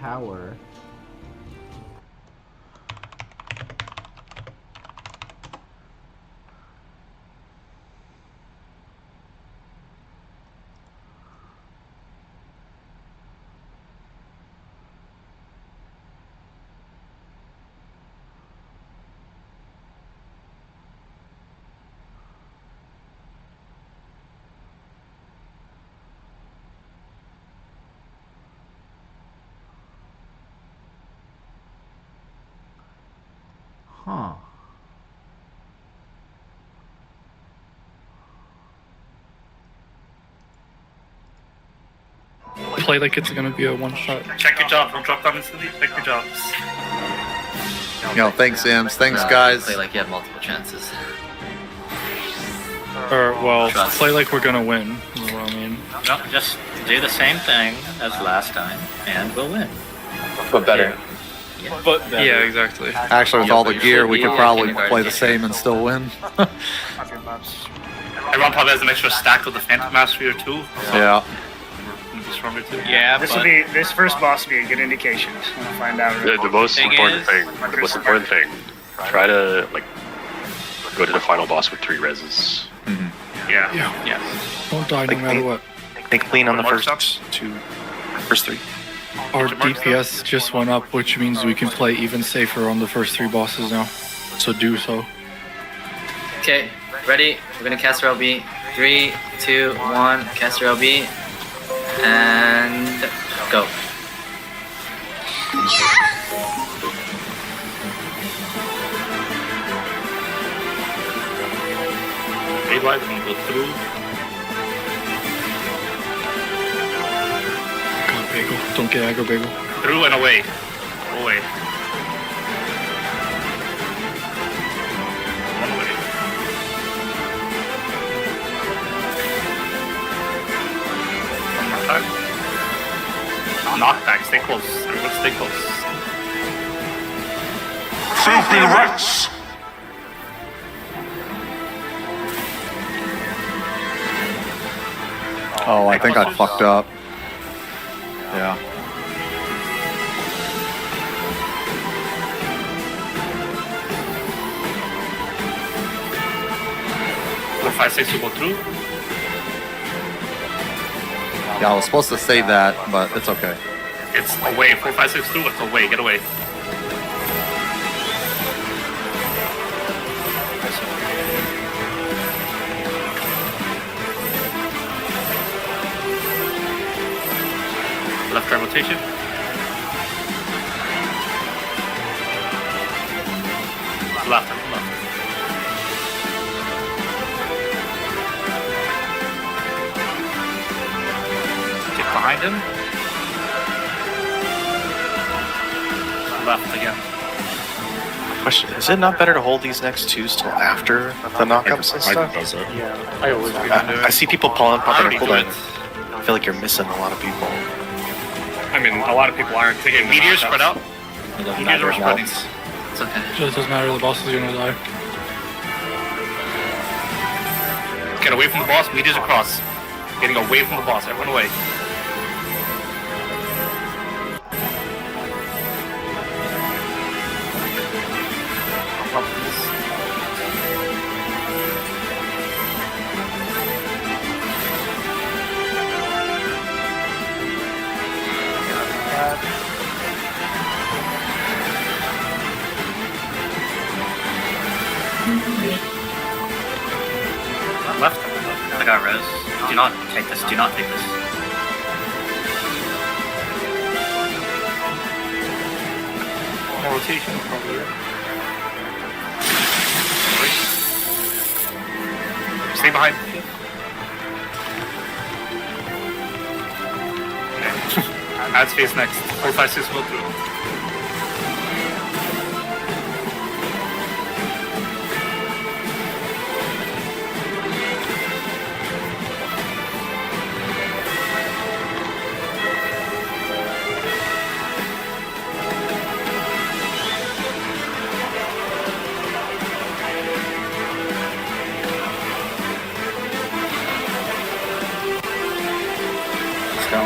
tower. Huh. Play like it's gonna be a one shot. Check your job. Don't drop down instantly. Check your jobs. Yo, thanks, Sims. Thanks, guys. Play like you have multiple chances. Or, well, Trust. play like we're gonna win. You know what I mean? No, just do the same thing as last time, and we'll win. But better. Yeah. But better. Yeah, exactly. Actually, with all the gear, we could probably play the same and still win. Everyone probably has an extra stack with the Phantom Mastery or two. So Yeah. be stronger too. Yeah, This but will be this first boss will be a good indication. We'll find out. The most Thing important is- thing. The most important thing. Try to like go to the final boss with 3 reses. Yeah. yeah. Don't die no matter what. Think clean on the Mark first stops. first 3. Our Get your marks DPS just went up, which means we can play even safer on the first 3 bosses now. So do so. Okay, ready? We're gonna cast our LB. 3, 2, 1. Cast our LB, and go. Gatewise, I'm gonna go through. God, Bagel. Don't get aggro, Bagel. Through and away. Away. One away. One more time. Knockback. Stay close. Everyone stay close. Filthy rats! Oh, I think I fucked up. Yeah. Four, five, six to go through. Yeah, I was supposed to save that, but it's okay. It's away. 4, 5, 6 through. It's away. Get away. Left right rotation. Left. Get behind him. Left again. Question: is it not better to hold these next 2s till after the knockups and stuff? I always do I see people popping already and do holding. it. I feel like you're missing a lot of people. I mean, a lot of people aren't Okay, taking meteors spread out. It doesn't Meteors matter are spreading. once. It's okay. Just doesn't matter, the boss is gonna die. Get away from the boss. Meteors across. Getting away from the boss. Everyone away. Left. I got res. Do not take this. Do not take this. More rotation, probably. Stay behind. Okay. Add space next. 4, 5, 6 go through. Let's go.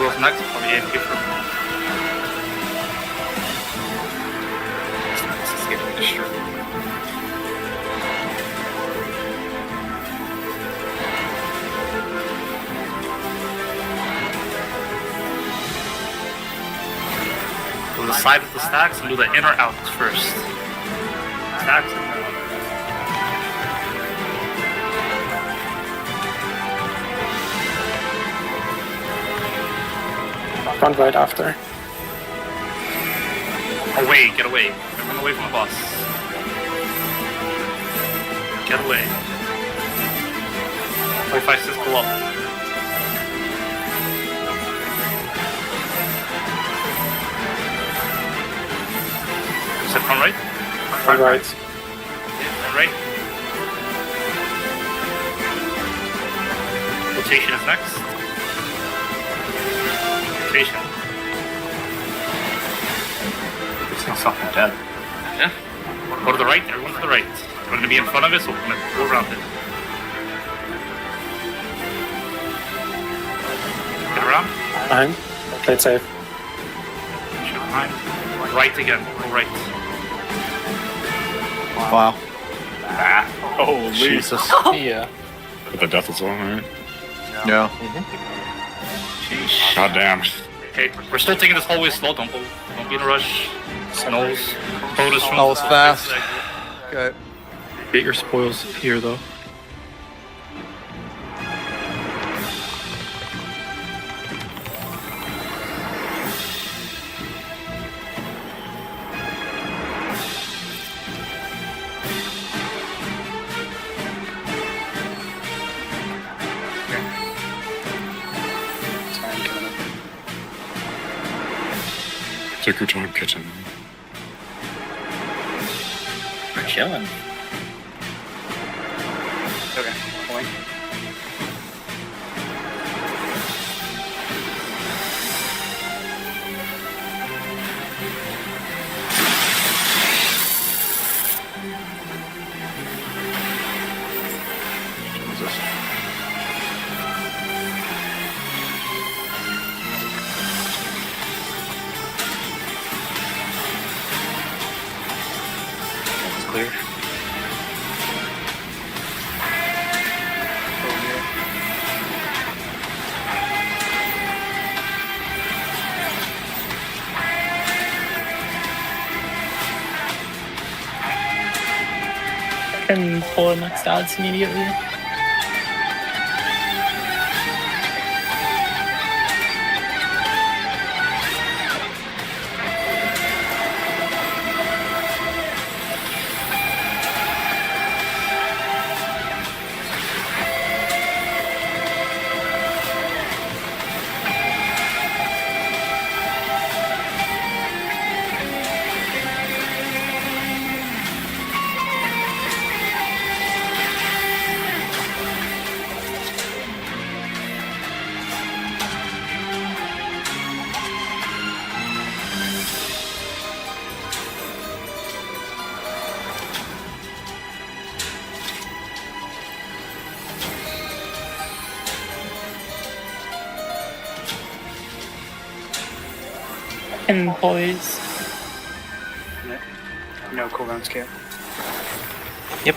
Will's next. Probably AFK for him. This is getting destroyed. Go to the side with the stacks and do the in or out first. Stacks. Front right after. Away, get away. Run away from the boss. Get away. 45 6 below. Set front right? Front right. Front right. Rotation is next. Rotation. This thing's fucking dead. Yeah. Go to the right, everyone to the right. We're gonna be in front of it, so we're gonna go around it. Get around. Behind. Play it safe. Shoot behind. Right again. Go right. Wow. Holy. Jesus. Yeah. The death is on, right? Yeah. God damn. Okay, we're still taking this hallway slow. Don't be in a rush. Snows. Photos from That was fast. Okay. Get your spoils here, though. Take your time, kitchen. We're chilling. Okay. Point. It's clear. Can pull next odds immediately. And poise. No cooldown scale. Yep.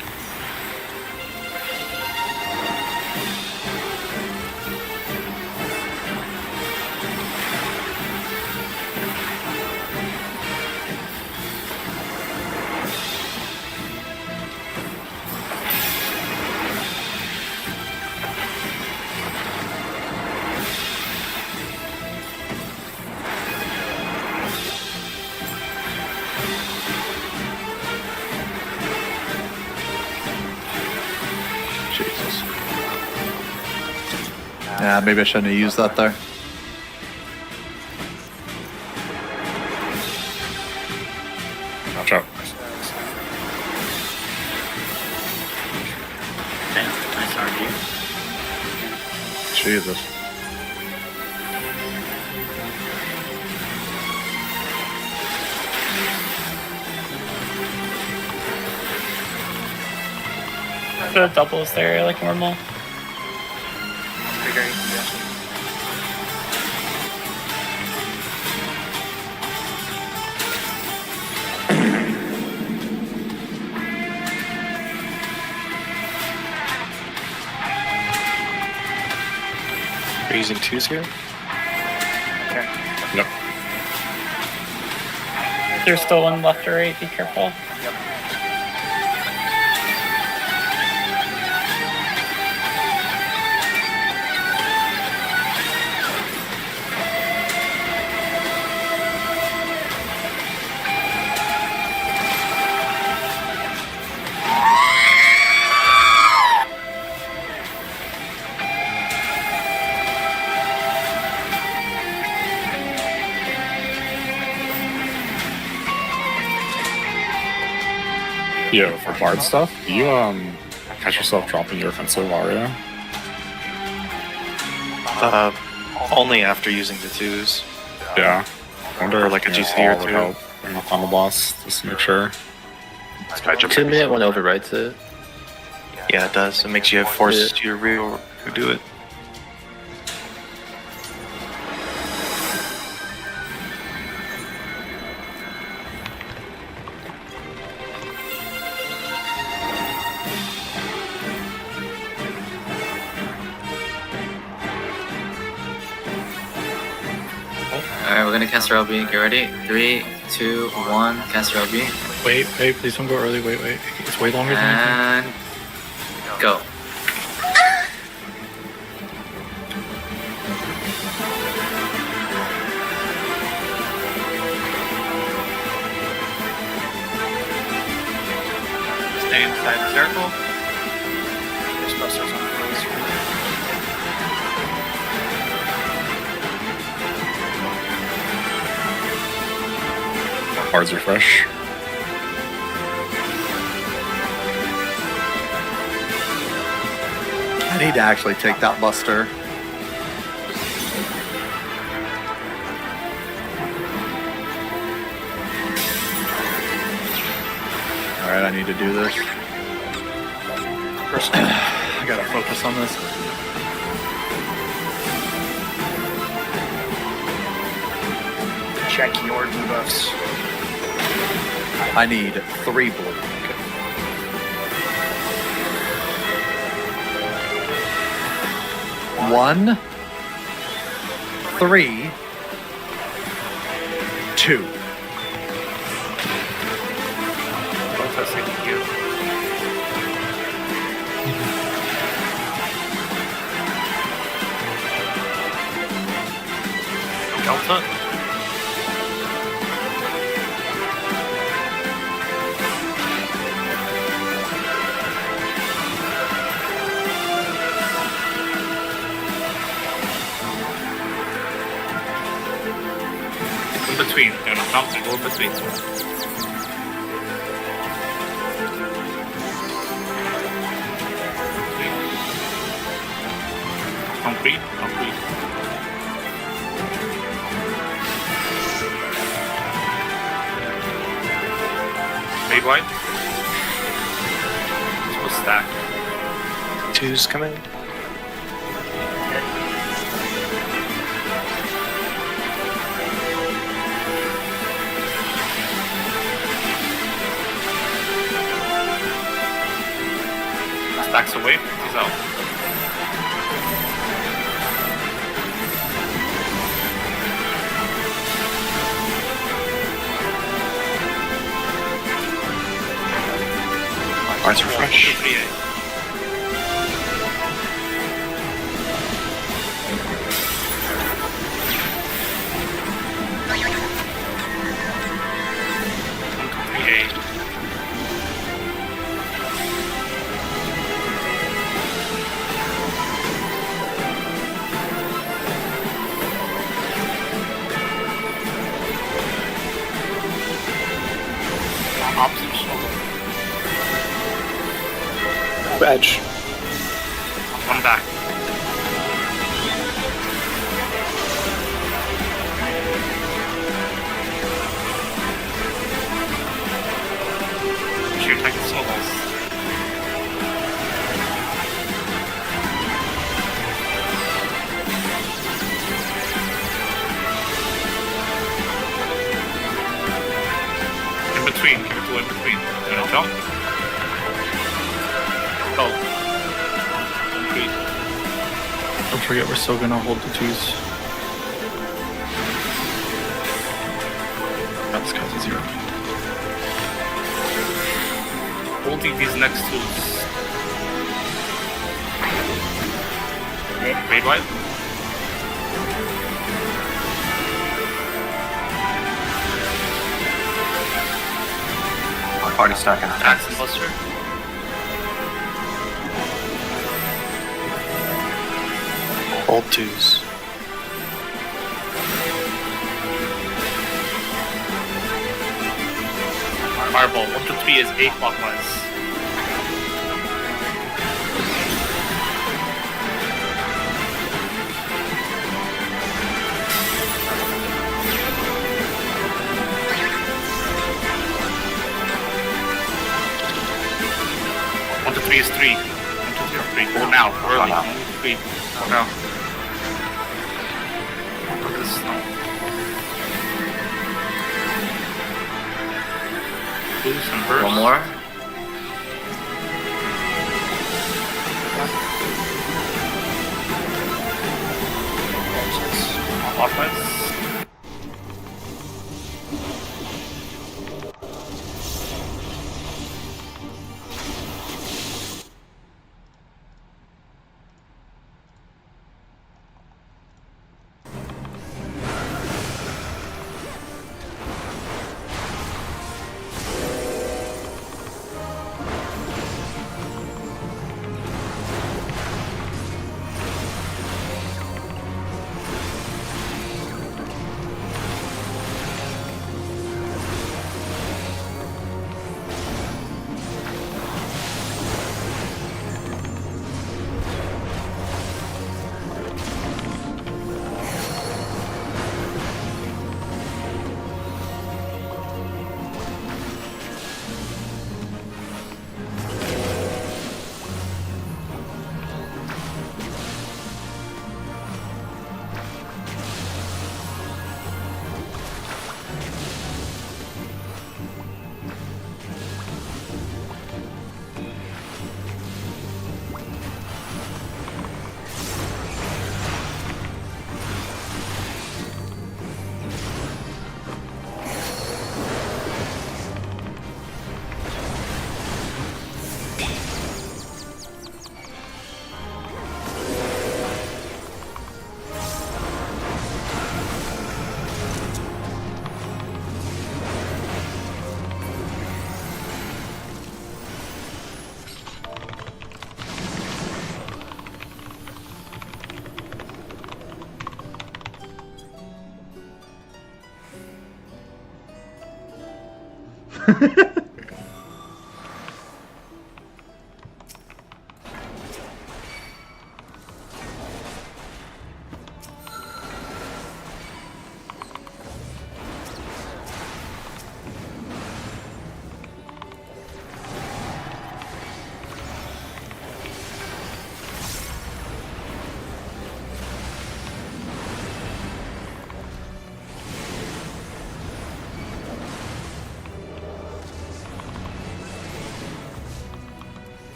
Jesus. Yeah, maybe I shouldn't have used that there. Watch out. Okay, nice RG. Jesus. The doubles there like normal. Figuring, Are you using 2s here? Okay. Yep. There's still one left or right, be careful. Yeah, for bard stuff, do you catch yourself dropping your offensive aria? Only after using the 2s. Yeah. I wonder Like a if GC or all would 2. help on the boss, just to make sure. 2-minute one overrides it. Yeah, it does. It makes you force you to redo it. Alright, we're gonna cast our LB. Get ready. 3, 2, 1. Cast our LB. Wait, please don't go early. Wait. It's way longer than And go. Stay inside the circle. Ghostbusters on the screen. Bards refresh. I need to actually take that buster. Alright, I need to do this. I gotta focus on this. Check your debuffs. I need 3 blue. One, 3, 2. Protesting you. Delta? In between, and I'm not go in between. Concrete. Fade white. So stack. 2s coming. Stacks away. He's out. Bards refresh. 3-8. Opposite shoulder. Edge. One back. Sheer attack and snowballs. In between, keep it to in between. Gonna jump. Go. Concrete. Don't forget we're still gonna hold the 2s. That's cut to 0. Holding these next 2s. Grade white. Party stacking. Axe and Buster. Hold 2s. Fireball. 1 to 3 is 8 clockwise. One to 3 is 3. 1 to 0, 3. Go now. Early. 1 to 3. Go now. Look at this snow. Boost and burst. One more. Clockwise.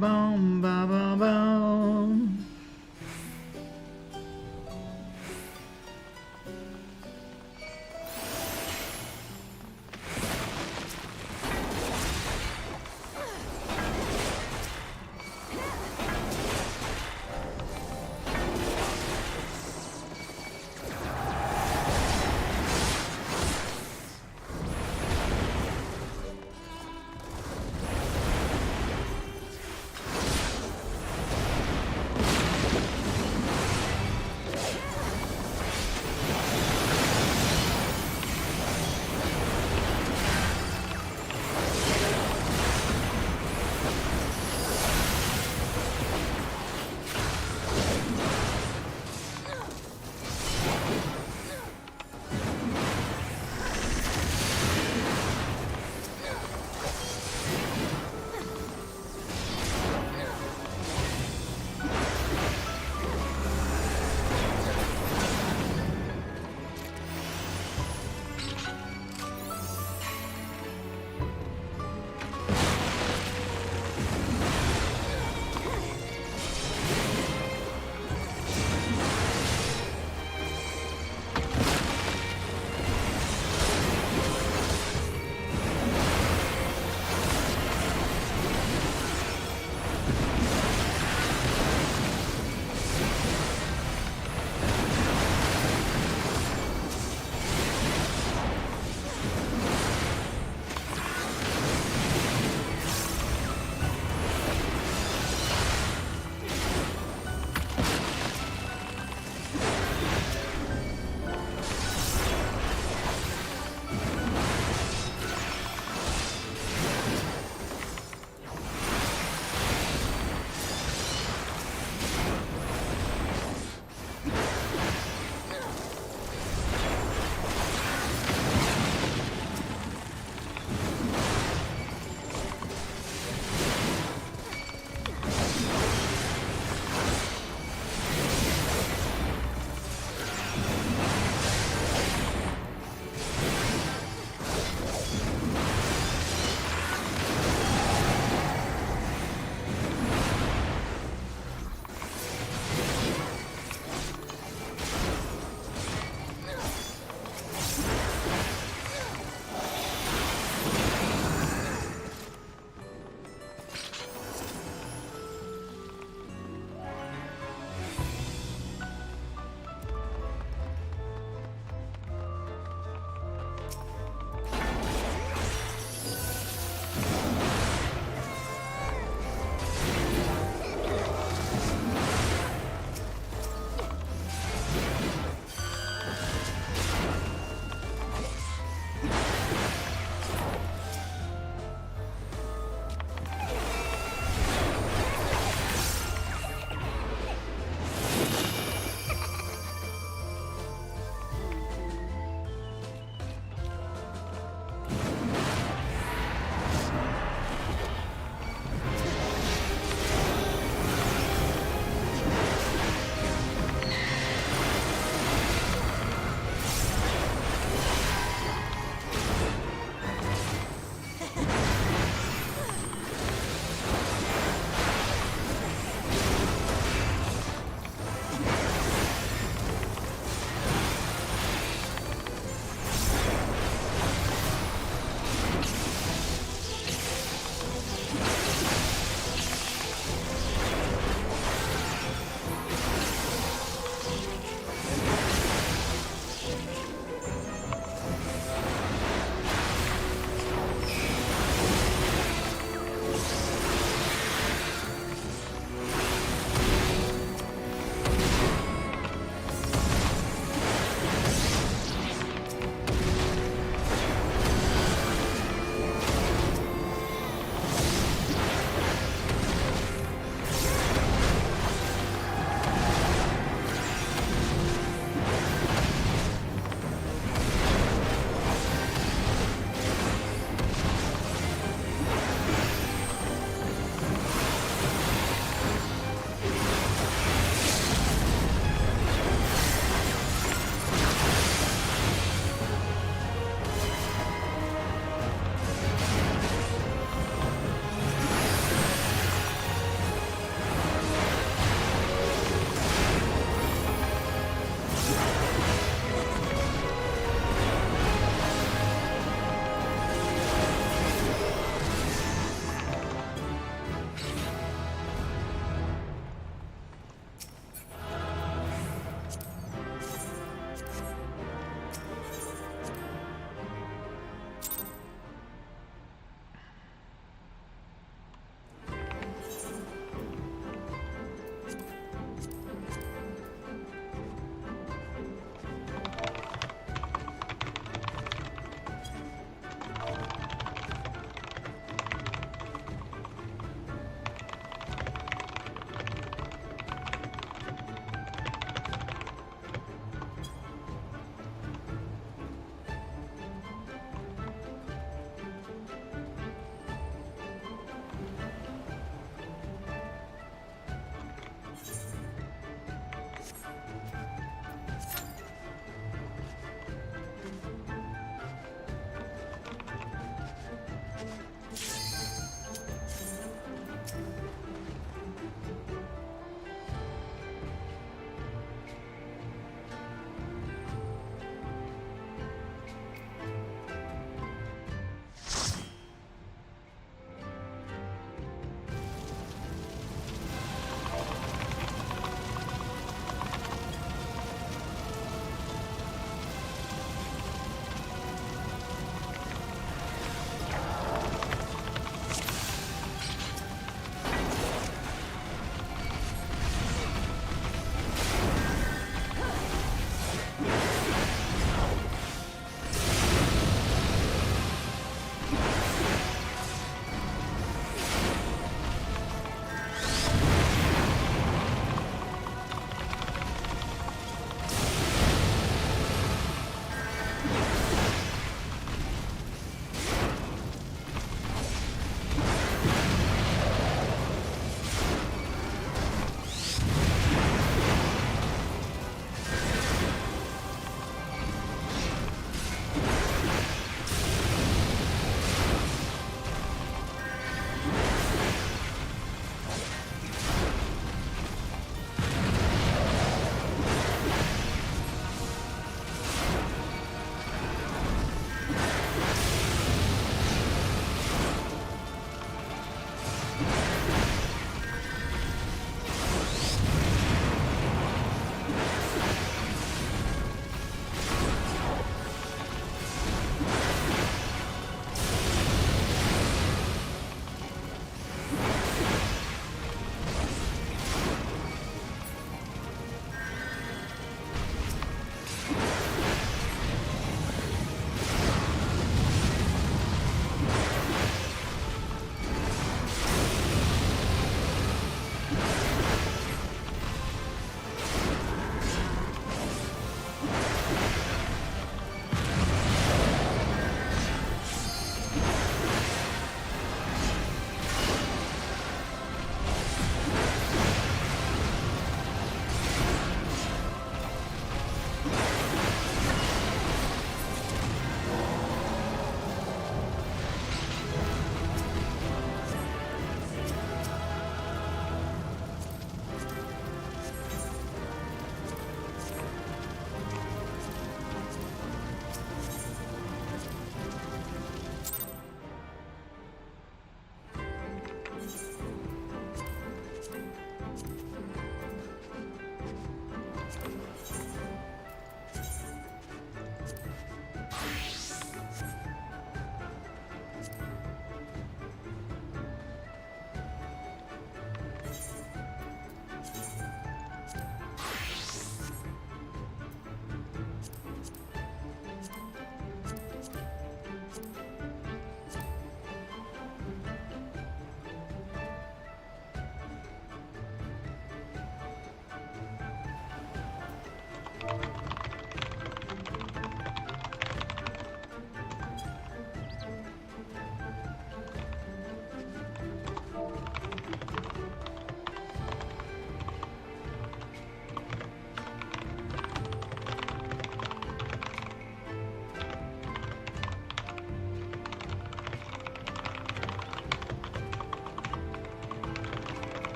Boom, ba, ba, boom.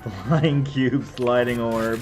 Flying cube, sliding orb.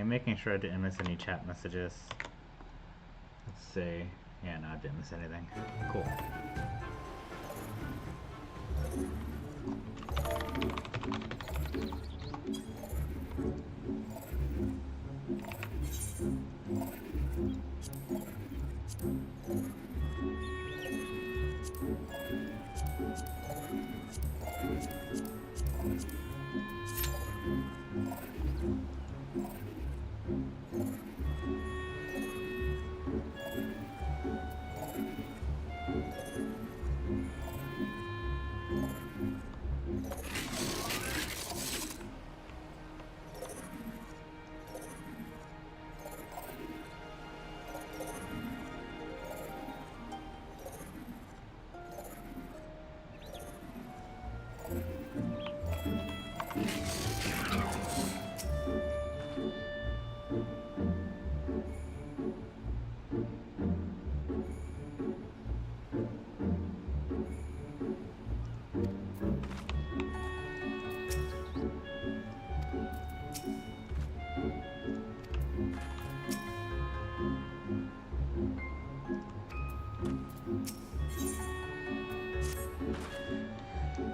making sure I didn't miss any chat messages. Let's see. Yeah, no, I didn't miss anything. Cool.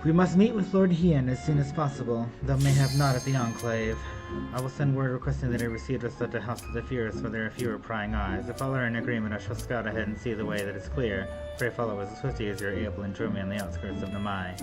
We must meet with Lord Hien as soon as possible, though may have not at the Enclave. I will send word requesting that he received us at the House of the Fierce, where there are fewer prying eyes. If all are in agreement, I shall scout ahead and see the way that is clear. Pray follow as swiftly as you are able and join me on the outskirts of Namai.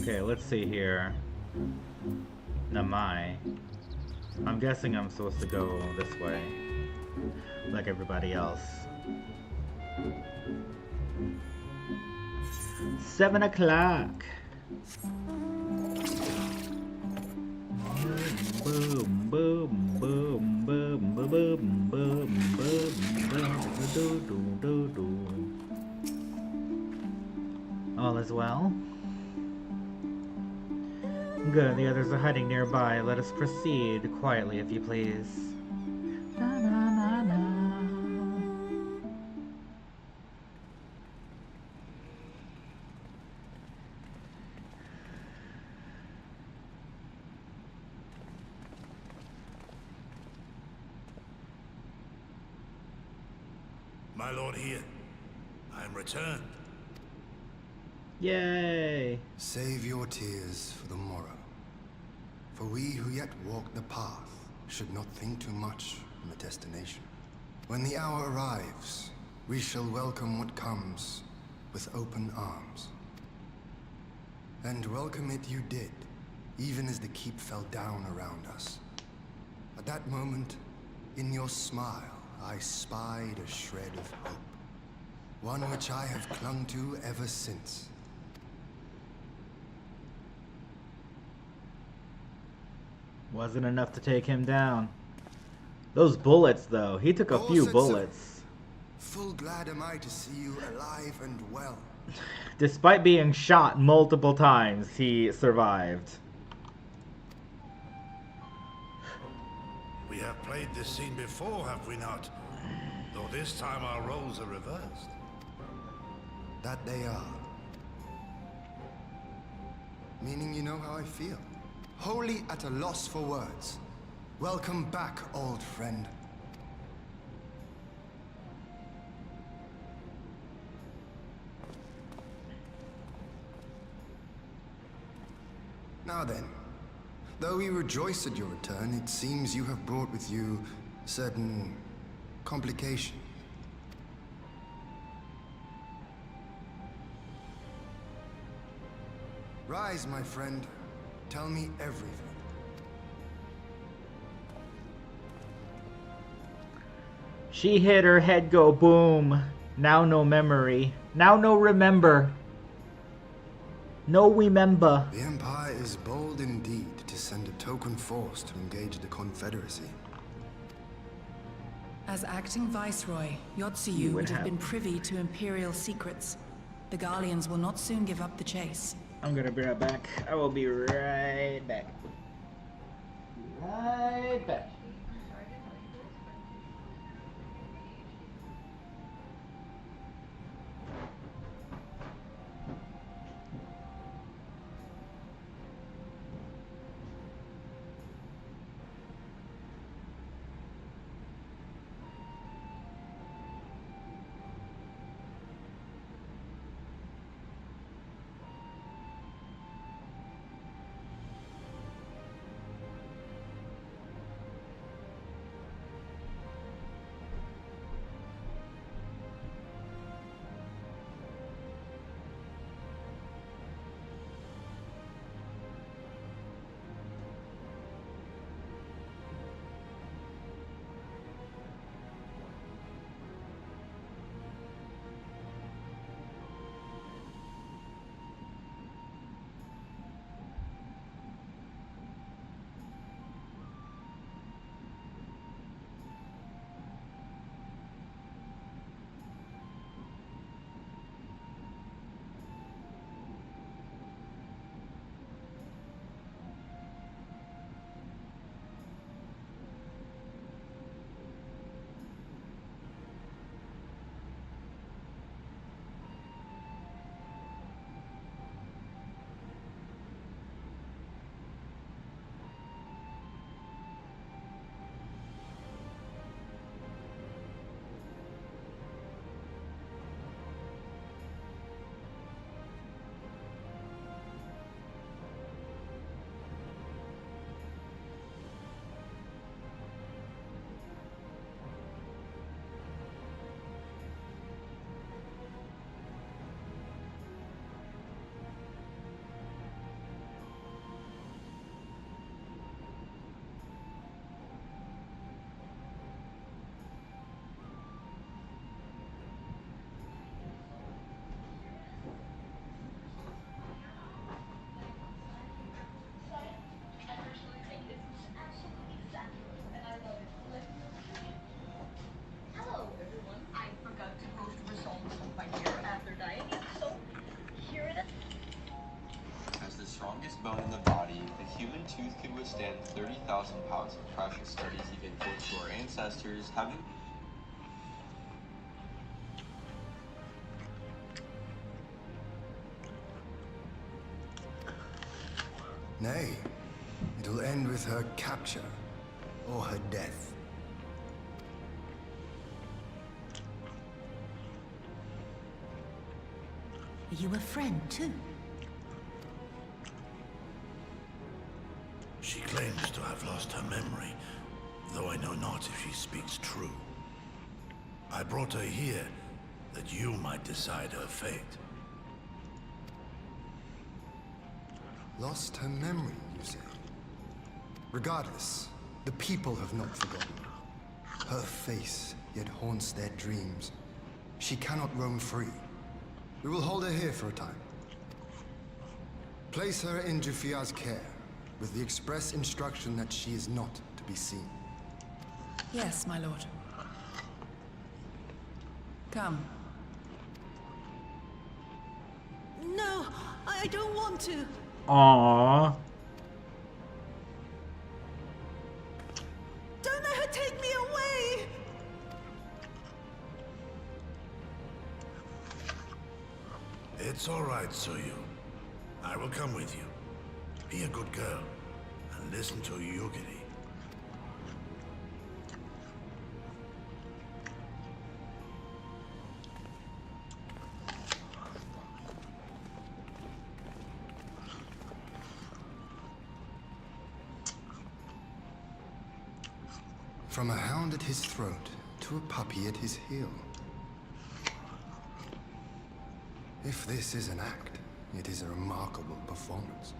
Okay, let's see here. Am I? I'm guessing I'm supposed to go this way, like everybody else. 7 o'clock. Boom, boom, boom, boom, boom, boom, boom, boom, do, do, do, do. All is well. Good, the others are hiding nearby. Let us proceed quietly, if you please. Na, na, na, na. My lord here, I am returned. Yay! Save your tears for the morrow. For we who yet walk the path should not think too much on the destination. When the hour arrives, we shall welcome what comes with open arms. And welcome it you did, even as the keep fell down around us. At that moment, in your smile, I spied a shred of hope. One which I have clung to ever since. Wasn't enough to take him down. Those bullets, though. He took a few bullets. Full glad am I to see you alive and well. Despite being shot multiple times, he survived. We have played this scene before, have we not? Though this time our roles are reversed. That they are. Meaning you know how I feel. Wholly at a loss for words. Welcome back, old friend. Now then, though we rejoice at your return, it seems you have brought with you certain complications. Rise, my friend. Tell me everything. She hit her head go boom. Now no memory. Now no remember. No remember. The Empire is bold indeed to send a token force to engage the Confederacy. As acting Viceroy, Yotsuyu would have been privy to Imperial secrets. The Garleans will not soon give up the chase. I'm gonna be right back. I will be right back. Right back. body, the human tooth could withstand 30,000 pounds of pressure. Studies even point to our ancestors having... Nay, it'll end with her capture or her death. Are you a friend too? She claims to have lost her memory, though I know not if she speaks true. I brought her here that you might decide her fate. Lost her memory, you say? Regardless, the people have not forgotten. Her face yet haunts their dreams. She cannot roam free. We will hold her here for a time. Place her in Ffxiv's care, with the express instruction that she is not to be seen. Yes, my lord. Come. No, I don't want to. Aww. Don't let her take me away! It's all right, Suyu. I will come with you. Be a good girl and listen to Yugiri. From a hound at his throat to a puppy at his heel. If this is an act, it is a remarkable performance.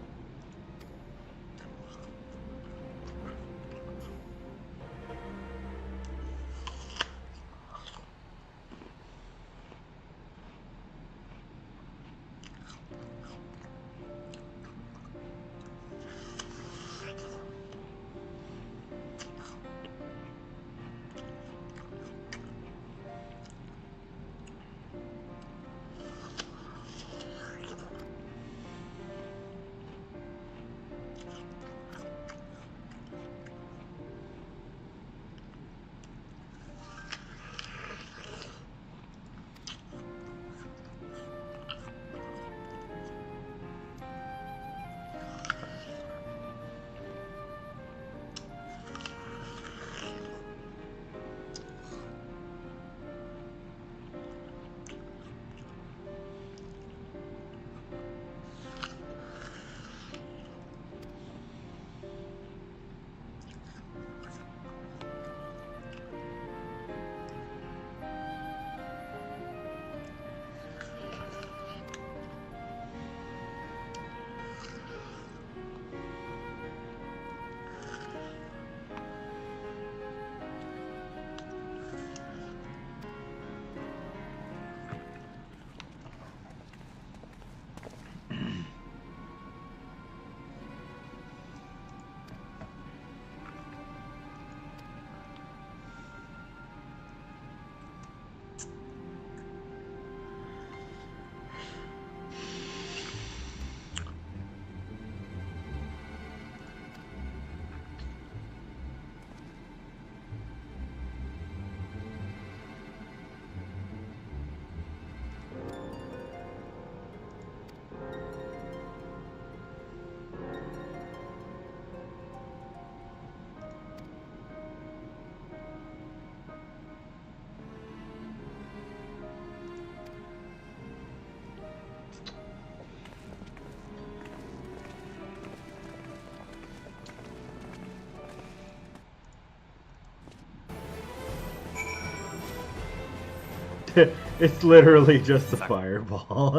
It's literally just a fireball.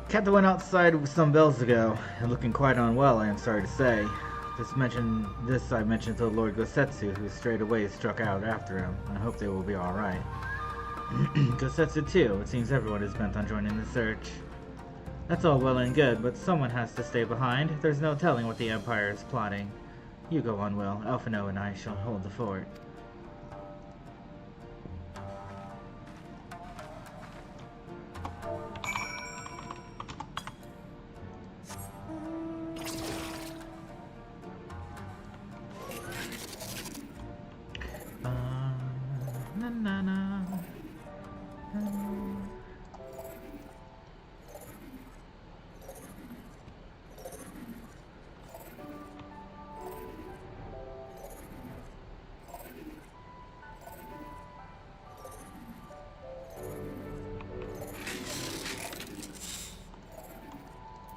Captain went outside some bells ago, and looking quite unwell, I am sorry to say. I mentioned to Lord Gosetsu, who straight away struck out after him. I hope they will be alright. Gosetsu too, it seems everyone is bent on joining the search. That's all well and good, but someone has to stay behind. There's no telling what the Empire is plotting. You go on, Will. Alphino and I shall hold the fort.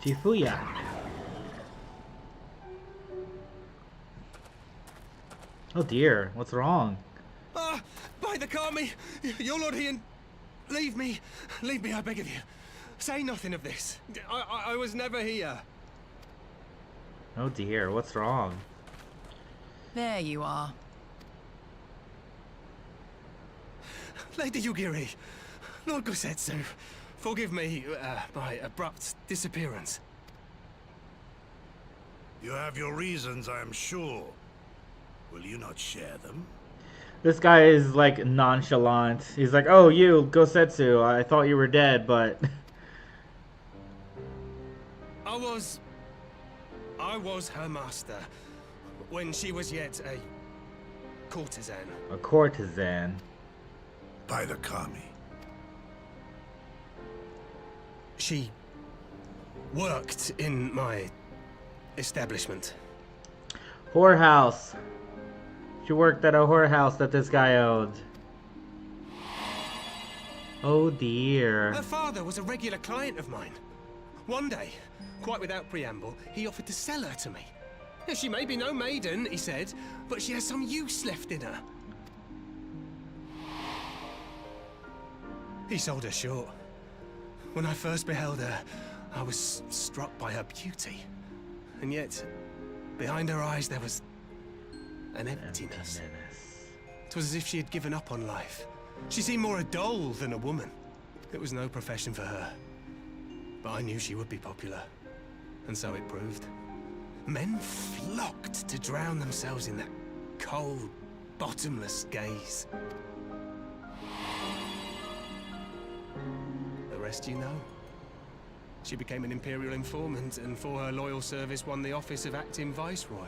Shifuya. Oh dear, what's wrong? Ah, by the Kami, your Lord Ian, leave me, I beg of you. Say nothing of this. I was never here. Oh dear, what's wrong? There you are. Lady Yugiri, Lord Gosetsu, forgive me my abrupt disappearance. You have your reasons, I am sure. Will you not share them? This guy is like nonchalant. He's like, oh, you, Gosetsu, I thought you were dead, but... I was her master when she was yet a courtesan. A courtesan? By the Kami. She worked in my establishment. Whorehouse. She worked at a whorehouse that this guy owned. Oh dear. Her father was a regular client of mine. One day, quite without preamble, he offered to sell her to me. She may be no maiden, he said, but she has some use left in her. He sold her short. When I first beheld her, I was struck by her beauty. And yet, behind her eyes there was an emptiness. It was as if she had given up on life. She seemed more a doll than a woman. It was no profession for her. But I knew she would be popular. And so it proved. Men flocked to drown themselves in that cold, bottomless gaze. The rest you know. She became an Imperial informant and for her loyal service won the office of Acting Viceroy.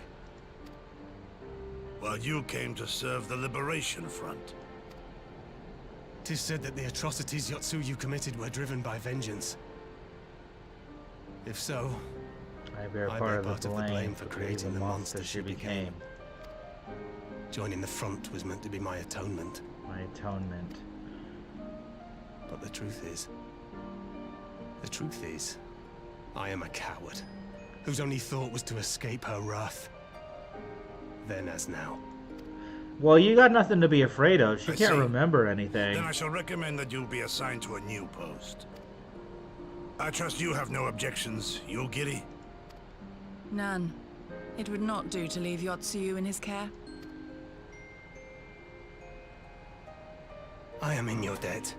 While you came to serve the Liberation Front. 'Tis said that the atrocities Yotsuyu committed were driven by vengeance. If so, I bear part of the blame for creating the monster she became. Joining the front was meant to be my atonement. My atonement. But the truth is, I am a coward, whose only thought was to escape her wrath. Then as now. Well, you got nothing to be afraid of. She can't remember anything. Then I shall recommend that you be assigned to a new post. I trust you have no objections, Yugiri? None. It would not do to leave Yotsuyu in his care. I am in your debt.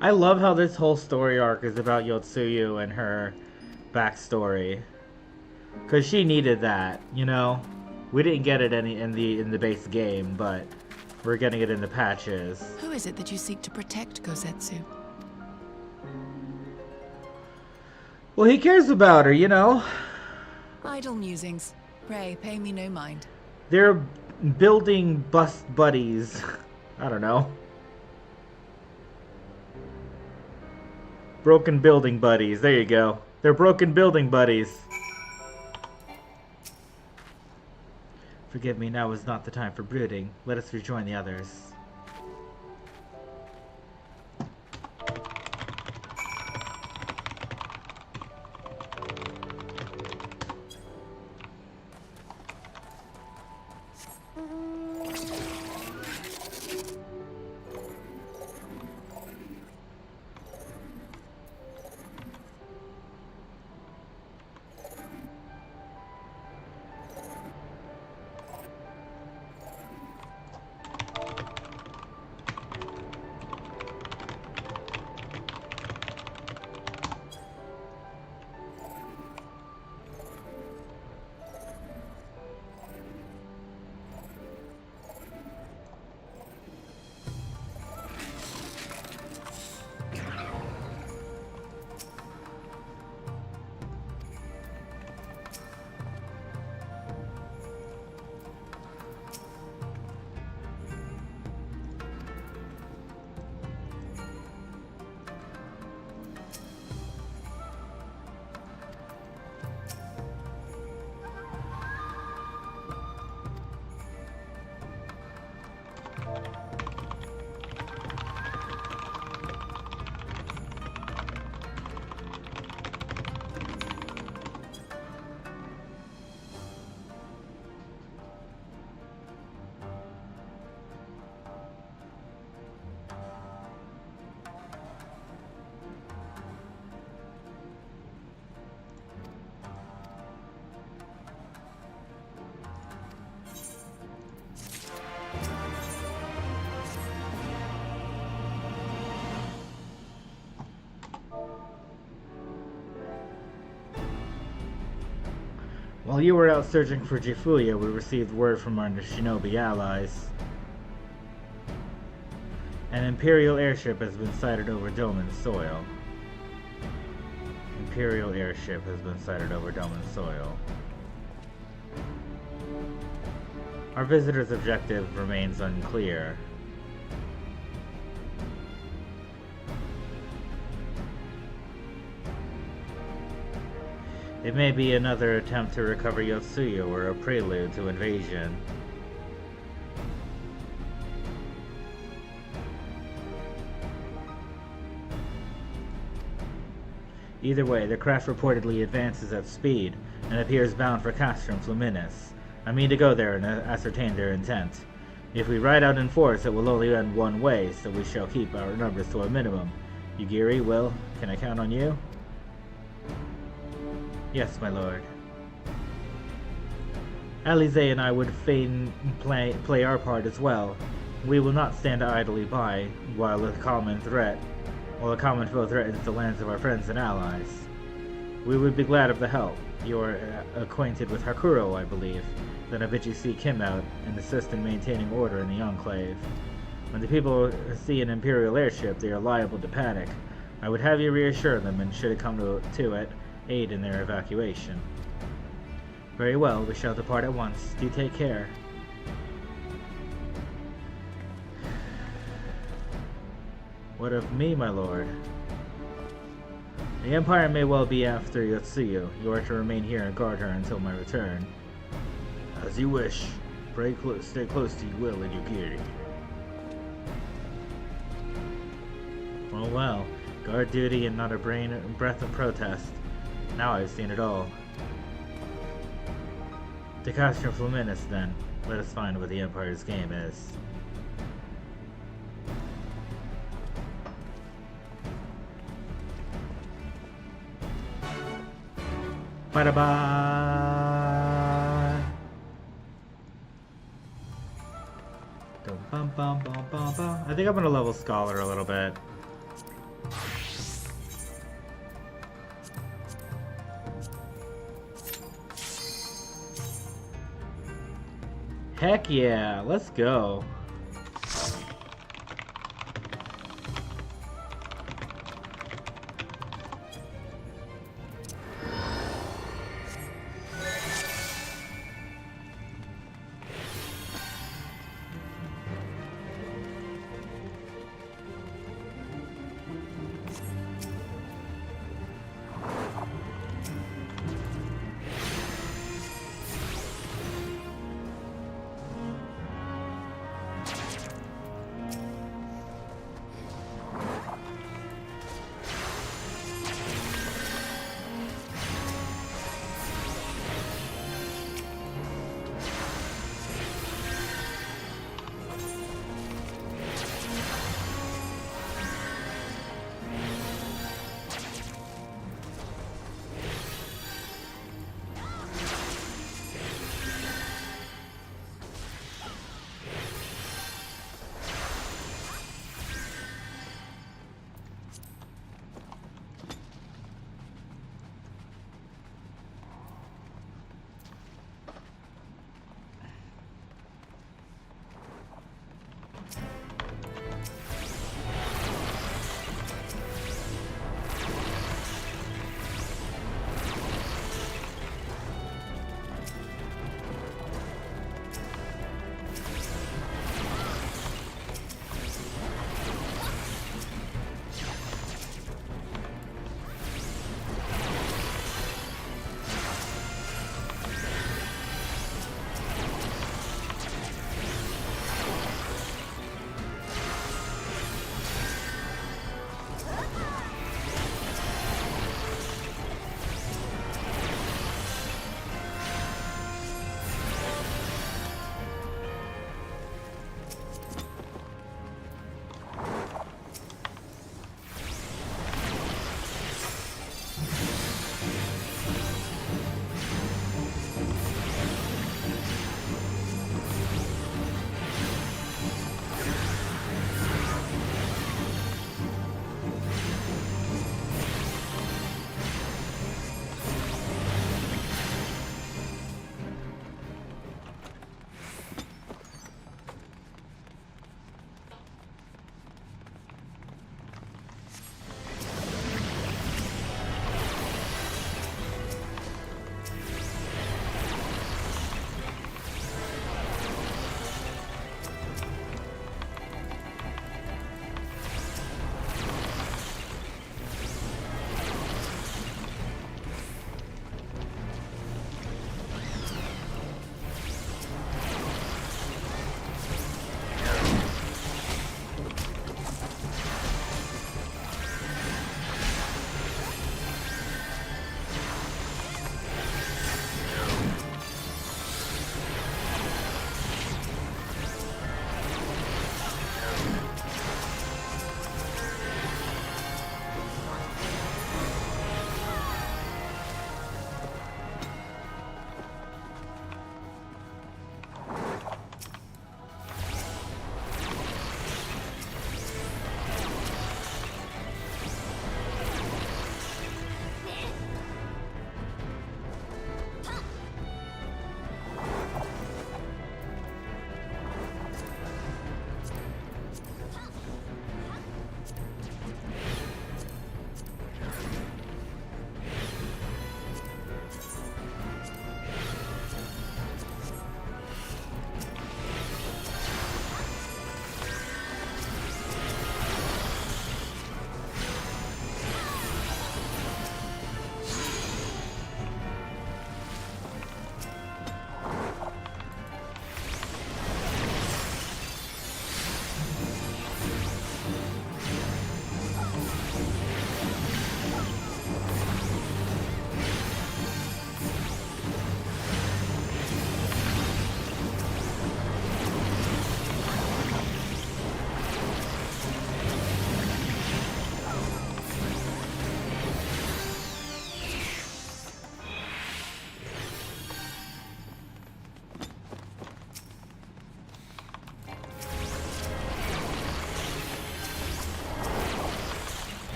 I love how this whole story arc is about Yotsuyu and her backstory. Cause she needed that, you know? We didn't get it in the base game, but we're getting it in the patches. Who is it that you seek to protect, Gosetsu? Well, he cares about her, you know? Idle musings. Pray, pay me no mind. They're building bust buddies. I don't know. Broken building buddies. There you go. They're broken building buddies. Forgive me, now is not the time for brooding. Let us rejoin the others. While you were out searching for Jifuya, we received word from our shinobi allies. An Imperial airship has been sighted over Doman soil. Imperial airship has been sighted over Doman soil. Our visitor's objective remains unclear. It may be another attempt to recover Yotsuya or a prelude to invasion. Either way, the craft reportedly advances at speed and appears bound for Castrum Fluminus. I mean to go there and ascertain their intent. If we ride out in force, it will only end one way, so we shall keep our numbers to a minimum. Yugiri, Will, can I count on you? Yes, my lord. Alize and I would fain play our part as well. We will not stand idly by while a common foe threatens the lands of our friends and allies. We would be glad of the help. You are acquainted with Hakuro, I believe. Then I bid you seek him out and assist in maintaining order in the Enclave. When the people see an Imperial airship, they are liable to panic. I would have you reassure them, and should it come to it, aid in their evacuation. Very well, we shall depart at once. Do take care. What of me, my lord? The Empire may well be after Yotsuya. You are to remain here and guard her until my return. As you wish. Stay close to Will and Yugiri. Well, guard duty and not a breath of protest. Now I've seen it all. To Castrum Fluminus, then. Let us find what the Empire's game is. Bye-bye! I think I'm gonna level Scholar a little bit. Heck yeah, let's go.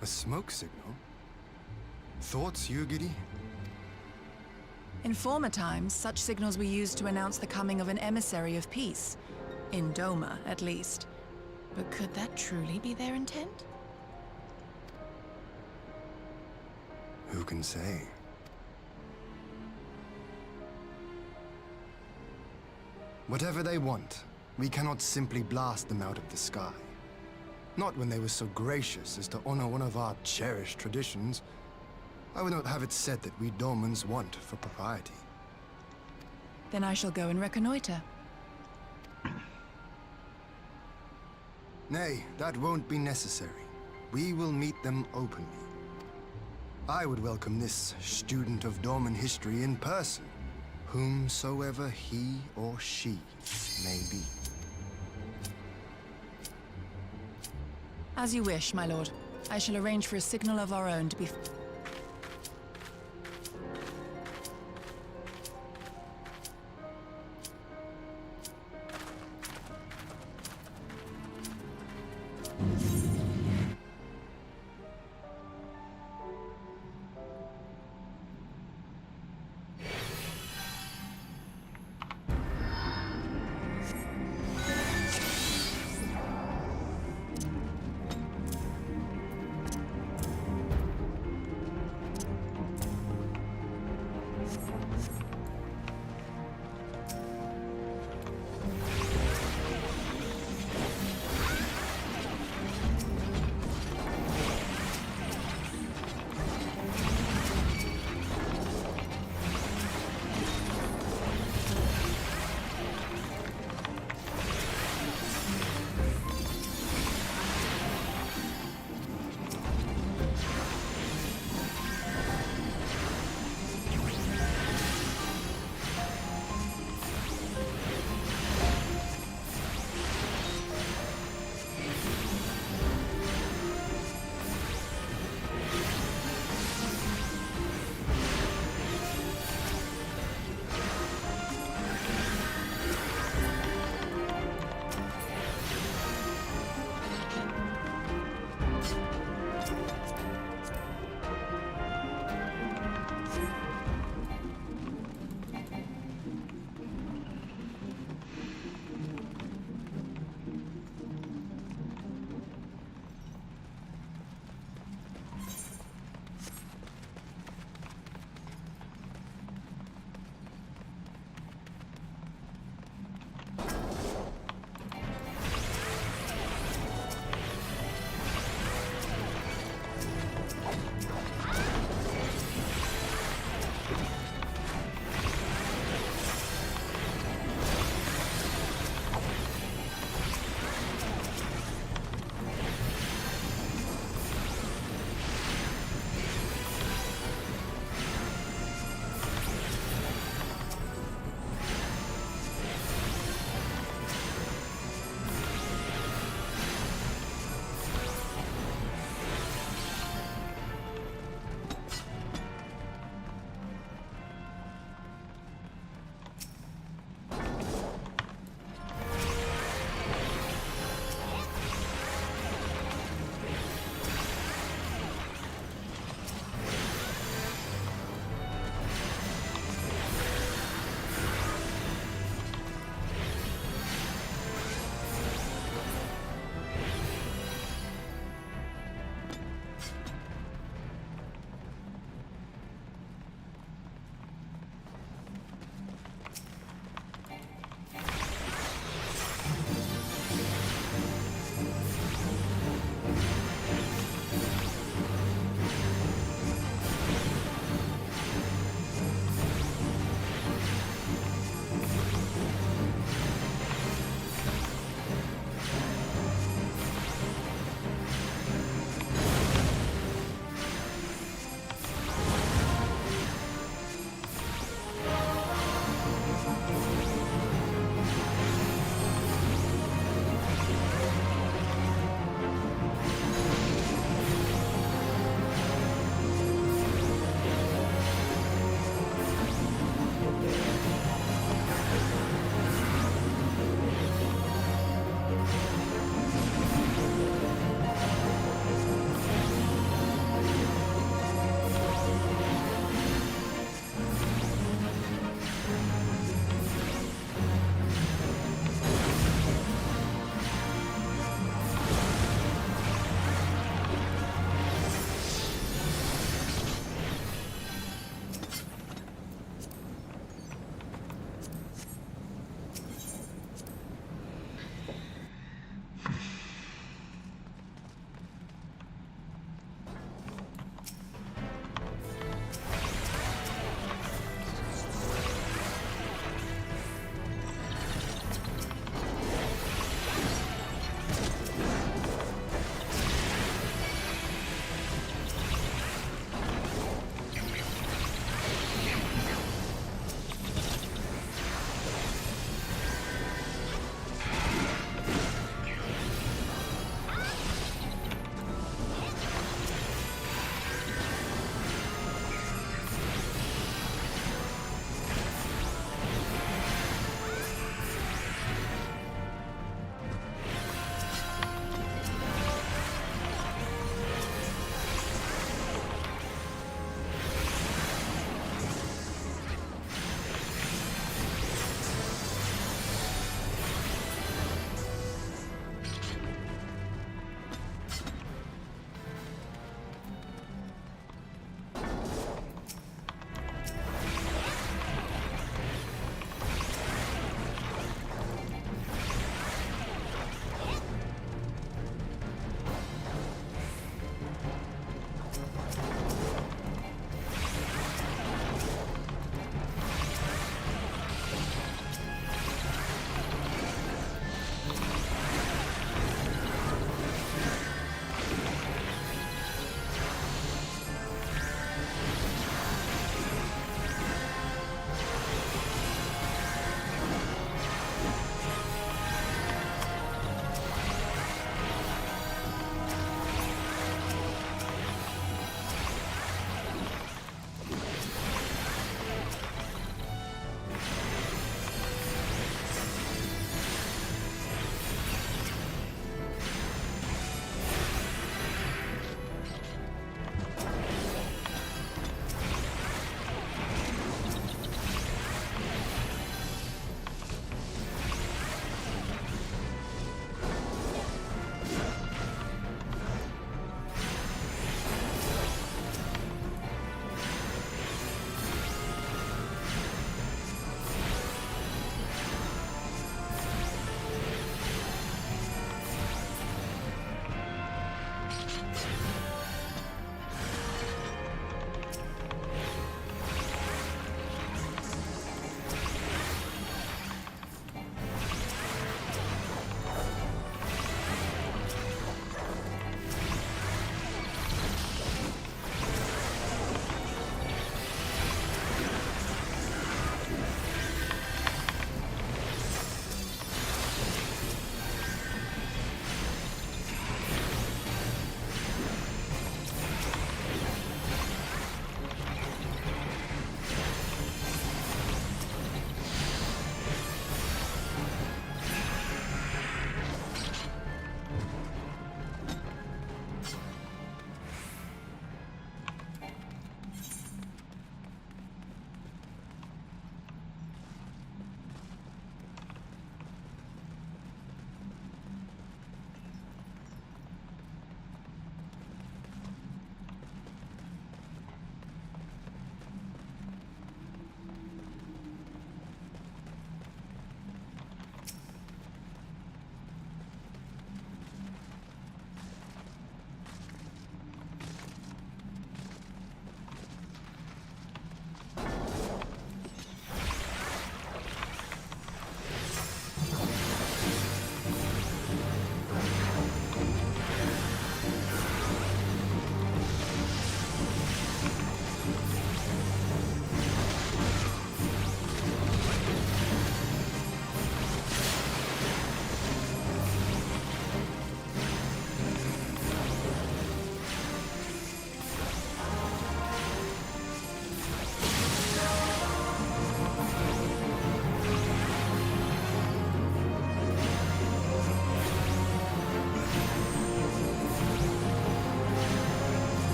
A smoke signal? Thoughts, Yugiri? In former times, such signals were used to announce the coming of an emissary of peace. In Doma, at least. But could that truly be their intent? Who can say? Whatever they want, we cannot simply blast them out of the sky. Not when they were so gracious as to honor one of our cherished traditions. I would not have it said that we Domans want for propriety. Then I shall go and reconnoiter. Nay, that won't be necessary. We will meet them openly. I would welcome this student of Dorman history in person, whomsoever he or she may be. As you wish, my lord. I shall arrange for a signal of our own to be...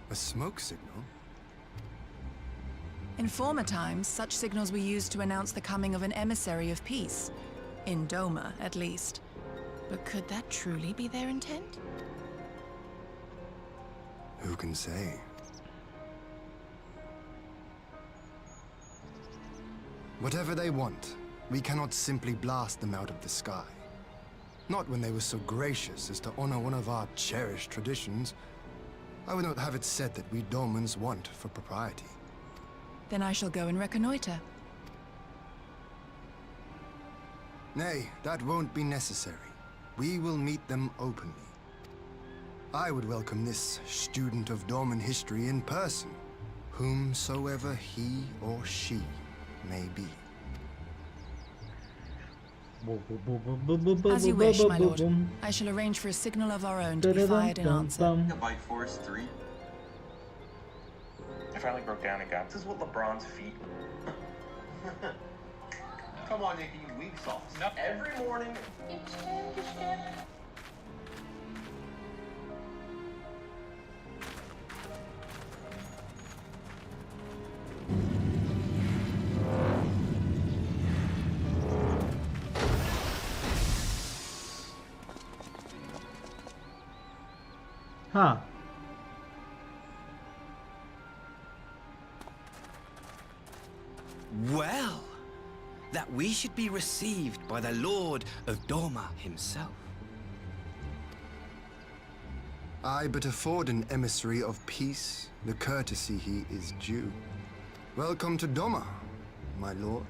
A smoke signal? In former times, such signals were used to announce the coming of an emissary of peace. In Doma, at least. But could that truly be their intent? Who can say? Whatever they want, we cannot simply blast them out of the sky. Not when they were so gracious as to honor one of our cherished traditions. I would not have it said that we Domans want for propriety. Then I shall go and reconnoiter. Nay, that won't be necessary. We will meet them openly. I would welcome this student of Doman history in person, whomsoever he or she may be. As you wish, my lord. I shall arrange for a signal of our own to be fired in answer. By Force 3. I finally broke down again. This is what LeBron's feet. Come on, Nick, you weak sauce. Nope. Every morning. Huh. Well, that we should be received by the Lord of Doma himself. I but afford an emissary of peace the courtesy he is due. Welcome to Doma, my lord.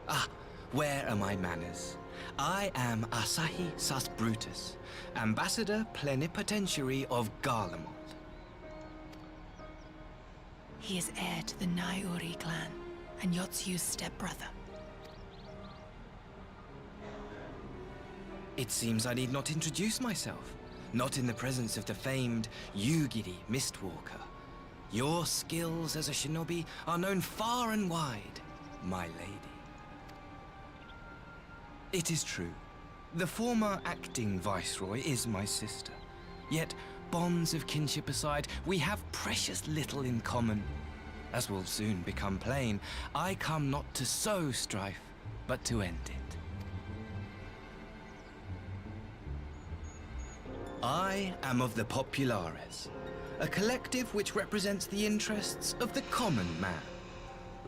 Ah, where are my manners? I am Asahi Sus Brutus, Ambassador Plenipotentiary of Garlemald. He is heir to the Naiuri clan, and Yotsu's stepbrother. It seems I need not introduce myself, not in the presence of the famed Yugiri Mistwalker. Your skills as a shinobi are known far and wide, my lady. It is true, the former acting viceroy is my sister. Yet, bonds of kinship aside, we have precious little in common. As will soon become plain, I come not to sow strife, but to end it. I am of the Populares, a collective which represents the interests of the common man.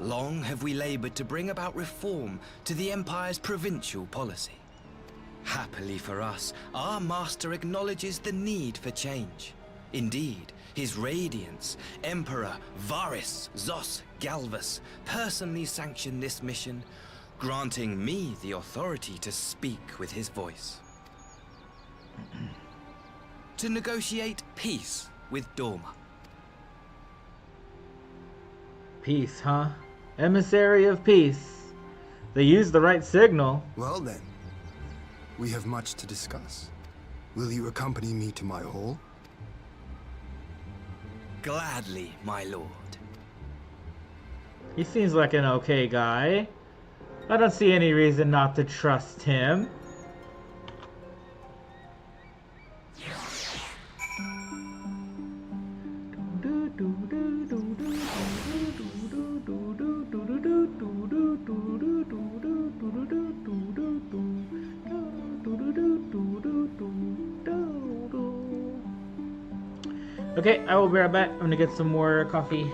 Long have we labored to bring about reform to the Empire's provincial policy. Happily for us, our master acknowledges the need for change. Indeed, His Radiance, Emperor Varys Zos Galvus, personally sanctioned this mission, granting me the authority to speak with his voice. To negotiate peace with Doma. Peace, huh? Emissary of peace. They used the right signal. Well then, we have much to discuss. Will you accompany me to my hall? Gladly, my lord. He seems like an okay guy. I don't see any reason not to trust him. Okay, I will be right back. I'm gonna get some more coffee.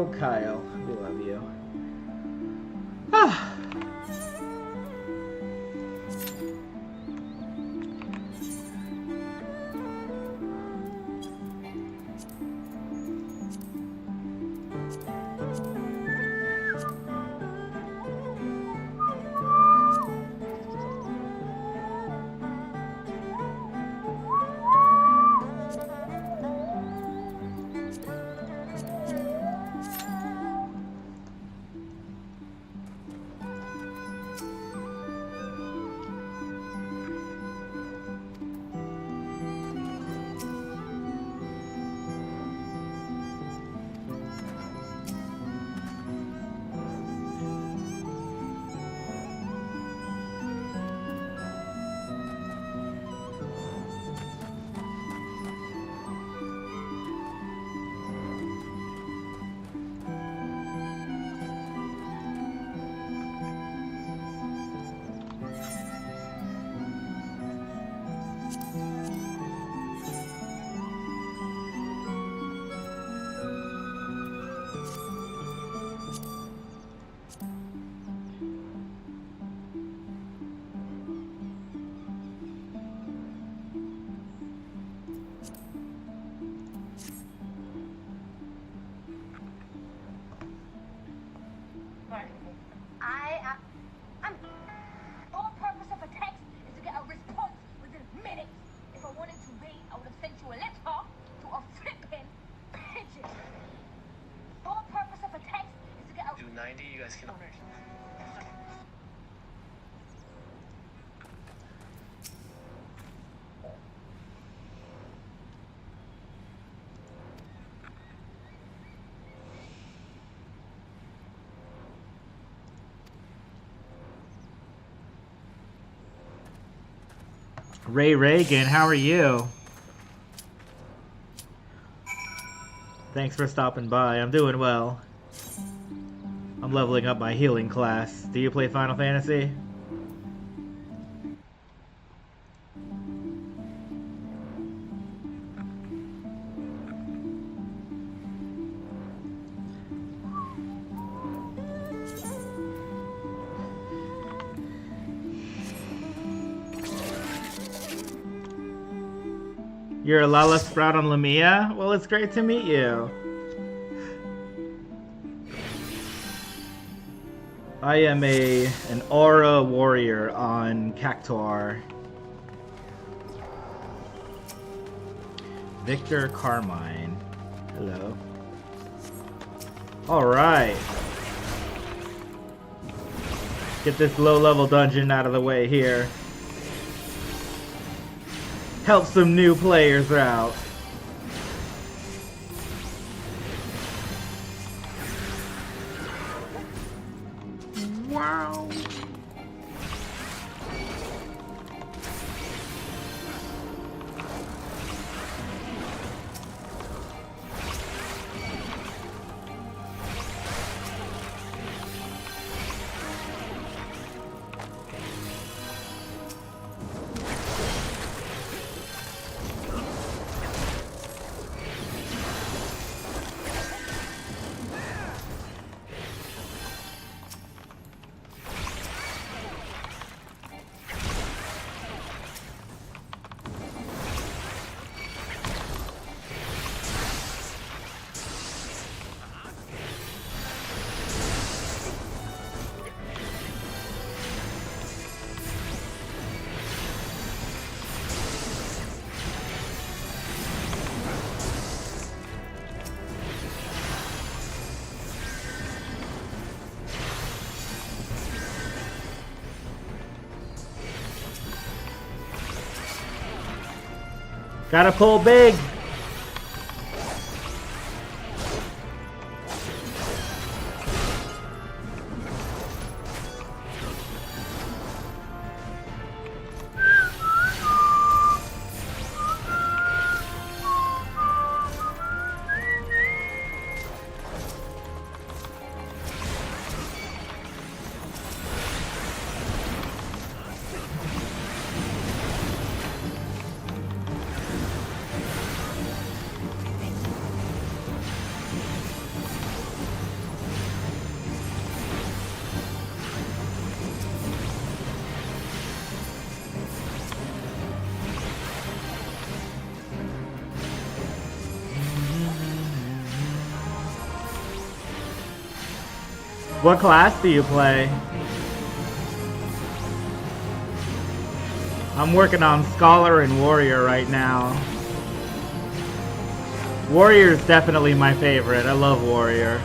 Oh, Kyle, we love you. Ah. I'm. All purpose of a text is to get a response within minutes. If I wanted to wait, I would have sent you a letter to a flippin' pigeon. All purpose of a text is to get a. Do 90, you guys can. Ray Reagan, how are you? Thanks for stopping by. I'm doing well. I'm leveling up my healing class. Do you play Final Fantasy? You're a Lala Sprout on Lamia? Well, it's great to meet you. I am an Aura Warrior on Cactuar. Victor Carmine. Hello. Alright. Get this low-level dungeon out of the way here. Help some new players out. Wow. Gotta pull big. What class do you play? I'm working on Scholar and Warrior right now. Warrior is definitely my favorite. I love Warrior.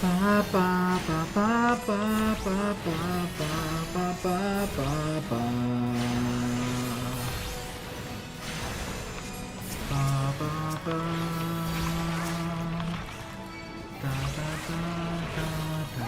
Ba ba ba ba ba ba ba ba ba ba ba. Ba ba ba. Da da da da da.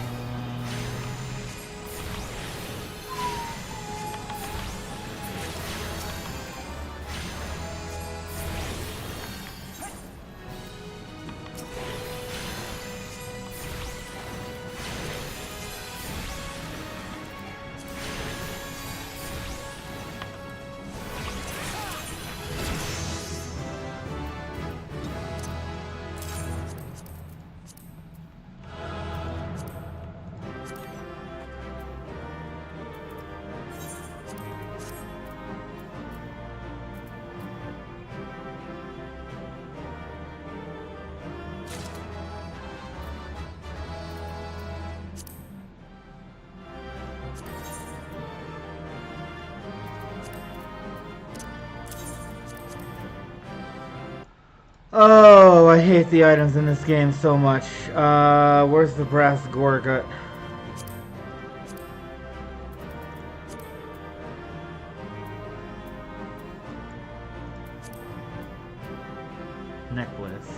Oh, I hate the items in this game so much. Where's the brass gorget? Necklace.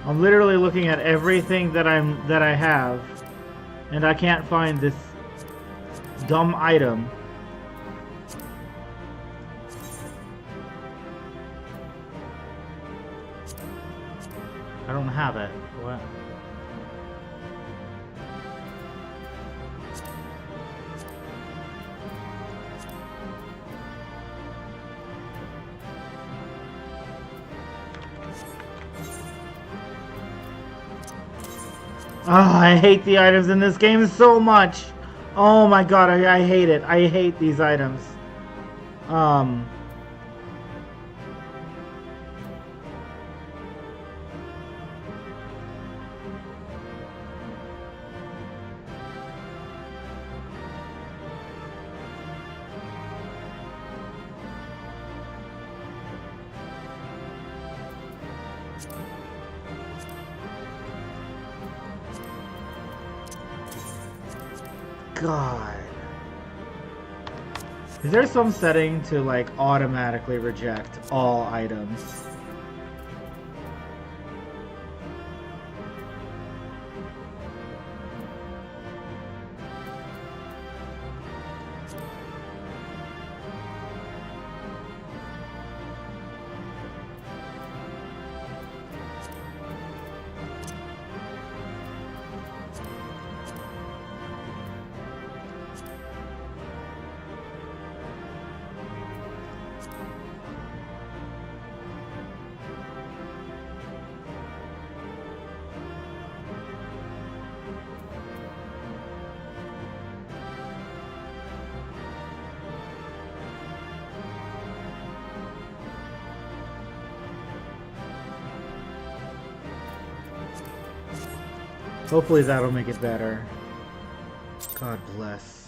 I'm literally looking at everything that I have, and I can't find this dumb item. I don't have it. What? Oh, I hate the items in this game so much. Oh my god, I hate it. I hate these items. God. Is there some setting to like automatically reject all items? Hopefully that'll make it better. God bless.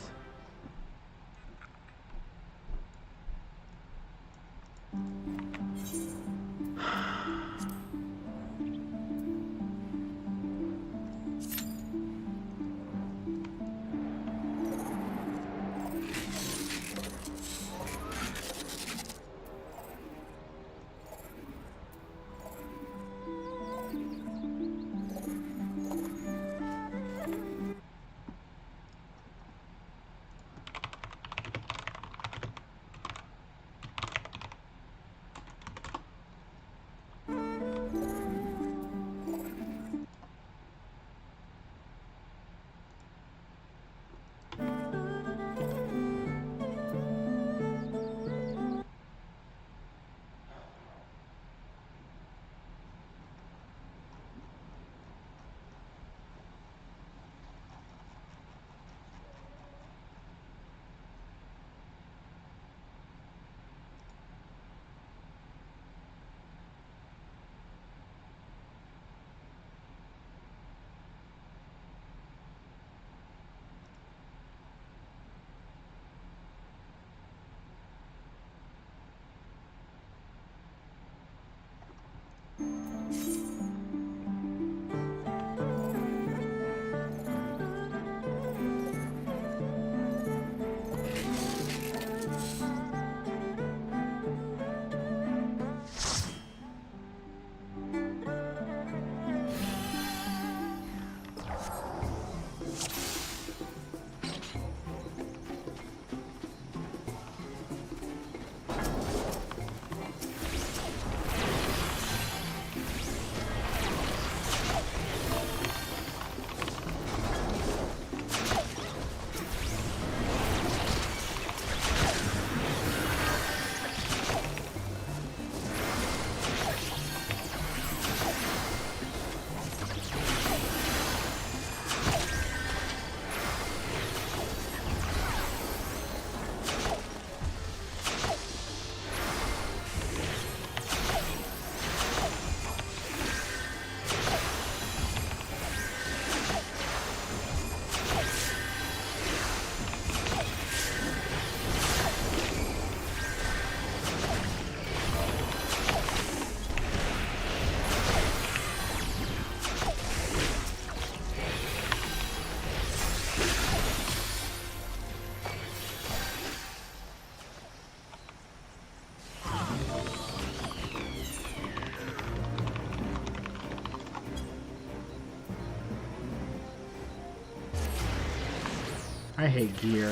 I hate gear.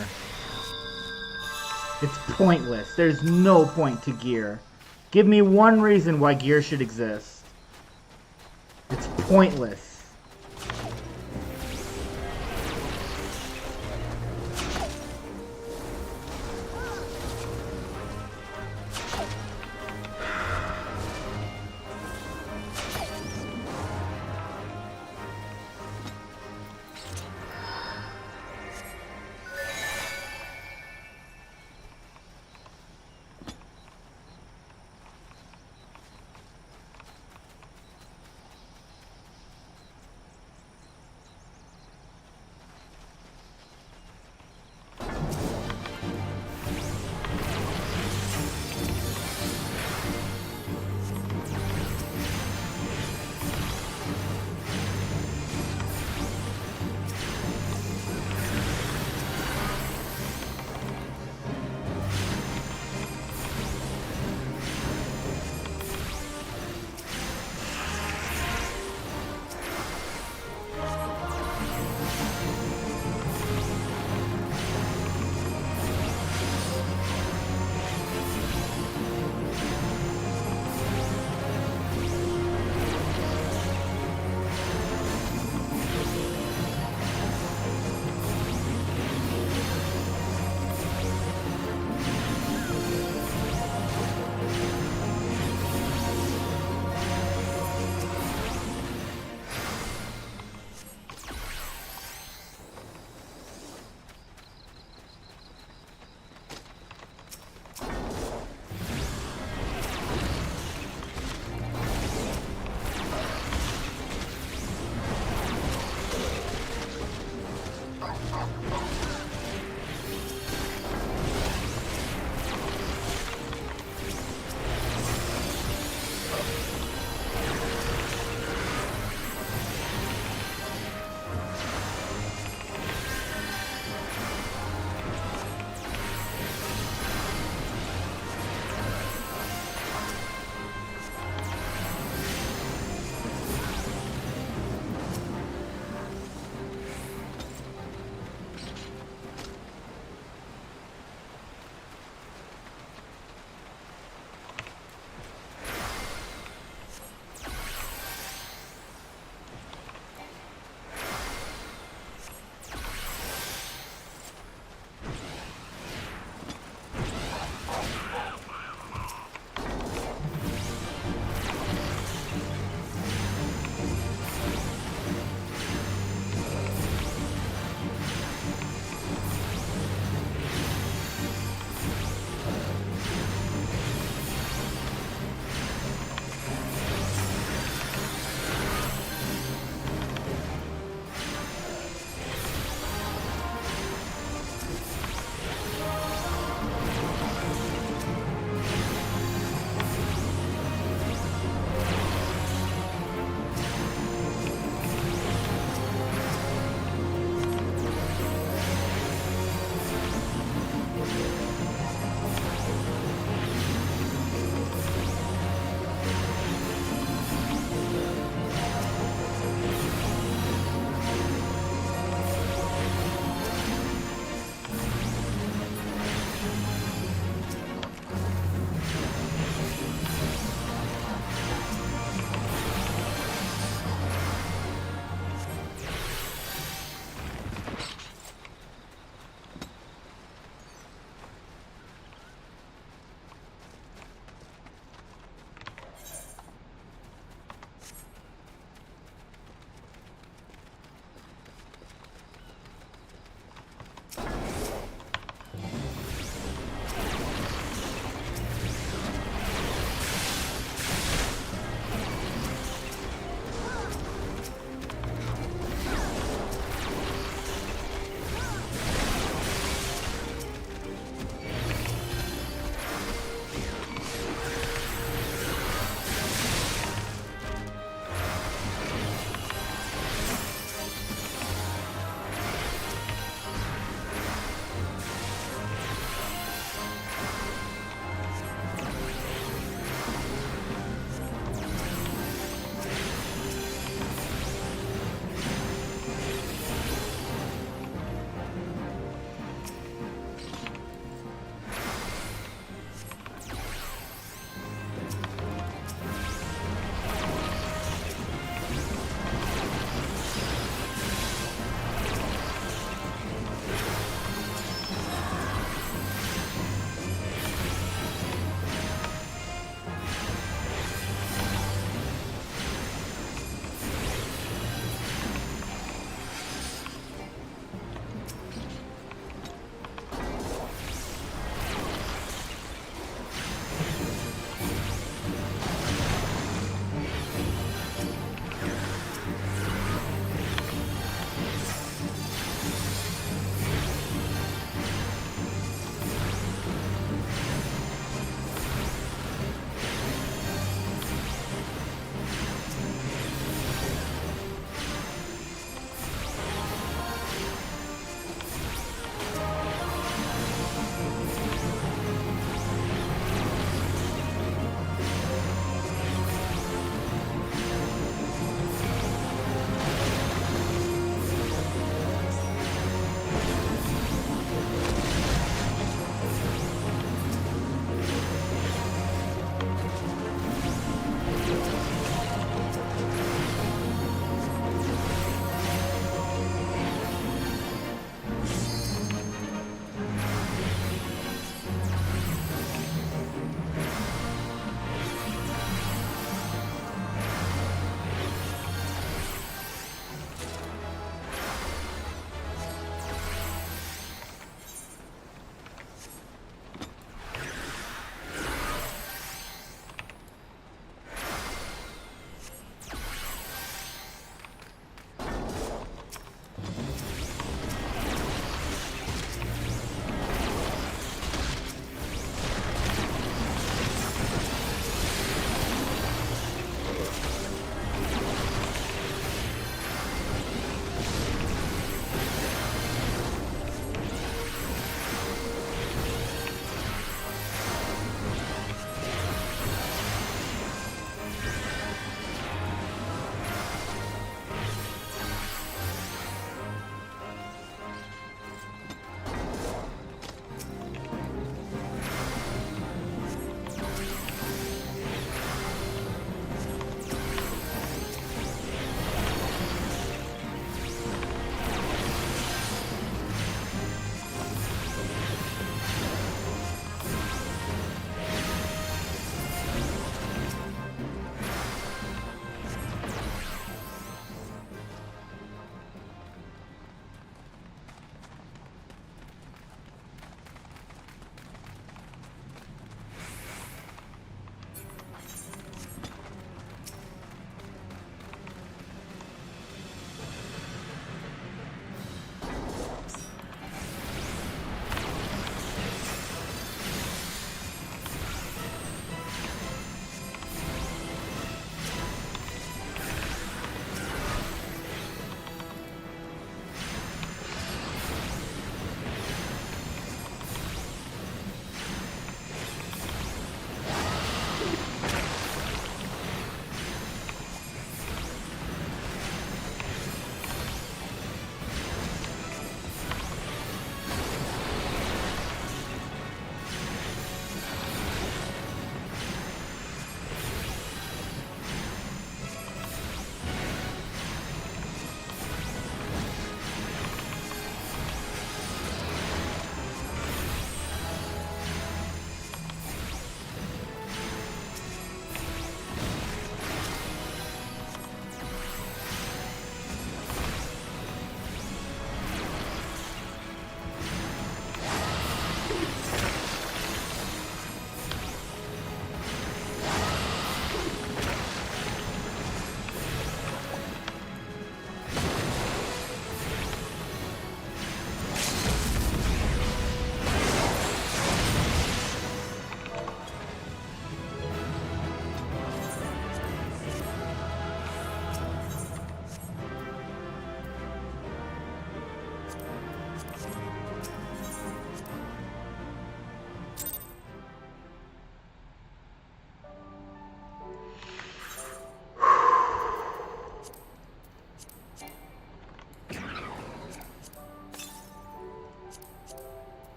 It's pointless. There's no point to gear. Give me one reason why gear should exist. It's pointless.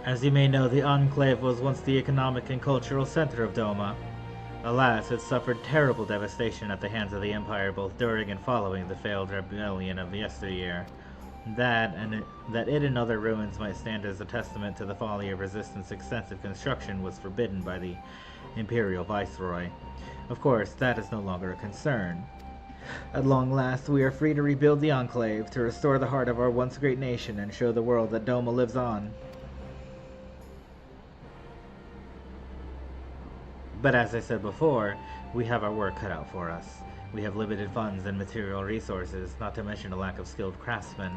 As you may know, the Enclave was once the economic and cultural center of Doma. Alas, it suffered terrible devastation at the hands of the Empire both during and following the failed rebellion of yesteryear. That it and other ruins might stand as a testament to the folly of Resistance extensive construction was forbidden by the Imperial Viceroy. Of course, that is no longer a concern. At long last, we are free to rebuild the Enclave, to restore the heart of our once great nation, and show the world that Doma lives on. But as I said before, we have our work cut out for us. We have limited funds and material resources, not to mention a lack of skilled craftsmen.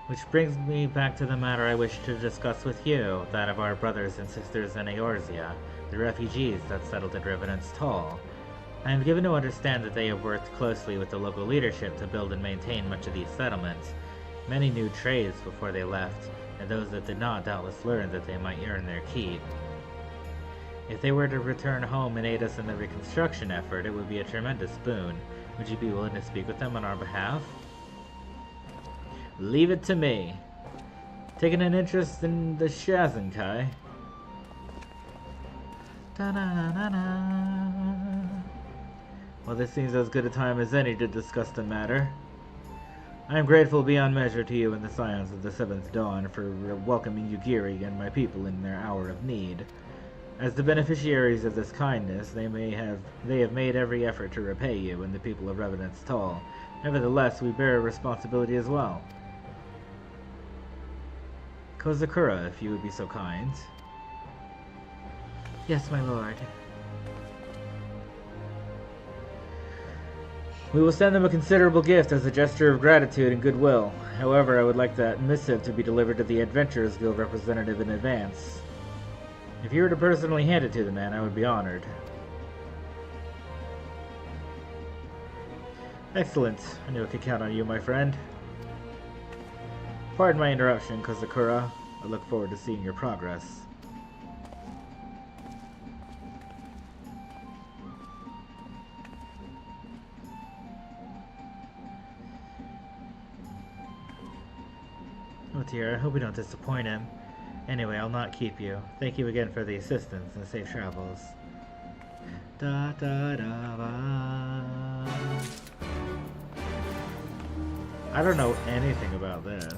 Which brings me back to the matter I wish to discuss with you, that of our brothers and sisters in Eorzea, the refugees that settled in Revenant's Tall. I am given to understand that they have worked closely with the local leadership to build and maintain much of these settlements. Many knew trades before they left, and those that did not doubtless learned that they might earn their keep. If they were to return home and aid us in the reconstruction effort, it would be a tremendous boon. Would you be willing to speak with them on our behalf? Leave it to me. Taking an interest in the Shazenkai. Well, this seems as good a time as any to discuss the matter. I am grateful beyond measure to you and the Scions of the Seventh Dawn for welcoming Yugiri and my people in their hour of need. As the beneficiaries of this kindness, they have made every effort to repay you and the people of Revenant's Tall. Nevertheless, we bear a responsibility as well. Kozakura, if you would be so kind. Yes, my lord. We will send them a considerable gift as a gesture of gratitude and goodwill. However, I would like that missive to be delivered to the Adventurers Guild representative in advance. If you were to personally hand it to the man, I would be honored. Excellent. I knew I could count on you, my friend. Pardon my interruption, Kozakura. I look forward to seeing your progress. Oh dear, I hope we don't disappoint him. Anyway, I'll not keep you. Thank you again for the assistance and safe travels. Da da da ba. I don't know anything about this.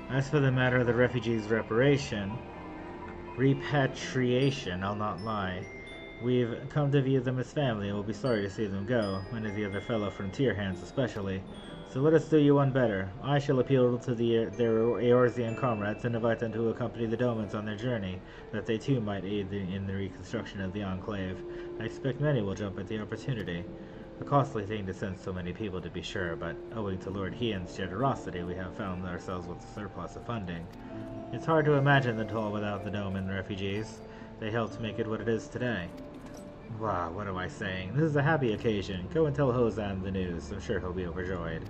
As for the matter of the refugees' repatriation, I'll not lie. We've come to view them as family and will be sorry to see them go, many of the other fellow frontier hands especially. So let us do you one better. I shall appeal to their Eorzean comrades and invite them to accompany the Domans on their journey, that they too might aid in the reconstruction of the Enclave. I expect many will jump at the opportunity. A costly thing to send so many people, to be sure, but owing to Lord Hien's generosity, we have found ourselves with a surplus of funding. It's hard to imagine the toll without the Doman refugees. They helped make it what it is today. Wow, what am I saying? This is a happy occasion. Go and tell Hozan the news. I'm sure he'll be overjoyed.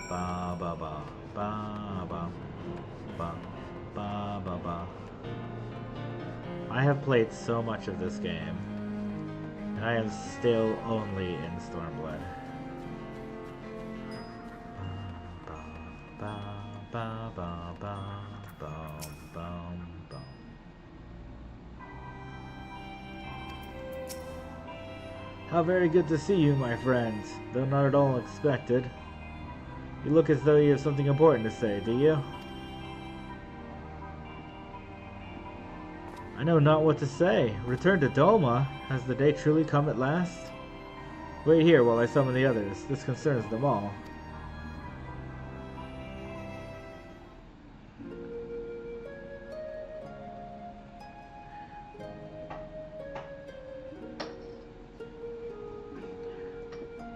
Ba ba ba ba ba ba ba ba ba. I have played so much of this game, and I am still only in Stormblood. Ba ba ba ba ba ba ba ba. How very good to see you, my friends, though not at all expected. You look as though you have something important to say, do you? I know not what to say. Return to Doma? Has the day truly come at last? Wait here while I summon the others. This concerns them all.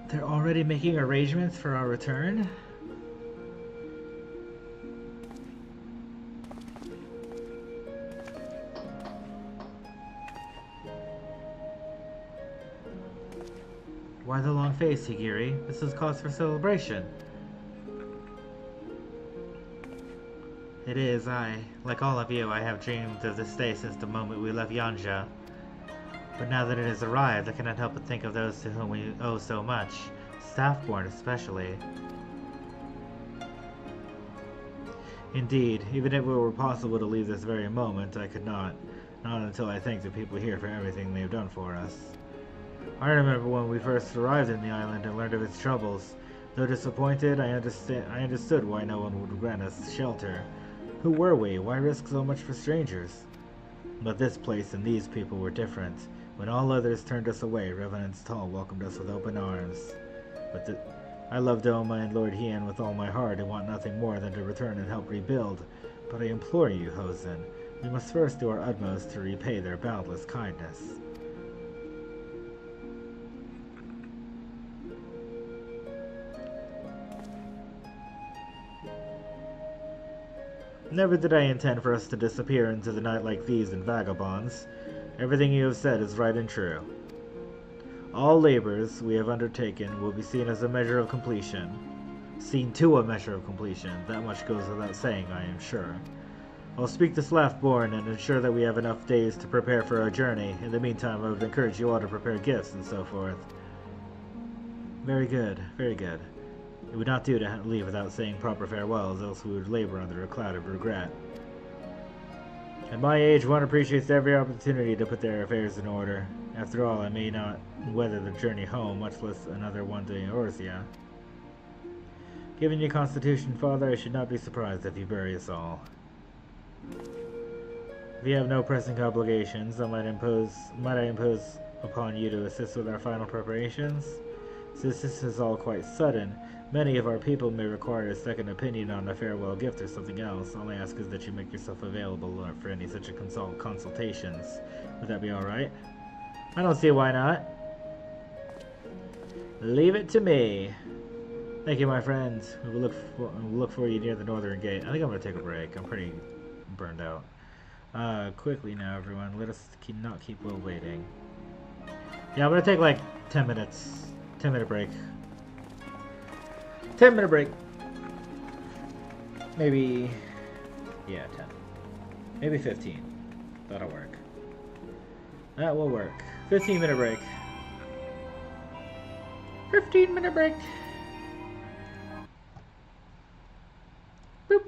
They're already making arrangements for our return? Why the long face, Higiri? This is cause for celebration. It is. Like all of you, I have dreamed of this day since the moment we left Yanja. But now that it has arrived, I cannot help but think of those to whom we owe so much. Staffborn especially. Indeed, even if it were possible to leave this very moment, I could not. Not until I thank the people here for everything they have done for us. I remember when we first arrived in the island and learned of its troubles. Though disappointed, I understood why no one would grant us shelter. Who were we? Why risk so much for strangers? But this place and these people were different. When all others turned us away, Revenant's Tall welcomed us with open arms. I love Doma and Lord Hien with all my heart and want nothing more than to return and help rebuild. But I implore you, Hosen, we must first do our utmost to repay their boundless kindness. Never did I intend for us to disappear into the night like thieves and vagabonds. Everything you have said is right and true. All labors we have undertaken will be seen as a measure of completion. Seen to a measure of completion. That much goes without saying, I am sure. I'll speak to Slaffborn and ensure that we have enough days to prepare for our journey. In the meantime, I would encourage you all to prepare gifts and so forth. Very good, very good. It would not do to leave without saying proper farewells, else we would labor under a cloud of regret. At my age, one appreciates every opportunity to put their affairs in order. After all, I may not weather the journey home, much less another one to Eorzea. Given your constitution, Father, I should not be surprised if you bury us all. If you have no pressing obligations, might I impose upon you to assist with our final preparations? Since this is all quite sudden, many of our people may require a second opinion on a farewell gift or something else. All I ask is that you make yourself available for any such consultations. Would that be alright? I don't see why not. Leave it to me. Thank you, my friends. We will look for you near the northern gate. I think I'm going to take a break. I'm pretty burned out. Quickly now, everyone. Let us not keep Will waiting. Yeah, I'm going to take like 10 minutes. 10-minute break. 10-minute break. Maybe... yeah, 10. Maybe 15. That'll work. That will work. 15-minute break. 15-minute break. Boop.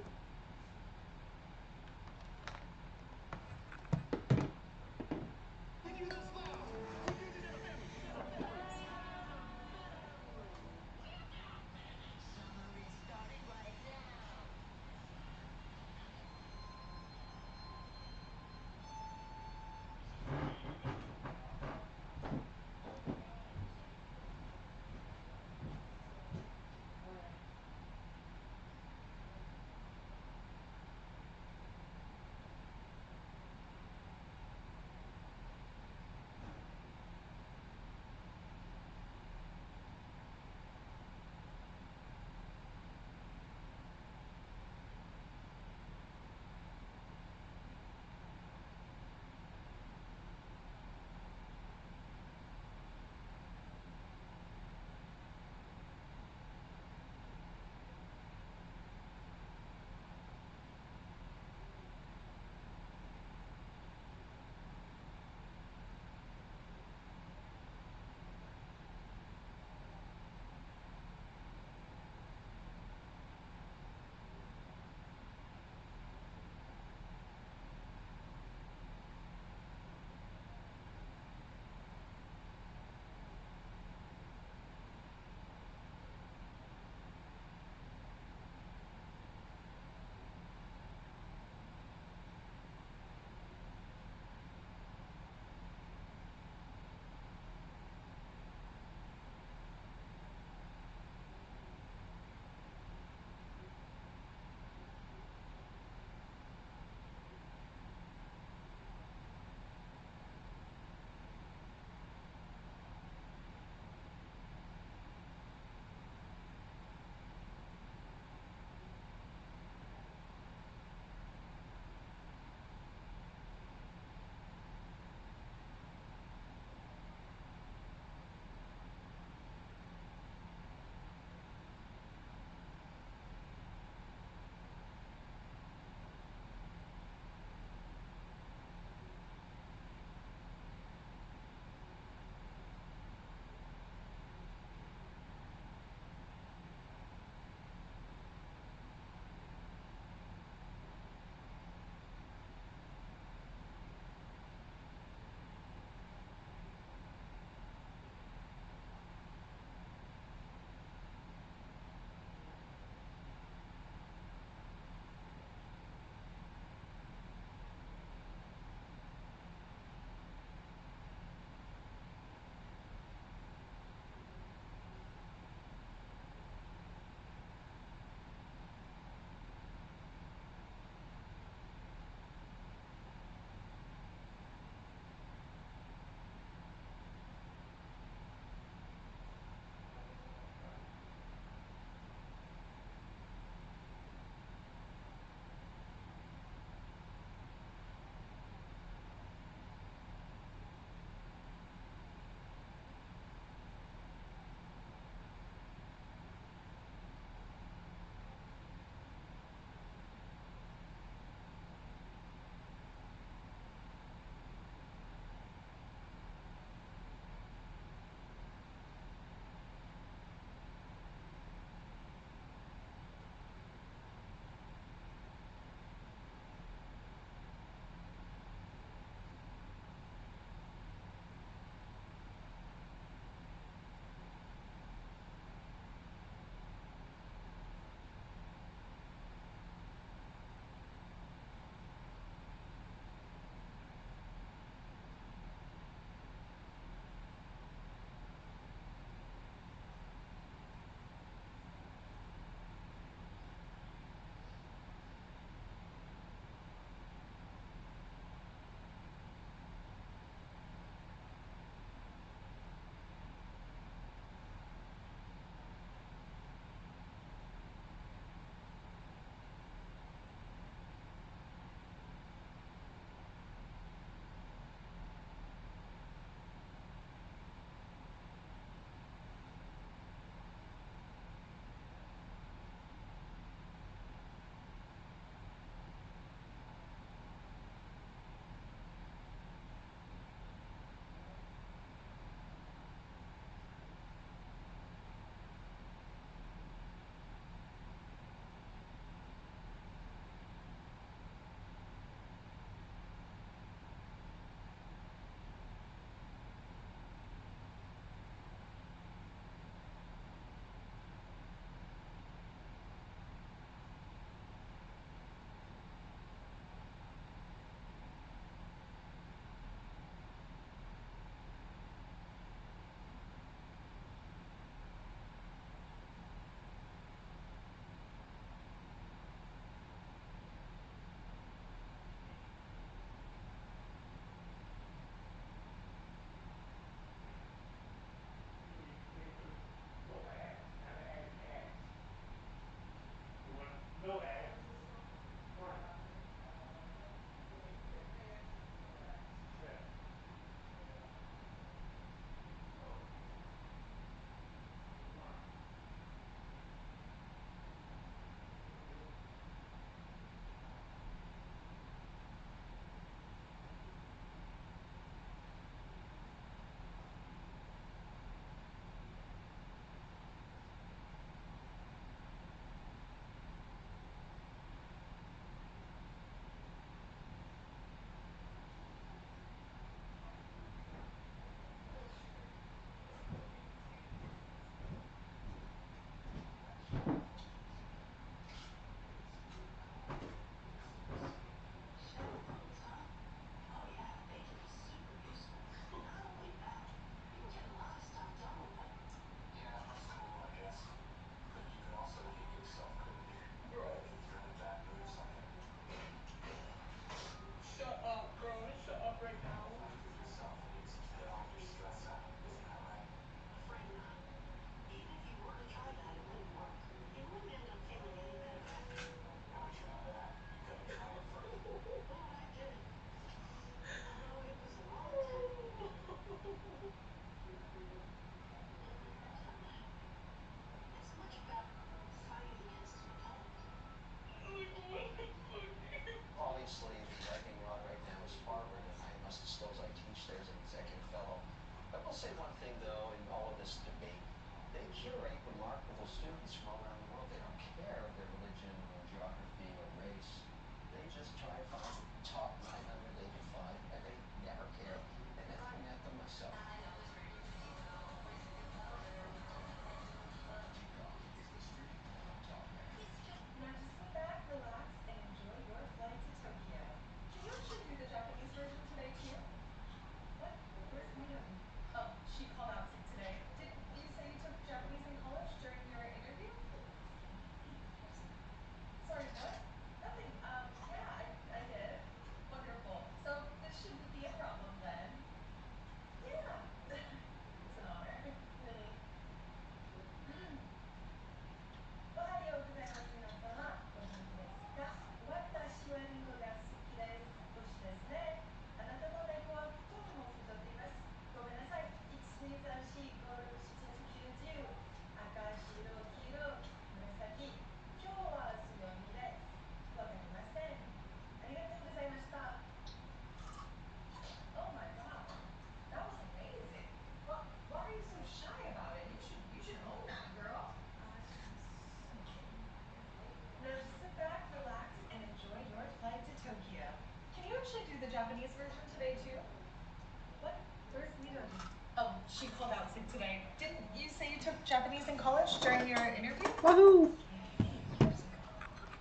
college during your interview? Woohoo!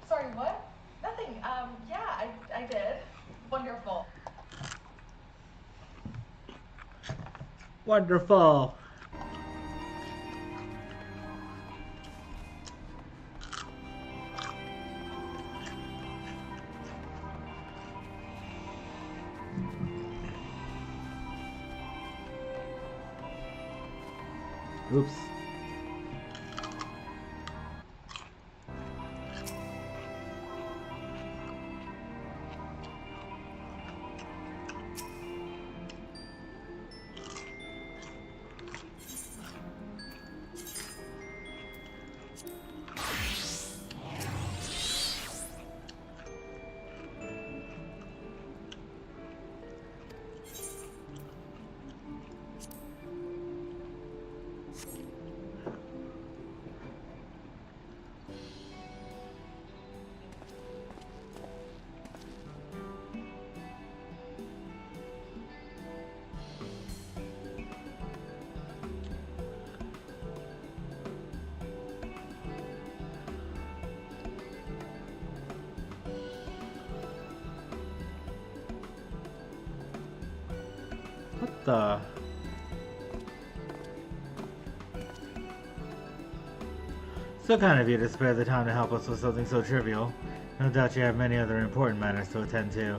Sorry, what? Nothing. Yeah, I did. Wonderful. Wonderful. Oops. What the? So kind of you to spare the time to help us with something so trivial. No doubt you have many other important matters to attend to.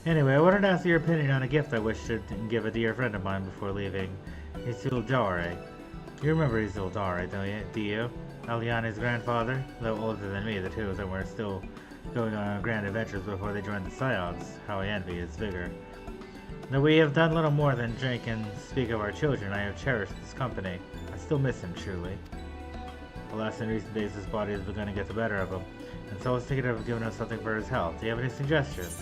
Anyway, I wanted to ask your opinion on a gift I wish to give a dear friend of mine before leaving. Isildur. You remember Isildur, don't you? Do you? Aliani's grandfather? Though older than me, the two of them were still going on grand adventures before they joined the Scions. How I envy his vigor. Though we have done little more than drink and speak of our children, I have cherished his company. I still miss him, truly. Alas, in recent days his body has begun to get the better of him, and so I was thinking of giving him something for his health. Do you have any suggestions?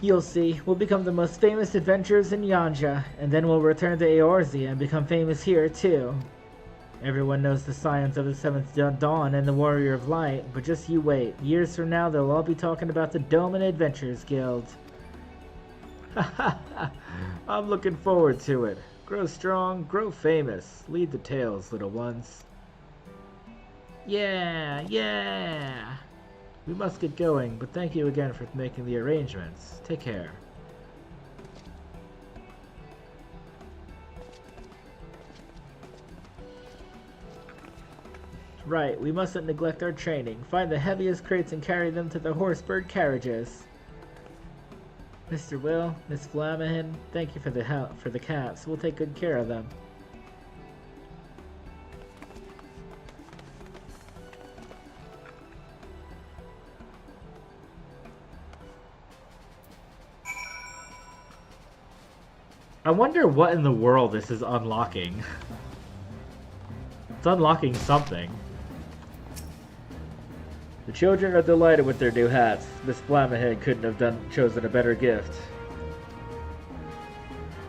You'll see. We'll become the most famous adventurers in Yanja, and then we'll return to Eorzea and become famous here, too. Everyone knows the science of the Seventh Dawn and the Warrior of Light, but just you wait. Years from now, they'll all be talking about the Doman Adventurers Guild. I'm looking forward to it. Grow strong, grow famous. Lead the tales, little ones. Yeah, yeah! We must get going, but thank you again for making the arrangements. Take care. Right, we mustn't neglect our training. Find the heaviest crates and carry them to the horsebird carriages. Mr. Will, Miss Flanagan, thank you for the help for the caps. We'll take good care of them. I wonder what in the world this is unlocking. It's unlocking something. The children are delighted with their new hats. Miss Flammehead couldn't have chosen a better gift.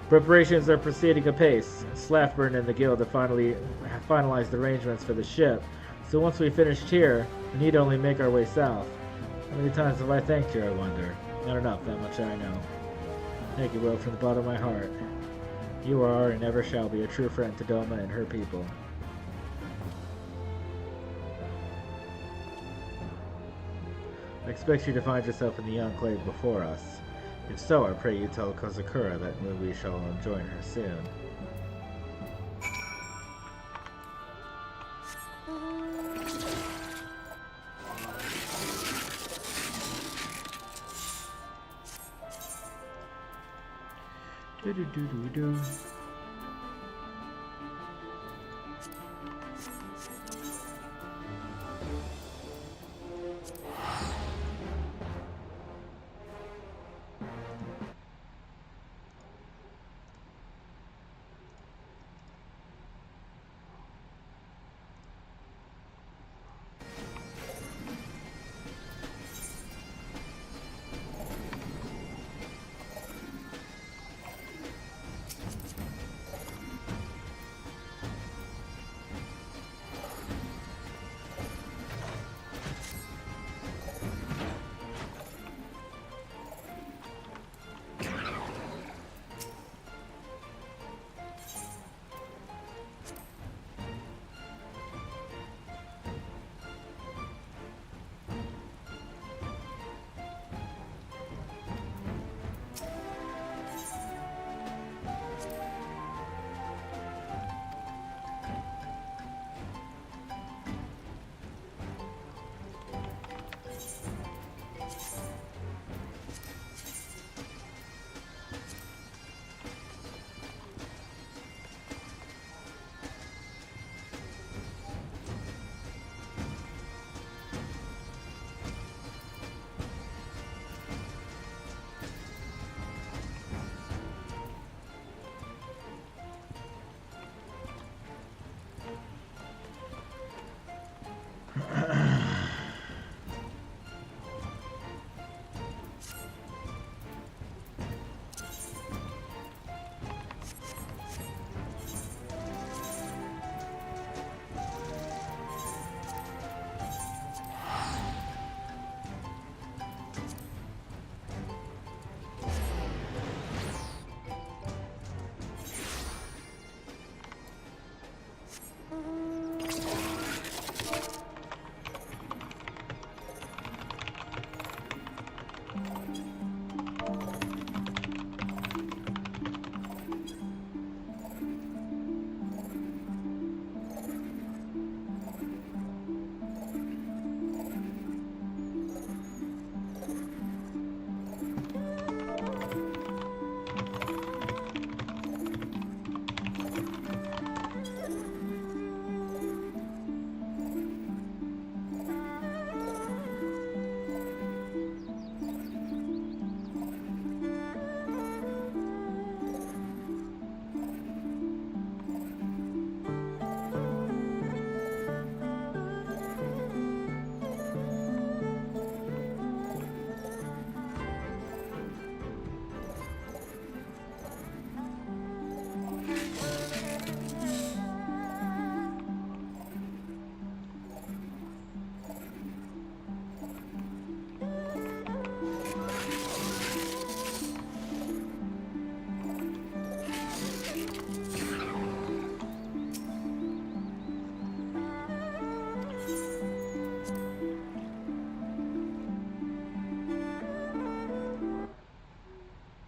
Preparations are proceeding apace. Slaffburn and the guild have finalized arrangements for the ship. So once we finished here, we need only make our way south. How many times have I thanked you, I wonder? Not enough, that much I know. Thank you, Will, from the bottom of my heart. You are and ever shall be a true friend to Doma and her people. I expect you to find yourself in the Enclave before us. If so, I pray you tell Kozakura that we shall join her soon. Do-do-do-do-do.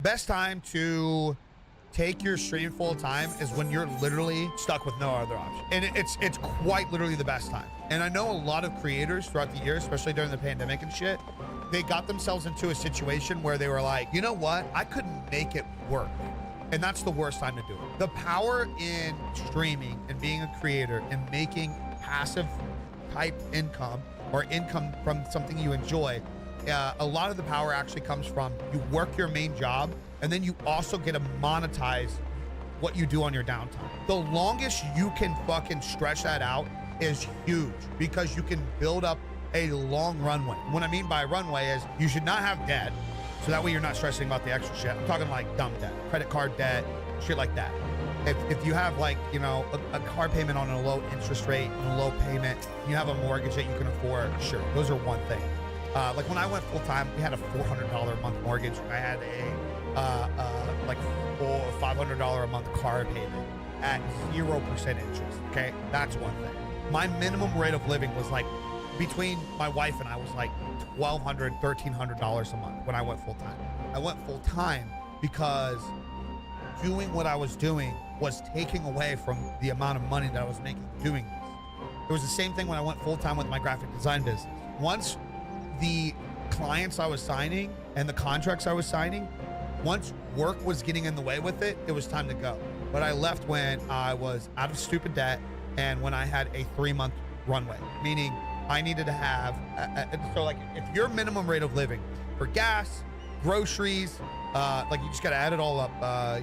Best time to take your stream full time is when you're literally stuck with no other option. And it's quite literally the best time. And I know a lot of creators throughout the year, especially during the pandemic and shit, they got themselves into a situation where they were like, you know what? I couldn't make it work. And that's the worst time to do it. The power in streaming and being a creator and making passive type income or income from something you enjoy, a lot of the power actually comes from you work your main job and then you also get to monetize what you do on your downtime. The longest you can fucking stretch that out is huge because you can build up a long runway. What I mean by runway is you should not have debt, so that way you're not stressing about the extra shit. I'm talking like dumb debt, credit card debt, shit like that. If you have like, you know, a car payment on a low interest rate and a low payment, you have a mortgage that you can afford, sure, those are one thing. Like when I went full time, we had a $400 a month mortgage. I had a like $500 a month car payment at 0% interest. Okay, that's one thing. My minimum rate of living was like, between my wife and I was like $1,200, $1,300 a month when I went full time. I went full time because doing what I was doing was taking away from the amount of money that I was making doing this. It was the same thing when I went full time with my graphic design business. Once the clients I was signing and the contracts I was signing, once work was getting in the way with it, it was time to go. But I left when I was out of stupid debt and when I had a 3-month runway, meaning I needed to have, so like if your minimum rate of living for gas, groceries, like you just got to add it all up,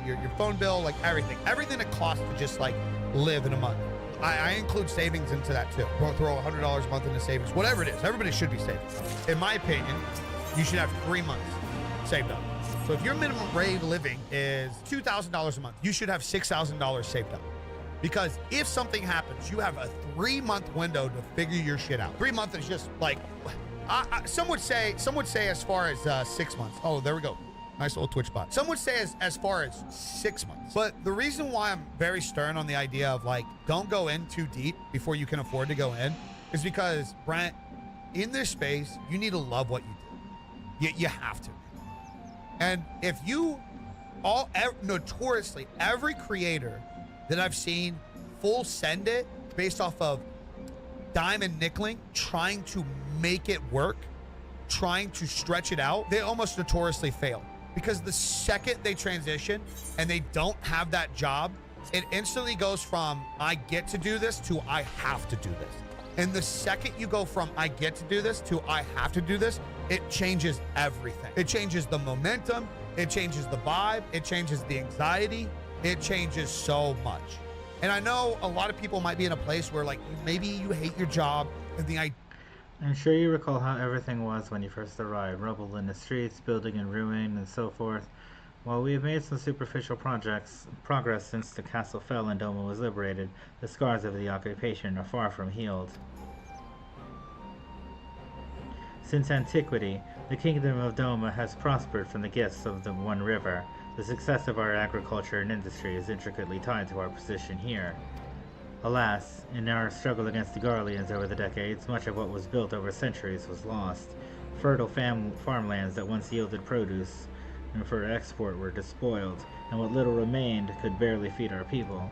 your phone bill, like everything it costs to just like live in a month. I include savings into that too. We'll throw $100 a month into savings, whatever it is. Everybody should be saving. In my opinion, you should have 3 months saved up. So if your minimum rate of living is $2,000 a month, you should have $6,000 saved up. Because if something happens, you have a 3-month window to figure your shit out. 3 months is just like, some would say as far as 6 months. Oh, there we go. Nice little Twitch bot. Some would say as far as 6 months. But the reason why I'm very stern on the idea of like, don't go in too deep before you can afford to go in is because, Brent, in this space, you need to love what you do. You have to. And if you notoriously, every creator that I've seen full send it based off of dime and nickeling, trying to make it work, trying to stretch it out, they almost notoriously fail. Because the second they transition and they don't have that job, it instantly goes from I get to do this to I have to do this. And the second you go from I get to do this to I have to do this, it changes everything. It changes the momentum, it changes the vibe, it changes the anxiety, it changes so much. And I know a lot of people might be in a place where like maybe you hate your job and the I'm sure you recall how everything was when you first arrived, rubble in the streets, building in ruin, and so forth. While we have made some superficial progress since the castle fell and Doma was liberated, the scars of the occupation are far from healed. Since antiquity, the kingdom of Doma has prospered from the gifts of the One River. The success of our agriculture and industry is intricately tied to our position here. Alas, in our struggle against the Garleans over the decades, much of what was built over centuries was lost. Fertile farmlands that once yielded produce and for export were despoiled, and what little remained could barely feed our people.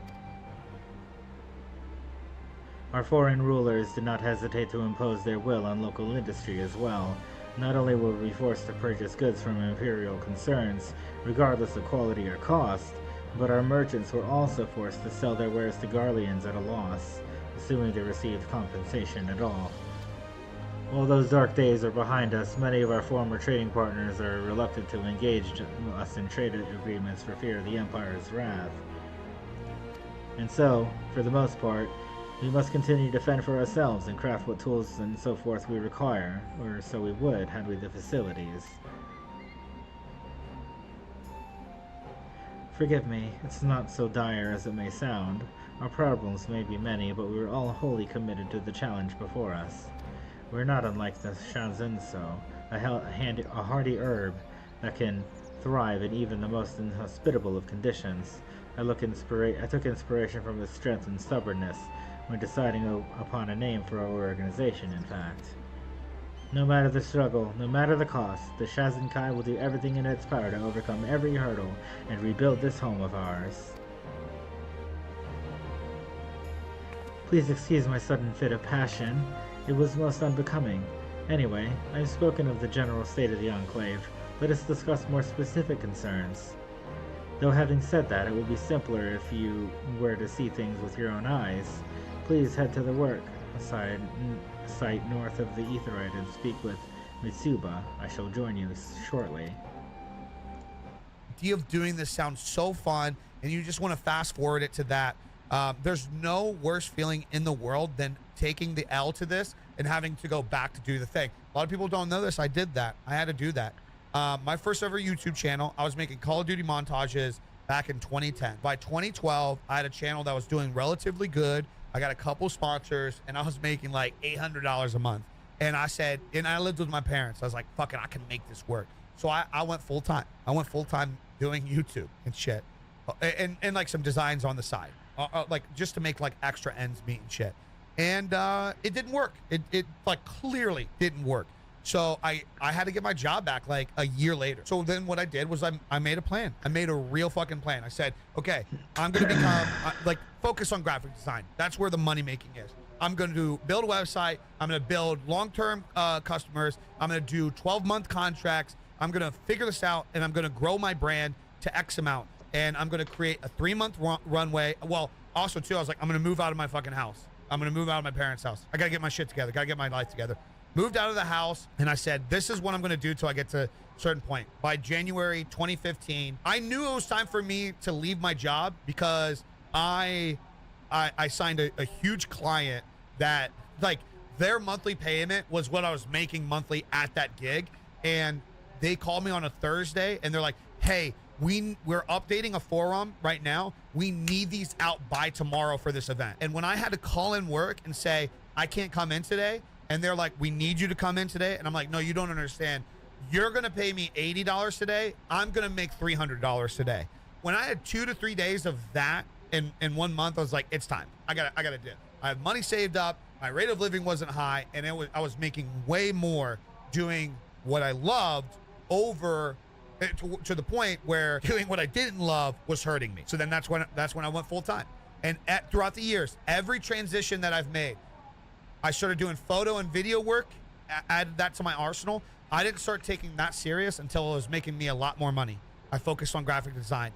Our foreign rulers did not hesitate to impose their will on local industry as well. Not only were we forced to purchase goods from imperial concerns, regardless of quality or cost, but our merchants were also forced to sell their wares to Garleans at a loss, assuming they received compensation at all. While those dark days are behind us, many of our former trading partners are reluctant to engage us in trade agreements for fear of the Empire's wrath. And so, for the most part, we must continue to fend for ourselves and craft what tools and so forth we require, or so we would had we the facilities. Forgive me, it's not so dire as it may sound. Our problems may be many, but we are all wholly committed to the challenge before us. We're not unlike the Shanzinso, a hardy herb that can thrive in even the most inhospitable of conditions. I took inspiration from its strength and stubbornness when deciding upon a name for our organization, in fact. No matter the struggle, no matter the cost, the Shazinkai will do everything in its power to overcome every hurdle and rebuild this home of ours. Please excuse my sudden fit of passion. It was most unbecoming. Anyway, I've spoken of the general state of the Enclave. Let us discuss more specific concerns. Though having said that, it will be simpler if you were to see things with your own eyes. Please head to the work site north of the Aetheroid and speak with Mitsuba. I shall join you shortly. The idea of doing this sounds so fun, and you just want to fast forward it to that. There's no worse feeling in the world than taking the L to this and having to go back to do the thing. A lot of people don't know this. I did that. I had to do that. My first ever YouTube channel, I was making Call of Duty montages back in 2010. By 2012, I had a channel that was doing relatively good. I got a couple sponsors, and I was making like $800 a month. And I said, and I lived with my parents. I was like, fuck it, I can make this work. So I went full time. I went full time doing YouTube and shit. And like some designs on the side. Like just to make like extra ends meet and shit. And it didn't work. It like clearly didn't work. So I had to get my job back like a year later. So then what I did was I made a plan. I made a real fucking plan. I said, okay, I'm going to become like focus on graphic design. That's where the money making is. I'm going to build a website. I'm going to build long-term customers. I'm going to do 12-month contracts. I'm going to figure this out, and I'm going to grow my brand to X amount. And I'm going to create a 3-month runway. Well, also too, I was like, I'm going to move out of my fucking house. I'm going to move out of my parents' house. I got to get my shit together. Got to get my life together. Moved out of the house, and I said, this is what I'm going to do till I get to a certain point. By January 2015, I knew it was time for me to leave my job because I signed a huge client that, like, their monthly payment was what I was making monthly at that gig. And they called me on a Thursday, and they're like, hey, we're updating a forum right now. We need these out by tomorrow for this event. And when I had to call in work and say, I can't come in today, and they're like, we need you to come in today. And I'm like, no, you don't understand. You're going to pay me $80 today. I'm going to make $300 today. When I had 2 to 3 days of that in 1 month, I was like, it's time. I got to do it. I have money saved up. My rate of living wasn't high. And I was making way more doing what I loved over to the point where doing what I didn't love was hurting me. So then that's when I went full time. And throughout the years, every transition that I've made, I started doing photo and video work, added that to my arsenal. I didn't start taking that serious until it was making me a lot more money. I focused on graphic design.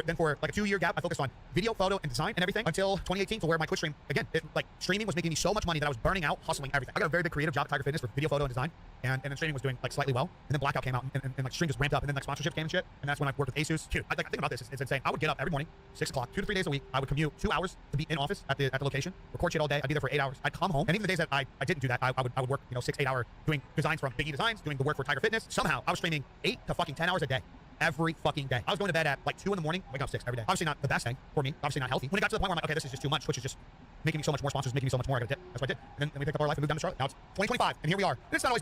Then for like a 2-year gap, I focused on video, photo, and design and everything until 2018, to where my Twitch stream, again, like streaming was making me so much money that I was burning out, hustling everything. I got a very big creative job at Tiger Fitness for video, photo, and design. And then streaming was doing like slightly well. And then Blackout came out and like stream just ramped up. And then like sponsorships came and shit. And that's when I worked with Asus. Dude, I think about this. It's insane. I would get up every morning, 6 o'clock, 2 to 3 days a week. I would commute 2 hours to be in office at the location, record shit all day. I'd be there for 8 hours. I'd come home. And even the days that I didn't do that, I would work, 6-8 hour doing designs from Big E Designs, doing the work for Tiger Fitness. Somehow I was streaming 8 to fucking 10 hours a day. Every fucking day. I was going to bed at like 2 in the morning, waking up 6 every day. Obviously not the best thing for me. Obviously not healthy. When it got to the point where I'm like, okay, this is just too much. Twitch is just making me so much more sponsors, making me so much more. I got to dip. That's what I did. And then we picked up our life and moved down to Charlotte. Now it's 2025, and here we are. And it's not always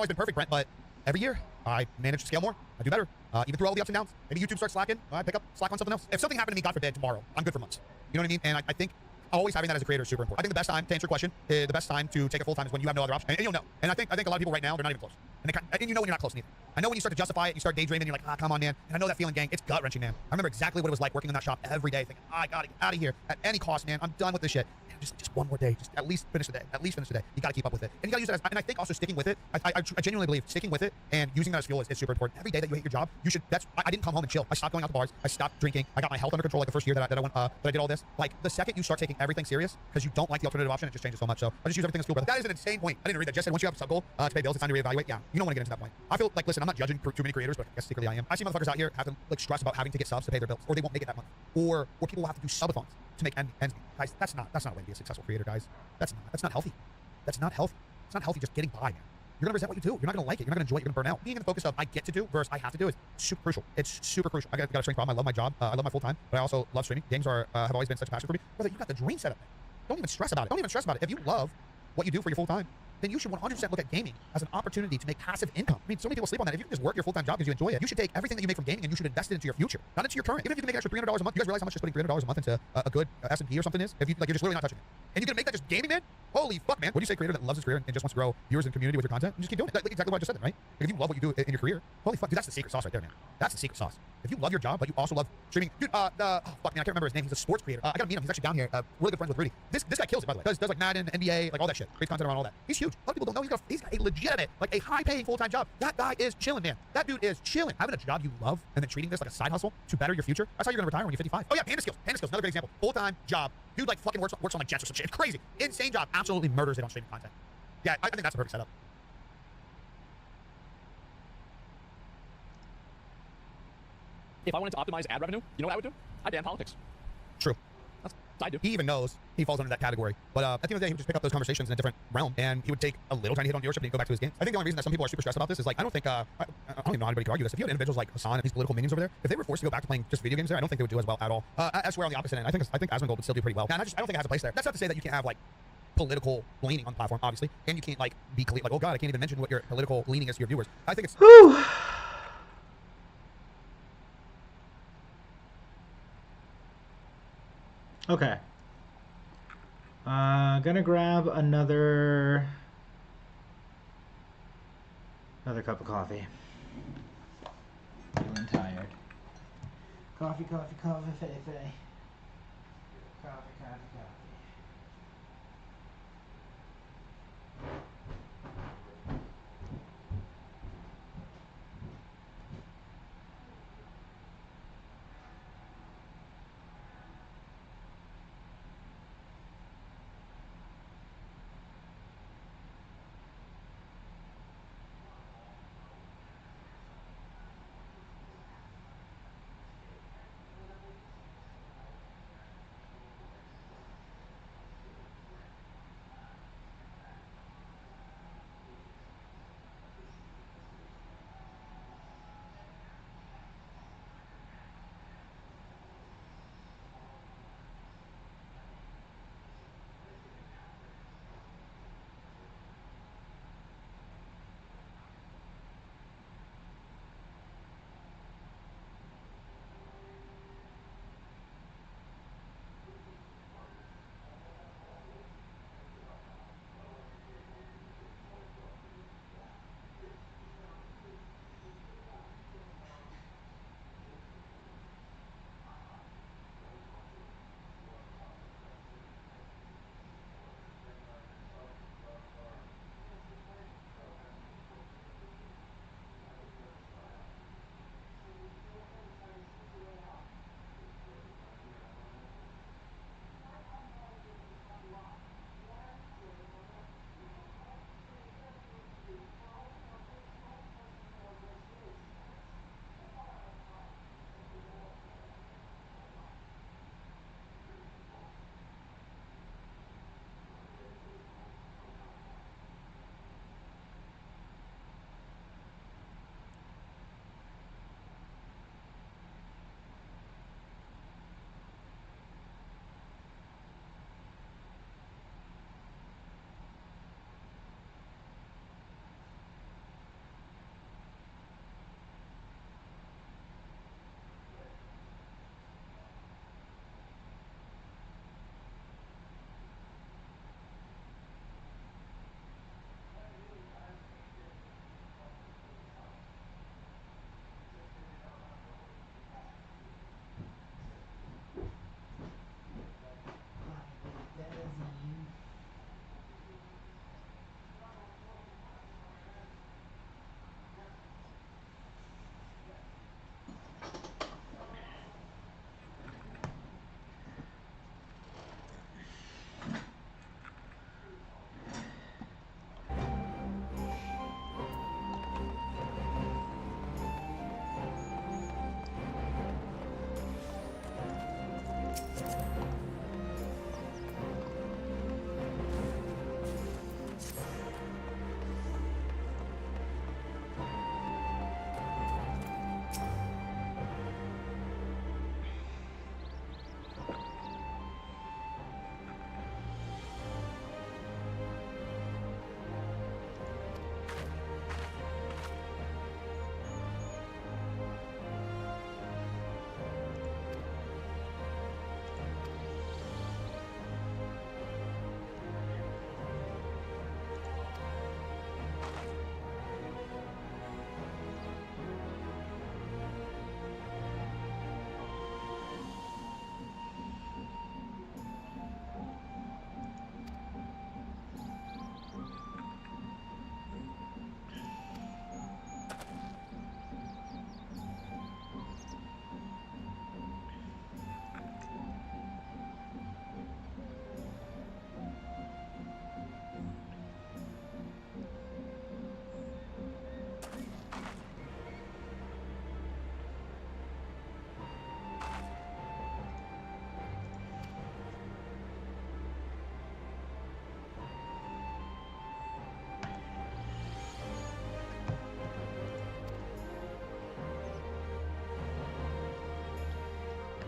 been perfect, Brent, but every year I manage to scale more. I do better. Even through all the ups and downs. Maybe YouTube starts slacking. I pick up slack on something else. If something happened to me, God forbid, tomorrow, I'm good for months. You know what I mean? And I think always having that as a creator is super important. I think the best time to answer your question, the best time to take it full time is when you have no other option. And you'll know. And I think a lot of people right now, they're not even close. And you know when you're not close neither. I know when you start to justify it, you start daydreaming, you're like, come on, man. And I know that feeling, gang. It's gut wrenching, man. I remember exactly what it was like working in that shop every day, thinking, I gotta get out of here at any cost, man. I'm done with this shit. Just one more day. Just at least finish the day. At least finish the day. You gotta keep up with it. And you gotta use it as, and I think also sticking with it. I genuinely believe sticking with it and using that as fuel is super important. Every day that you hate your job, you should. I didn't come home and chill. I stopped going out to bars. I stopped drinking. I got my health under control like the first year that I went that I did all this. Like the second you start taking everything serious because you don't like the alternative option, it just changes so much. So I just use everything as fuel. But that is an insane point. I didn't read that. Jess said once you have a sub goal to pay bills, it's time to reevaluate. Yeah, you don't want to get into that point. I feel like, listen, I'm not judging too many creators, but I guess secretly I am. I see motherfuckers out here have to like stress about having to get subs to pay their bills, or they won't make it that month, or people will have to do subathons to make ends meet. Guys, that's not a way to be a successful creator, guys. That's not healthy. That's not healthy. It's not healthy just getting by, man. You're gonna resent what you do. You're not gonna like it. You're not gonna enjoy it. You're gonna burn out. Being in the focus of I get to do versus I have to do is super crucial. It's super crucial. I got a strength problem. I love my job. I love my full time, but I also love streaming. Games have always been such a passion for me. Brother, you got the dream set up. Don't even stress about it. Don't even stress about it. If you love what you do for your full time, then you should 100% look at gaming as an opportunity to make passive income. I mean, so many people sleep on that. If you can just work your full-time job because you enjoy it, you should take everything that you make from gaming and you should invest it into your future, not into your current. Even if you can make an extra $300 a month, you guys realize how much just putting $300 a month into a good S&P or something is? If you like, you're just literally not touching it. And you can make that just gaming, man? Holy fuck, man. What do you say, creator that loves his career and just wants to grow viewers and community with your content? And just keep doing it. Like exactly what I just said, then, right? Like if you love what you do in your career, holy fuck, dude, that's the secret sauce right there, man. That's the secret sauce. If you love your job, but you also love streaming, dude, oh fuck, man, I can't remember his name. He's a sports creator. I gotta meet him. He's actually down here. Really good friends with Rudy. This guy kills it, by the way. Does like Madden, NBA, like all that shit. Creates content around all that. He's huge. A lot of people don't know he's got a legitimate, like a high-paying full-time job. That guy is chilling, man. That dude is chilling. Having a job you love and then treating this like a side hustle to better your future. That's how you're gonna retire when you're 55. Oh yeah, Panda Skills. Panda Skills, another great example. Full-time job. Dude like fucking works on like jets or some shit. It's crazy. Insane job. Absolutely murders it on streaming content. Yeah, I think that's a perfect setup. If I wanted to optimize ad revenue, you know what I would do? I'd ban politics. True. That's what I do. He even knows he falls under that category. But at the end of the day, he would just pick up those conversations in a different realm, and he would take a little tiny hit on viewership and he'd go back to his games. I think the only reason that some people are super stressed about this is like, I don't think, I don't even know how anybody can argue this. If you had individuals like Hassan and these political minions over there, if they were forced to go back to playing just video games there, I don't think they would do as well at all. I swear on the opposite end, I think Asmongold would still do pretty well. And I don't think it has a place there. That's not to say that you can't have like political leaning on the platform, obviously, and you can't like be like, oh god, I can't even mention what your political leaning is to your viewers. I think it's Okay. Gonna grab another cup of coffee. Feeling tired. Coffee, fei. Coffee.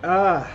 Ah.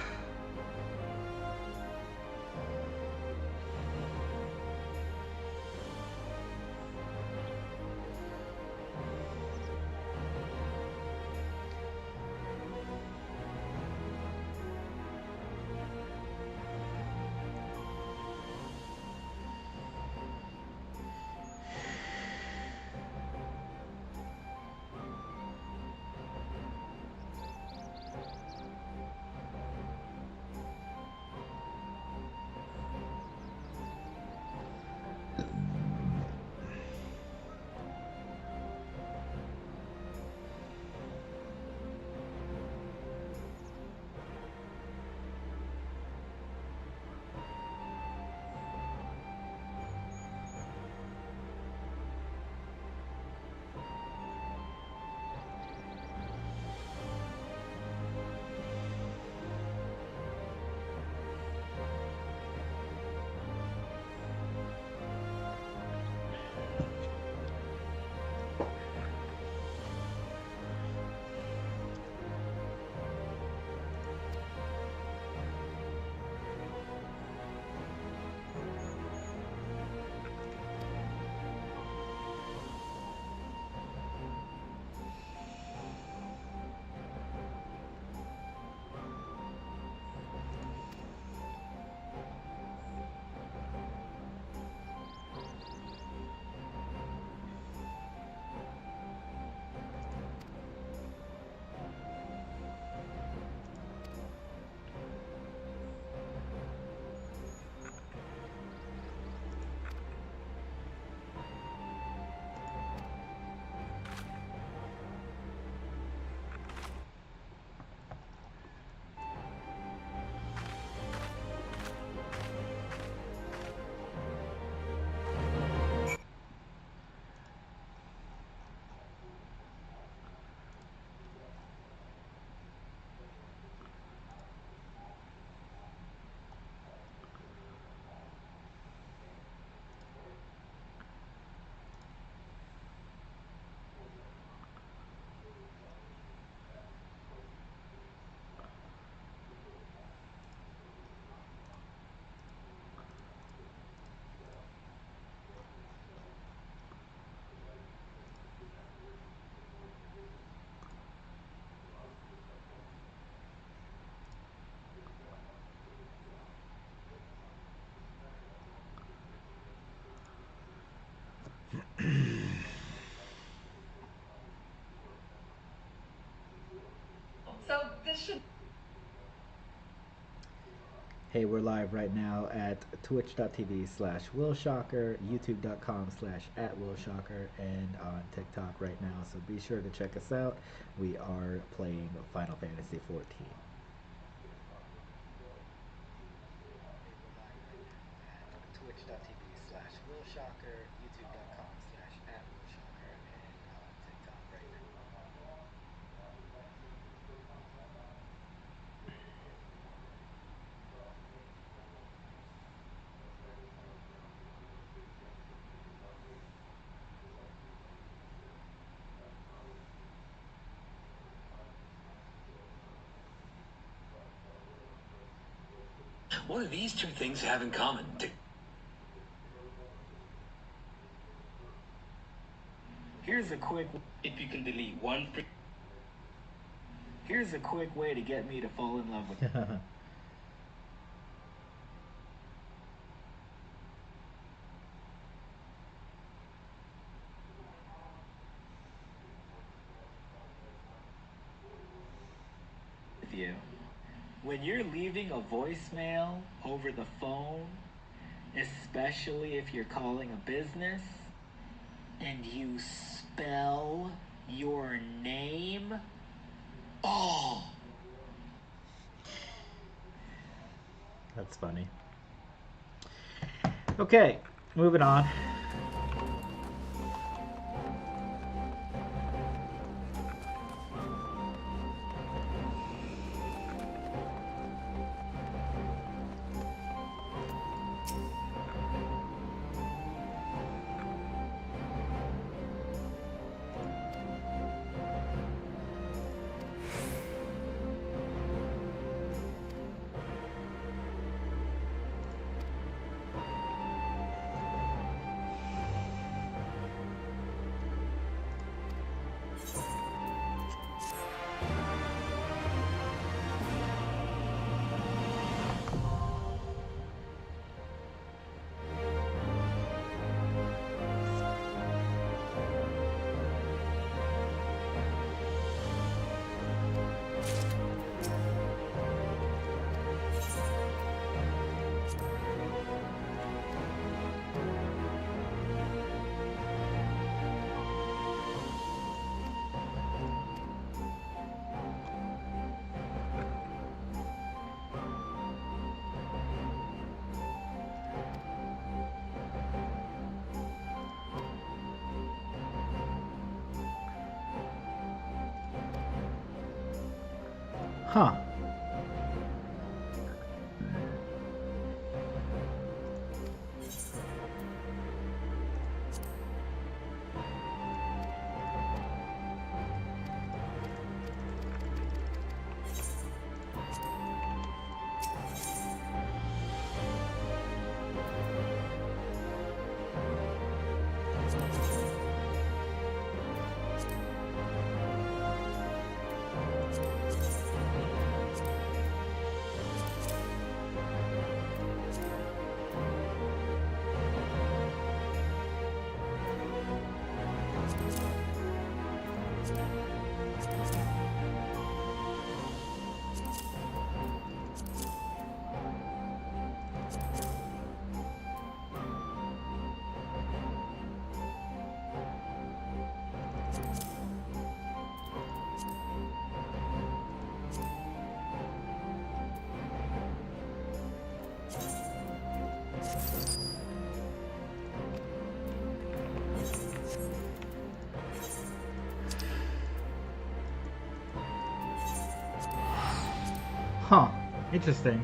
So this should. Hey, we're live right now at twitch.tv/Wilshocker, youtube.com/@Wilshocker, and on TikTok right now. So be sure to check us out. We are playing Final Fantasy XIV. Twitch.tv/Wilshocker, youtube.com/@Wilshocker, and on TikTok right now. What do these two things have in common? Here's a quick, if you can delete one. Here's a quick way to get me to fall in love with you. When you're leaving a voicemail over the phone, especially if you're calling a business, and you spell your name, oh! That's funny. Okay, moving on. Huh. Huh. Interesting.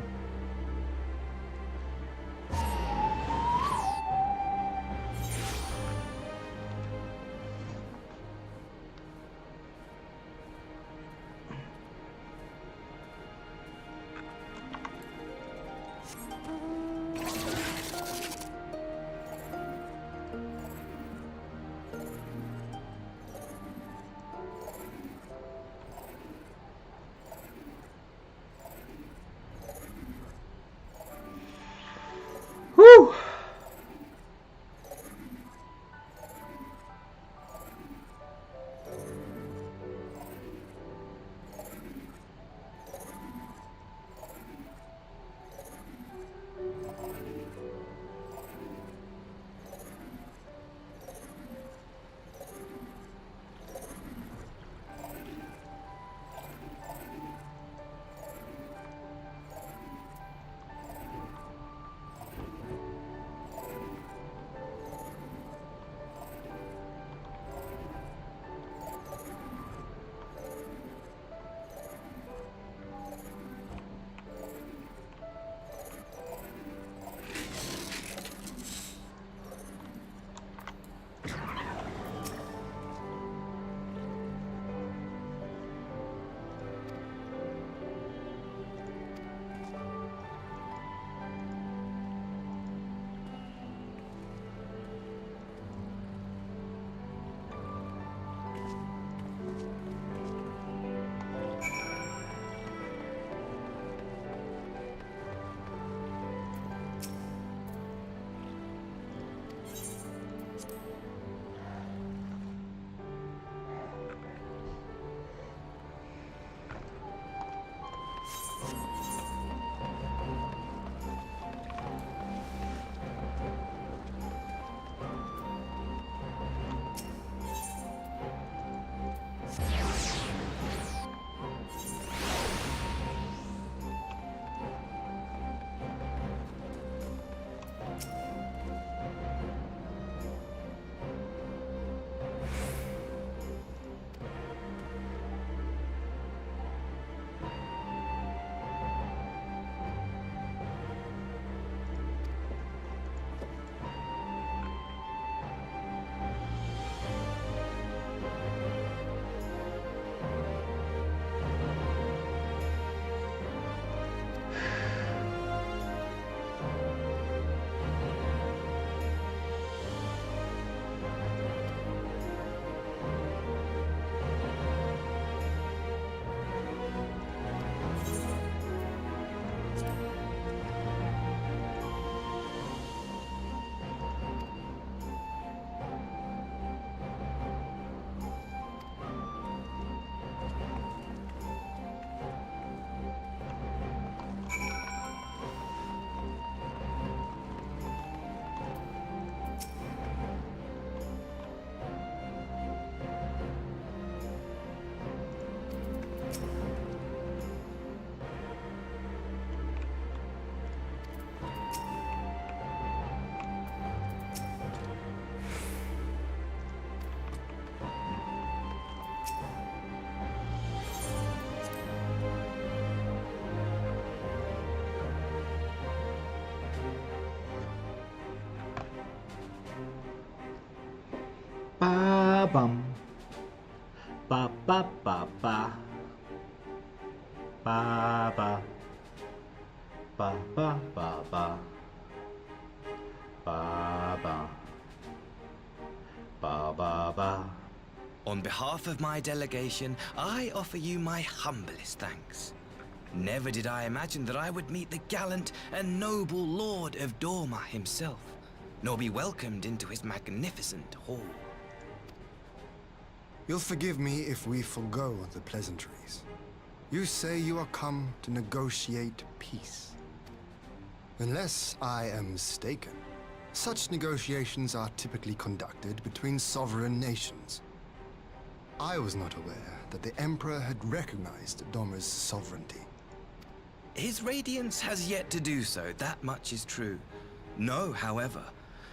Whew. Ba bum. Ba ba ba ba. Ba ba. Ba ba ba ba. Ba ba. Ba ba ba. On behalf of my delegation, I offer you my humblest thanks. Never did I imagine that I would meet the gallant and noble Lord of Dorma himself, nor be welcomed into his magnificent hall. You'll forgive me if we forgo the pleasantries. You say you are come to negotiate peace. Unless I am mistaken, such negotiations are typically conducted between sovereign nations. I was not aware that the Emperor had recognized Dorma's sovereignty. His Radiance has yet to do so, that much is true. Know, however,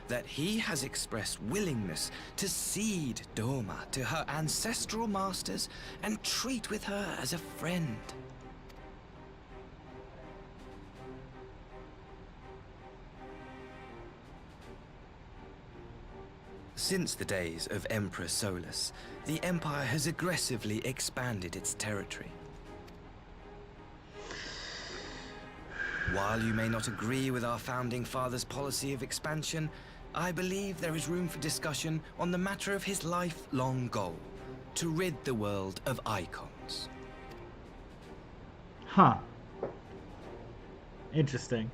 that he has expressed willingness to cede Dorma to her ancestral masters and treat with her as a friend. Since the days of Emperor Solus, the Empire has aggressively expanded its territory. While you may not agree with our founding father's policy of expansion, I believe there is room for discussion on the matter of his lifelong goal, to rid the world of icons. Huh. Interesting.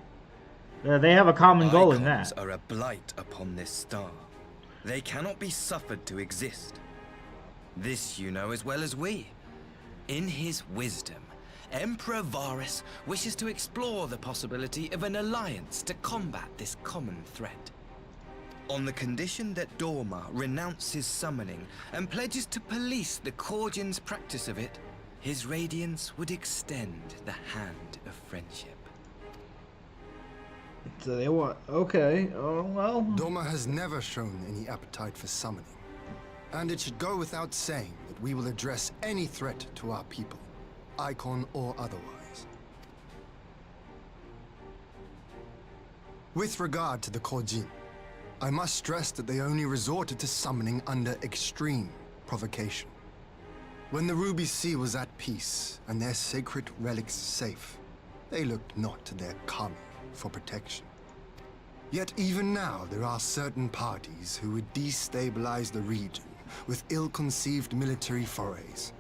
They have a common goal in that. Icons are a blight upon this star. They cannot be suffered to exist. This you know as well as we. In his wisdom, Emperor Varus wishes to explore the possibility of an alliance to combat this common threat. On the condition that Dorma renounces summoning and pledges to police the Cordian's practice of it, his Radiance would extend the hand of friendship. So they want, okay, oh well. Dorma has never shown any appetite for summoning. And it should go without saying that we will address any threat to our people, icon or otherwise. With regard to the Cordian, I must stress that they only resorted to summoning under extreme provocation. When the Ruby Sea was at peace and their sacred relics safe, they looked not to their kami for protection. Yet even now there are certain parties who would destabilize the region with ill-conceived military forays.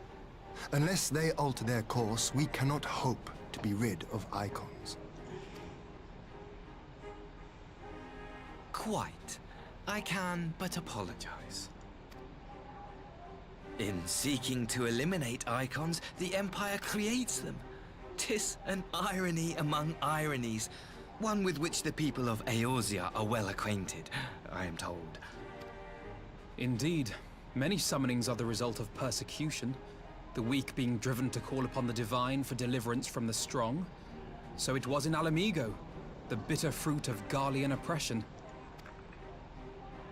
Unless they alter their course, we cannot hope to be rid of icons. Quite. I can but apologize. In seeking to eliminate icons, the Empire creates them. 'Tis an irony among ironies, one with which the people of Eorzea are well acquainted, I am told. Indeed. Many summonings are the result of persecution, the weak being driven to call upon the divine for deliverance from the strong. So it was in Alamigo, the bitter fruit of Garlean oppression.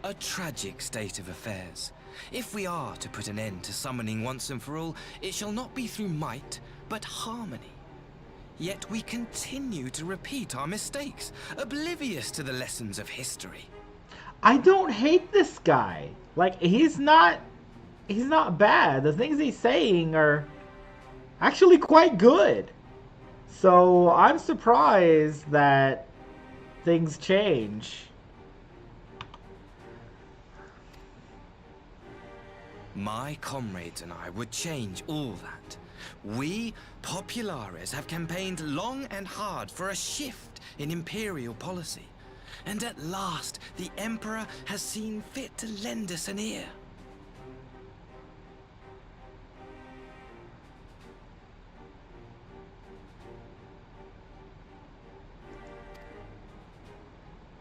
A tragic state of affairs. If we are to put an end to summoning once and for all, it shall not be through might, but harmony. Yet we continue to repeat our mistakes, oblivious to the lessons of history. I don't hate this guy. Like, he's not bad. The things he's saying are actually quite good. So I'm surprised that things change. My comrades and I would change all that. We, Populares, have campaigned long and hard for a shift in imperial policy. And at last, the Emperor has seen fit to lend us an ear.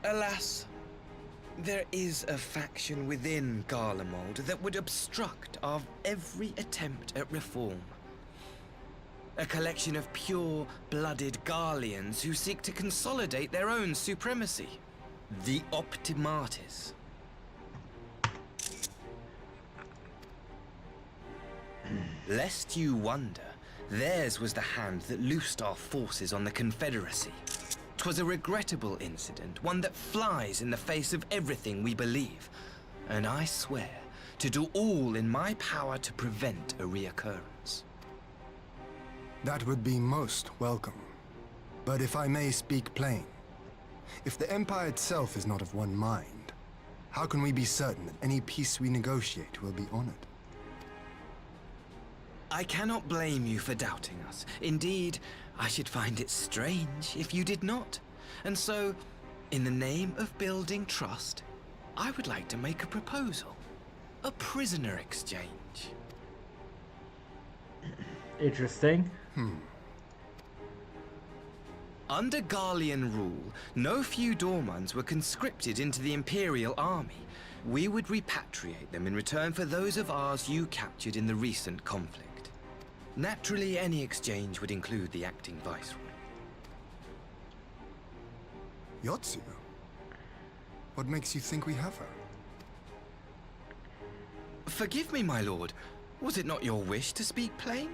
Alas, there is a faction within Garlemald that would obstruct our every attempt at reform. A collection of pure-blooded Garleans who seek to consolidate their own supremacy. The Optimates. Lest you wonder, theirs was the hand that loosed our forces on the Confederacy. 'Twas a regrettable incident, one that flies in the face of everything we believe. And I swear, to do all in my power to prevent a reoccurrence. That would be most welcome. But if I may speak plain, if the Empire itself is not of one mind, how can we be certain that any peace we negotiate will be honored? I cannot blame you for doubting us. Indeed, I should find it strange if you did not. And so, in the name of building trust, I would like to make a proposal. A prisoner exchange. Interesting. Under Garlean rule, no few Dormans were conscripted into the Imperial Army. We would repatriate them in return for those of ours you captured in the recent conflict. Naturally, any exchange would include the acting viceroy. Yotsu? What makes you think we have her? Forgive me, my lord. Was it not your wish to speak plain?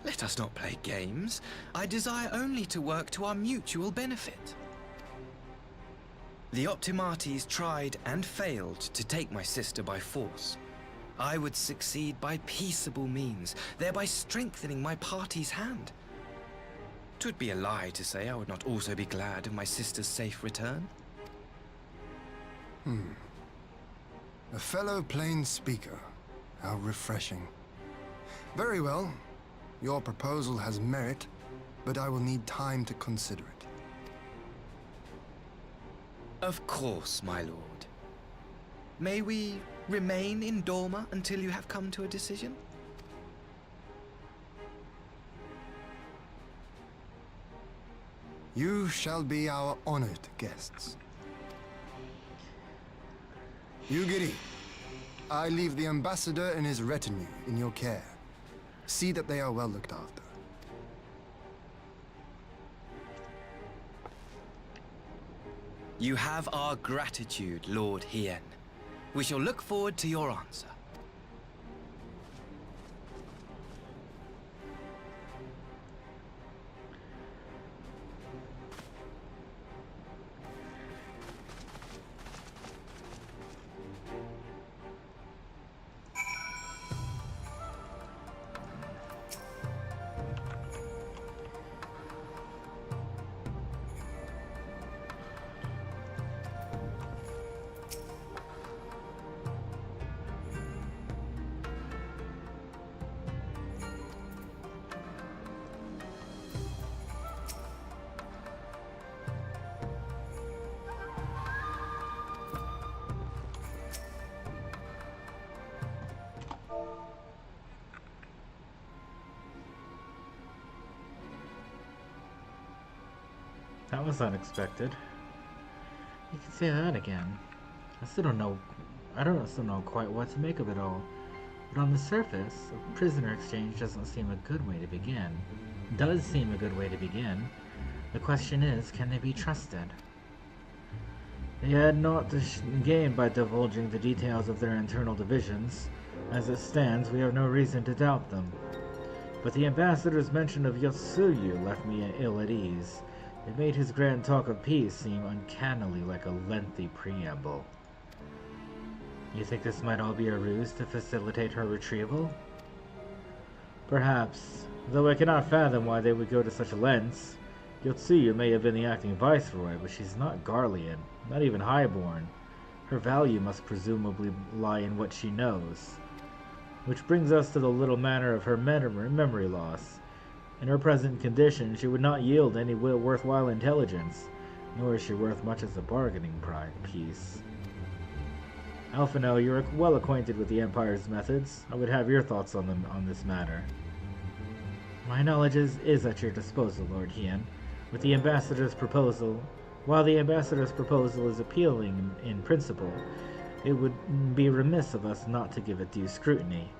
Let us not play games. I desire only to work to our mutual benefit. The Optimates tried and failed to take my sister by force. I would succeed by peaceable means, thereby strengthening my party's hand. 'Twould be a lie to say I would not also be glad of my sister's safe return. A fellow plain speaker. How refreshing. Very well. Your proposal has merit, but I will need time to consider it. Of course, my lord. May we remain in Dorma until you have come to a decision? You shall be our honored guests. Yugiri, I leave the ambassador and his retinue in your care. See that they are well looked after. You have our gratitude, Lord Hien. We shall look forward to your answer. That was unexpected. You can say that again. I still don't know quite what to make of it all. But on the surface, a prisoner exchange doesn't seem a good way to begin. Does seem a good way to begin. The question is, can they be trusted? They had naught to gain by divulging the details of their internal divisions. As it stands, we have no reason to doubt them. But the ambassador's mention of Yotsuyu left me ill at ease. It made his grand talk of peace seem uncannily like a lengthy preamble. You think this might all be a ruse to facilitate her retrieval? Perhaps, though I cannot fathom why they would go to such lengths. Yotsuyu may have been the acting viceroy, but she's not Garlean, not even highborn. Her value must presumably lie in what she knows. Which brings us to the little matter of her memory loss. In her present condition, she would not yield any worthwhile intelligence, nor is she worth much as a bargaining piece. Alphino, you're well acquainted with the Empire's methods. I would have your thoughts on them on this matter. My knowledge is at your disposal, Lord Hien. With the Ambassador's proposal, while the Ambassador's proposal is appealing in principle, it would be remiss of us not to give it due scrutiny.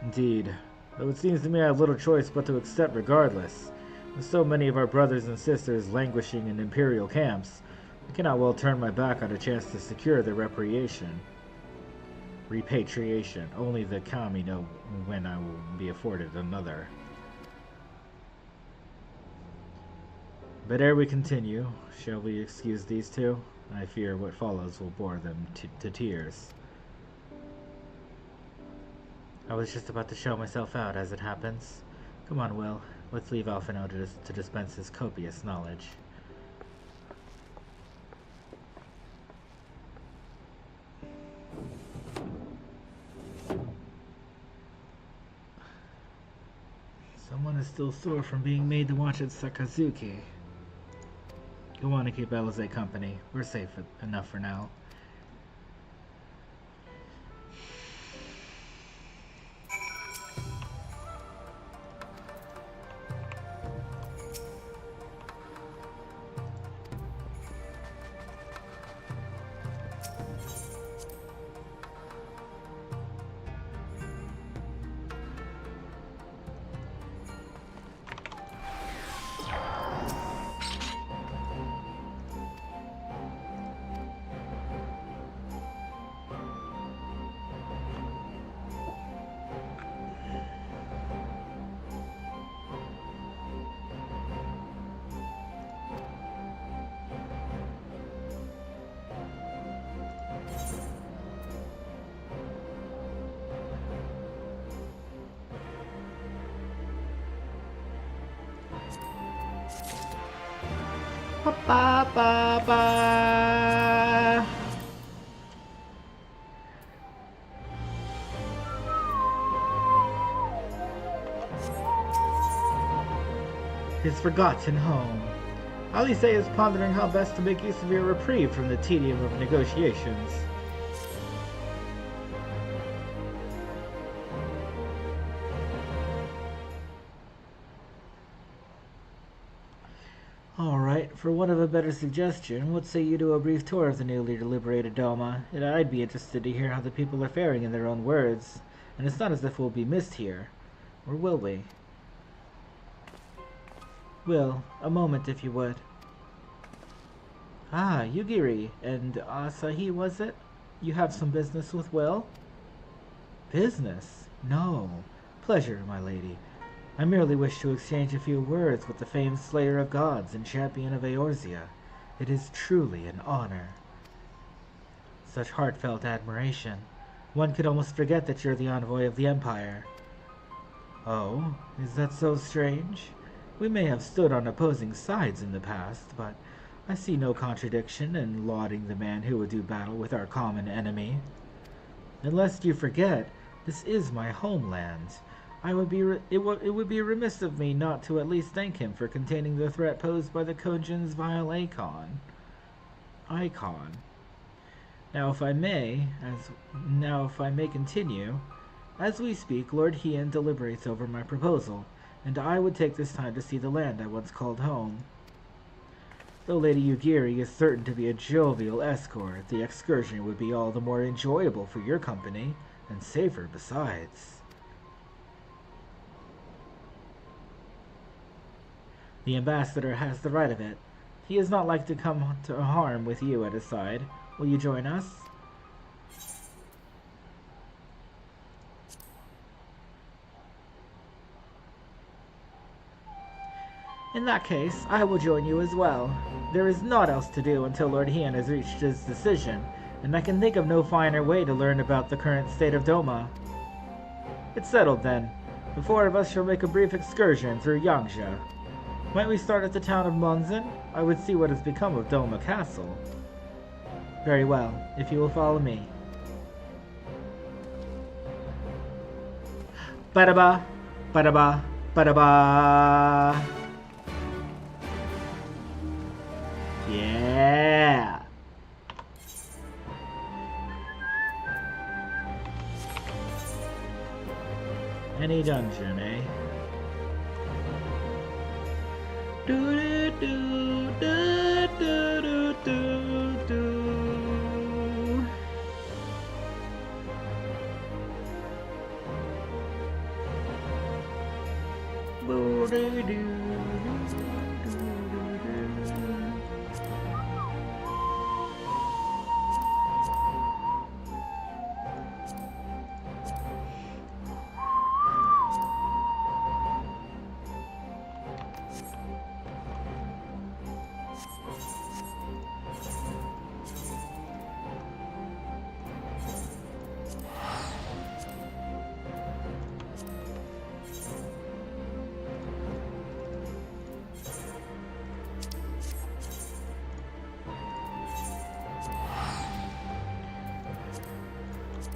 Indeed, though it seems to me I have little choice but to accept regardless. With so many of our brothers and sisters languishing in Imperial camps, I cannot well turn my back on a chance to secure their repatriation. Only the Kami know when I will be afforded another. But ere we continue, shall we excuse these two? I fear what follows will bore them to tears. I was just about to show myself out, as it happens. Come on, Will. Let's leave Alphino to dispense his copious knowledge. Someone is still sore from being made to watch at Sakazuki. Go on and keep Alize company. We're safe enough for now. Ba ba ba. His forgotten home. Alice is pondering how best to make use of your reprieve from the tedium of negotiations. Alright, for want of a better suggestion, what say you do a brief tour of the newly liberated Doma? And I'd be interested to hear how the people are faring in their own words. And it's not as if we'll be missed here. Or will we? Will, a moment if you would. Ah, Yugiri and Asahi, was it? You have some business with Will? Business? No. Pleasure, my lady. I merely wish to exchange a few words with the famed slayer of gods and champion of Eorzea. It is truly an honor. Such heartfelt admiration. One could almost forget that you're the envoy of the Empire. Oh, is that so strange? We may have stood on opposing sides in the past, but I see no contradiction in lauding the man who would do battle with our common enemy. And lest you forget, this is my homeland. It would be remiss of me not to at least thank him for containing the threat posed by the Kojin's vile icon. Now if I may continue, as we speak, Lord Heian deliberates over my proposal, and I would take this time to see the land I once called home. Though Lady Yugiri is certain to be a jovial escort, the excursion would be all the more enjoyable for your company, and safer besides. The ambassador has the right of it. He is not like to come to harm with you at his side. Will you join us? In that case, I will join you as well. There is naught else to do until Lord Heian has reached his decision, and I can think of no finer way to learn about the current state of Doma. It's settled then. The four of us shall make a brief excursion through Yangzhou. Might we start at the town of Monzin? I would see what has become of Doma Castle. Very well, if you will follow me. Ba-da-ba, ba-da-ba, ba-da-ba. Yeah. Any dungeon, eh? Do do do do do do do. Do do do.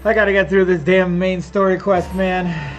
I gotta get through this damn main story quest, man.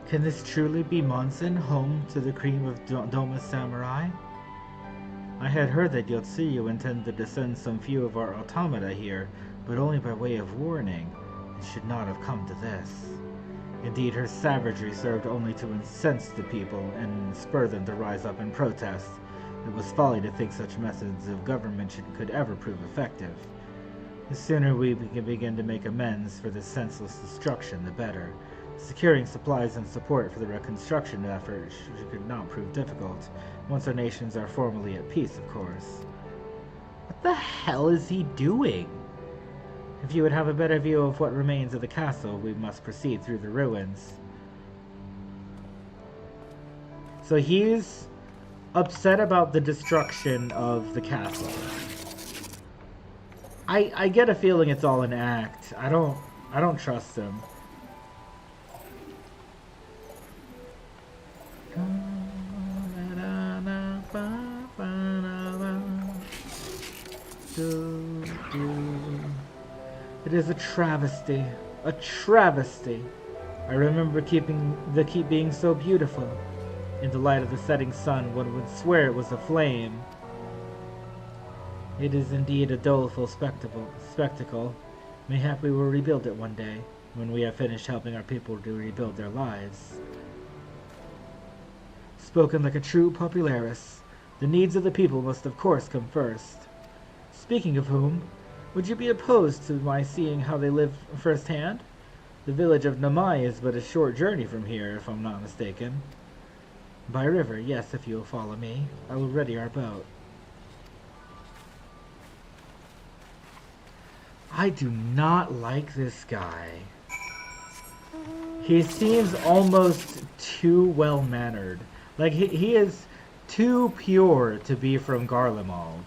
Can this truly be Monson, home to the cream of Doma Samurai? I had heard that Yotsuyu intended to send some few of our automata here, but only by way of warning. It should not have come to this. Indeed, her savagery served only to incense the people and spur them to rise up in protest. It was folly to think such methods of government could ever prove effective. The sooner we can begin to make amends for this senseless destruction, the better. Securing supplies and support for the reconstruction effort could not prove difficult, once our nations are formally at peace, of course. What the hell is he doing? If you would have a better view of what remains of the castle, we must proceed through the ruins. So he's upset about the destruction of the castle. I get a feeling it's all an act. I don't trust him. It is a travesty. A travesty. I remember the keep being so beautiful. In the light of the setting sun, one would swear it was aflame. It is indeed a doleful spectacle. Mayhap we will rebuild it one day, when we have finished helping our people to rebuild their lives. Spoken like a true popularis, the needs of the people must of course come first. Speaking of whom, would you be opposed to my seeing how they live firsthand? The village of Namai is but a short journey from here, if I'm not mistaken. By river, yes, if you will follow me. I will ready our boat. I do not like this guy. He seems almost too well-mannered. Like, he is too pure to be from Garlemald.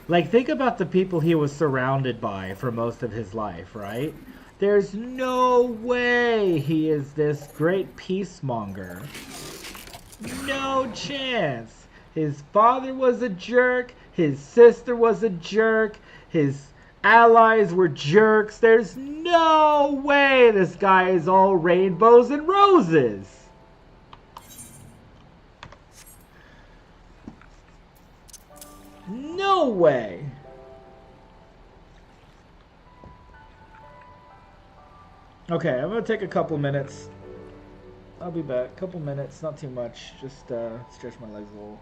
Like, think about the people he was surrounded by for most of his life, right? There's no way he is this great peacemonger. No chance. His father was a jerk. His sister was a jerk. His allies were jerks. There's no way this guy is all rainbows and roses. No way. Okay, I'm gonna take a couple minutes. I'll be back. Couple minutes, not too much. Just stretch my legs a little.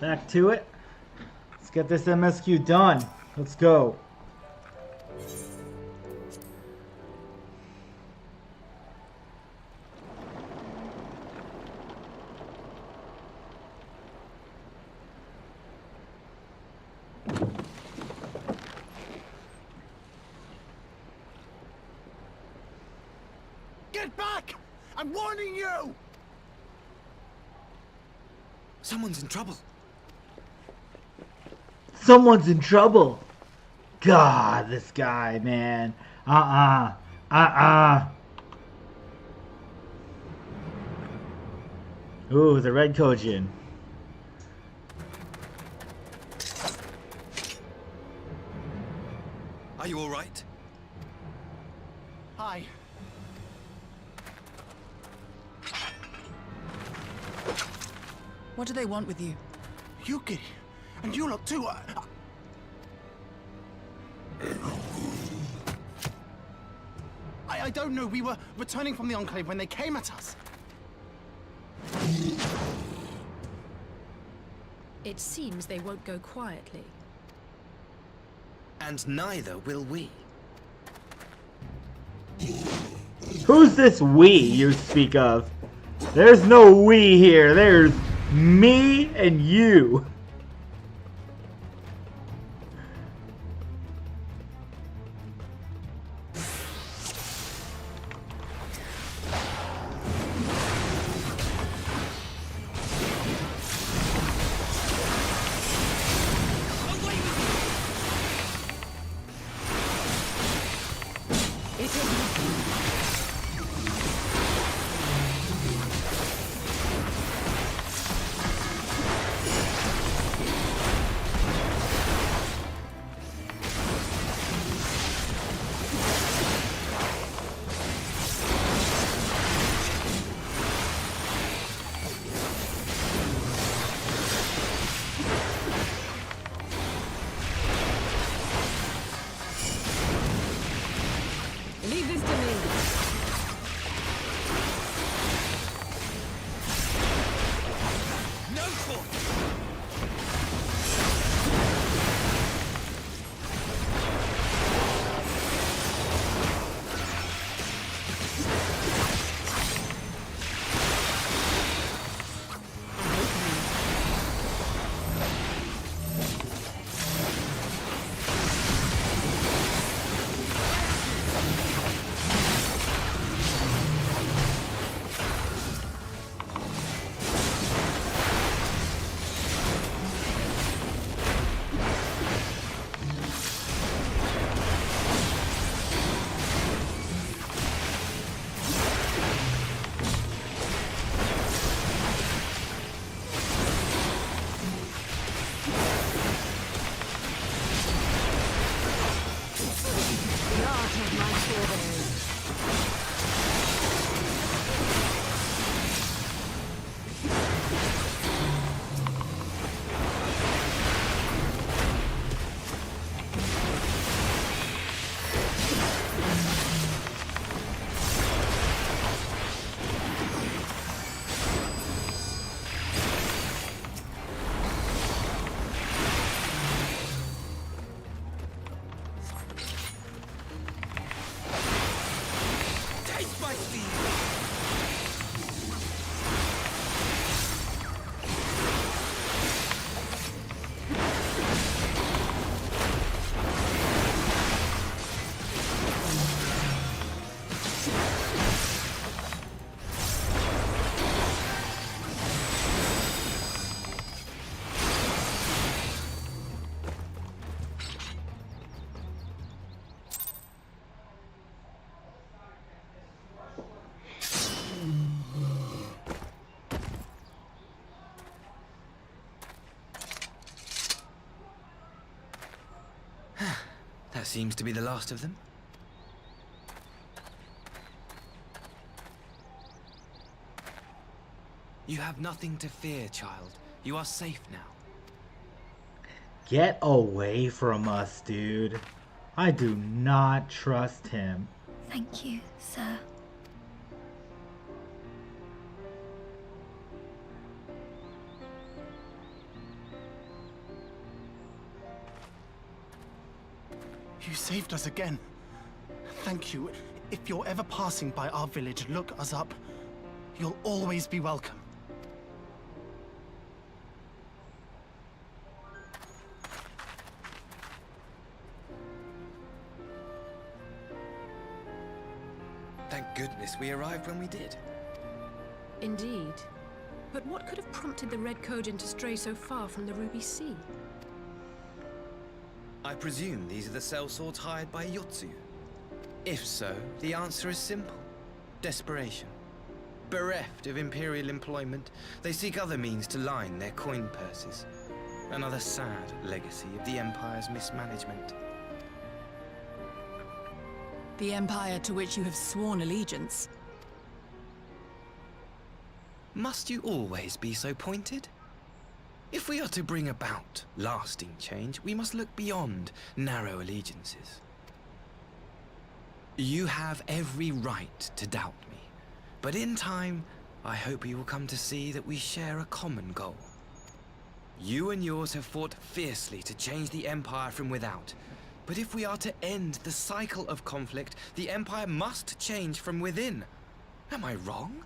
Back to it. Let's get this MSQ done. Let's go. Get back! I'm warning you! Someone's in trouble. Someone's in trouble. God, this guy, man. Ooh, the red Kojin. Are you all right? Hi. What do they want with you? Yuki, and you lot too. I don't know. We were returning from the Enclave when they came at us. It seems they won't go quietly. And neither will we. Who's this we you speak of? There's no we here. There's me and you. Leave this to me. No fault. That seems to be the last of them. You have nothing to fear, child. You are safe now. Get away from us, dude. I do not trust him. Thank you, sir. You saved us again. Thank you. If you're ever passing by our village, look us up. You'll always be welcome. Thank goodness we arrived when we did. Indeed. But what could have prompted the Red Kojin to stray so far from the Ruby Sea? I presume these are the sellswords hired by Yotsu. If so, the answer is simple. Desperation. Bereft of Imperial employment, they seek other means to line their coin purses. Another sad legacy of the Empire's mismanagement. The Empire to which you have sworn allegiance. Must you always be so pointed? If we are to bring about lasting change, we must look beyond narrow allegiances. You have every right to doubt me, but in time, I hope you will come to see that we share a common goal. You and yours have fought fiercely to change the Empire from without, but if we are to end the cycle of conflict, the Empire must change from within. Am I wrong?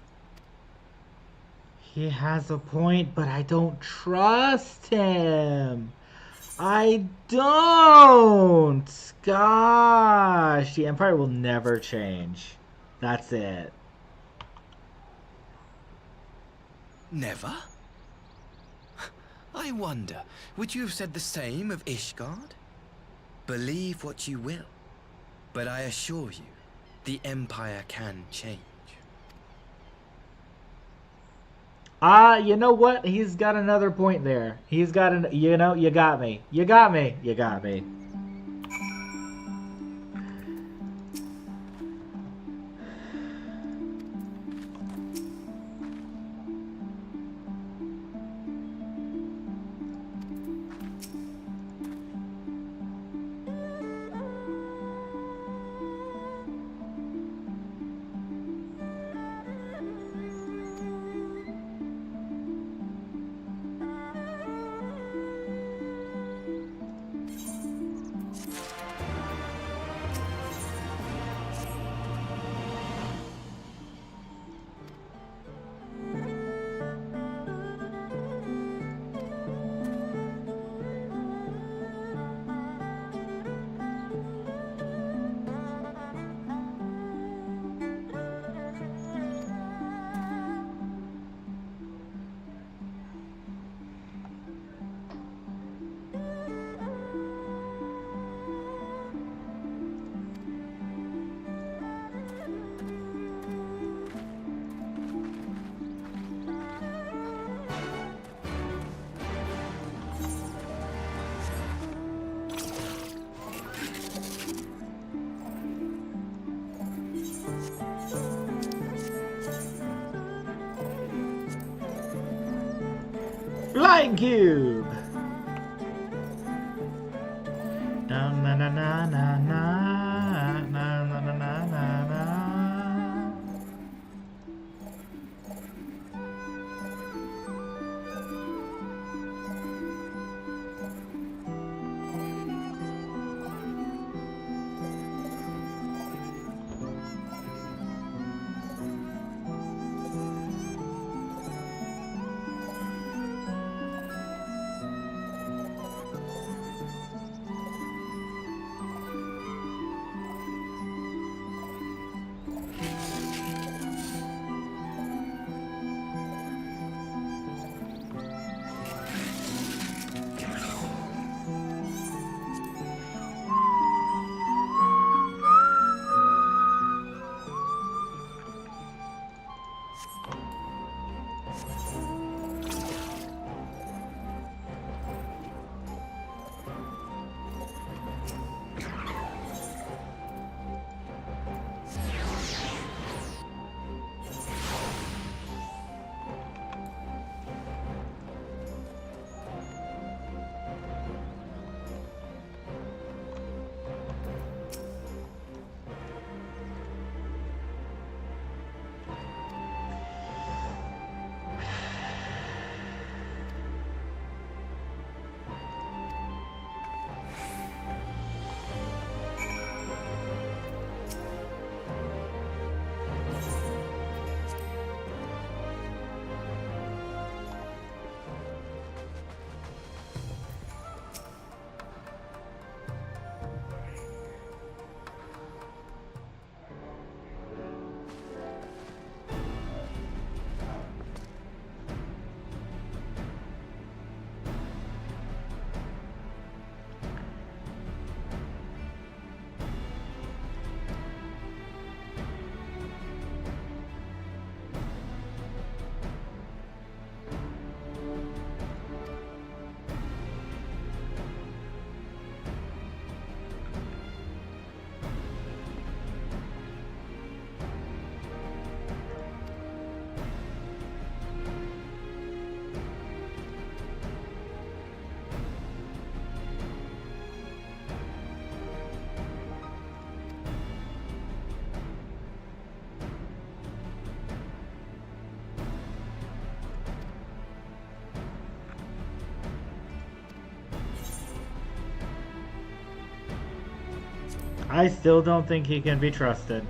He has a point, but I don't trust him. I don't. Gosh, the Empire will never change. That's it. Never? I wonder, would you have said the same of Ishgard? Believe what you will, but I assure you, the Empire can change. You know what? He's got another point there. He's got an, you know, you got me. You got me. You got me. Flying cube. Na na na na na na na na na na na. I still don't think he can be trusted.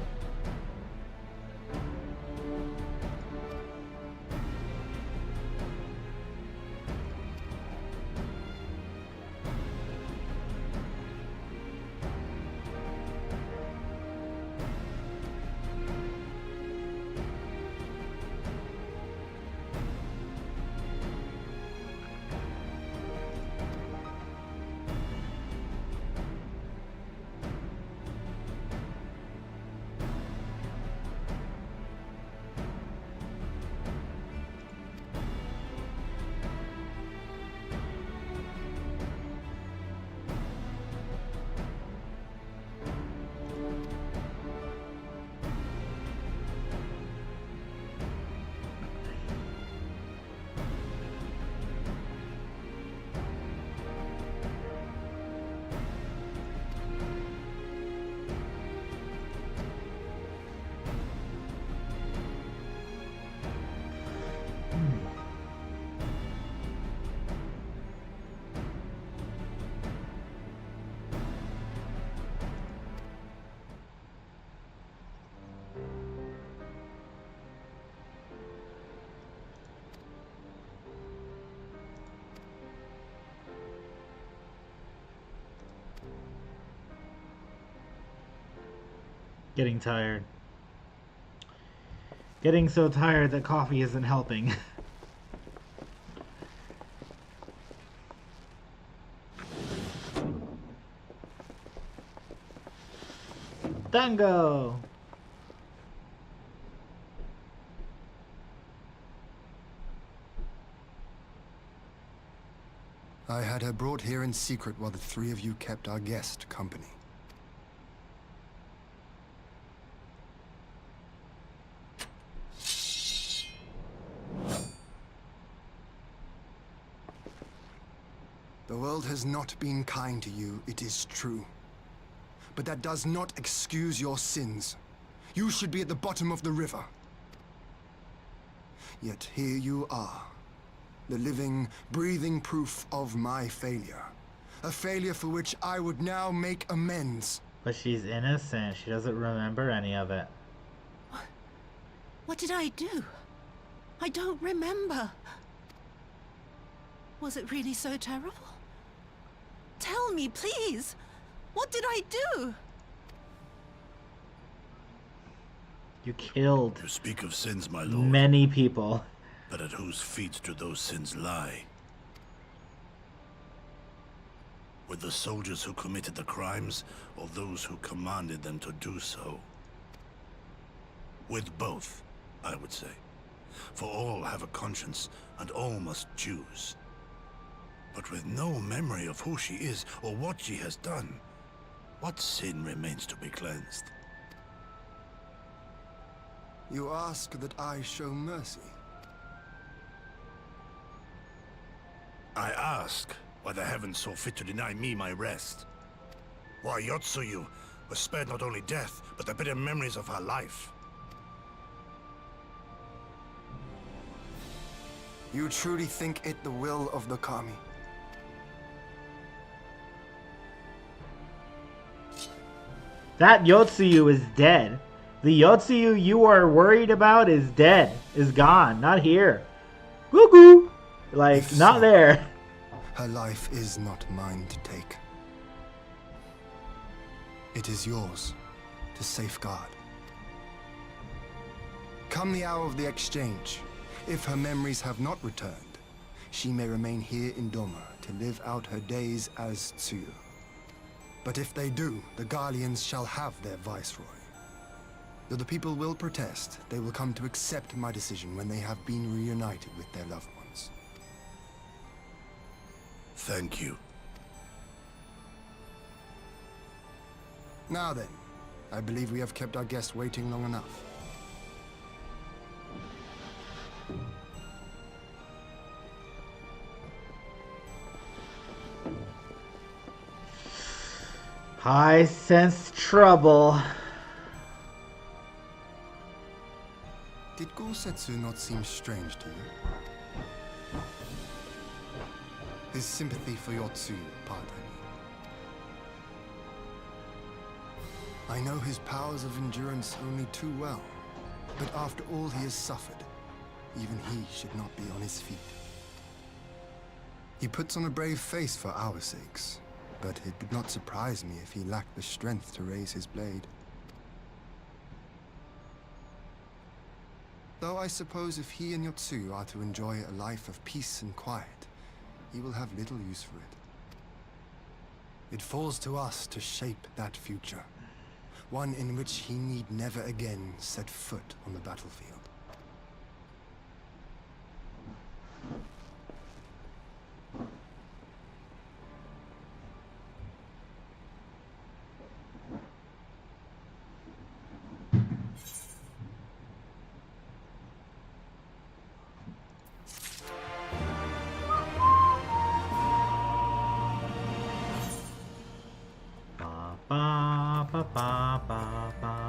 Getting tired. Getting so tired that coffee isn't helping. Tango! I had her brought here in secret while the three of you kept our guest company. The world has not been kind to you, it is true. But that does not excuse your sins. You should be at the bottom of the river. Yet here you are, the living, breathing proof of my failure. A failure for which I would now make amends. But she's innocent. She doesn't remember any of it. What did I do? I don't remember. Was it really so terrible? Tell me, please. What did I do? You killed You speak of sins, my lord. many people. But at whose feet do those sins lie? With the soldiers who committed the crimes, or those who commanded them to do so? With both, I would say. For all have a conscience, and all must choose. But with no memory of who she is, or what she has done, what sin remains to be cleansed? You ask that I show mercy. I ask why the heavens saw fit to deny me my rest. Why Yotsuyu was spared not only death, but the bitter memories of her life. You truly think it the will of the Kami? That Yotsuyu is dead. The Yotsuyu you are worried about is dead. Is gone. Not here. Goo-goo! Like, If not so, there. Her life is not mine to take. It is yours to safeguard. Come the hour of the exchange, if her memories have not returned, she may remain here in Doma to live out her days as Tsuyu. But if they do, the Garleans shall have their viceroy. Though the people will protest, they will come to accept my decision when they have been reunited with their loved ones. Thank you. Now then, I believe we have kept our guest waiting long enough. I sense trouble. Did Gosetsu not seem strange to you? His sympathy for Yotsuyu, pardon me. I know his powers of endurance only too well, but after all he has suffered, even he should not be on his feet. He puts on a brave face for our sakes, but it would not surprise me if he lacked the strength to raise his blade. Though I suppose if he and Yotsu are to enjoy a life of peace and quiet, he will have little use for it. It falls to us to shape that future, one in which he need never again set foot on the battlefield. Ba ba ba ba ba.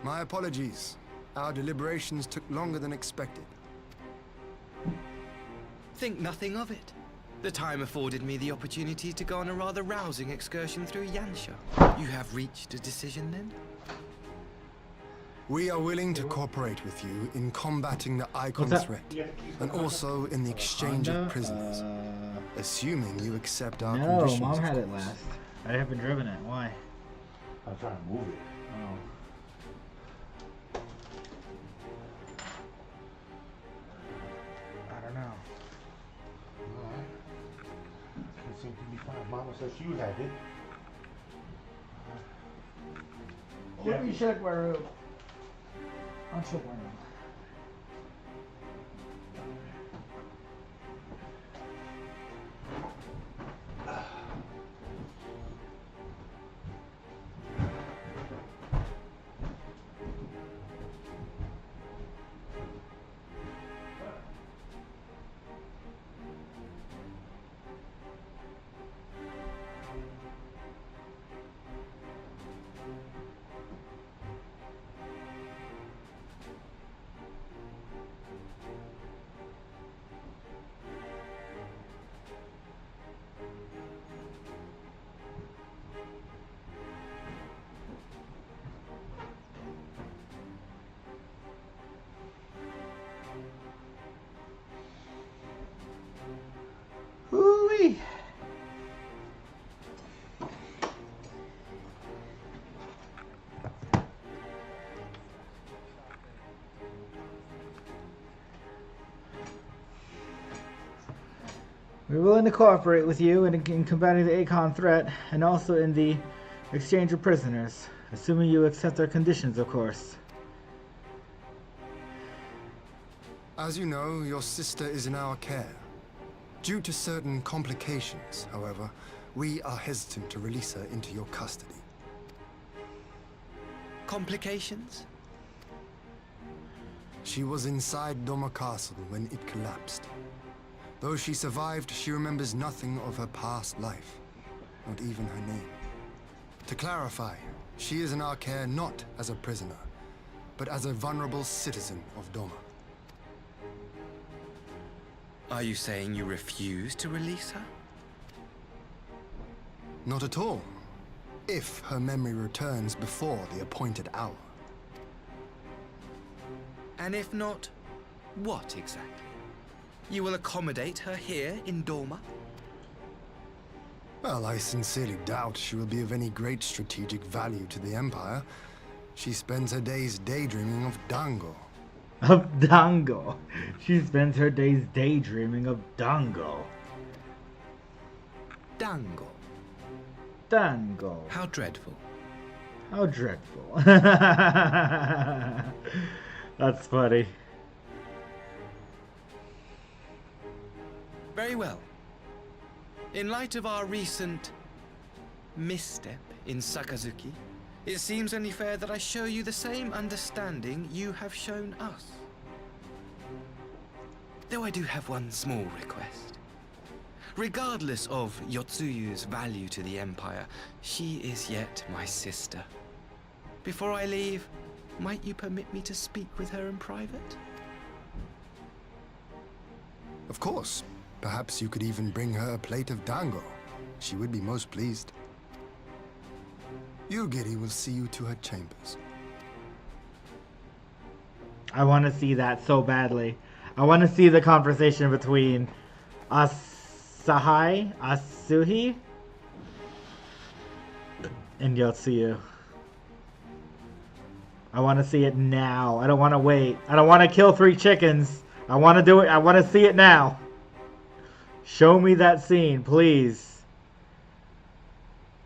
My apologies. Our deliberations took longer than expected. Think nothing of it. The time afforded me the opportunity to go on a rather rousing excursion through Yansha. You have reached a decision then? We are willing to cooperate with you in combating the Icon threat, and also in the exchange of prisoners, assuming you accept our conditions. No, Mom had it last. I haven't driven it. Why? I'm trying to move it. Oh. I don't know. Alright. Can't seem to be fine. Mama said she had it. Let me check my room. I'll check my room. Hoo-wee. We're willing to cooperate with you in combating the Icon threat, and also in the exchange of prisoners, assuming you accept our conditions, of course. As you know, your sister is in our care. Due to certain complications, however, we are hesitant to release her into your custody. Complications? She was inside Doma Castle when it collapsed. Though she survived, she remembers nothing of her past life, not even her name. To clarify, she is in our care not as a prisoner, but as a vulnerable citizen of Doma. Are you saying you refuse to release her? Not at all. If her memory returns before the appointed hour. And if not, what exactly? You will accommodate her here in Doma? Well, I sincerely doubt she will be of any great strategic value to the Empire. She spends her days daydreaming of Dango. Of Dango. She spends her days daydreaming of Dango. Dango. Dango. How dreadful. How dreadful. That's funny. Very well. In light of our recent misstep in Sakazuki, it seems only fair that I show you the same understanding you have shown us. Though I do have one small request. Regardless of Yotsuyu's value to the Empire, she is yet my sister. Before I leave, might you permit me to speak with her in private? Of course. Perhaps you could even bring her a plate of dango. She would be most pleased. Yugiri will see you to her chambers. I want to see that so badly. I want to see the conversation between Asuhi, and Yotsuyu. I want to see it now. I don't want to wait. I don't want to kill 3 chickens. I want to do it. I want to see it now. Show me that scene, please.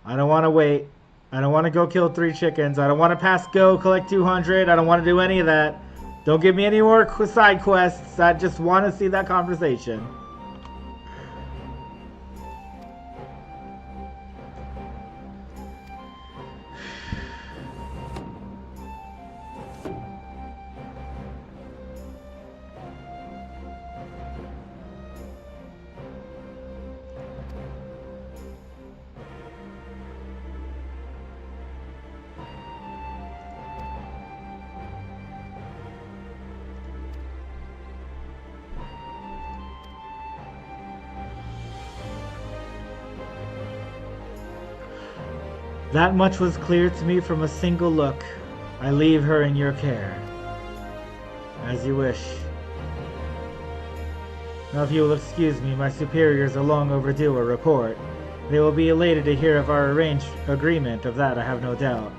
I don't want to wait. I don't want to go kill 3 chickens. I don't want to pass go, collect 200. I don't want to do any of that. Don't give me any more side quests. I just want to see that conversation. That much was clear to me from a single look. I leave her in your care. As you wish. Now if you will excuse me, my superiors are long overdue a report. They will be elated to hear of our arranged agreement, of that I have no doubt.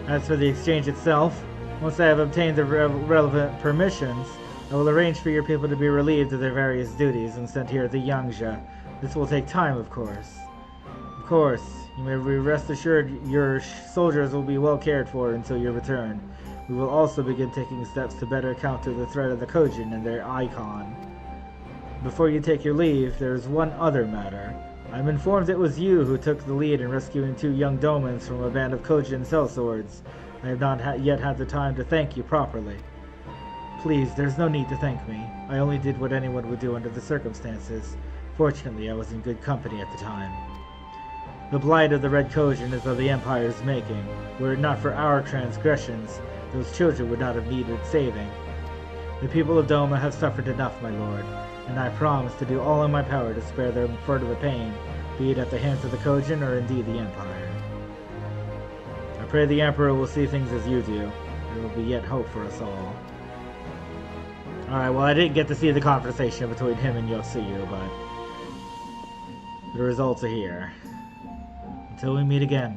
As for the exchange itself, once I have obtained the relevant permissions, I will arrange for your people to be relieved of their various duties and sent here to Yangzha. This will take time, of course. Of course. You may rest assured your soldiers will be well cared for until your return. We will also begin taking steps to better counter the threat of the Kojin and their icon. Before you take your leave, there is one other matter. I'm informed it was you who took the lead in rescuing 2 young Domans from a band of Kojin sellswords. I have not yet had the time to thank you properly. Please, there's no need to thank me. I only did what anyone would do under the circumstances. Fortunately, I was in good company at the time. The blight of the Red Kojin is of the Empire's making. Were it not for our transgressions, those children would not have needed saving. The people of Doma have suffered enough, my lord, and I promise to do all in my power to spare them further pain, be it at the hands of the Kojin or indeed the Empire. I pray the Emperor will see things as you do. There will be yet hope for us all. Alright, well I didn't get to see the conversation between him and Yotsuyu, but the results are here. Until we meet again.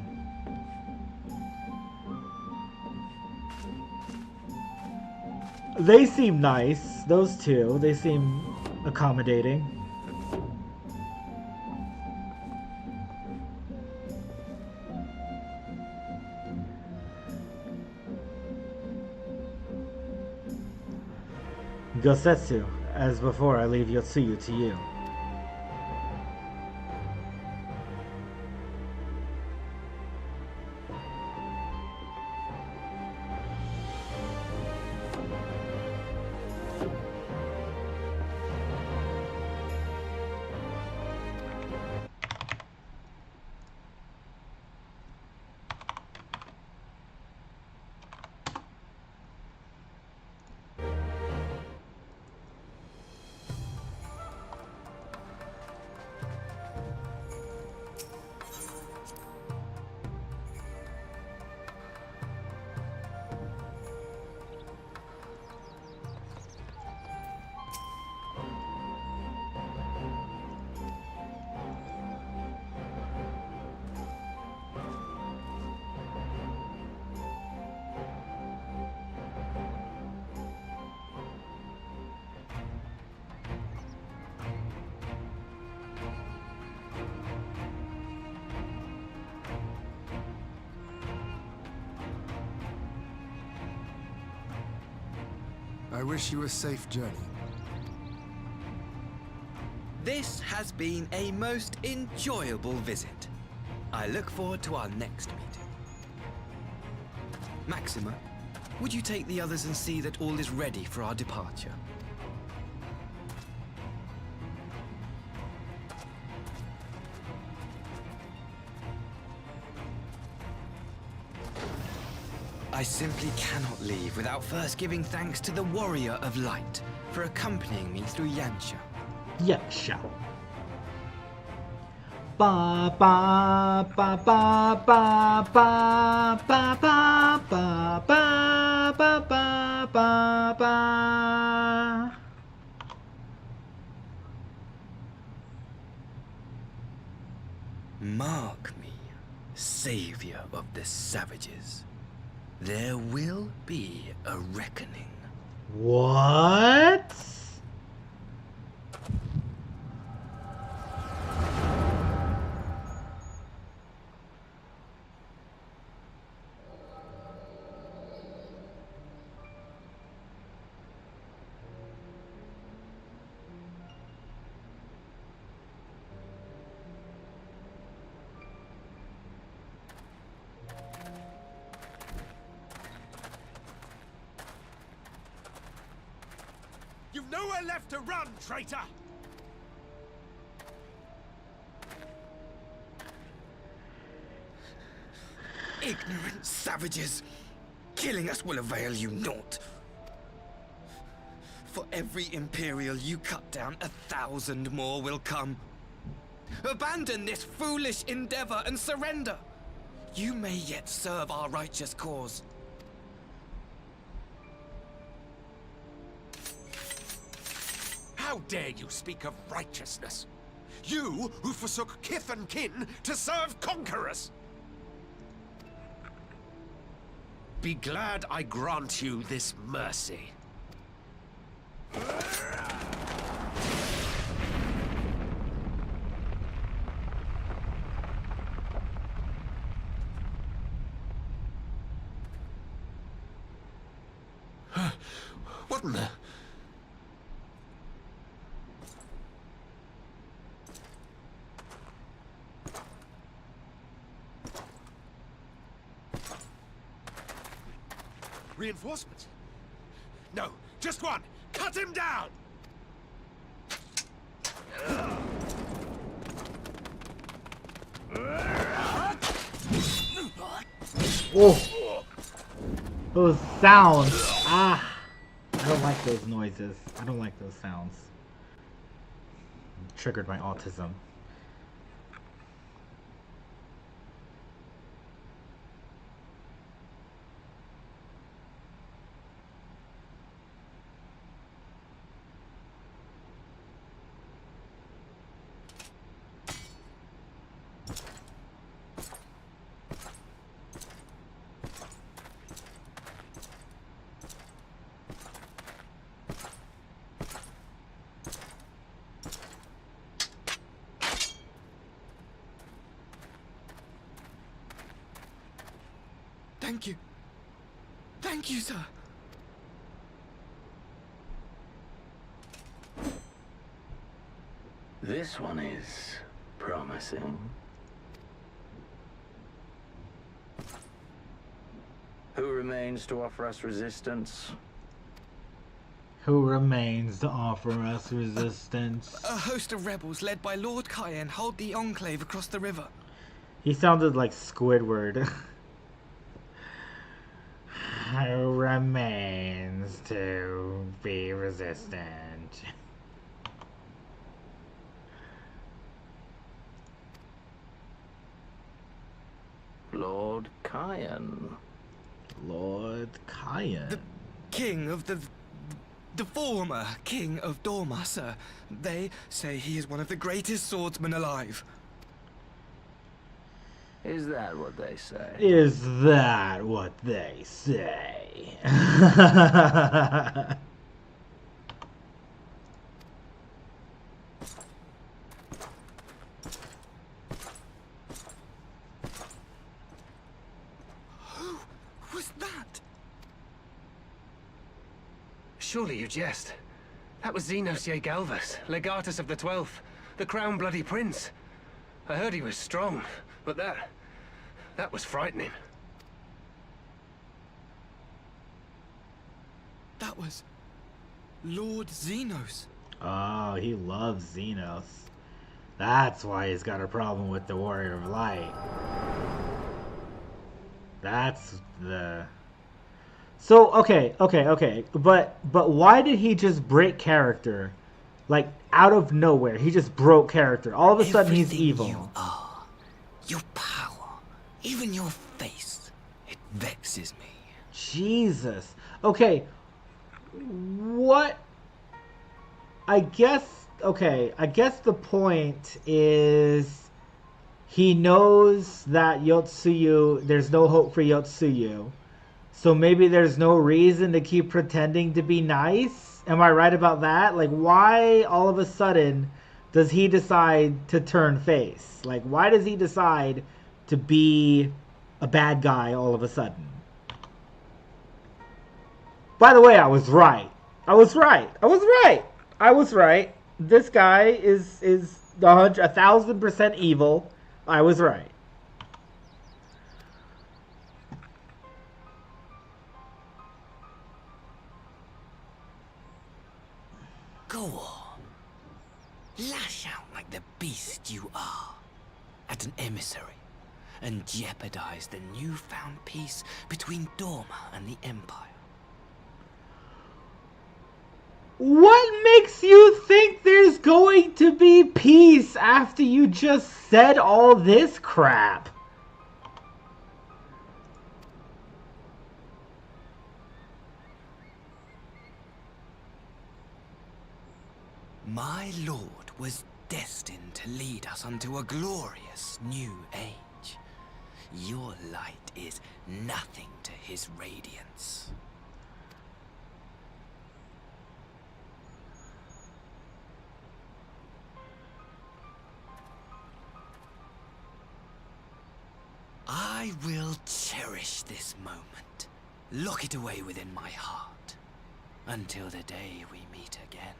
They seem nice, those 2. They seem accommodating. Gosetsu, as before, I leave Yotsuyu to you. I wish you a safe journey. This has been a most enjoyable visit. I look forward to our next meeting. Maxima, would you take the others and see that all is ready for our departure? I simply cannot leave without first giving thanks to the Warrior of Light for accompanying me through Yansha. Yansha. Ba ba ba ba ba ba ba ba ba ba ba ba ba ba. Mark me, savior of the savages. There will be a reckoning. What? You've nowhere left to run, traitor! Ignorant savages! Killing us will avail you naught. For every Imperial you cut down, 1,000 more will come. Abandon this foolish endeavor and surrender. You may yet serve our righteous cause. How dare you speak of righteousness? You who forsook kith and kin to serve conquerors! Be glad I grant you this mercy. What in the... Reinforcements? No, just one! Cut him down! Whoa! Those sounds! Ah! I don't like those noises. I don't like those sounds. Triggered my autism. Thank you. Thank you, sir. This one is promising. Who remains to offer us resistance? Who remains to offer us resistance? A host of rebels led by Lord Cayenne hold the Enclave across the river. He sounded like Squidward. Who remains to be resistant? Lord Cayenne. Lord Cayenne. The king of the former king of Dorma, sir. They say he is one of the greatest swordsmen alive. Is that what they say? Is that what they say? Who was that? Surely you jest. That was Xenos Galvus, legatus of the 12th, the Crown Bloody Prince. I heard he was strong, but that was frightening. That was Lord Xenos. Oh, he loves Xenos. That's why he's got a problem with the Warrior of Light. That's the... So, okay. But why did he just break character? Like, out of nowhere. He just broke character. All of a sudden, he's evil. You are, your power, even your face, it vexes me. Jesus. Okay. What? I guess the point is he knows that Yotsuyu, there's no hope for Yotsuyu. So maybe there's no reason to keep pretending to be nice? Am I right about that? Like, why all of a sudden does he decide to turn face? Like, why does he decide to be a bad guy all of a sudden? By the way, I was right. This guy is 1,000% evil. I was right. Go on. Lash out like the beast you are at an emissary and jeopardize the newfound peace between Doma and the Empire. What makes you think there's going to be peace after you just said all this crap? My lord was destined to lead us unto a glorious new age. Your light is nothing to his radiance. I will cherish this moment, lock it away within my heart, until the day we meet again.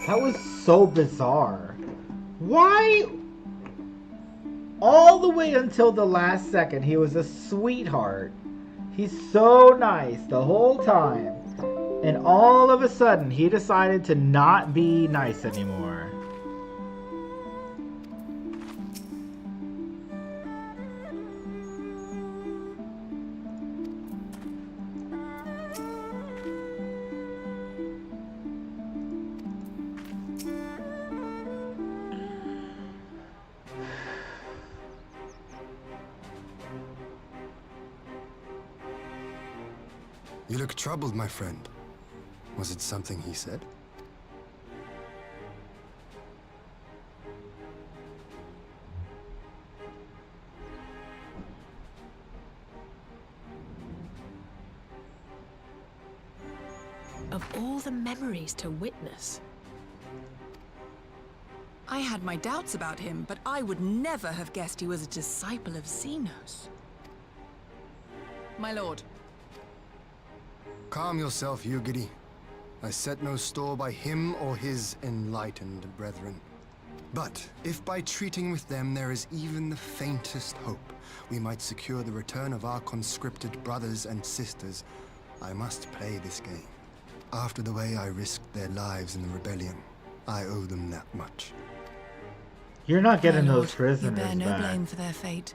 That was so bizarre. Why? All the way until the last second, he was a sweetheart. He's so nice the whole time. And all of a sudden, he decided to not be nice anymore. You look troubled, my friend. Was it something he said? Of all the memories to witness. I had my doubts about him, but I would never have guessed he was a disciple of Xenos. My lord. Calm yourself, Yugiri. I set no store by him or his enlightened brethren. But if by treating with them there is even the faintest hope, we might secure the return of our conscripted brothers and sisters, I must play this game. After the way I risked their lives in the rebellion, I owe them that much. You're not getting My lord, those prisoners you bear no back. blame for their fate.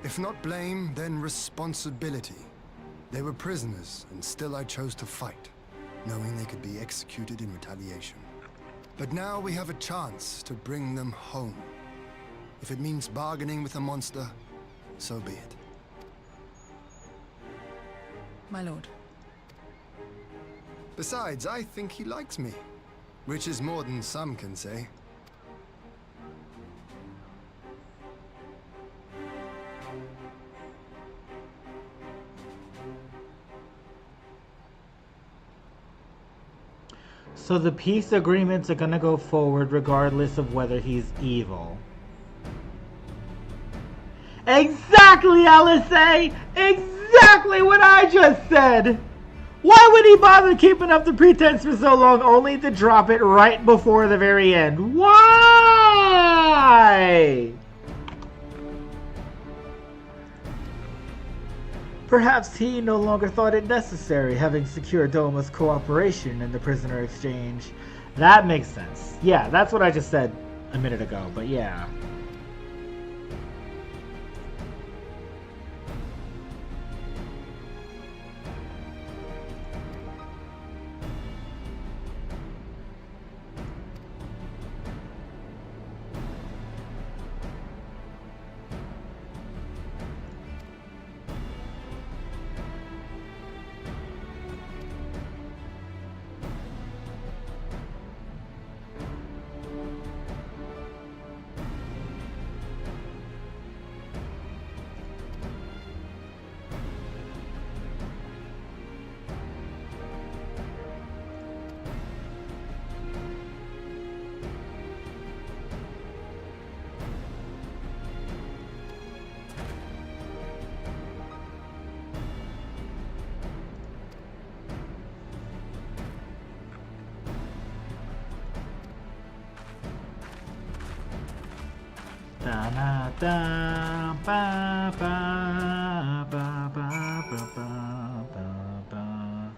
If If not blame, then responsibility. They were prisoners, and still I chose to fight, knowing they could be executed in retaliation. But now we have a chance to bring them home. If it means bargaining with the monster, so be it. My lord. Besides, I think he likes me, which is more than some can say. So the peace agreements are gonna go forward regardless of whether he's evil. Exactly, Alice! Exactly what I just said! Why would he bother keeping up the pretense for so long only to drop it right before the very end? Why? Perhaps he no longer thought it necessary, having secured Doma's cooperation in the prisoner exchange. That makes sense. Yeah, that's what I just said a minute ago, but yeah. Da da da ba ba ba ba ba ba ba ba.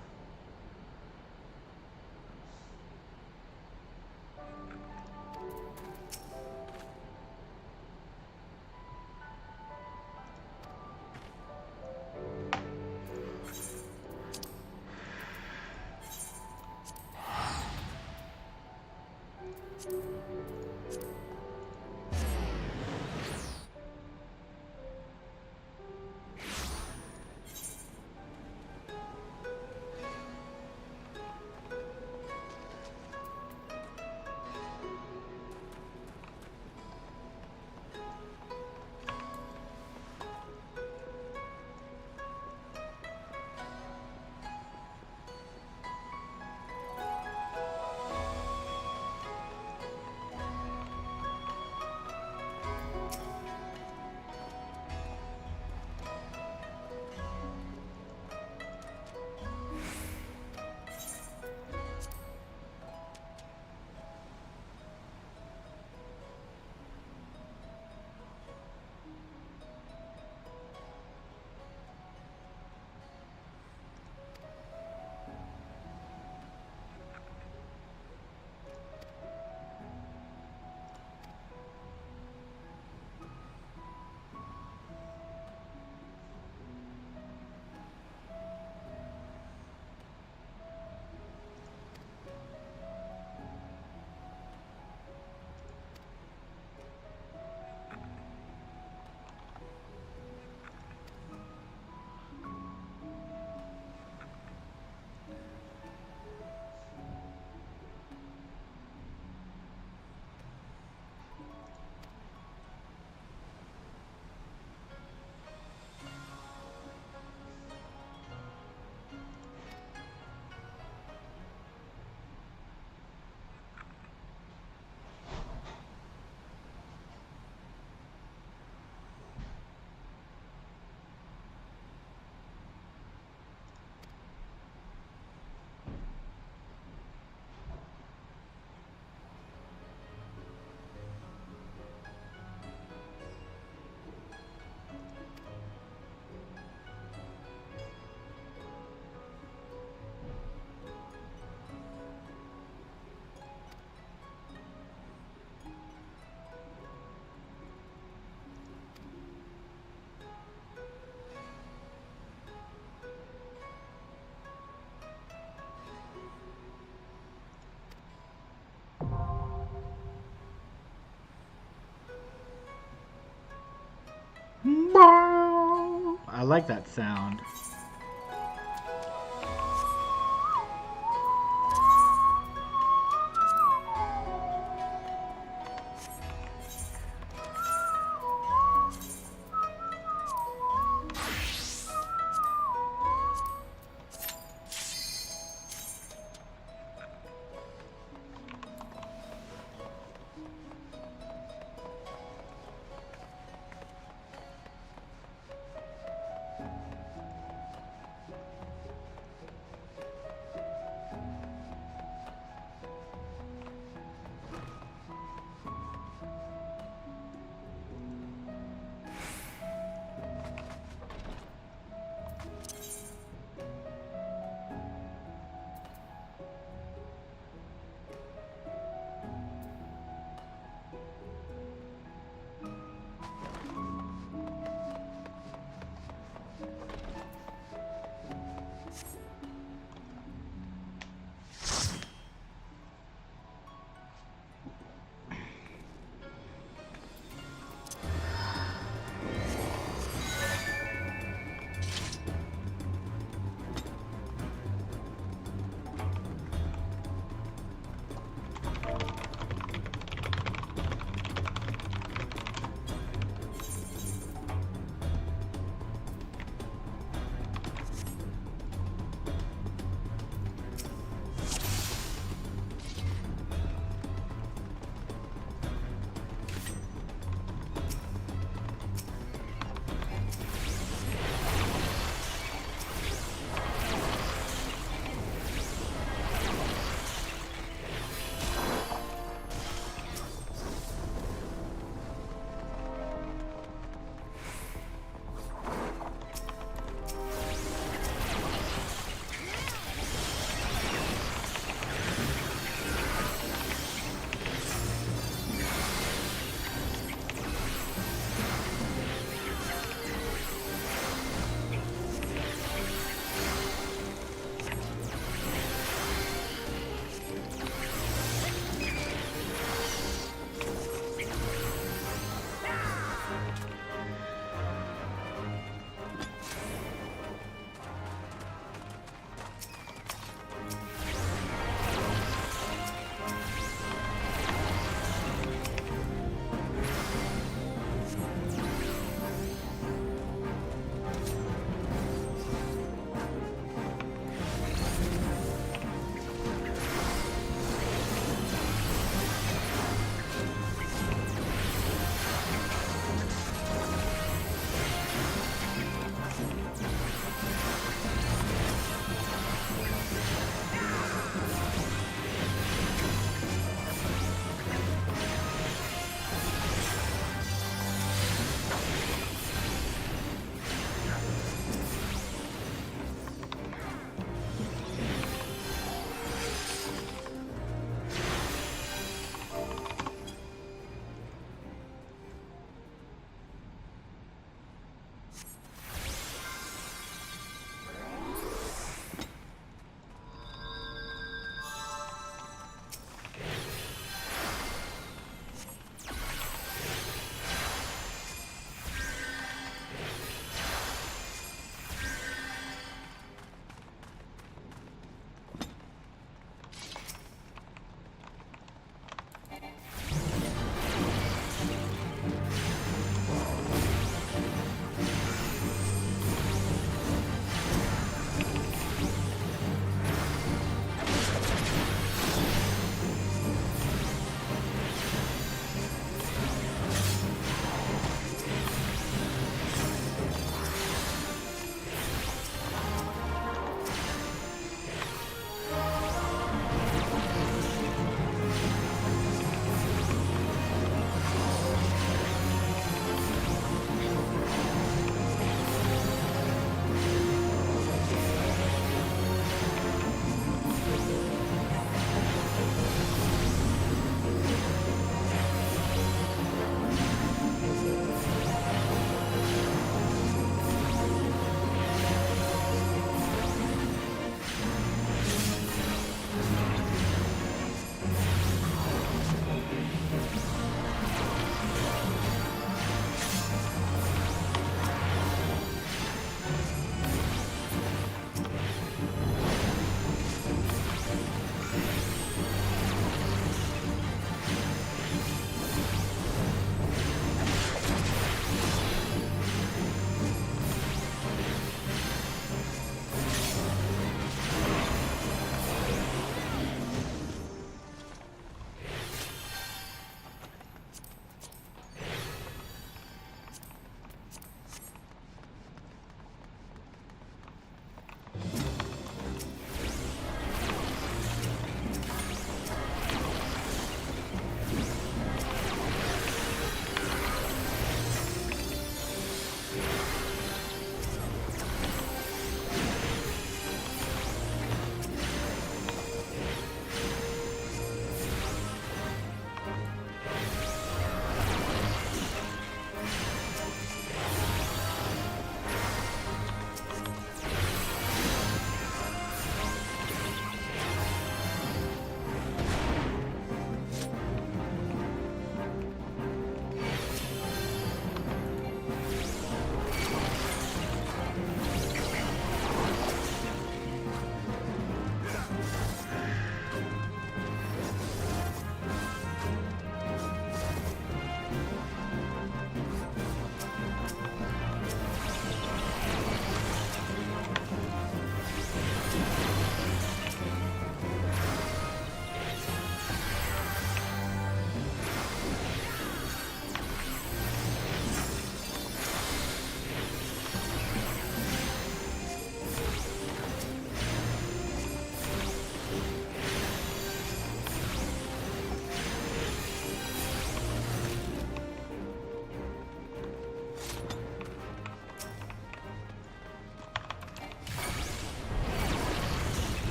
like that sound.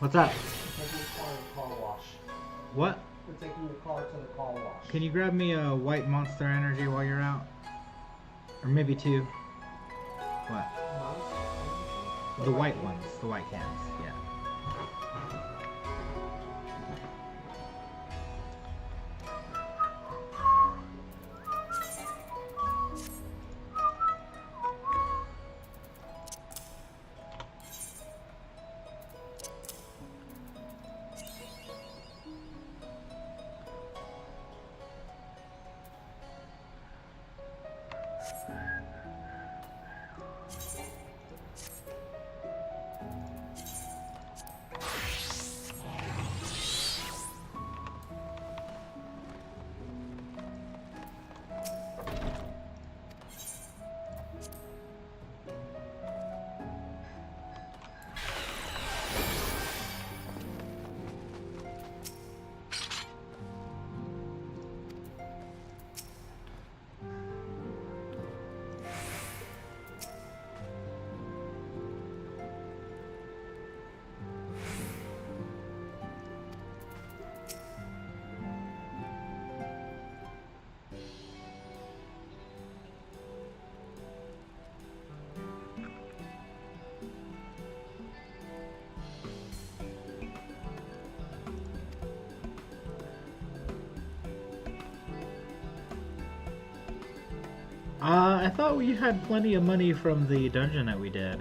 What's up? We're taking the car to the car wash. What? We're taking the car to the car wash. Can you grab me a white Monster Energy while you're out? Or maybe two. What? The white ones, the white cans, yeah. I thought we had plenty of money from the dungeon that we did.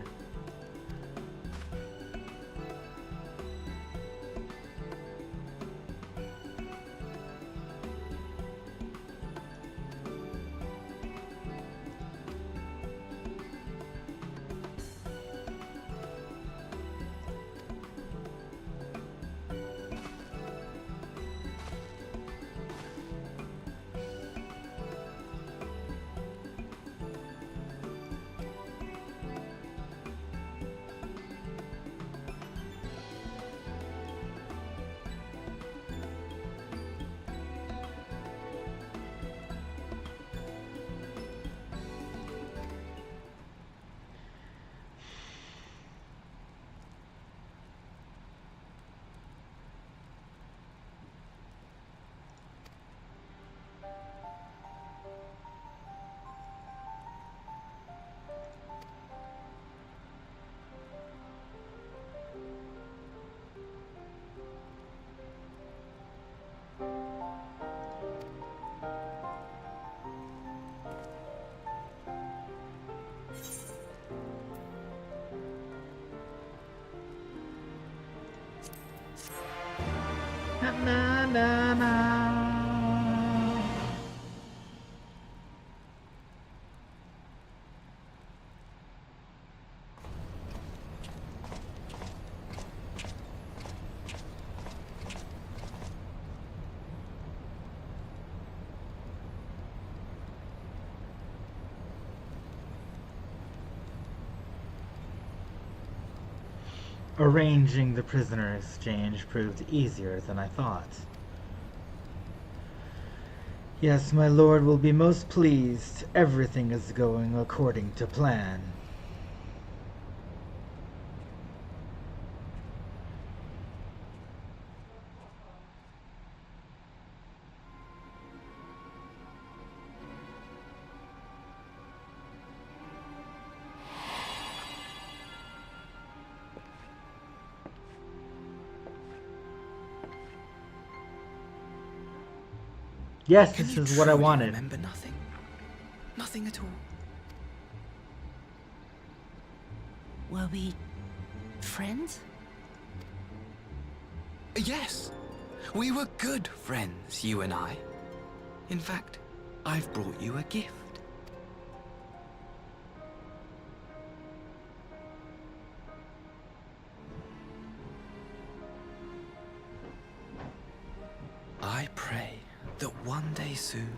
Na na na. Arranging the prisoner exchange proved easier than I thought. Yes, my lord will be most pleased. Everything is going according to plan. Yes, this is what I wanted. Remember nothing? Nothing at all? Were we friends? Yes. We were good friends, you and I. In fact, I've brought you a gift. I pray that one day soon,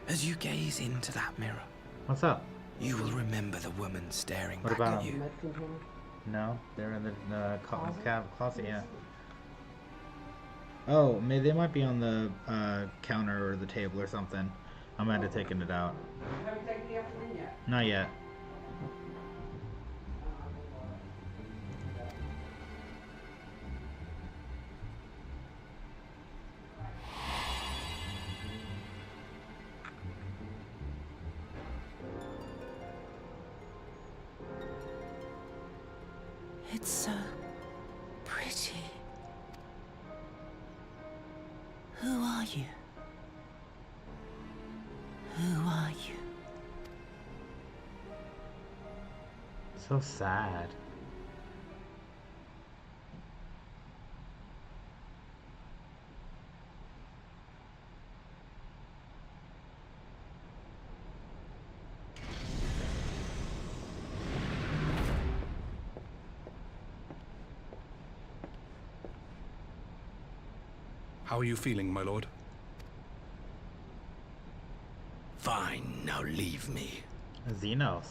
as you gaze into that mirror, What's up? you will remember the woman staring What back about at you. No, they're in the closet, yeah. Oh, maybe they might be on the counter or the table or something. I might have taken it out. You haven't taken the afternoon yet? Not yet. It's so pretty. Who are you? Who are you? So sad. How are you feeling, my lord? Fine, now leave me. Xenos.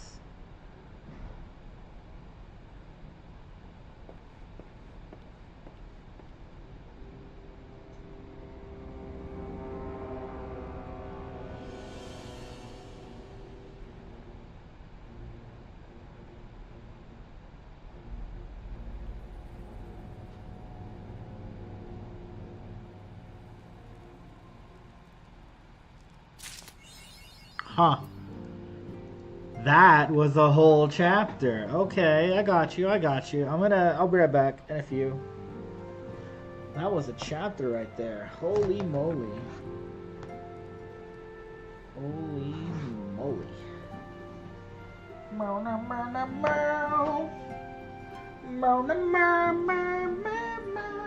Huh. That was a whole chapter. Okay, I got you. I'll be right back in a few. That was a chapter right there. Holy moly. Holy moly. Mona, mona, mow. Mona, mow, mow, mow, mow.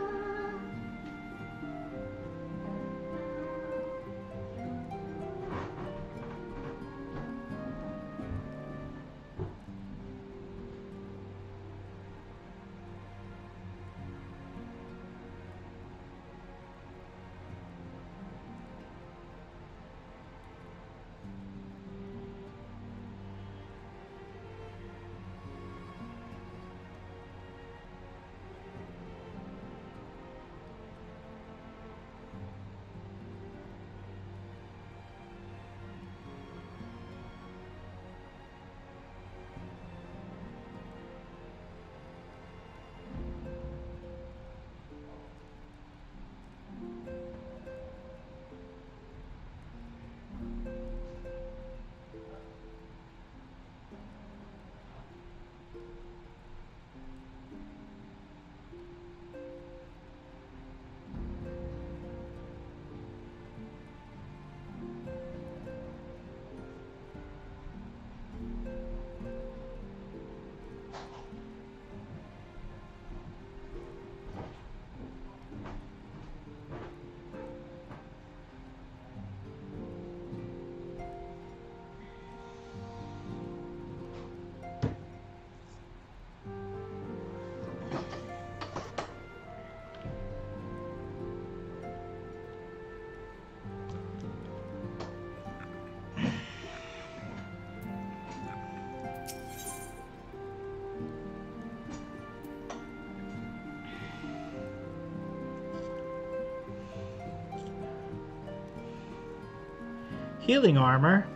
Healing armor.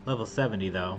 Level 70 though.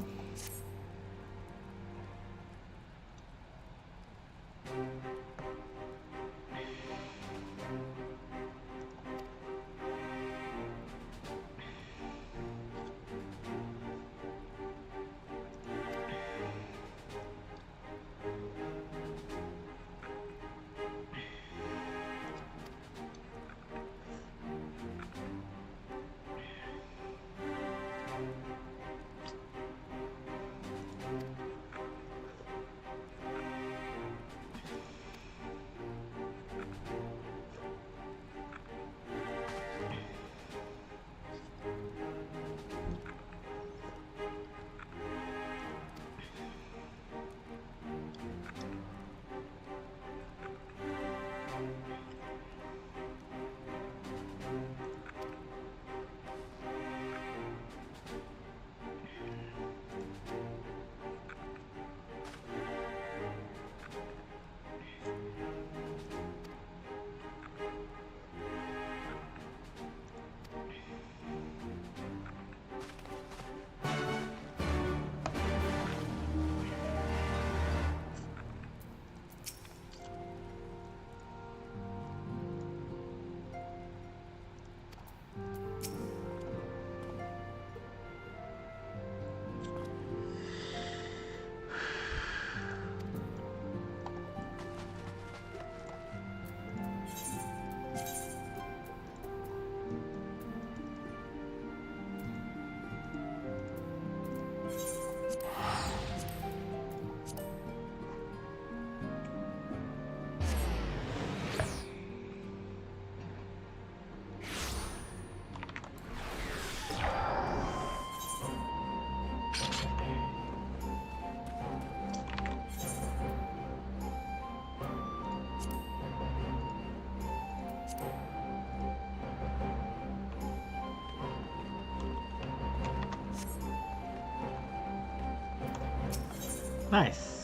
Nice.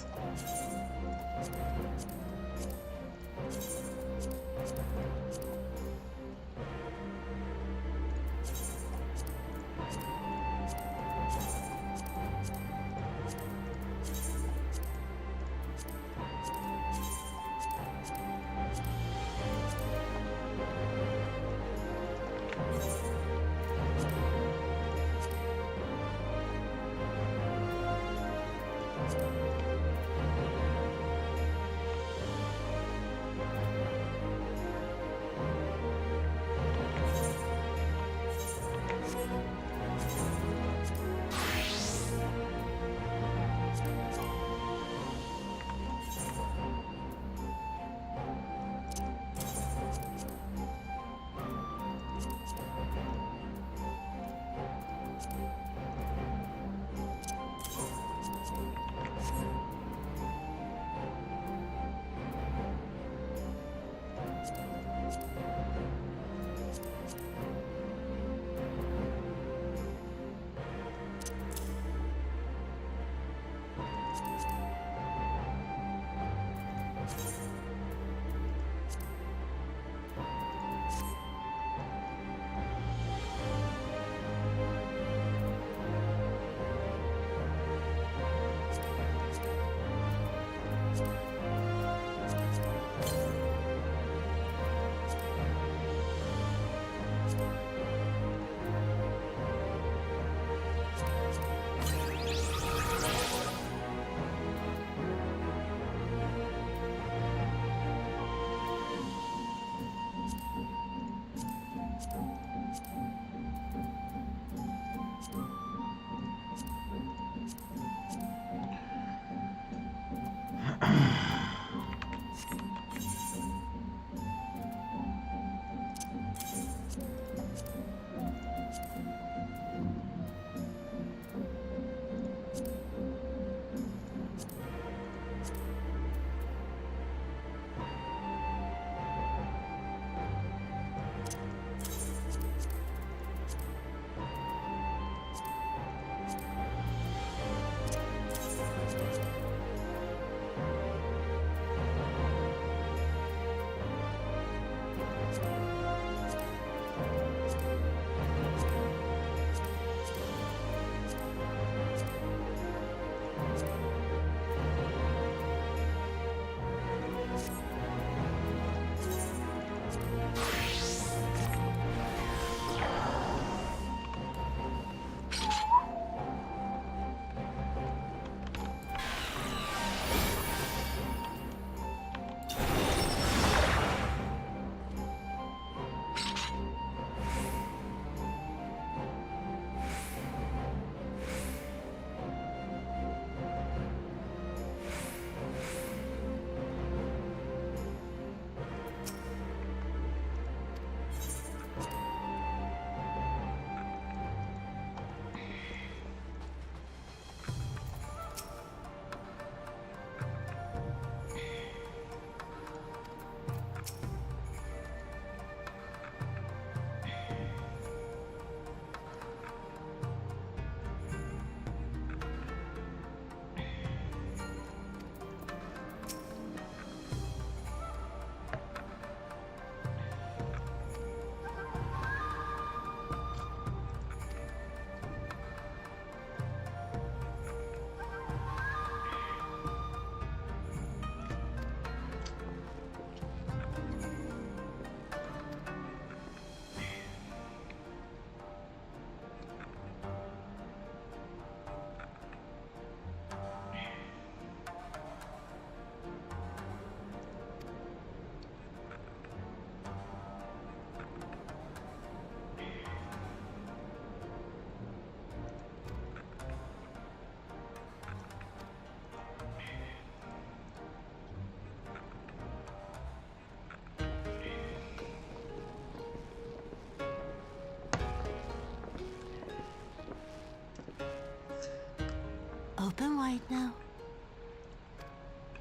Open wide now.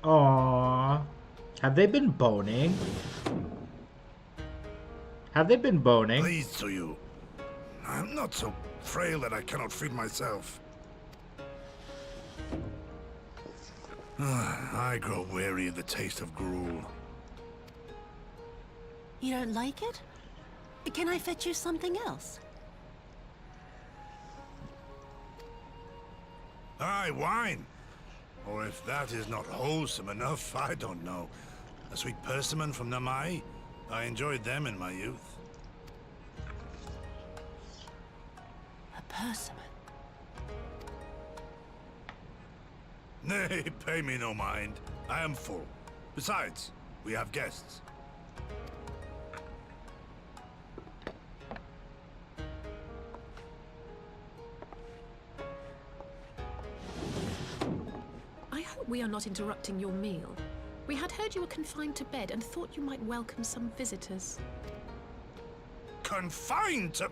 Aww. Have they been boning? Have they been boning? Pleased to you. I'm not so frail that I cannot feed myself. I grow weary of the taste of gruel. You don't like it? Can I fetch you something else? Aye, wine. Or if that is not wholesome enough, I don't know. A sweet persimmon from Namai? I enjoyed them in my youth. A persimmon? Nay, pay me no mind. I am full. Besides, we have guests. I hope we are not interrupting your meal. We had heard you were confined to bed and thought you might welcome some visitors. Confined to...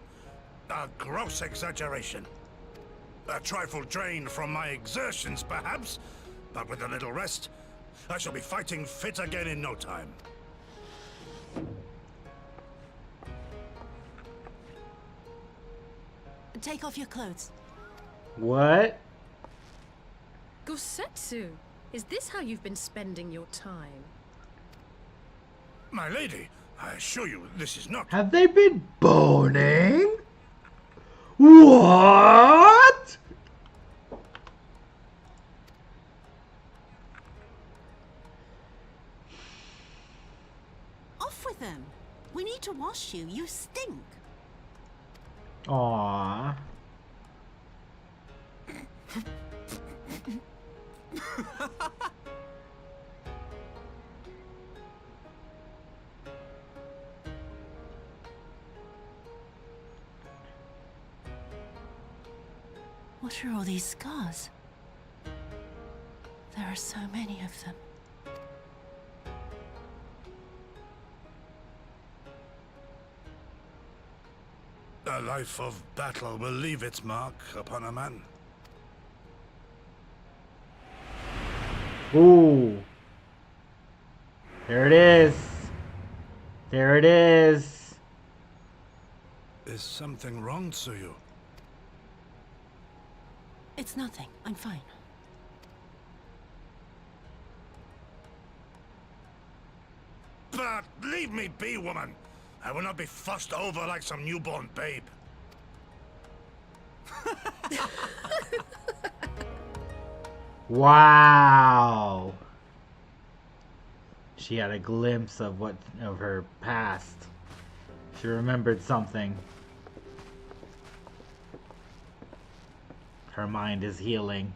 a gross exaggeration. A trifle drained from my exertions, perhaps, but with a little rest, I shall be fighting fit again in no time. Take off your clothes. What? Gosetsu, is this how you've been spending your time? My lady, I assure you, this is not... Have they been boning? What? Off with them. We need to wash you. You stink. Aww. What are all these scars? There are so many of them. A life of battle will leave its mark upon a man. Ooh. There it is. There it is. Is something wrong, Tsuyu? It's nothing. I'm fine. But leave me be, woman. I will not be fussed over like some newborn babe. Wow. She had a glimpse of her past. She remembered something. Her mind is healing.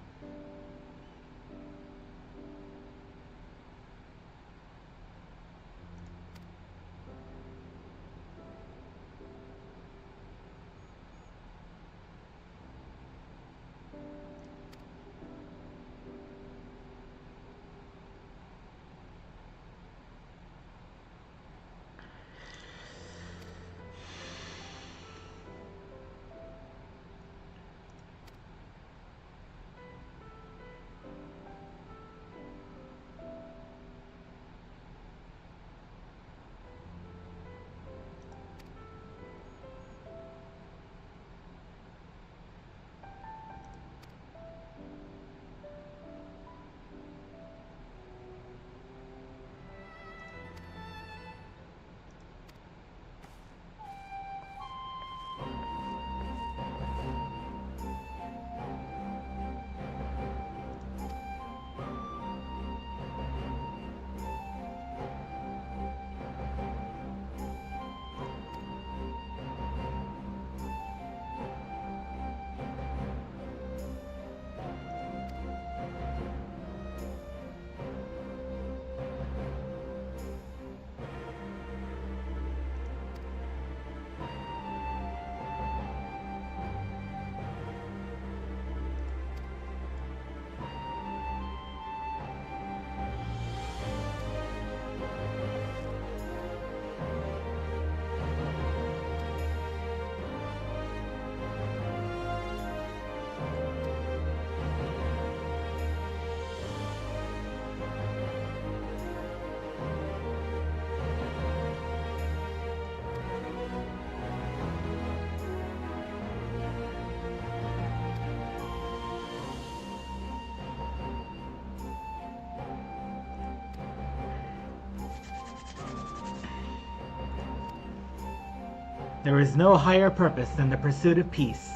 There is no higher purpose than the pursuit of peace.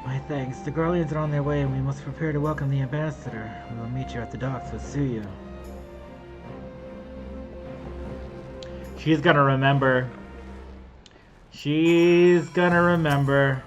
My thanks. The Garleans are on their way and we must prepare to welcome the ambassador. We will meet you at the docks with Suyu. She's gonna remember. She's gonna remember.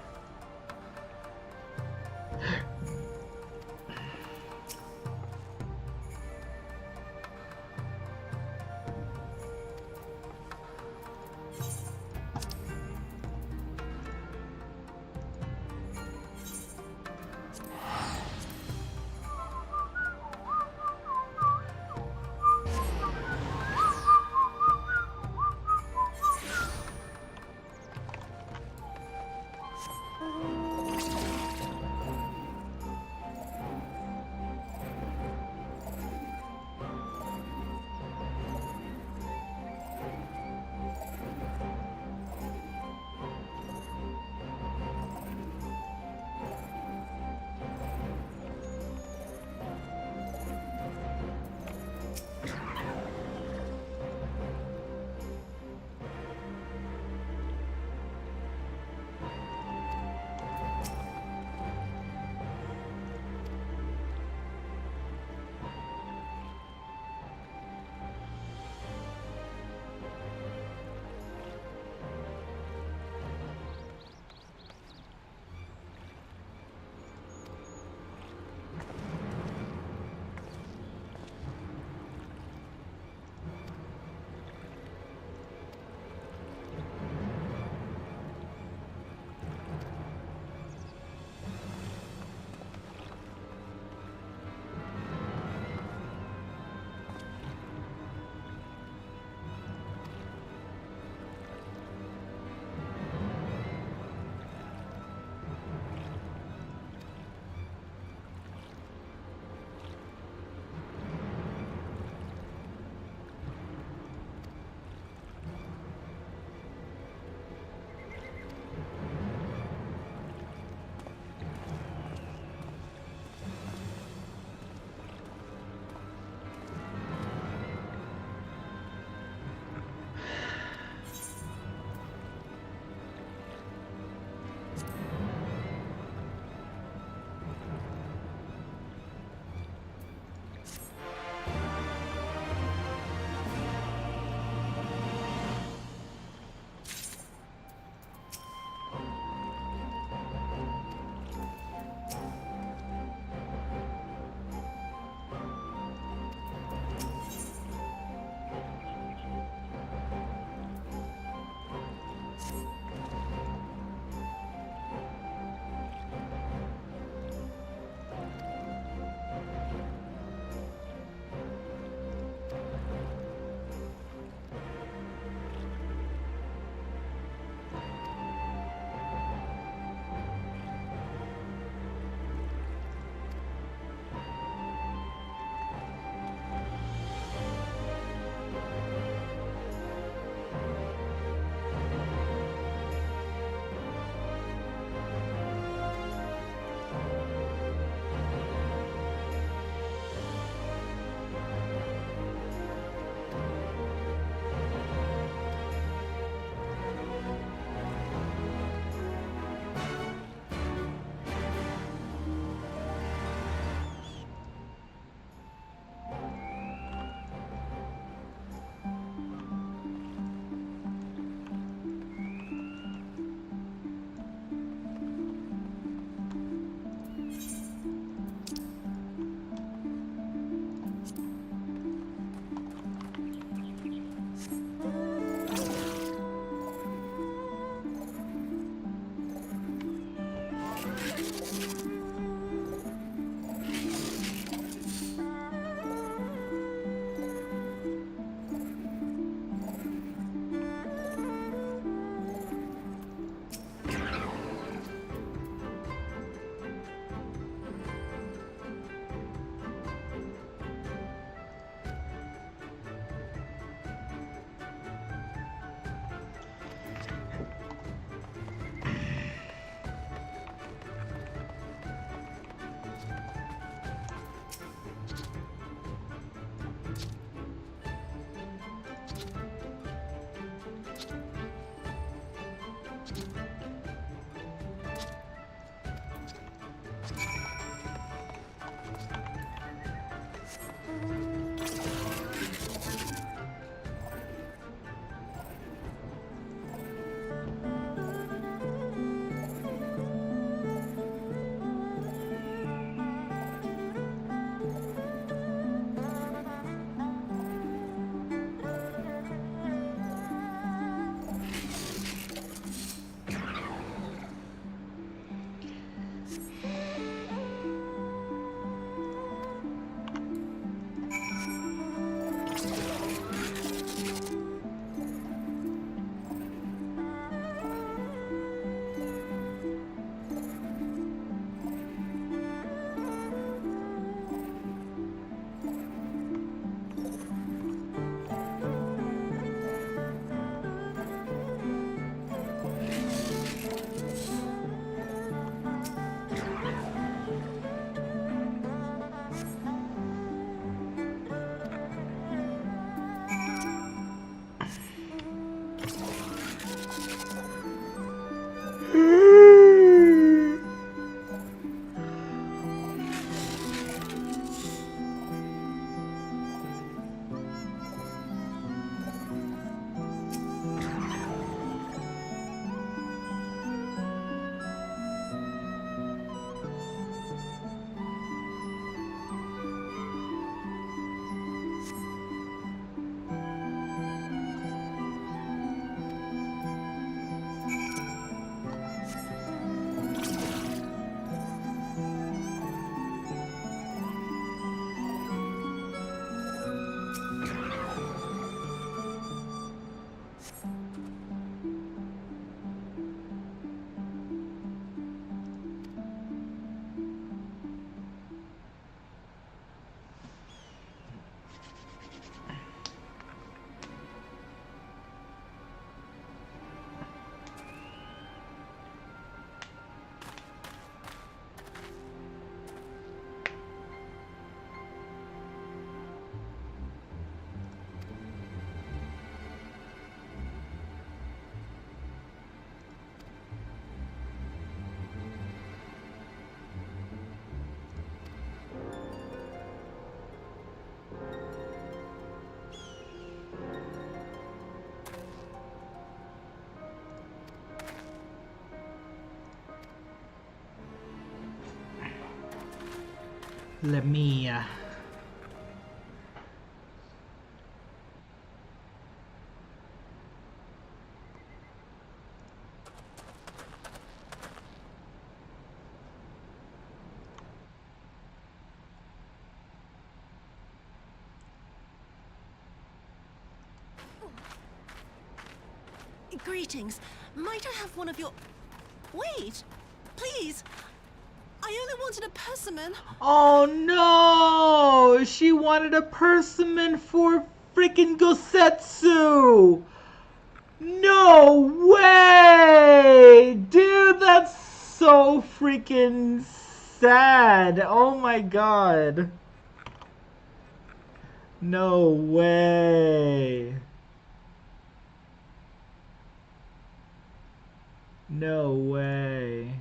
Let me, Greetings. Might I have one of your... Wait! Please! I only wanted a persimmon. Oh no! She wanted a persimmon for freaking Gosetsu! No way! Dude, that's so freaking sad. Oh my god. No way. No way.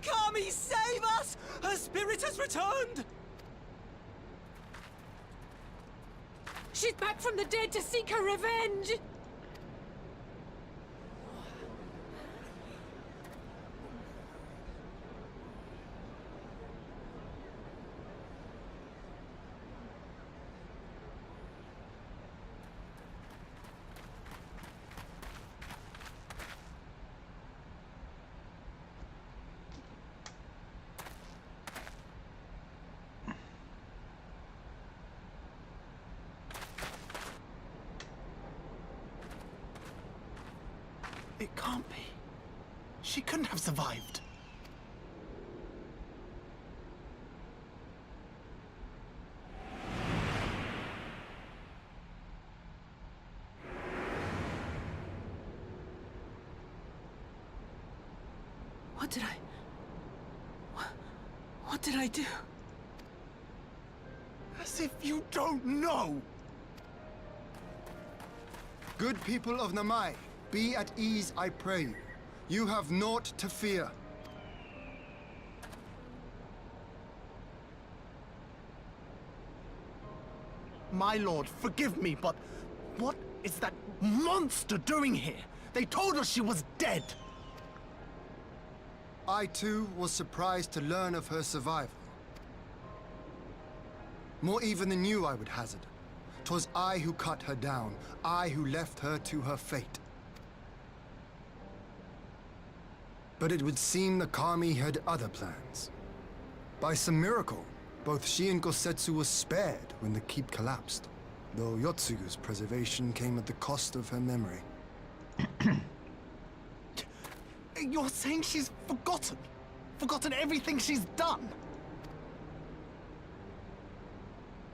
Kami, save us! Her spirit has returned! She's back from the dead to seek her revenge! It can't be. She couldn't have survived. What did I do? As if you don't know! Good people of Namai, be at ease, I pray you. You have naught to fear. My lord, forgive me, but what is that monster doing here? They told us she was dead. I too was surprised to learn of her survival. More even than you, I would hazard. 'Twas I who cut her down, I who left her to her fate. But it would seem the Kami had other plans. By some miracle, both she and Gosetsu were spared when the keep collapsed, though Yotsugu's preservation came at the cost of her memory. You're saying she's forgotten? Forgotten everything she's done?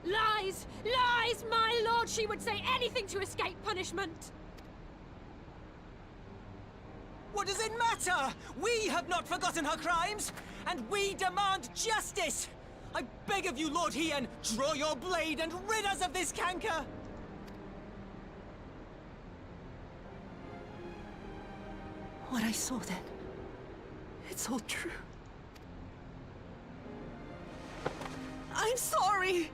Lies! Lies! My lord, she would say anything to escape punishment! What does it matter? We have not forgotten her crimes, and we demand justice! I beg of you, Lord Hien, draw your blade and rid us of this canker! What I saw then, it's all true. I'm sorry!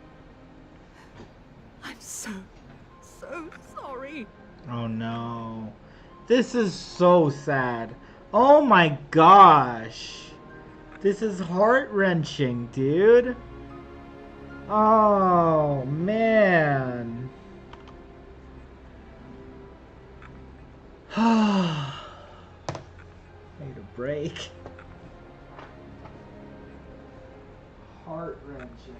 I'm so sorry. Oh no. This is so sad. Oh my gosh. This is heart-wrenching, dude. Oh man. Need a break. Heart-wrenching.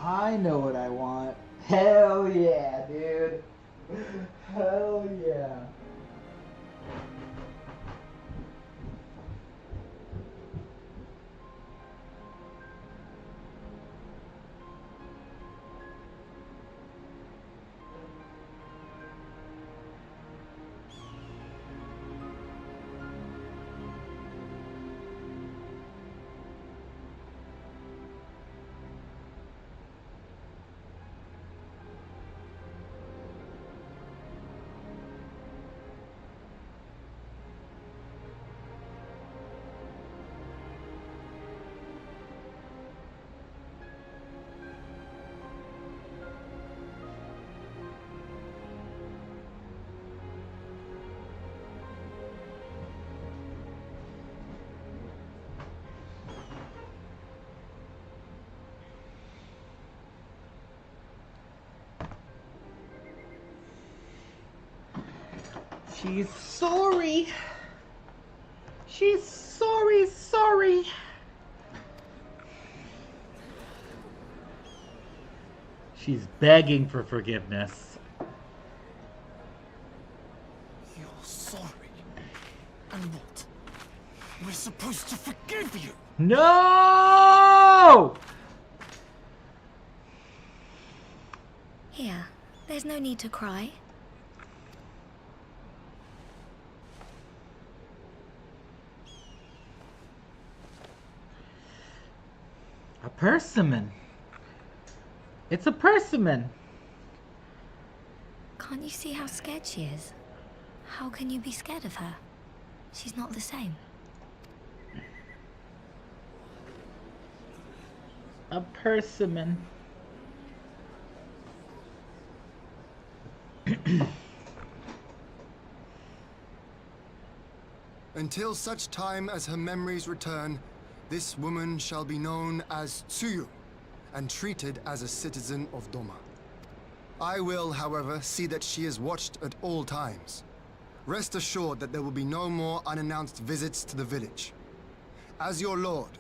I know what I want. Hell yeah, dude. Hell yeah. She's sorry. She's sorry. She's begging for forgiveness. You're sorry. And what? We're supposed to forgive you. No! Here, there's no need to cry. A persimmon. It's a persimmon. Can't you see how scared she is? How can you be scared of her? She's not the same. A persimmon. Until such time as her memories return, this woman shall be known as Tsuyu, and treated as a citizen of Doma. I will, however, see that she is watched at all times. Rest assured that there will be no more unannounced visits to the village. As your lord,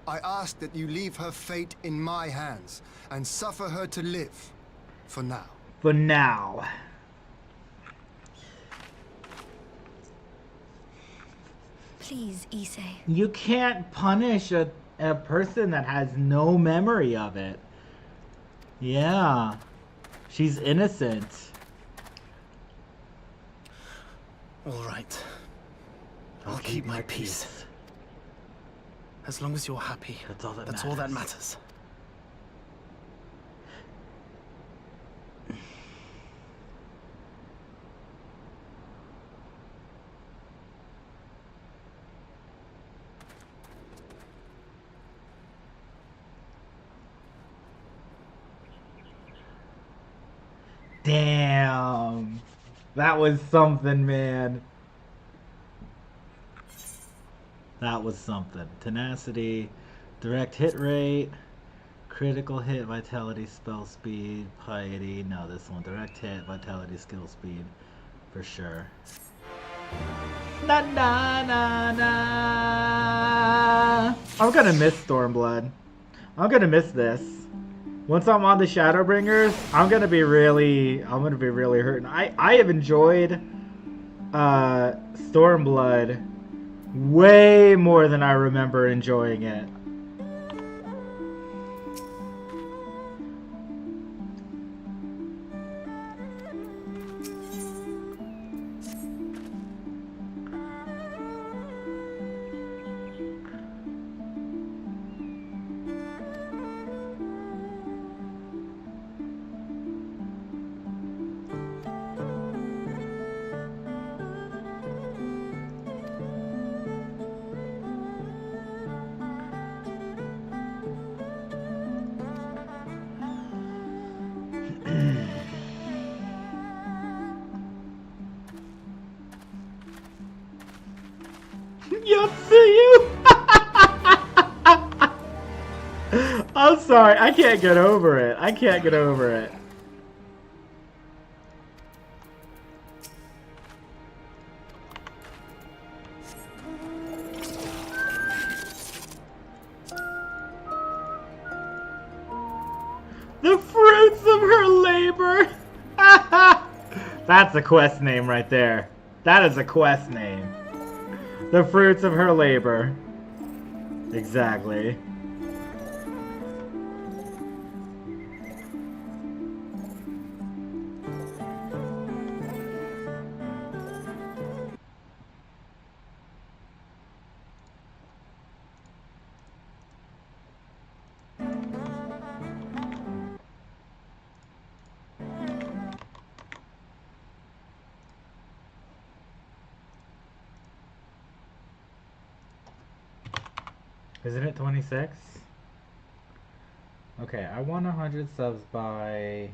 I ask that you leave her fate in my hands, and suffer her to live, for now. For now. Please, Issei. You can't punish a person that has no memory of it. Yeah. She's innocent. All right. I'll keep my peace. As long as you're happy. That's all that matters. That's all that matters. Damn. That was something, man. That was something. Tenacity, direct hit rate, critical hit, vitality, spell speed, piety. No, this one. Direct hit, vitality, skill speed. For sure. Na na na na. I'm gonna miss Stormblood. I'm gonna miss this. Once I'm on the Shadowbringers, I'm gonna be really hurting. I have enjoyed Stormblood way more than I remember enjoying it. I'm sorry, I can't get over it. I can't get over it. The That's a quest name right there. That is a quest name. The fruits of her labor. Exactly. Isn't it 26? Okay, I want 100 subs by...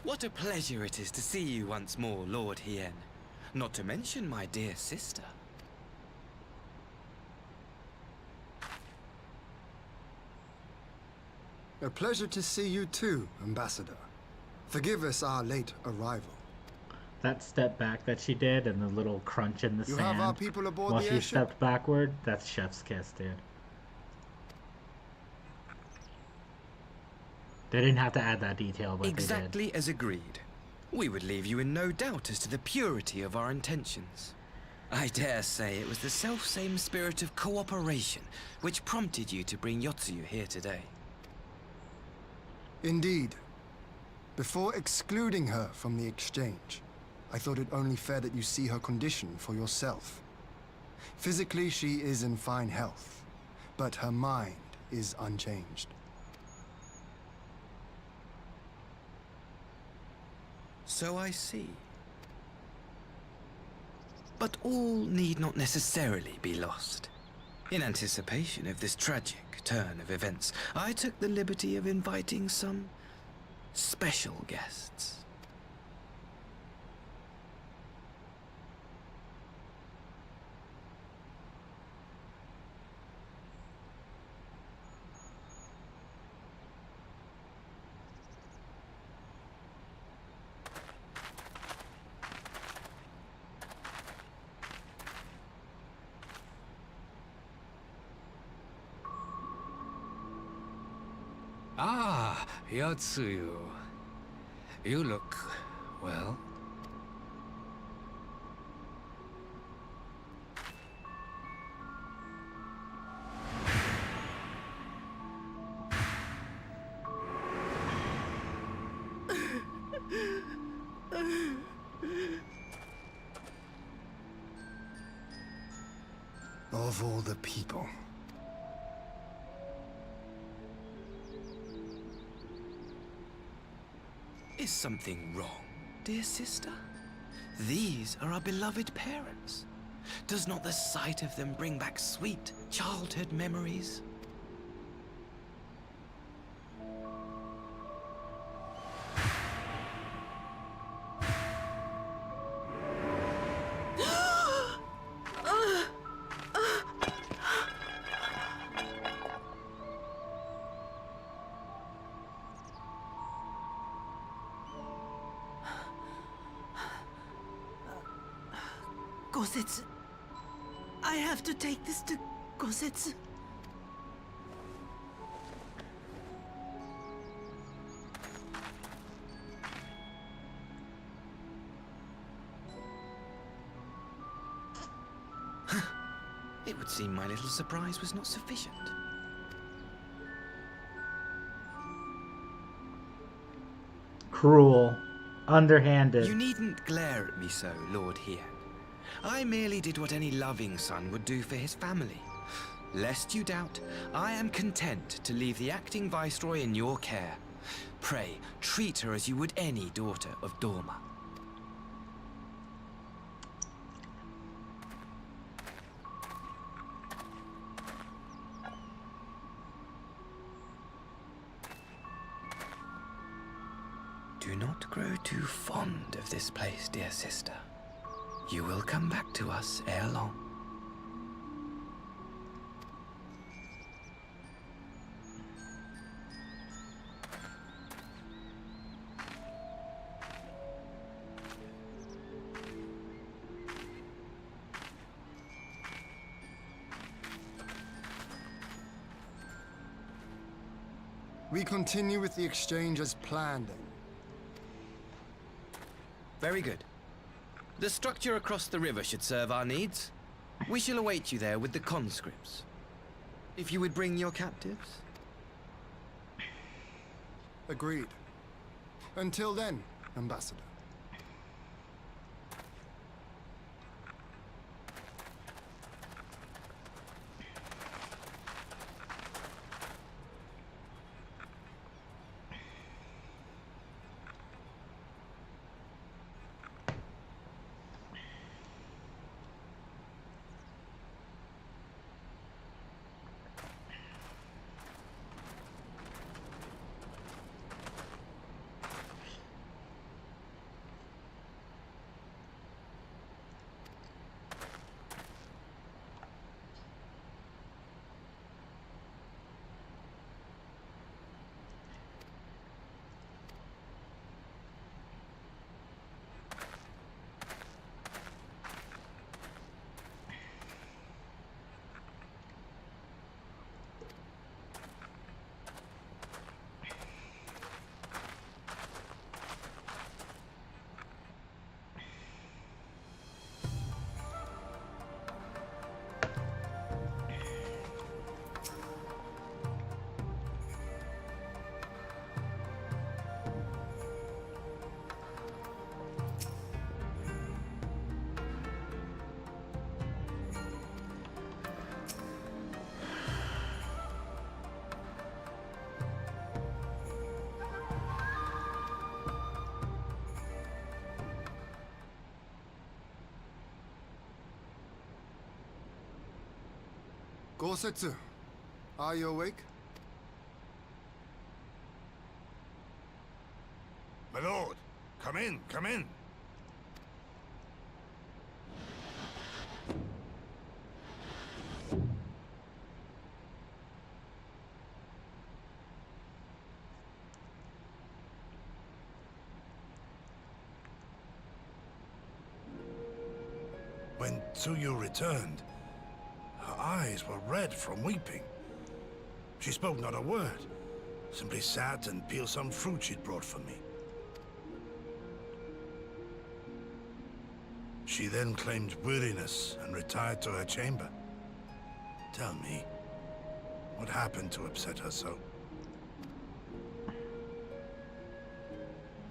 What a pleasure it is to see you once more, Lord Hien. Not to mention my dear sister. A pleasure to see you too, Ambassador. Forgive us our late arrival. That step back that she did and the little crunch in the You sand have our people aboard while the she airship? stepped backward, that's chef's kiss, dude. They didn't have to add that detail, but Exactly they did. as agreed. We would leave you in no doubt as to the purity of our intentions. I dare say it was the self-same spirit of cooperation which prompted you to bring Yotsuyu here today. Indeed. Before excluding her from the exchange, I thought it only fair that you see her condition for yourself. Physically, she is in fine health, but her mind is unchanged. So I see. But all need not necessarily be lost. In anticipation of this tragic turn of events, I took the liberty of inviting some special guests. Ah, Yotsuyu. You look well. Of all the people. Is something wrong, dear sister? These are our beloved parents. Does not the sight of them bring back sweet childhood memories? Gosetsu. I have to take this to Gosetsu. It would seem my little surprise was not sufficient. Cruel. Underhanded. You needn't glare at me so, Lord Hien. I merely did what any loving son would do for his family. Lest you doubt, I am content to leave the acting viceroy in your care. Pray, treat her as you would any daughter of Dorma. Do not grow too fond of this place, dear sister. You will come back to us ere long. We continue with the exchange as planned, then. Very good. The structure across the river should serve our needs. We shall await you there with the conscripts. If you would bring your captives. Agreed. Until then, Ambassador. Gosetsu, are you awake? My lord, come in, come in. When Tsuyu returned, her eyes were red from weeping. She spoke not a word, simply sat and peeled some fruit she'd brought for me. She then claimed weariness and retired to her chamber. Tell me, what happened to upset her so?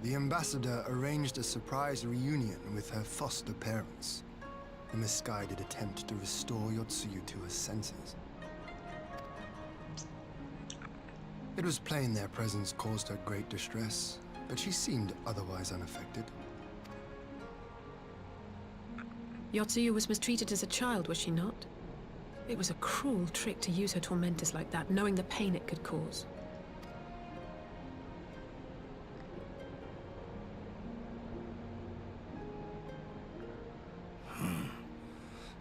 The ambassador arranged a surprise reunion with her foster parents. A misguided attempt to restore Yotsuyu to her senses. It was plain their presence caused her great distress, but she seemed otherwise unaffected. Yotsuyu was mistreated as a child, was she not? It was a cruel trick to use her tormentors like that, knowing the pain it could cause.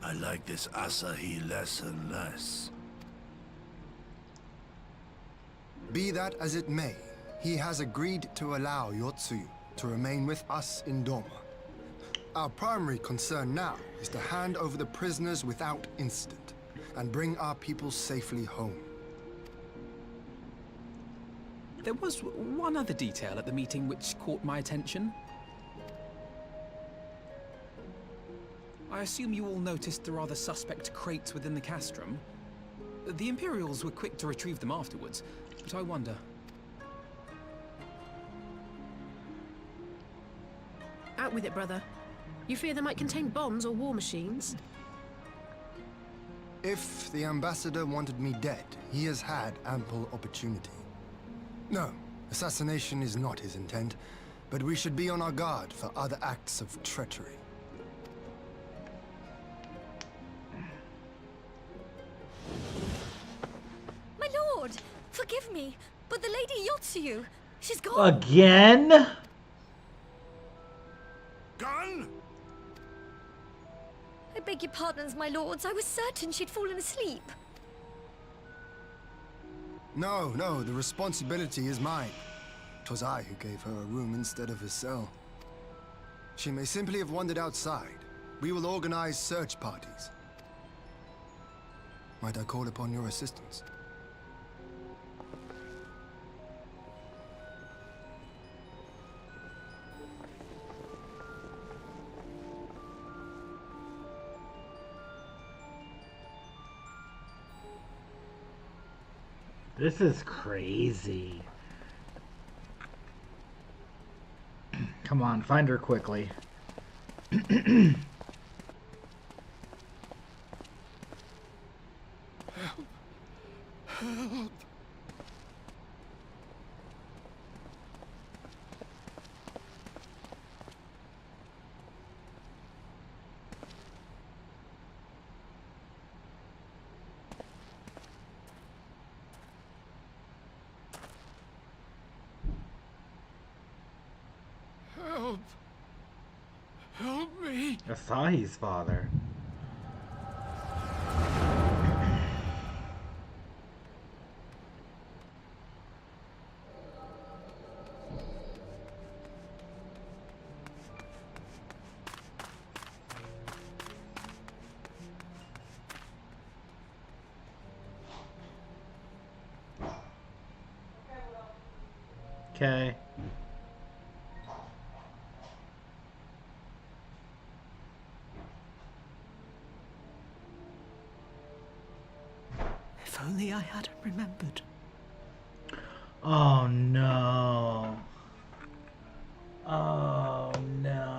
I like this Asahi less and less. Be that as it may, he has agreed to allow Yotsuyu to remain with us in Dorma. Our primary concern now is to hand over the prisoners without incident and bring our people safely home. There was one other detail at the meeting which caught my attention. I assume you all noticed the rather suspect crates within the castrum. The Imperials were quick to retrieve them afterwards, but I wonder... Out with it, brother. You fear they might contain bombs or war machines? If the ambassador wanted me dead, he has had ample opportunity. No, assassination is not his intent, but we should be on our guard for other acts of treachery. My lord, forgive me, but the Lady Yotsuyu, she's gone. Again? Gone? I beg your pardons, my lords. I was certain she'd fallen asleep. No, no, the responsibility is mine. 'Twas I who gave her a room instead of a cell. She may simply have wandered outside. We will organize search parties. Might I call upon your assistance? This is crazy. Come on, find her quickly. Help! Help! Help! Help me! Asahi's father. Okay. If only I hadn't remembered. Oh no. Oh no.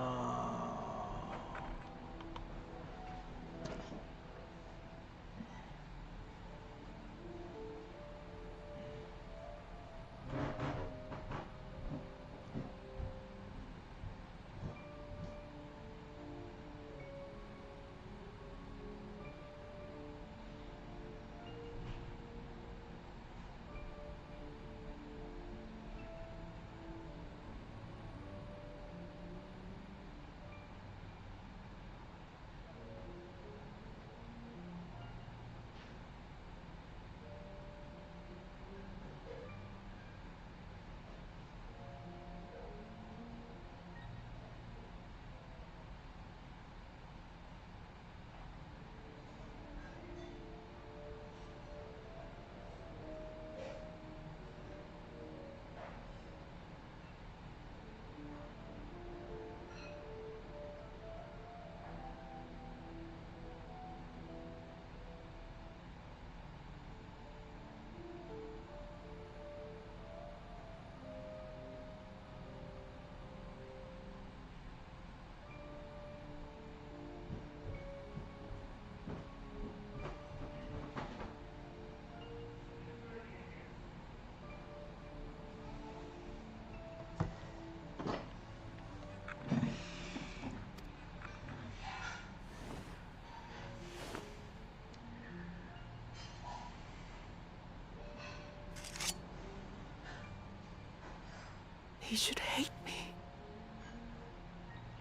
He should hate me.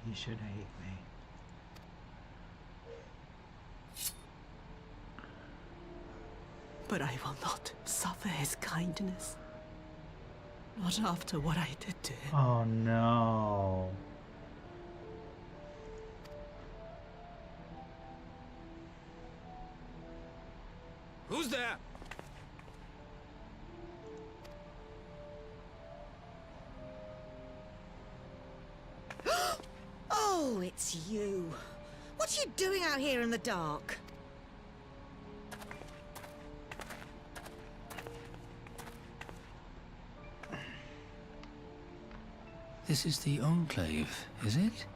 He should hate me. But I will not suffer his kindness. Not after what I did to him. Oh no. Who's there? Oh, it's you. What are you doing out here in the dark? This is the Enclave, is it?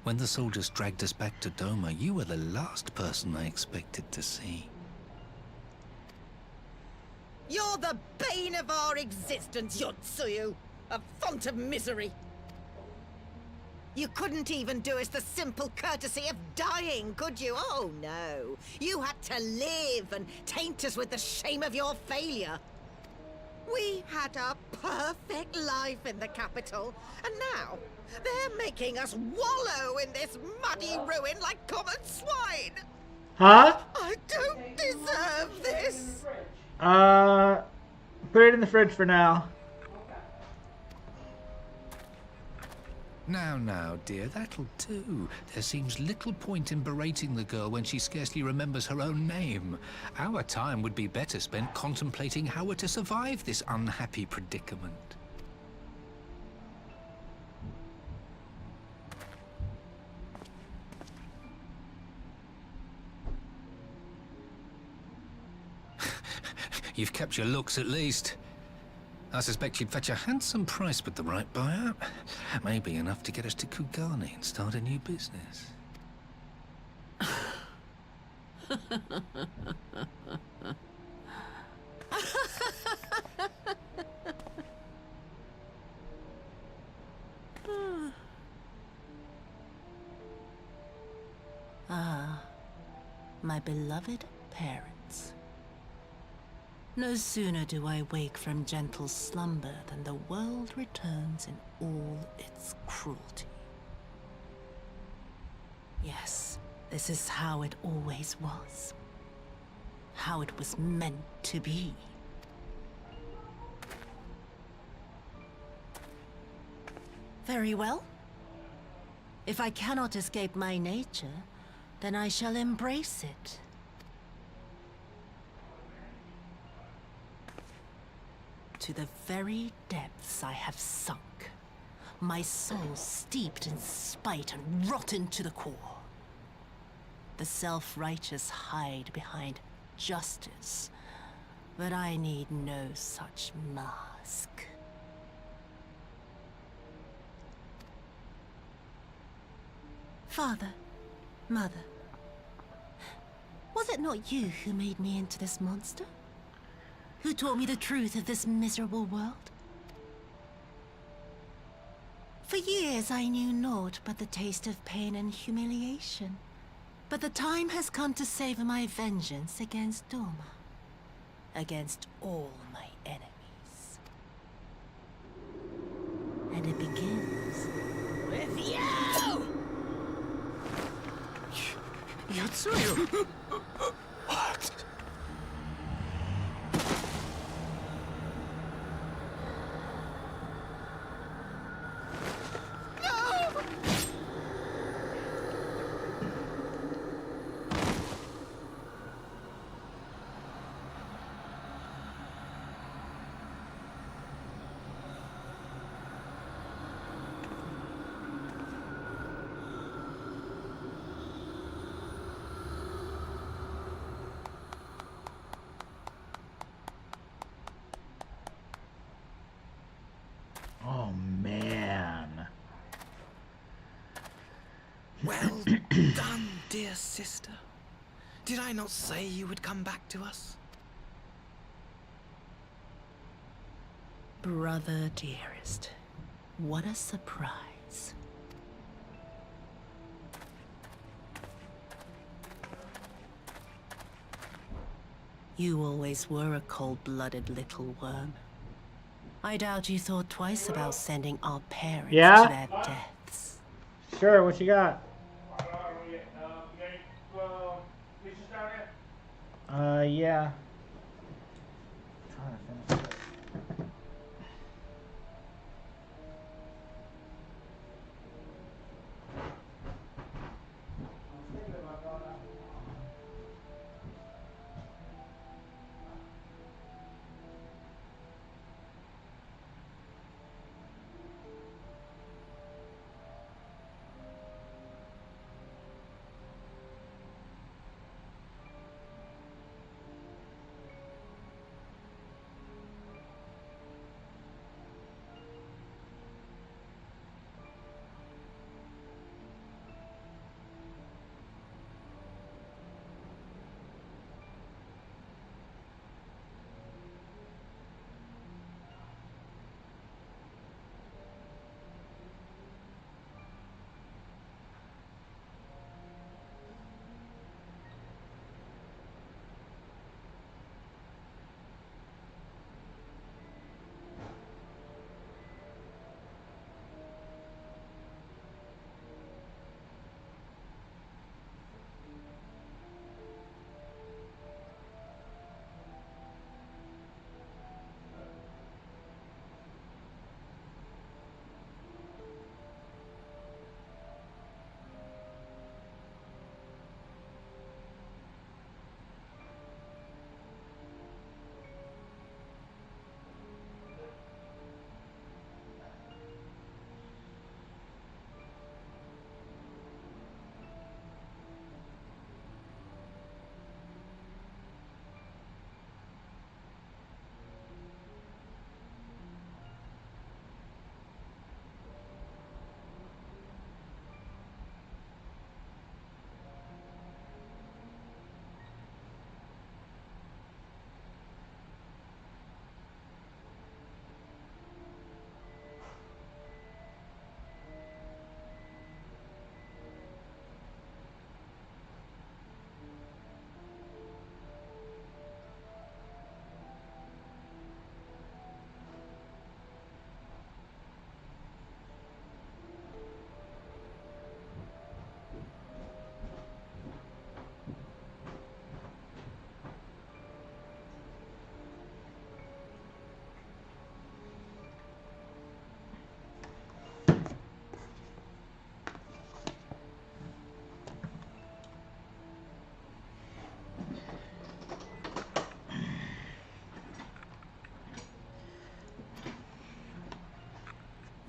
When the soldiers dragged us back to Doma, you were the last person I expected to see. You're the bane of our existence, Yotsuyu. A font of misery. You couldn't even do us the simple courtesy of dying, could you? Oh, no. You had to live and taint us with the shame of your failure. We had a perfect life in the capital, and now they're making us wallow in this muddy ruin like common swine. Huh? I don't deserve this. Put it in the fridge for now. Now, dear, that'll do. There seems little point in berating the girl when she scarcely remembers her own name. Our time would be better spent contemplating how we're to survive this unhappy predicament. You've kept your looks at least. I suspect you'd fetch a handsome price with the right buyer. Maybe enough to get us to Kugani and start a new business. Ah, my beloved parents. No sooner do I wake from gentle slumber than the world returns in all its cruelty. Yes, this is how it always was. How it was meant to be. Very well. If I cannot escape my nature, then I shall embrace it. To the very depths I have sunk, my soul steeped in spite and rotten to the core. The self-righteous hide behind justice, but I need no such mask. Father, Mother, was it not you who made me into this monster? Who taught me the truth of this miserable world? For years I knew naught but the taste of pain and humiliation. But the time has come to savor my vengeance against Doma. Against all my enemies. And it begins with you! Yotsuyu! What? Oh, man. Well done, dear sister. Did I not say you would come back to us? Brother dearest, what a surprise. You always were a cold-blooded little worm. I doubt you thought twice about sending our parents to their deaths. Sure, what you got? Yeah. Trying to finish this.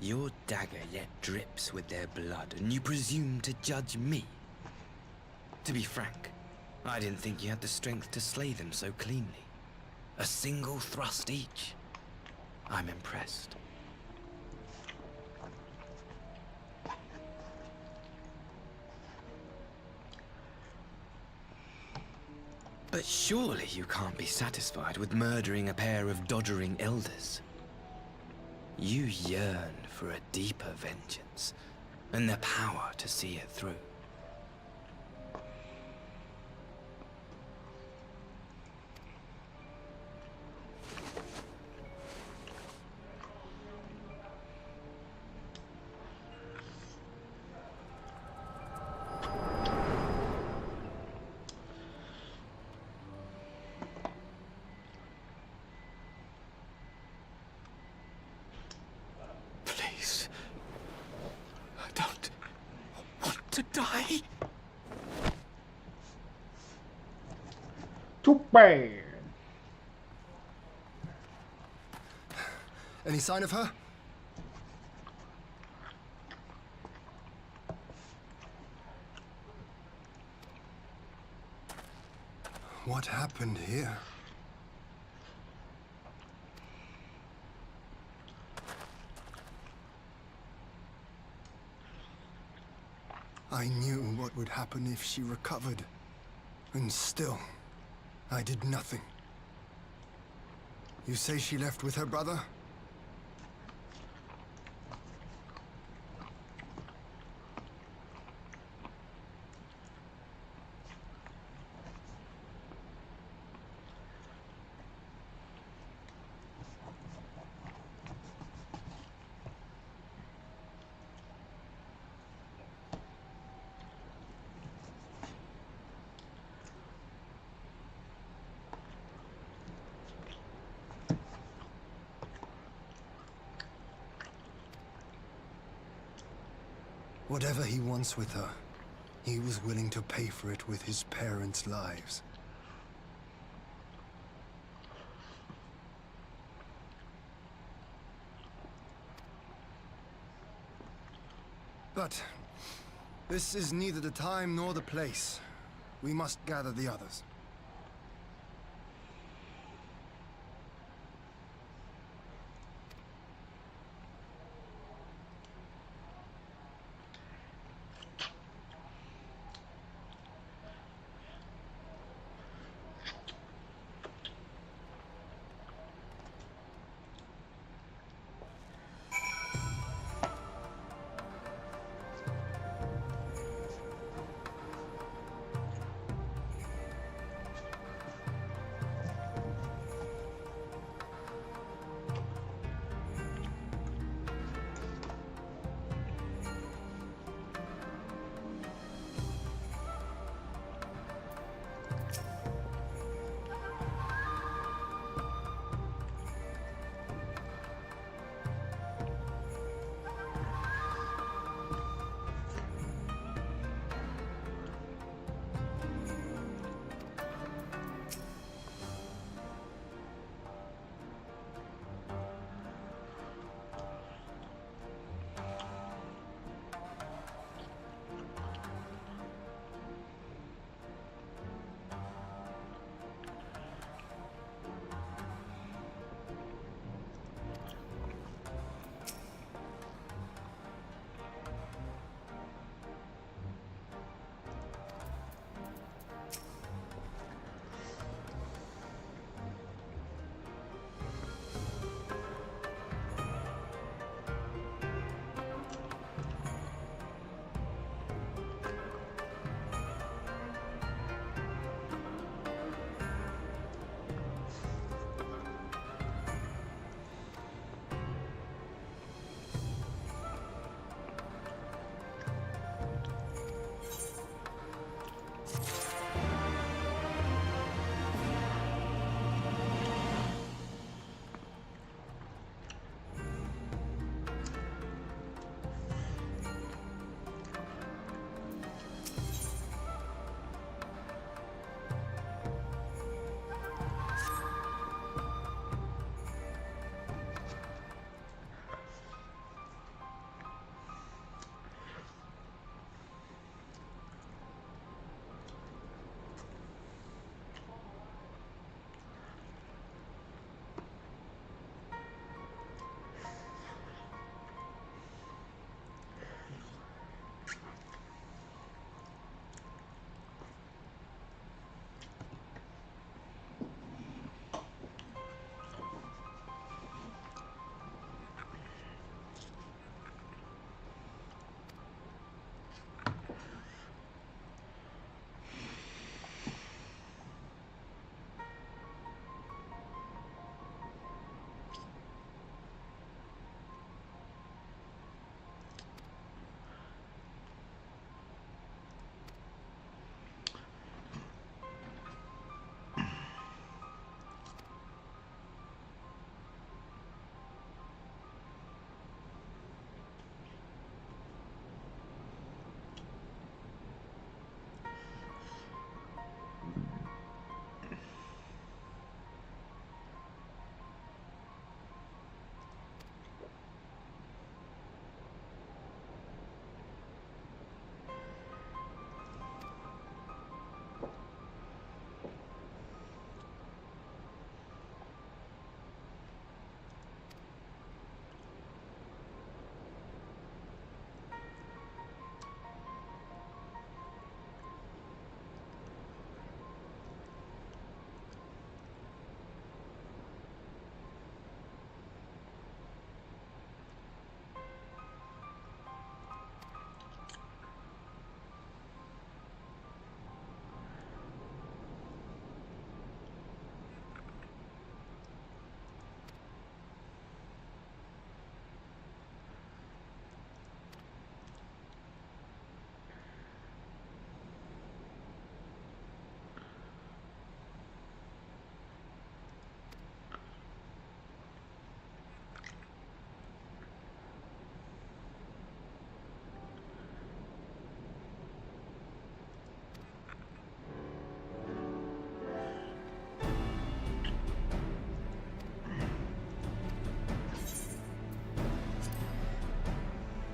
Your dagger yet drips with their blood, and you presume to judge me? To be frank, I didn't think you had the strength to slay them so cleanly. A single thrust each. I'm impressed. But surely you can't be satisfied with murdering a pair of doddering elders. You yearn for a deeper vengeance, and the power to see it through. To die? Too bad. Any sign of her? What happened here? I knew what would happen if she recovered. And still, I did nothing. You say she left with her brother? Whatever he wants with her, he was willing to pay for it with his parents' lives. But this is neither the time nor the place. We must gather the others.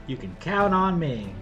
You can count on me.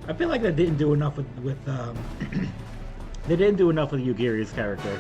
I feel like they didn't do enough with they didn't do enough with Yugiri's character.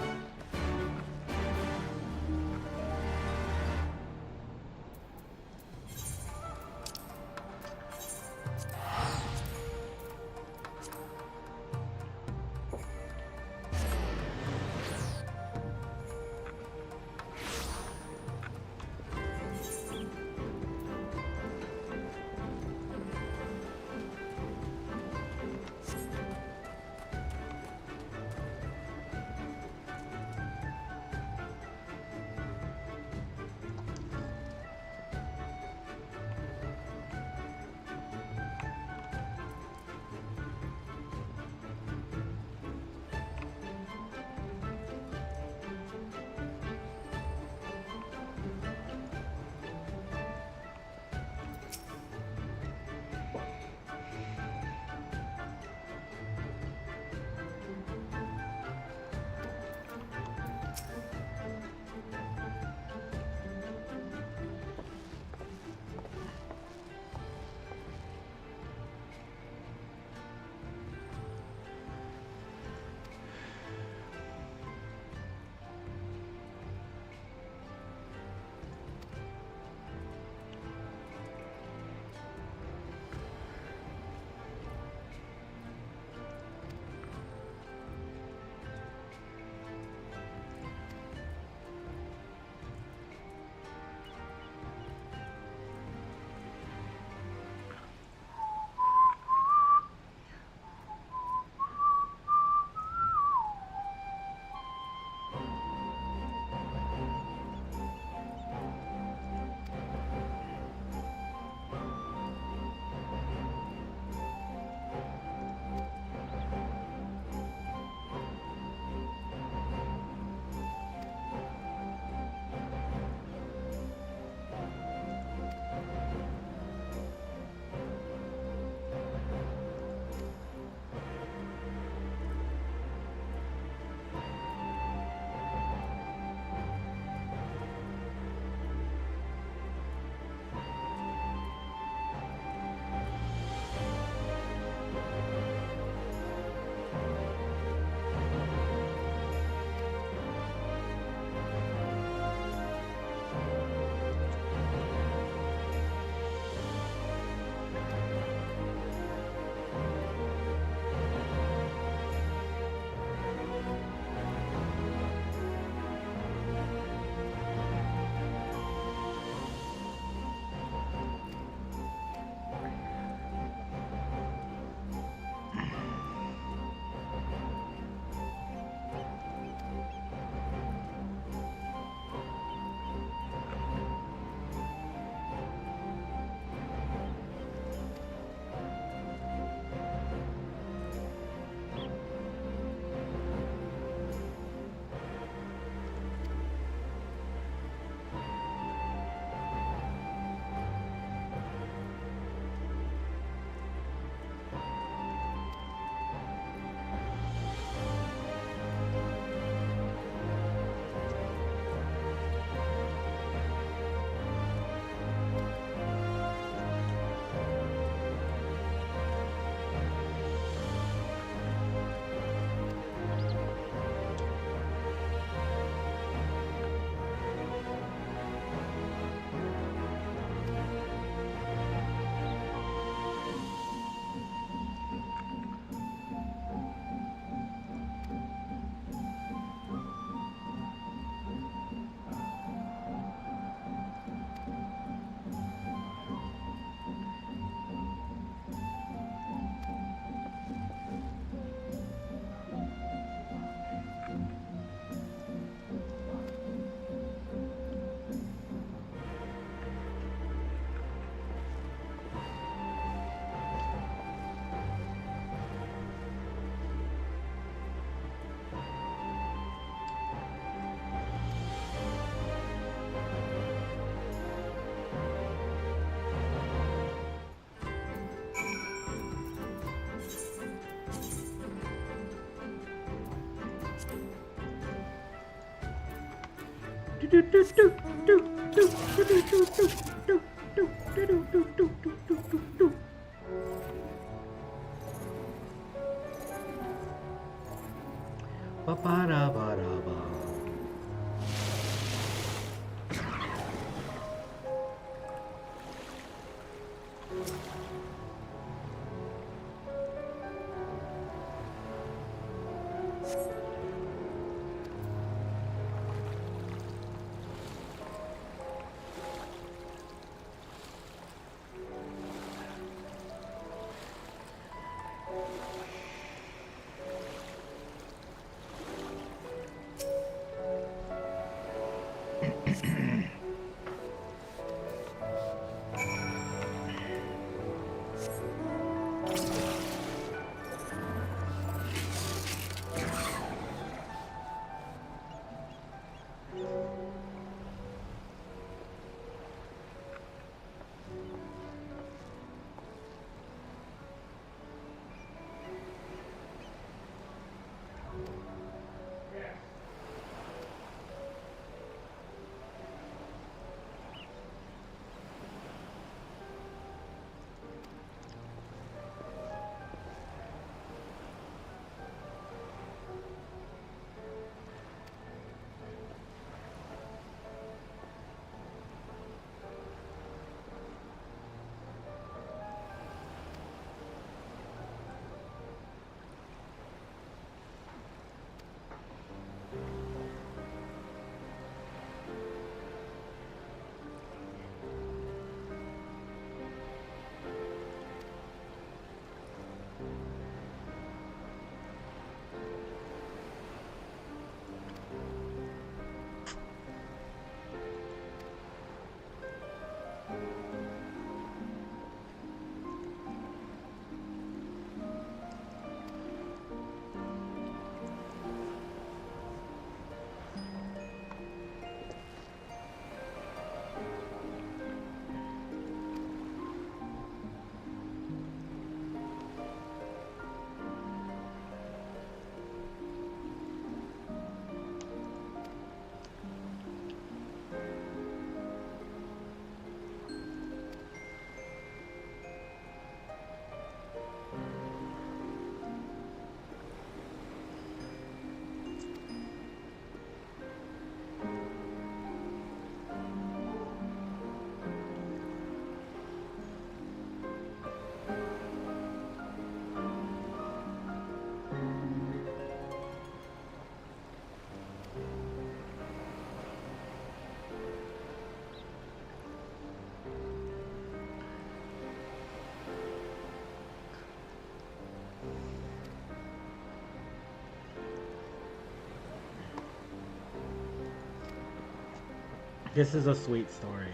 Ba-ba-da-ba-da-ba. This is a sweet story.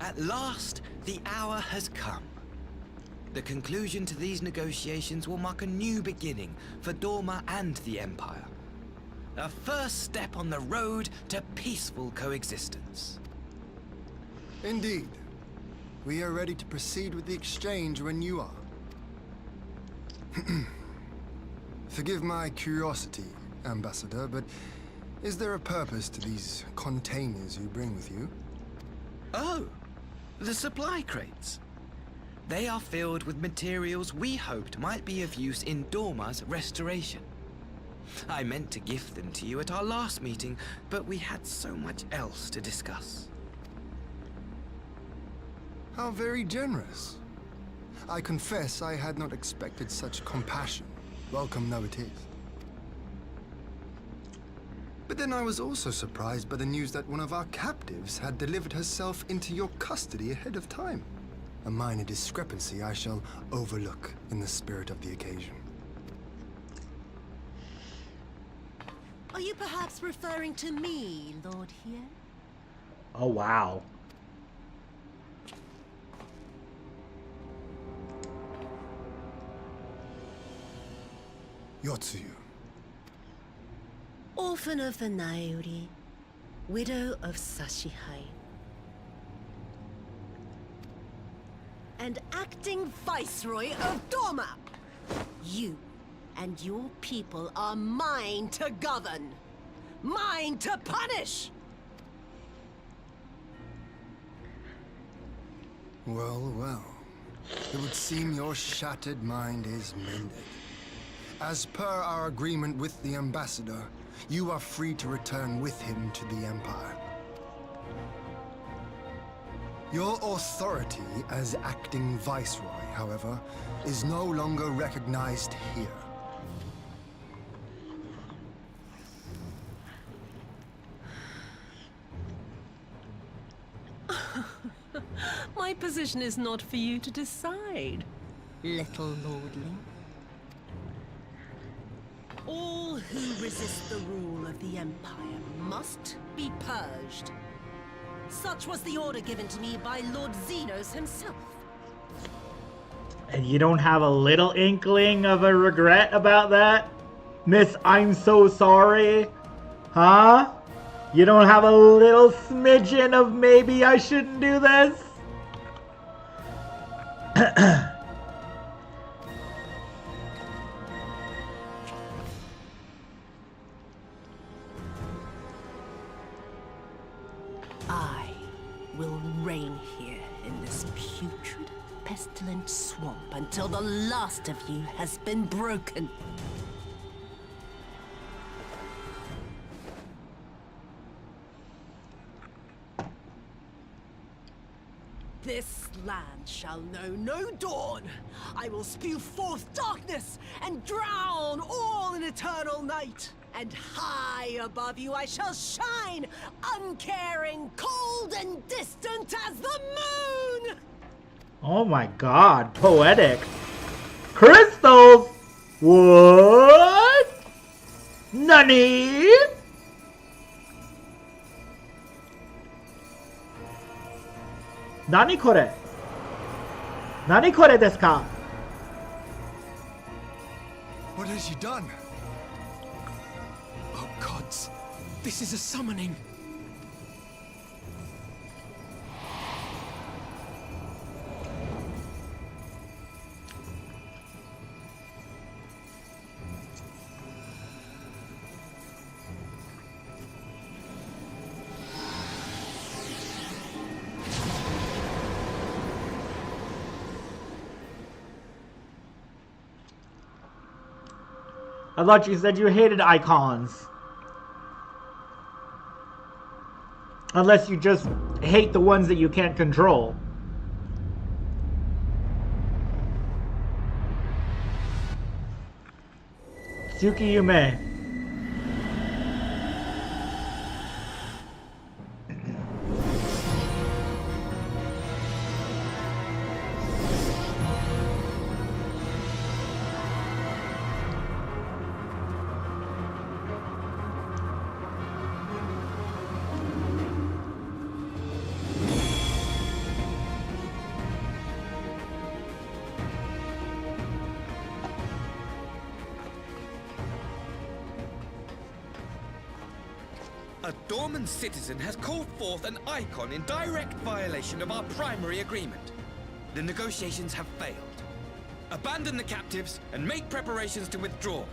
At last, the hour has come. The conclusion to these negotiations will mark a new beginning for Dorma and the Empire. A first step on the road to peaceful coexistence. Indeed. We are ready to proceed with the exchange when you are. Forgive my curiosity, Ambassador, but is there a purpose to these containers you bring with you? Oh, the supply crates. They are filled with materials we hoped might be of use in Dorma's restoration. I meant to gift them to you at our last meeting, but we had so much else to discuss. How very generous. I confess I had not expected such compassion, welcome though it is. But then I was also surprised by the news that one of our captives had delivered herself into your custody ahead of time. A minor discrepancy I shall overlook in the spirit of the occasion. Are you perhaps referring to me, Lord Hien? Oh, wow. Yotsuyu. Orphan of the Naori, widow of Sashihai, and acting Viceroy of Dorma. You and your people are mine to govern, mine to punish! Well, well. It would seem your shattered mind is mended. As per our agreement with the Ambassador, you are free to return with him to the Empire. Your authority as acting Viceroy, however, is no longer recognized here. My position is not for you to decide, little lordling. All who resist the rule of the Empire must be purged. Such was the order given to me by Lord Xenos himself. And you don't have a little inkling of a regret about that? Miss, I'm so sorry? Huh? You don't have a little smidgen of maybe I shouldn't do this? I will reign here in this putrid, pestilent swamp until the last of you has been broken. This land shall know no dawn. I will spew forth darkness and drown all in eternal night. And high above you I shall shine, uncaring, cold and distant as the moon! Oh my god, poetic. Crystals? What? Nani? Nani kore? Nani kore desu ka? What has she done? Oh gods, this is a summoning. I thought you said you hated icons. Unless you just hate the ones that you can't control. Tsuki Yume. A Dorman citizen has called forth an icon in direct violation of our primary agreement. The negotiations have failed. Abandon the captives and make preparations to withdraw.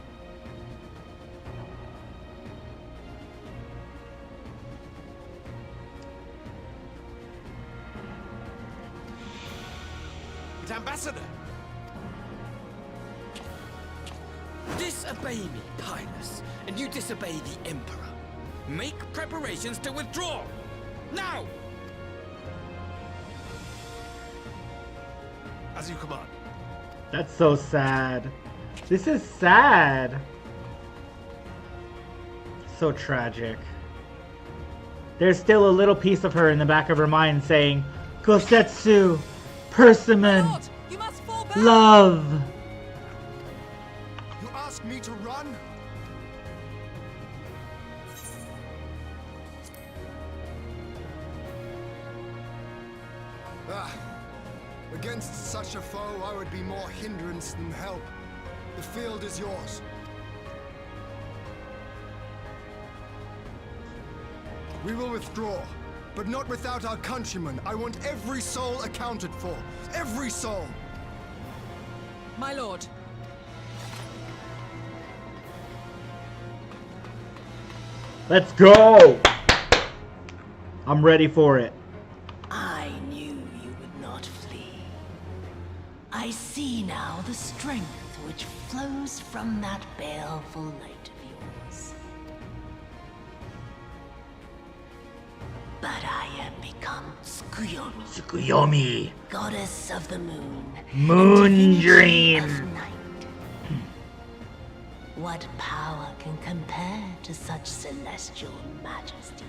It's Ambassador! Disobey me, Highness, and you disobey the Emperor. Make preparations to withdraw! Now! As you command. That's so sad. This is sad. So tragic. There's still a little piece of her in the back of her mind saying, Gosetsu, Persimmon, love. You ask me to run? Against such a foe, I would be more hindrance than help. The field is yours. We will withdraw, but not without our countrymen. I want every soul accounted for. Every soul! My lord. Let's go! I'm ready for it. I knew you would not flee. I see now the strength which flows from that baleful light of yours. But I am become Tsukuyomi. Tsukuyomi. Goddess of the moon. Moon dream. What power can compare to such celestial majesty?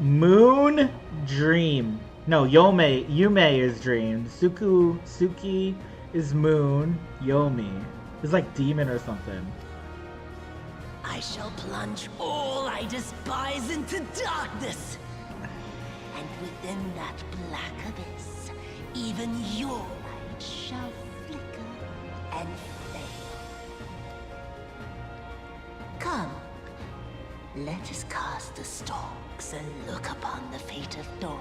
Moon dream. No, Yume is dream. Suki is moon. Yomi is like demon or something. I shall plunge all I despise into darkness. And within that black abyss, even your light shall flicker and fail. Come, let us cast the stalks and look upon the fate of Dorma.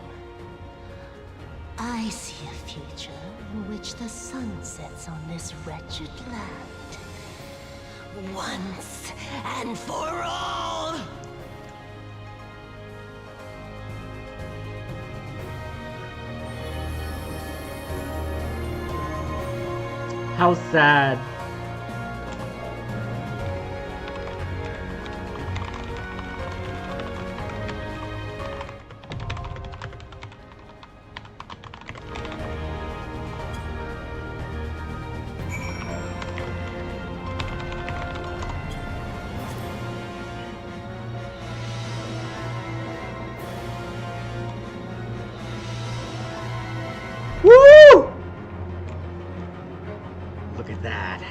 I see a future in which the sun sets on this wretched land. Once and for all! How sad. Woo! Look at that.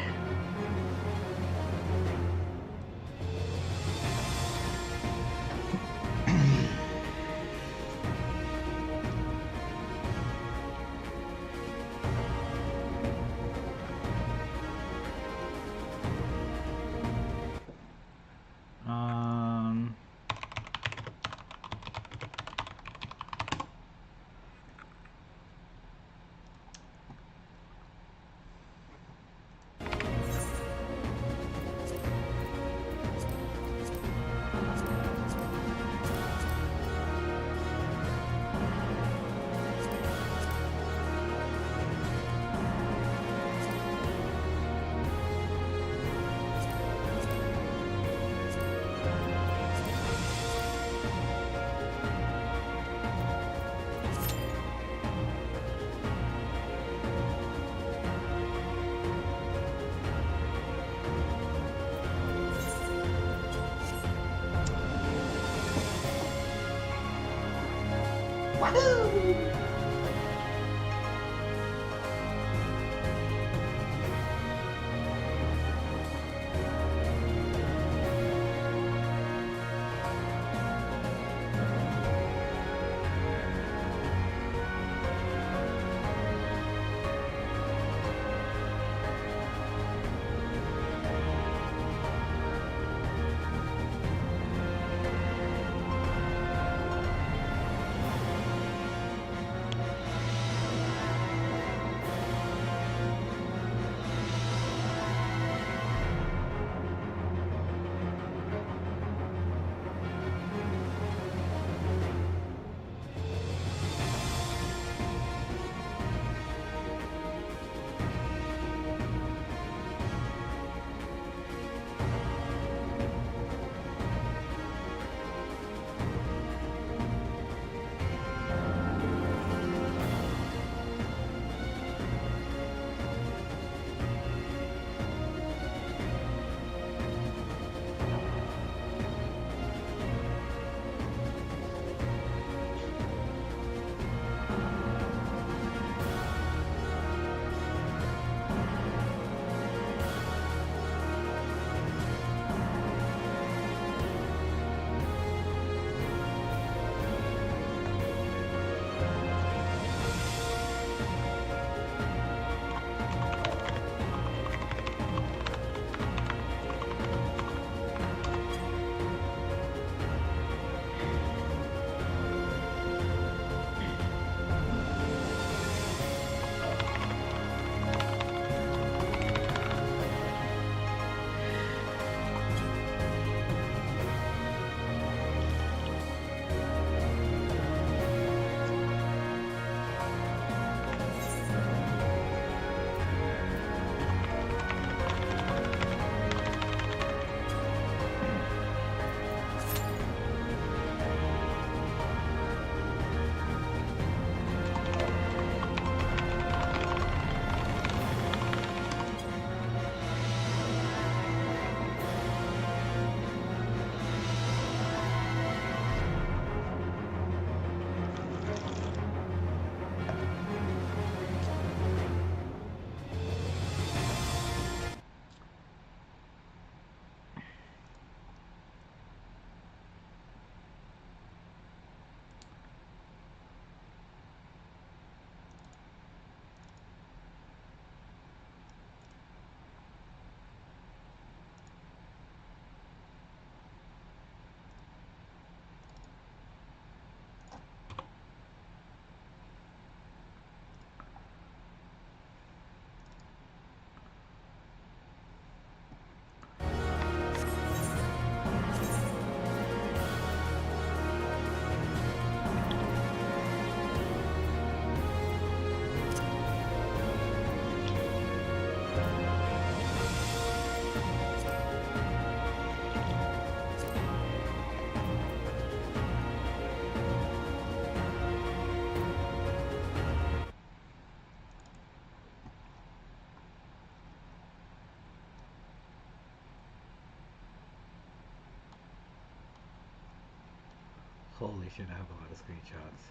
Holy shit, I have a lot of screenshots.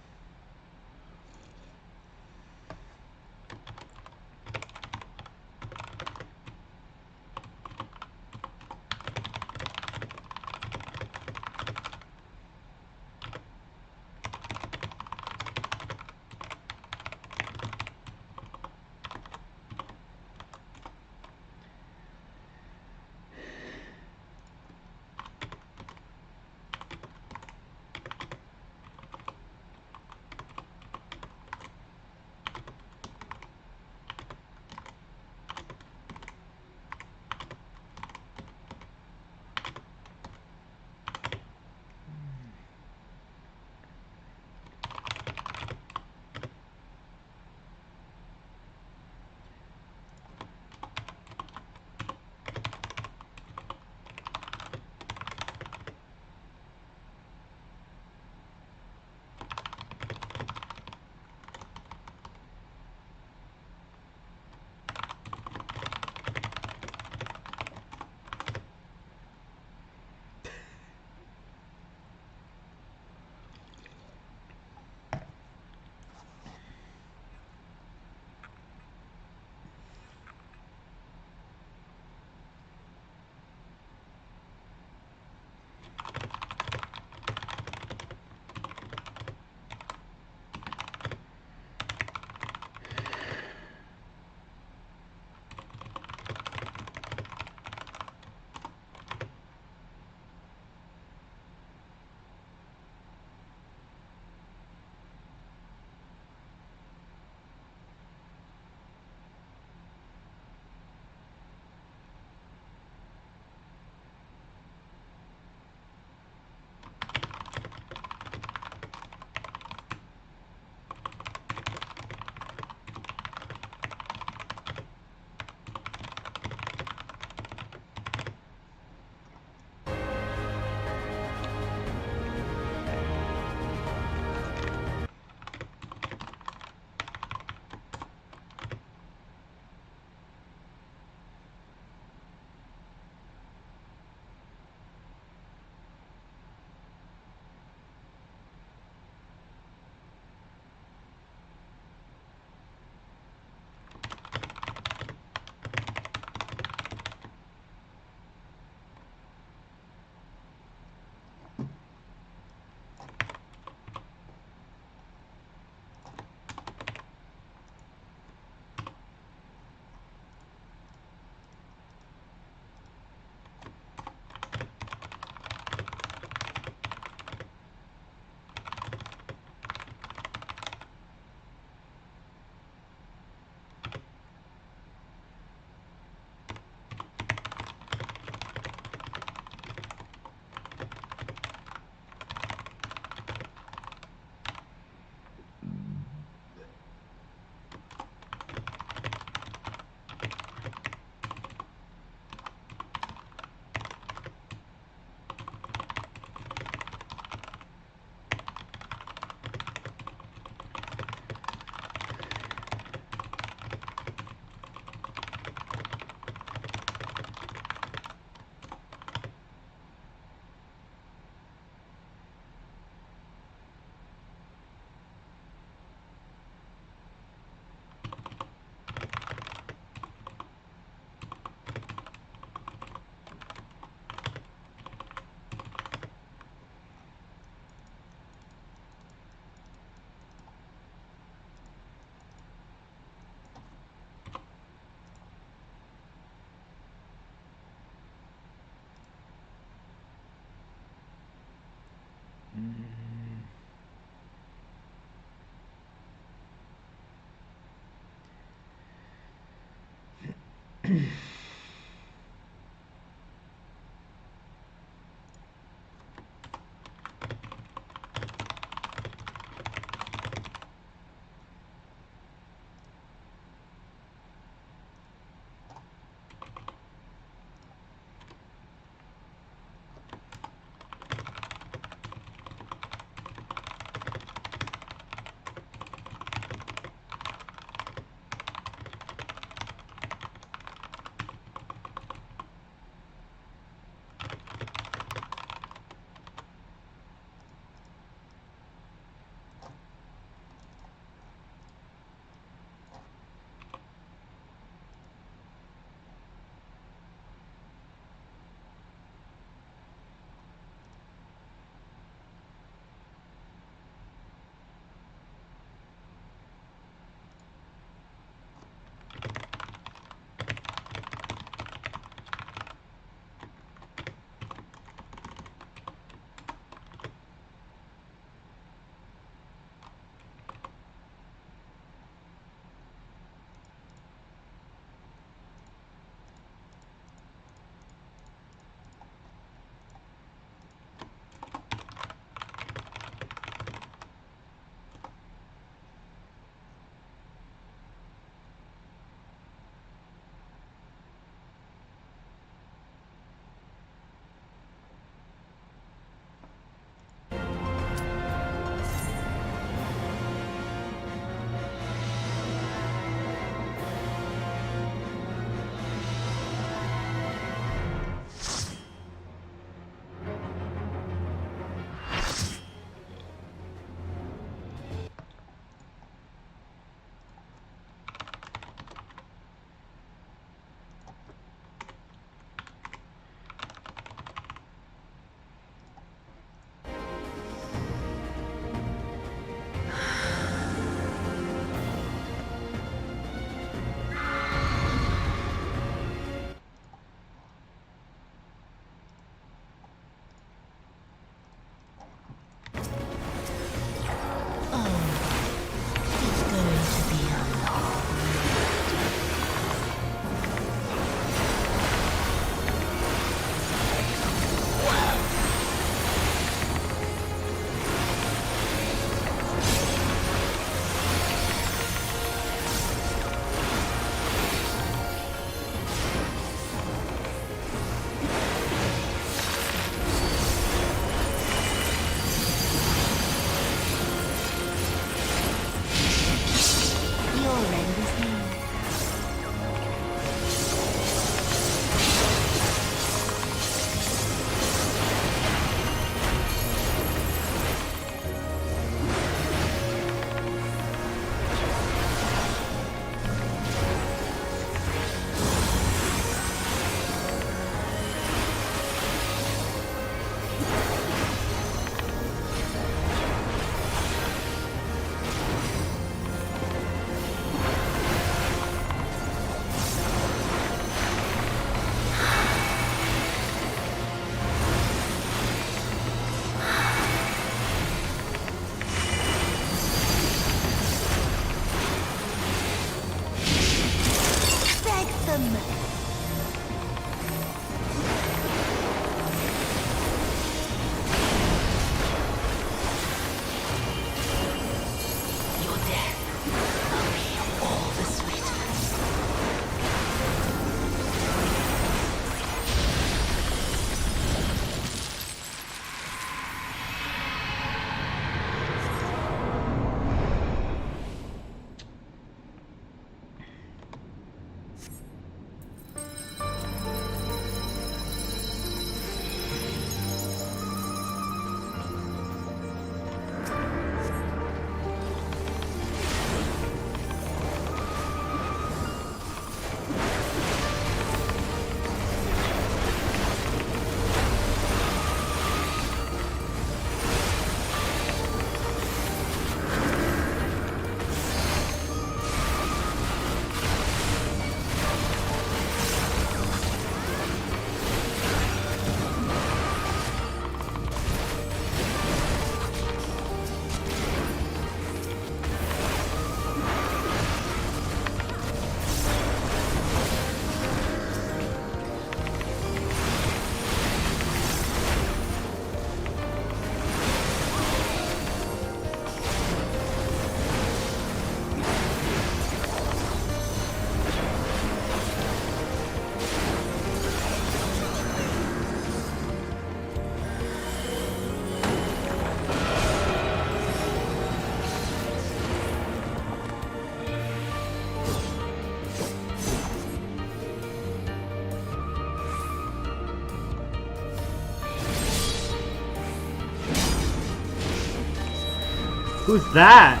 Who's that?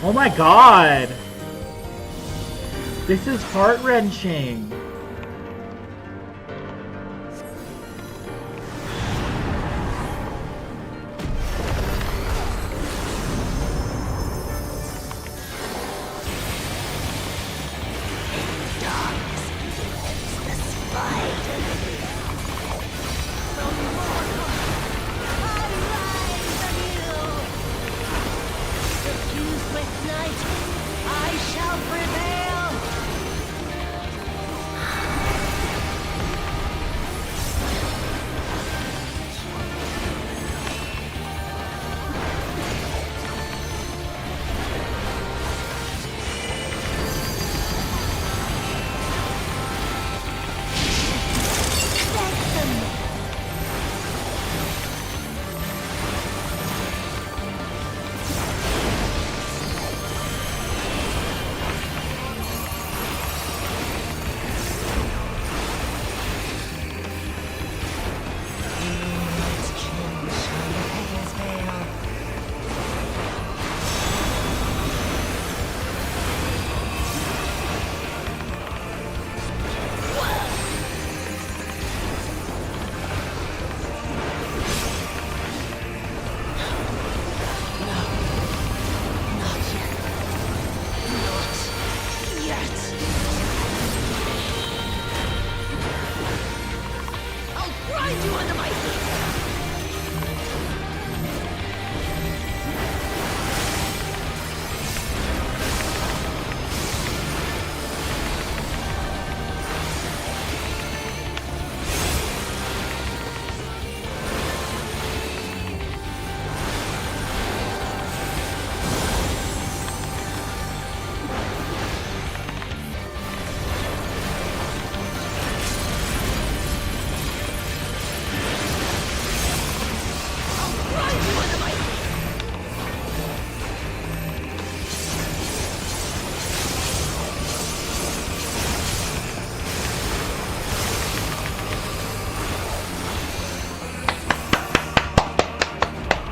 Oh my god! This is heart-wrenching.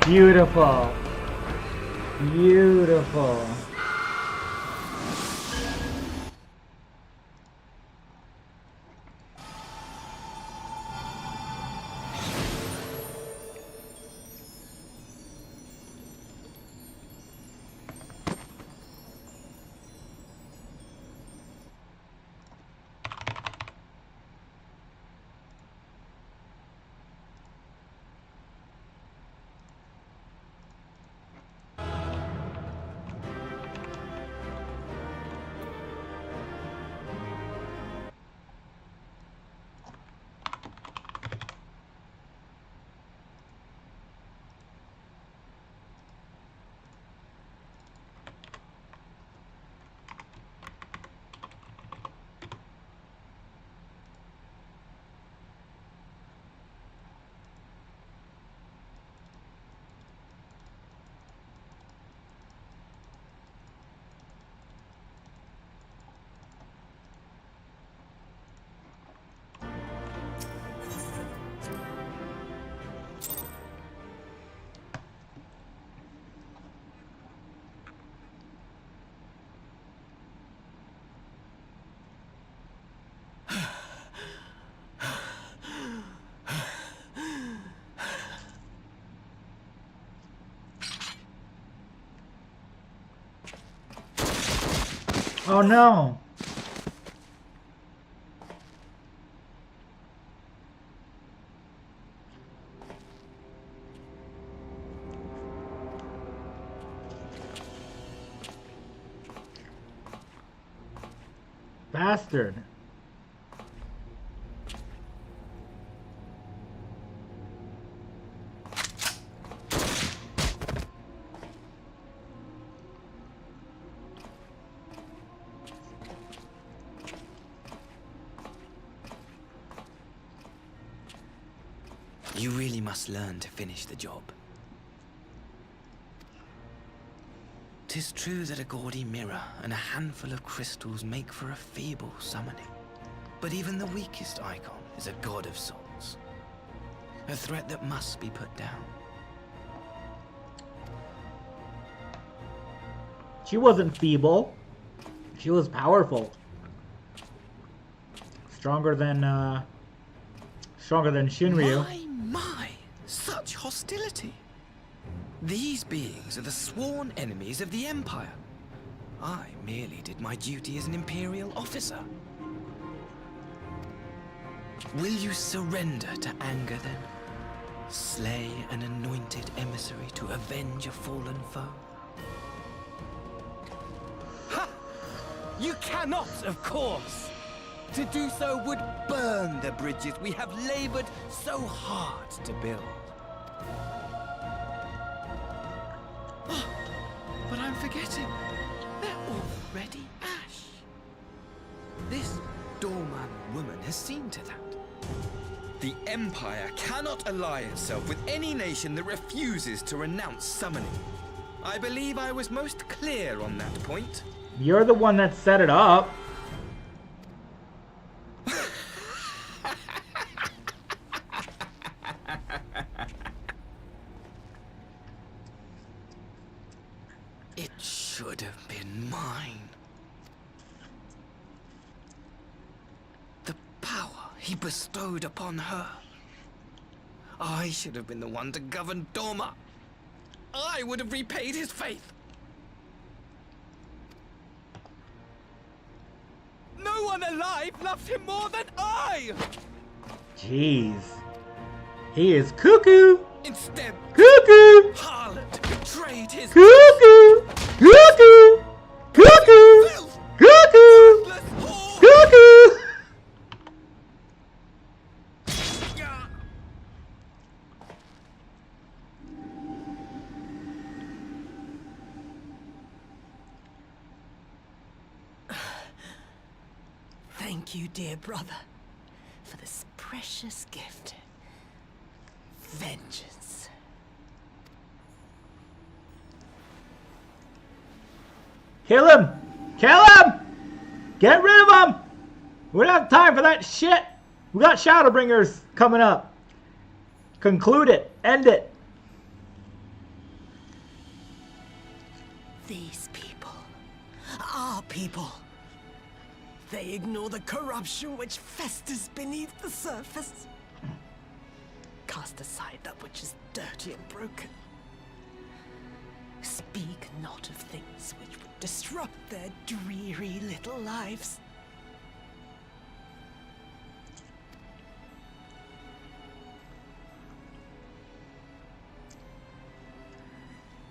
Beautiful. Beautiful. Oh no! Bastard! You really must learn to finish the job. 'Tis true that a gaudy mirror and a handful of crystals make for a feeble summoning. But even the weakest icon is a god of sorts. A threat that must be put down. She wasn't feeble. She was powerful. Stronger than Shinryu. My, such hostility. These beings are the sworn enemies of the Empire. I merely did my duty as an Imperial officer. Will you surrender to anger then? Slay an anointed emissary to avenge a fallen foe? Ha! You cannot, of course! To do so would burn the bridges we have labored so hard to build. Oh, but I'm forgetting. They're already ash. This doorman woman has seen to that. The Empire cannot ally itself with any nation that refuses to renounce summoning. I believe I was most clear on that point. You're the one that set it up. It should have been mine. The power he bestowed upon her. I should have been the one to govern Doma. I would have repaid his faith. No one alive loves him more than I! Jeez. He is cuckoo. Instead, Cuckoo. harlot betrayed his Cuckoo. Cuckoo. Cuckoo. Cuckoo. Cuckoo. Thank you, dear brother, for this precious gift. Vengeance. Kill him! Kill him! Get rid of him! We don't have time for that shit! We got Shadowbringers coming up. Conclude it. End it. These people, our people, they ignore the corruption which festers beneath the surface. Cast aside that which is dirty and broken. Speak not of things which would disrupt their dreary little lives.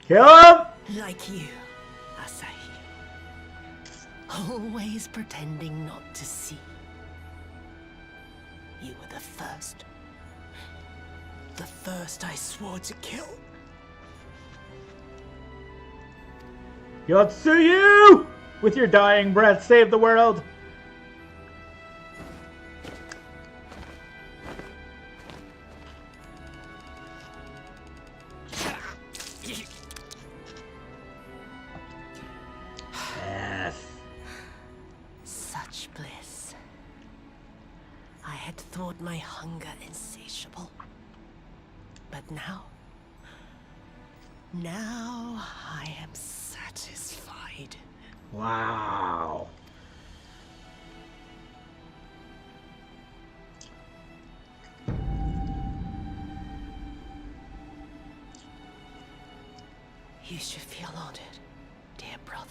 Kill him! Like you, Asahi. Always pretending not to see. You were the first. The first I swore to kill. Yotsuyu! With your dying breath, save the world! Yes. Such bliss. I had thought my hunger insatiable. But now I am satisfied. Wow. You should feel honored, dear brother.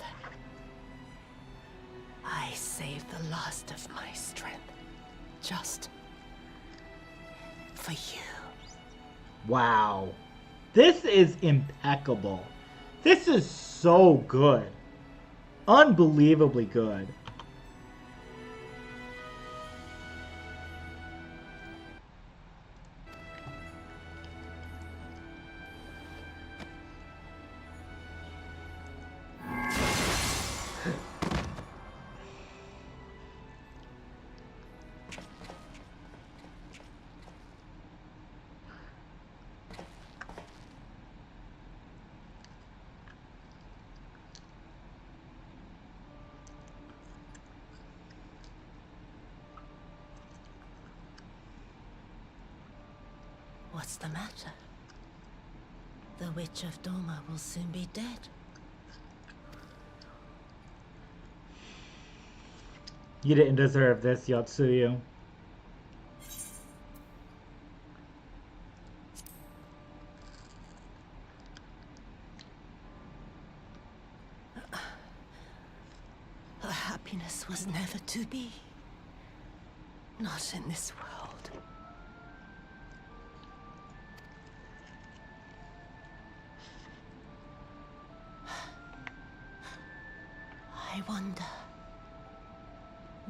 I saved the last of my strength, just for you. Wow. This is impeccable. This is so good. Unbelievably good. What's the matter? The Witch of Doma will soon be dead. You didn't deserve this, Yotsuyu. Her happiness was never to be. Not in this world. I wonder,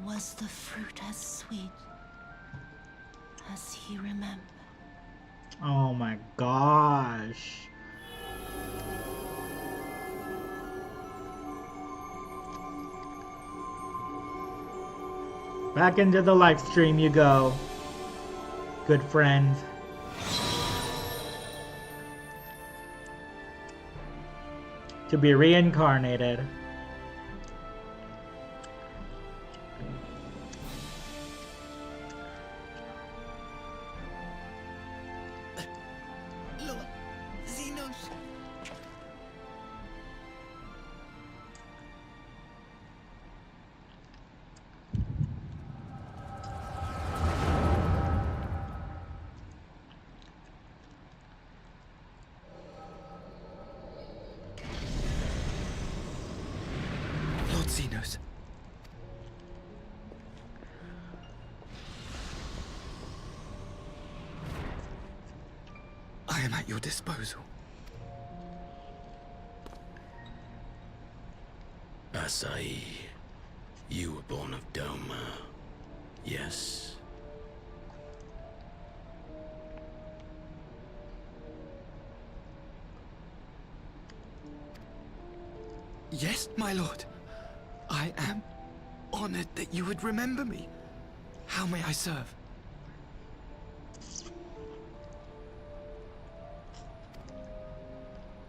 was the fruit as sweet as he remembered? Oh my gosh. Back into the live stream you go, good friend. To be reincarnated. Lord Xenos. Lord Xenos. I am at your disposal. Asai, you were born of Doma, yes? Yes, my lord. I am honored that you would remember me. How may I serve?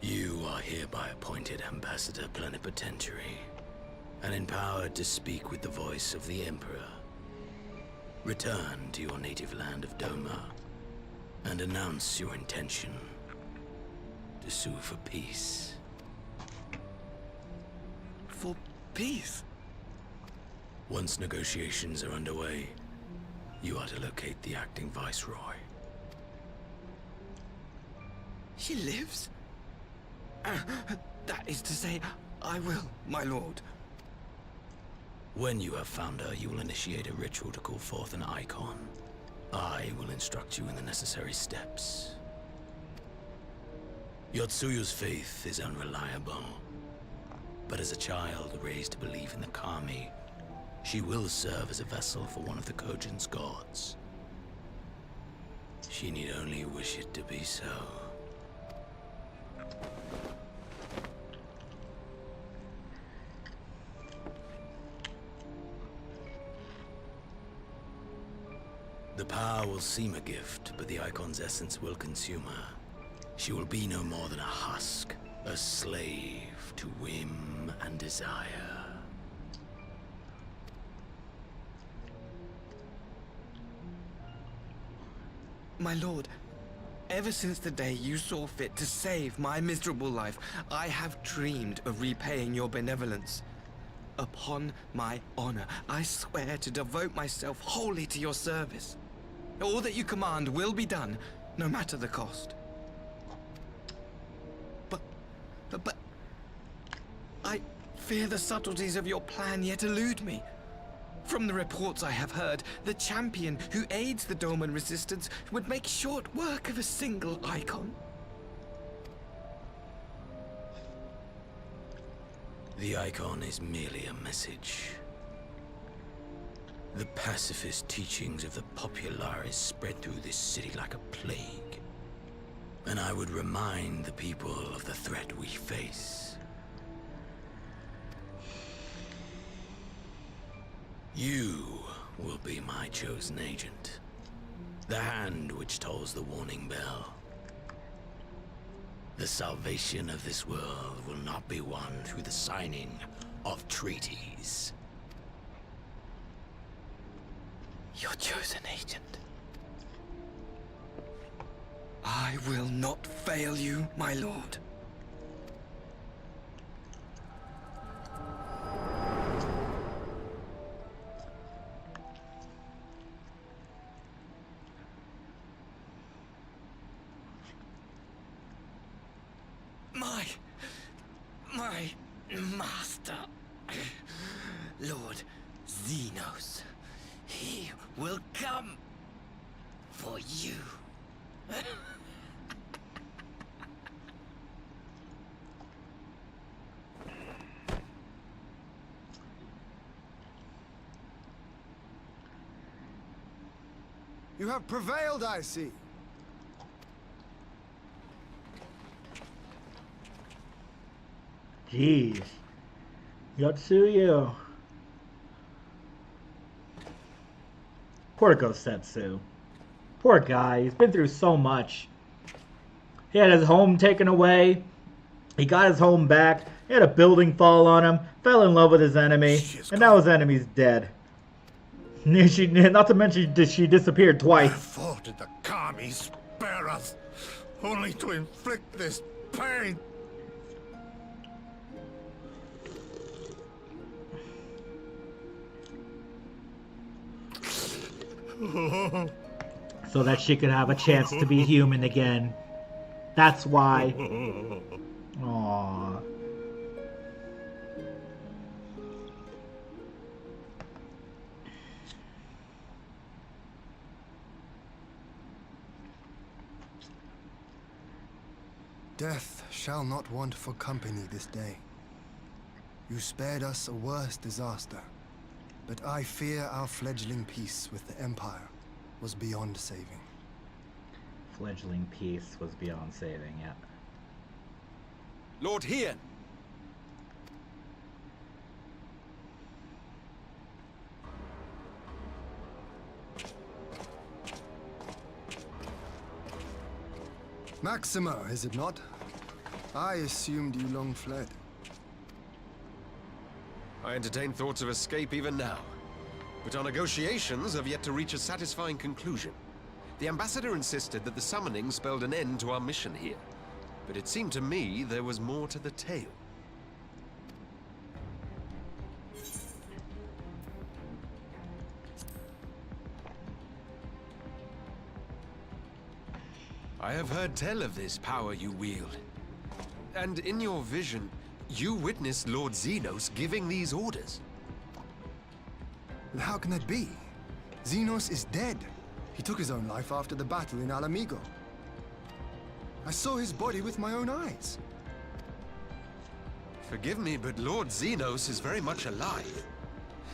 You are hereby appointed Ambassador Plenipotentiary, and empowered to speak with the voice of the Emperor. Return to your native land of Doma, and announce your intention to sue for peace. For peace? Once negotiations are underway, you are to locate the acting Viceroy. She lives? That is to say, I will, my lord. When you have found her, you will initiate a ritual to call forth an icon. I will instruct you in the necessary steps. Yotsuyu's faith is unreliable, but as a child raised to believe in the Kami, she will serve as a vessel for one of the Kojin's gods. She need only wish it to be so. The power will seem a gift, but the icon's essence will consume her. She will be no more than a husk, a slave to whim and desire. My lord, ever since the day you saw fit to save my miserable life, I have dreamed of repaying your benevolence. Upon my honor, I swear to devote myself wholly to your service. All that you command will be done, no matter the cost. But I fear the subtleties of your plan yet elude me. From the reports I have heard, the champion who aids the Doman resistance would make short work of a single icon. The icon is merely a message. The pacifist teachings of the Populares spread through this city like a plague. And I would remind the people of the threat we face. You will be my chosen agent. The hand which tolls the warning bell. The salvation of this world will not be won through the signing of treaties. Your chosen agent. I will not fail you, my lord. My master, Lord Xenos, he will come for you. You have prevailed, I see. Jeez. Yotsuyu. Poor Gosetsu. Poor guy. He's been through so much. He had his home taken away. He got his home back. He had a building fall on him. Fell in love with his enemy. And now his enemy's dead. Not to mention she disappeared twice. Wherefore did the Kami spare us, only to inflict this pain? So that she could have a chance to be human again. That's why. Aww. Death shall not want for company this day. You spared us a worse disaster, but I fear our fledgling peace with the Empire was beyond saving. Fledgling peace was beyond saving, yeah. Lord Hien! Maxima, is it not? I assumed you long fled. I entertain thoughts of escape even now. But our negotiations have yet to reach a satisfying conclusion. The ambassador insisted that the summoning spelled an end to our mission here. But it seemed to me there was more to the tale. I have heard tell of this power you wield. And in your vision, you witnessed Lord Xenos giving these orders. How can that be? Xenos is dead. He took his own life after the battle in Alamigo. I saw his body with my own eyes. Forgive me, but Lord Xenos is very much alive.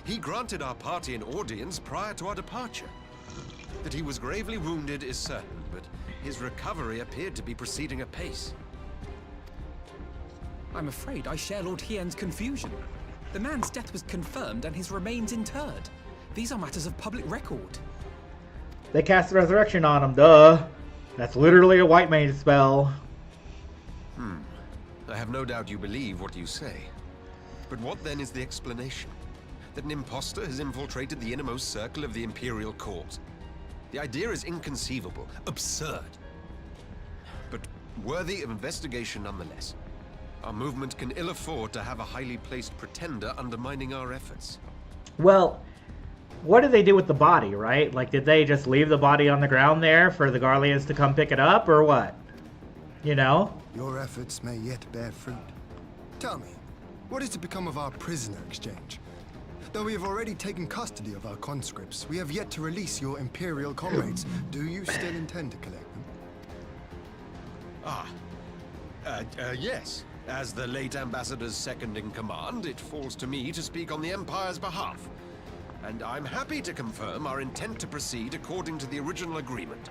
He granted our party an audience prior to our departure. That he was gravely wounded is certain, but his recovery appeared to be proceeding apace. I'm afraid I share Lord Hien's confusion. The man's death was confirmed and his remains interred. These are matters of public record. They cast Resurrection on him, duh. That's literally a white mage spell. I have no doubt you believe what you say. But what then is the explanation? That an imposter has infiltrated the innermost circle of the Imperial Court? The idea is inconceivable, absurd. But worthy of investigation nonetheless. Our movement can ill afford to have a highly placed pretender undermining our efforts. Well, what did they do with the body, right? Like, did they just leave the body on the ground there for the Garleans to come pick it up, or what? You know? Your efforts may yet bear fruit. Tell me, what is to become of our prisoner exchange? Though we have already taken custody of our conscripts, we have yet to release your Imperial comrades. Do you still intend to collect them? Yes. As the late Ambassador's second-in-command, it falls to me to speak on the Empire's behalf. And I'm happy to confirm our intent to proceed according to the original agreement.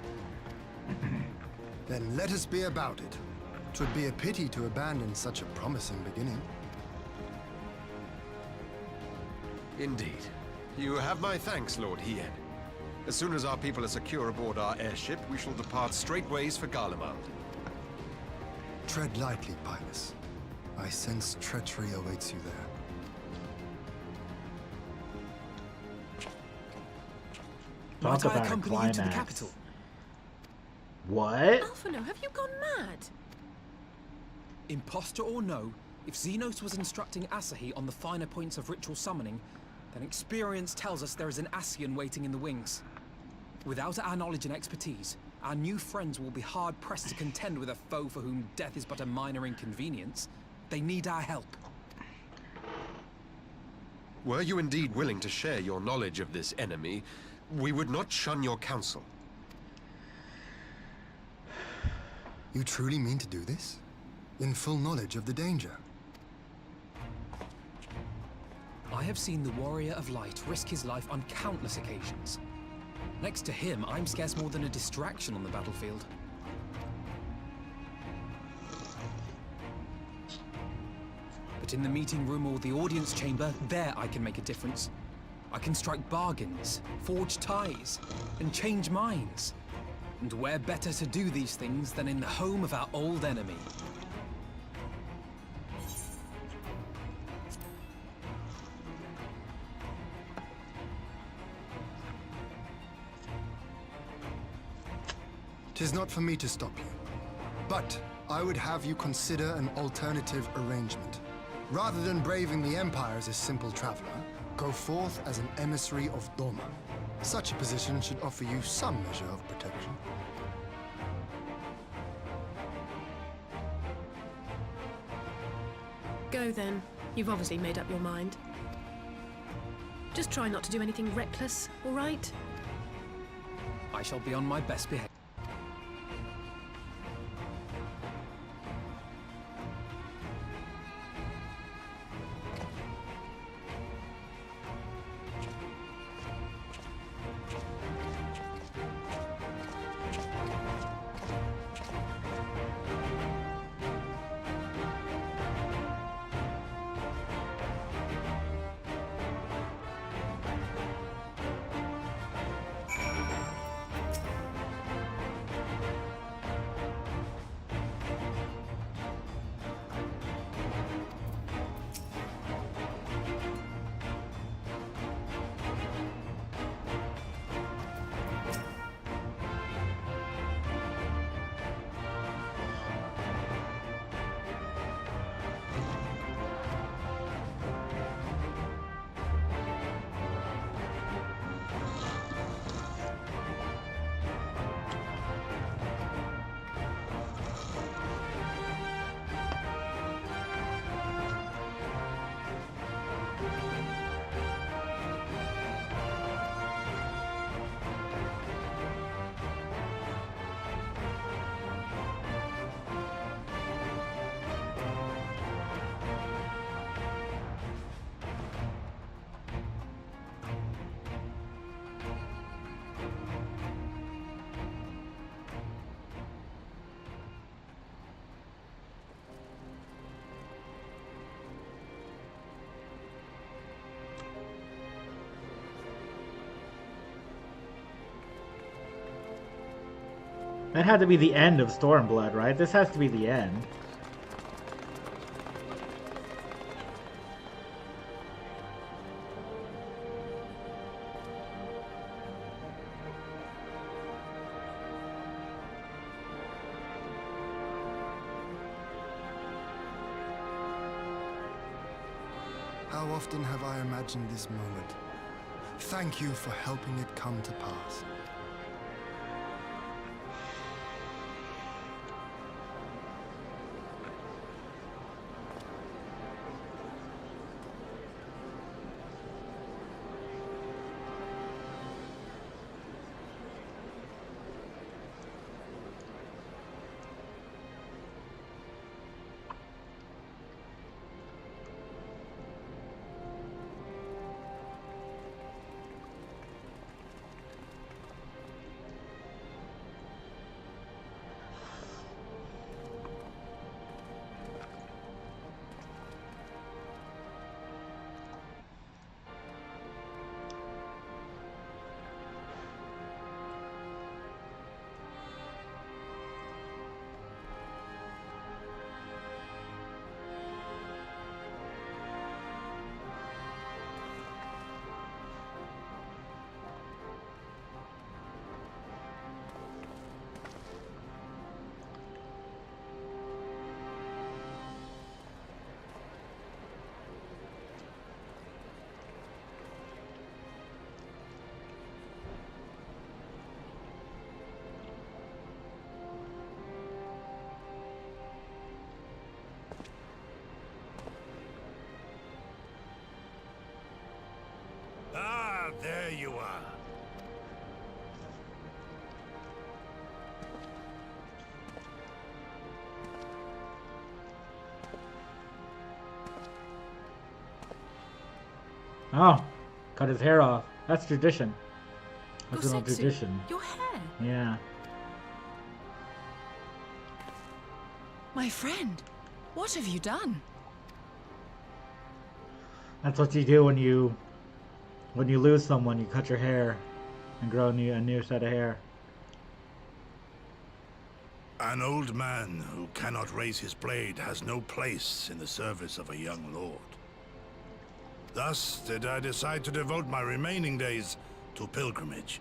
Then let us be about it. 'Twould be a pity to abandon such a promising beginning. Indeed. You have my thanks, Lord Hien. As soon as our people are secure aboard our airship, we shall depart straightways for Garlemald. Tread lightly, Pilus. I sense treachery awaits you there. Talk Might I about a accompany you to the climax. capital? What? Alphino, have you gone mad? Imposter or no, if Xenos was instructing Asahi on the finer points of ritual summoning, then experience tells us there is an Ascian waiting in the wings. Without our knowledge and expertise, our new friends will be hard-pressed to contend with a foe for whom death is but a minor inconvenience. They need our help. Were you indeed willing to share your knowledge of this enemy, we would not shun your counsel. You truly mean to do this? In full knowledge of the danger? I have seen the Warrior of Light risk his life on countless occasions. Next to him, I'm scarce more than a distraction on the battlefield. But in the meeting room or the audience chamber, there I can make a difference. I can strike bargains, forge ties, and change minds. And where better to do these things than in the home of our old enemy? Tis not for me to stop you, but I would have you consider an alternative arrangement. Rather than braving the Empire as a simple traveler, go forth as an emissary of Doma. Such a position should offer you some measure of protection. Go then. You've obviously made up your mind. Just try not to do anything reckless, all right? I shall be on my best behavior. That had to be the end of Stormblood, right? This has to be the end. How often have I imagined this moment? Thank you for helping it come to pass. Oh, cut his hair off. That's tradition. That's You're an old sexy. tradition. Your hair. Yeah. My friend, what have you done? That's what you do when you lose someone. You cut your hair and grow a new set of hair. An old man who cannot raise his blade has no place in the service of a young lord. Thus did I decide to devote my remaining days to pilgrimage.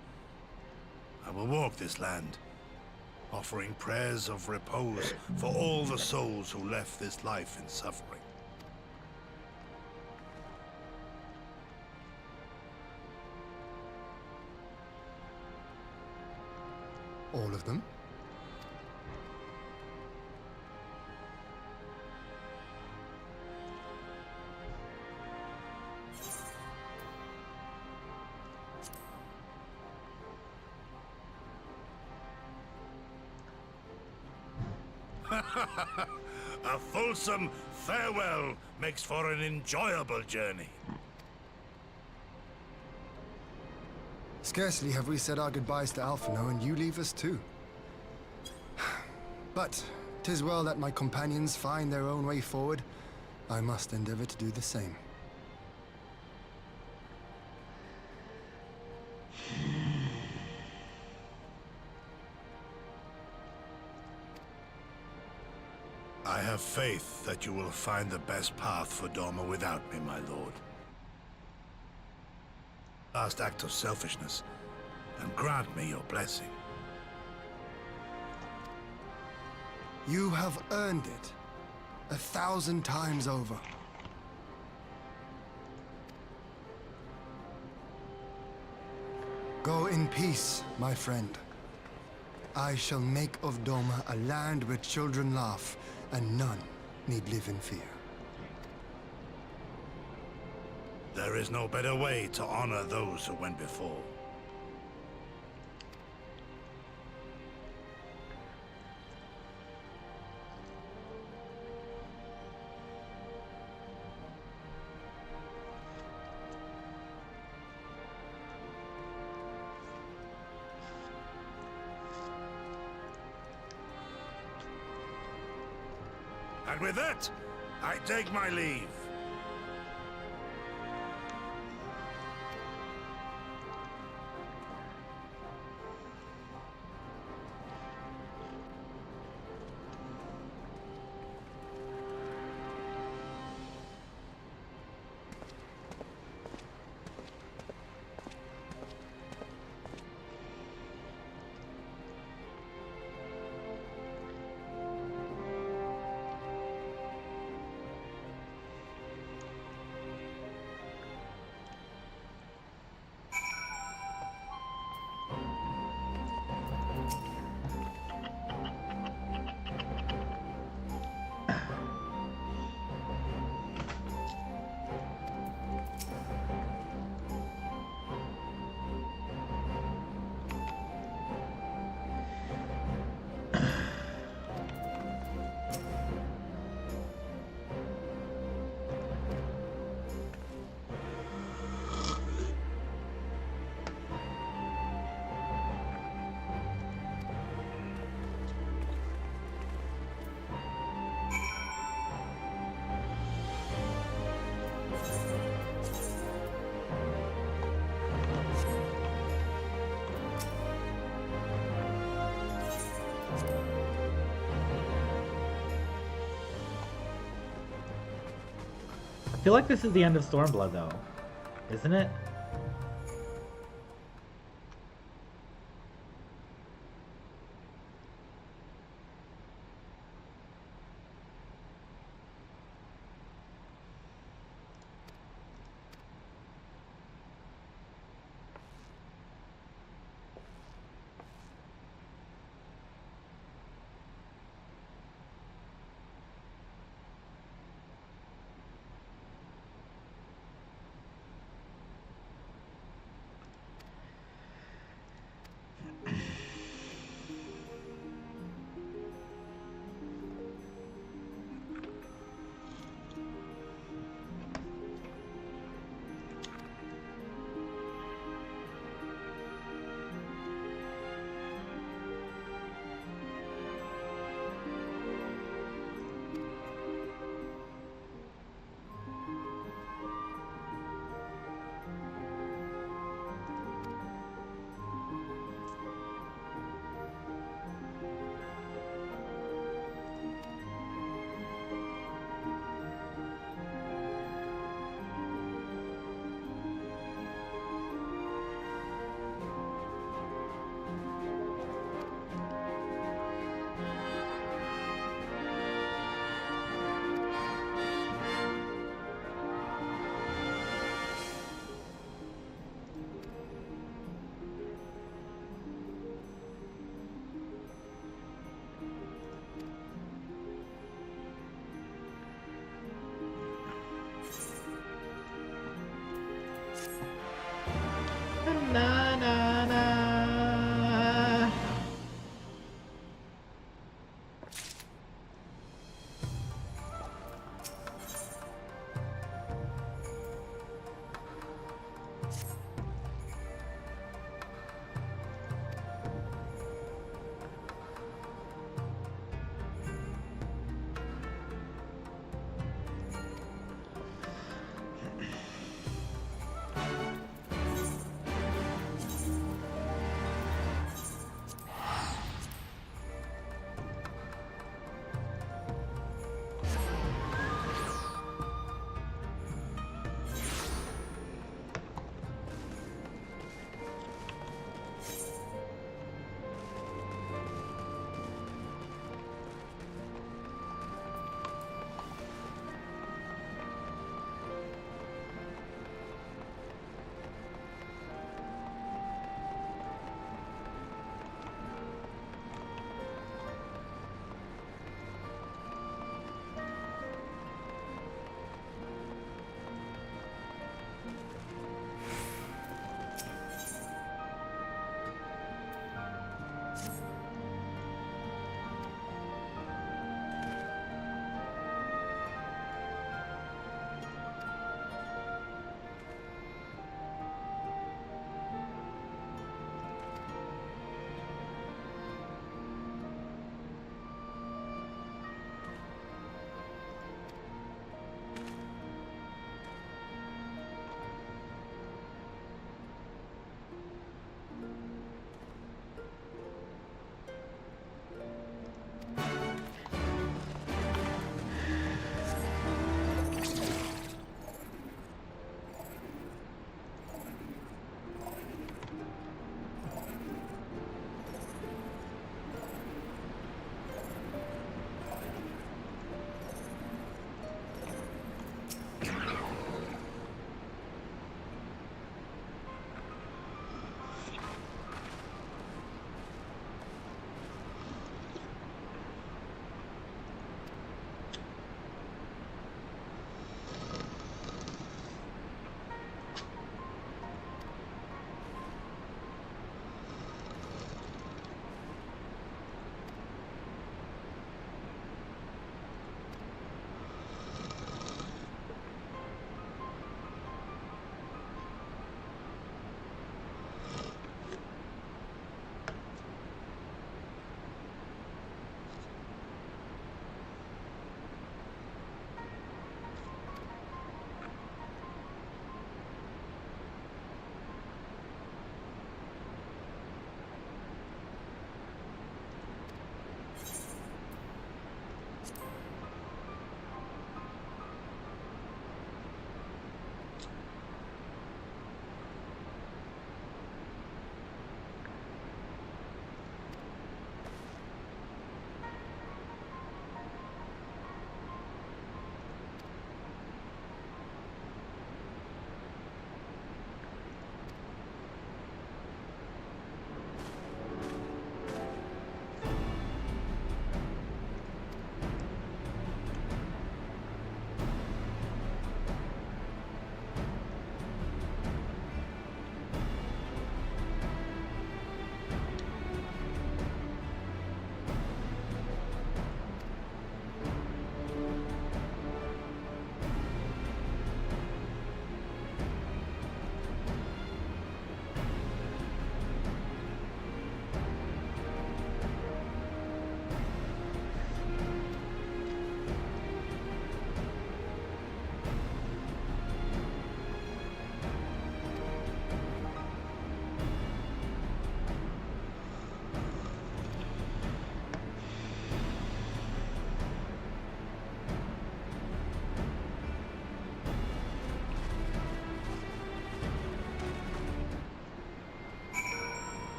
I will walk this land, offering prayers of repose for all the souls who left this life in suffering. All of them? A fulsome farewell makes for an enjoyable journey. Scarcely have we said our goodbyes to Alphino, and you leave us too. But 'tis well that my companions find their own way forward. I must endeavor to do the same. I have faith that you will find the best path for Doma without me, my lord. Last act of selfishness, and grant me your blessing. You have earned it 1,000 times over. Go in peace, my friend. I shall make of Doma a land where children laugh and none need live in fear. There is no better way to honor those who went before. And with that, I take my leave. I feel like this is the end of Stormblood, though. Isn't it?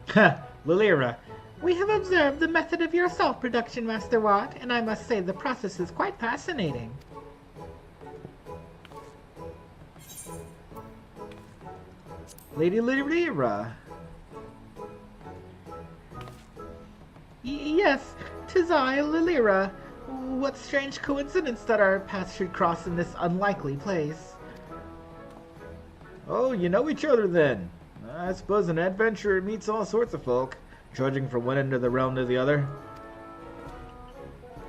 Lilira. We have observed the method of your salt production, Master Watt, and I must say the process is quite fascinating. Lady Lilira. Yes, 'tis I, Lilira. What strange coincidence that our paths should cross in this unlikely place. Oh, you know each other then. I suppose an adventurer meets all sorts of folk, trudging from one end of the realm to the other.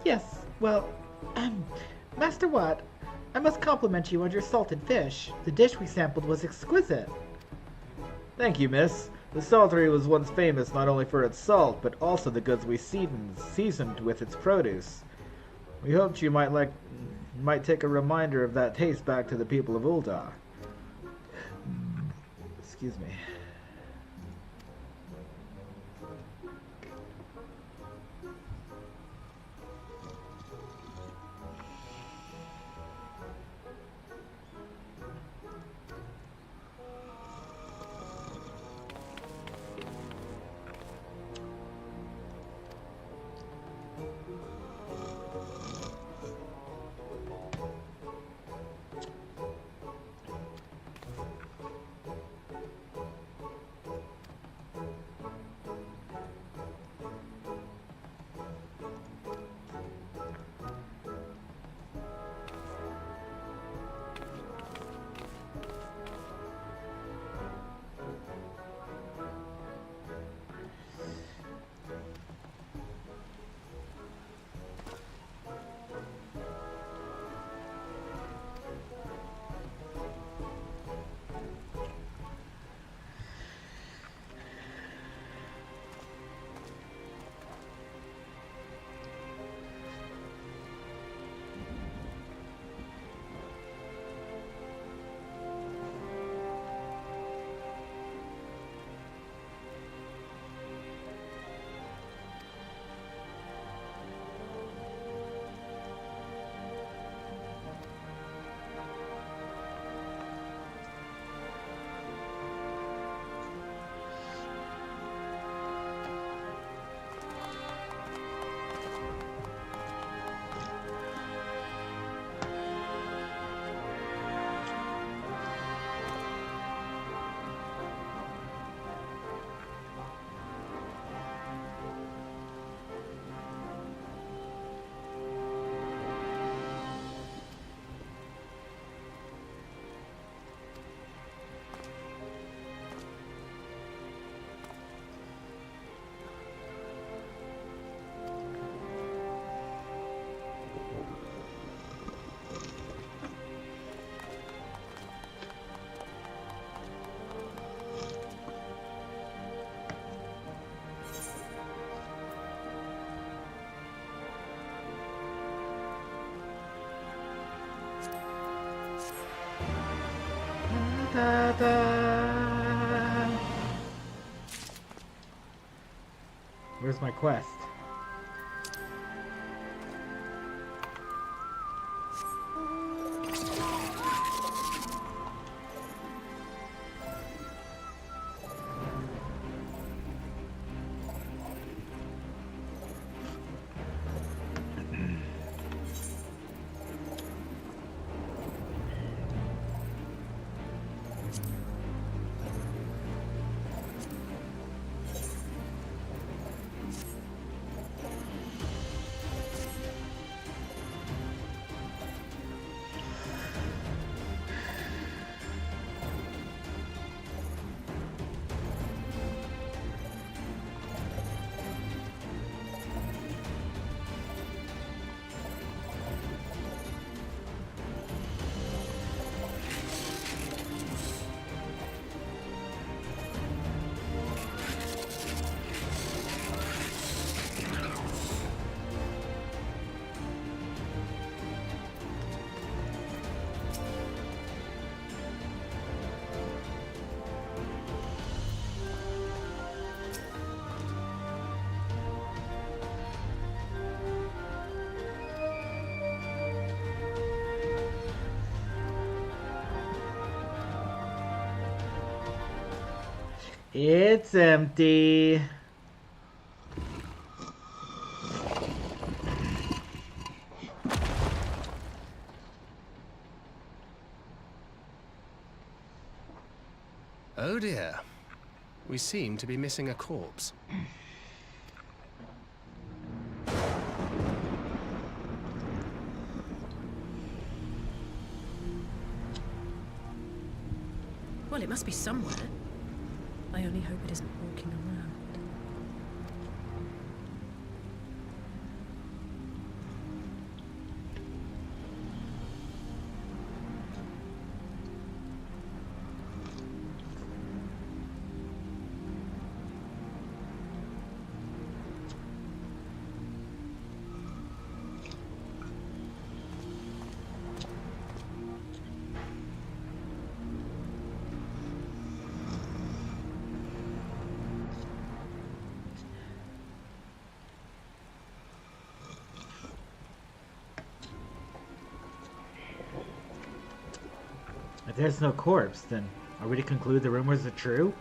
Yes, well, Master Watt, I must compliment you on your salted fish. The dish we sampled was exquisite. Thank you, miss. The saltery was once famous not only for its salt, but also the goods we seasoned with its produce. We hoped you might take a reminder of that taste back to the people of Ul'dah. Excuse me. Da, da. Where's my quest? It's empty. Oh dear. We seem to be missing a corpse. Well, it must be somewhere. I only hope it isn't walking around. If there's no corpse, then are we to conclude the rumors are true?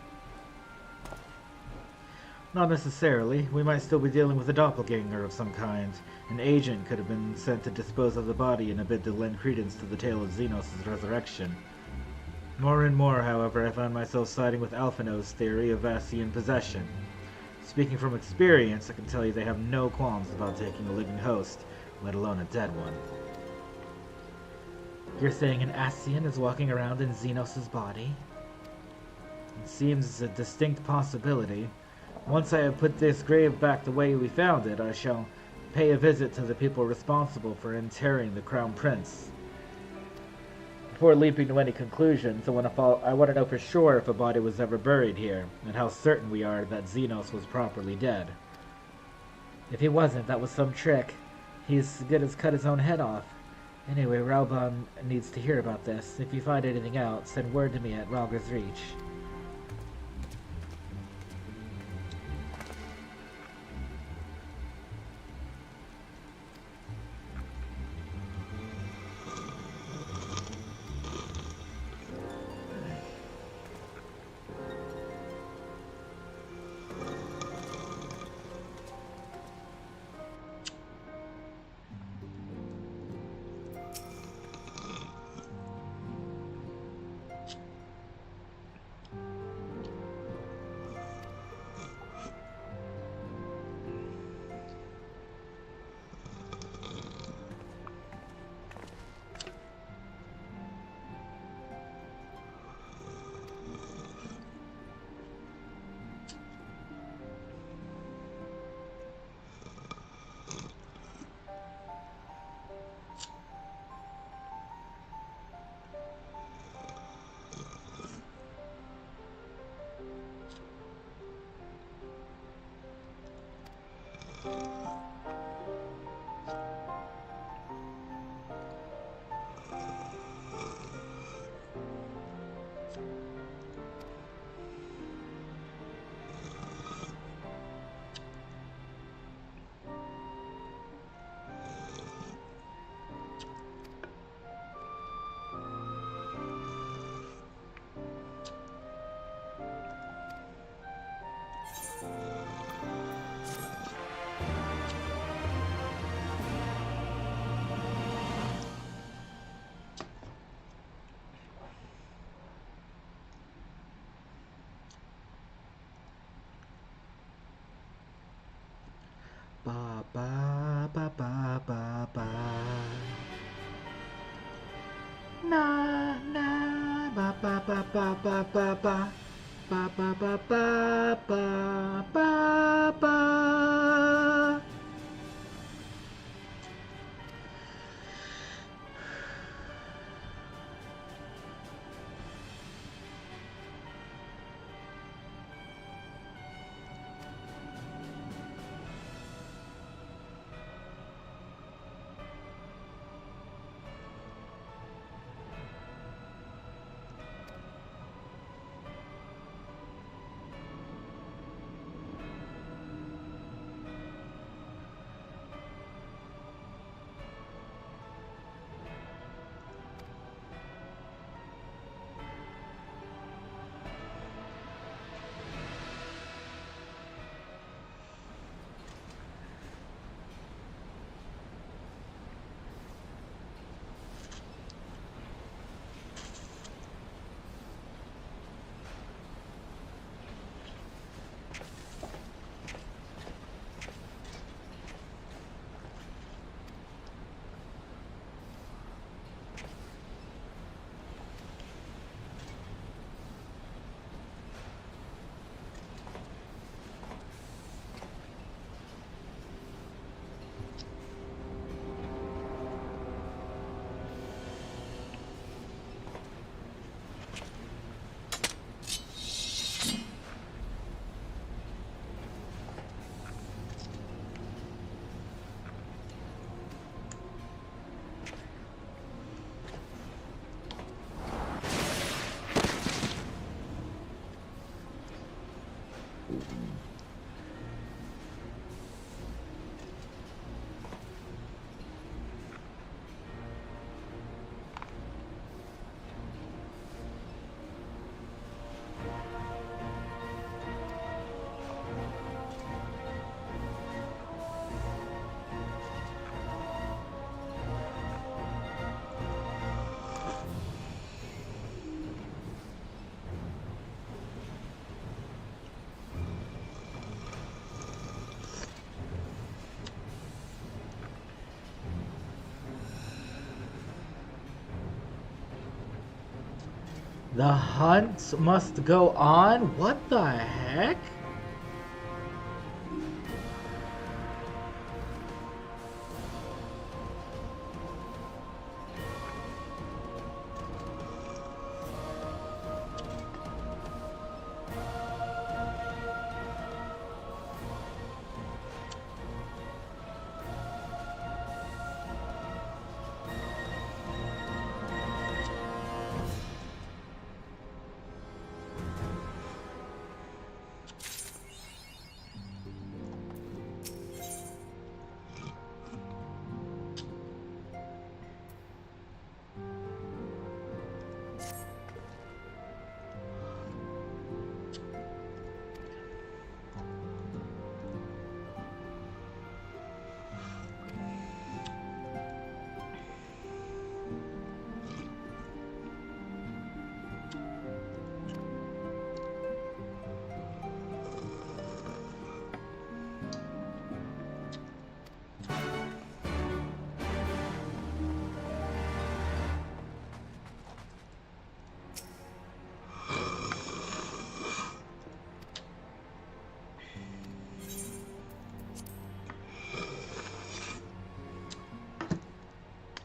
Not necessarily. We might still be dealing with a doppelganger of some kind. An agent could have been sent to dispose of the body in a bid to lend credence to the tale of Xenos' resurrection. More and more, however, I find myself siding with Alphino's theory of Vassian possession. Speaking from experience, I can tell you they have no qualms about taking a living host, let alone a dead one. You're saying an Ascian is walking around in Xenos' body? It seems a distinct possibility. Once I have put this grave back the way we found it, I shall pay a visit to the people responsible for interring the Crown Prince. Before leaping to any conclusions, I want to know for sure if a body was ever buried here, and how certain we are that Xenos was properly dead. If he wasn't, that was some trick. He's as good as cut his own head off. Anyway, Raubon needs to hear about this. If you find anything out, send word to me at Ralger's Reach. Ba ba ba ba ba ba. Na na ba ba ba ba ba ba ba. Ba ba ba ba ba ba ba. The hunt must go on? What the heck?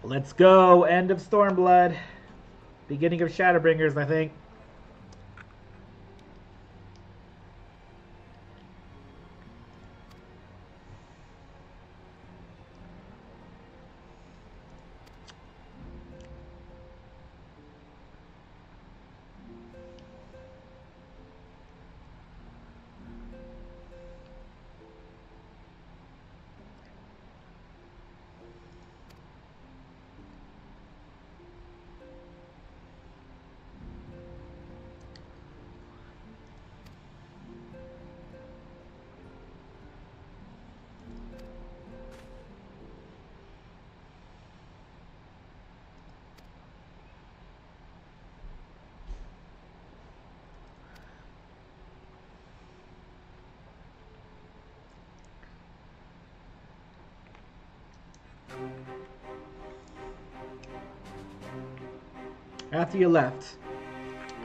Let's go. End of Stormblood. Beginning of Shadowbringers, I think. After you left,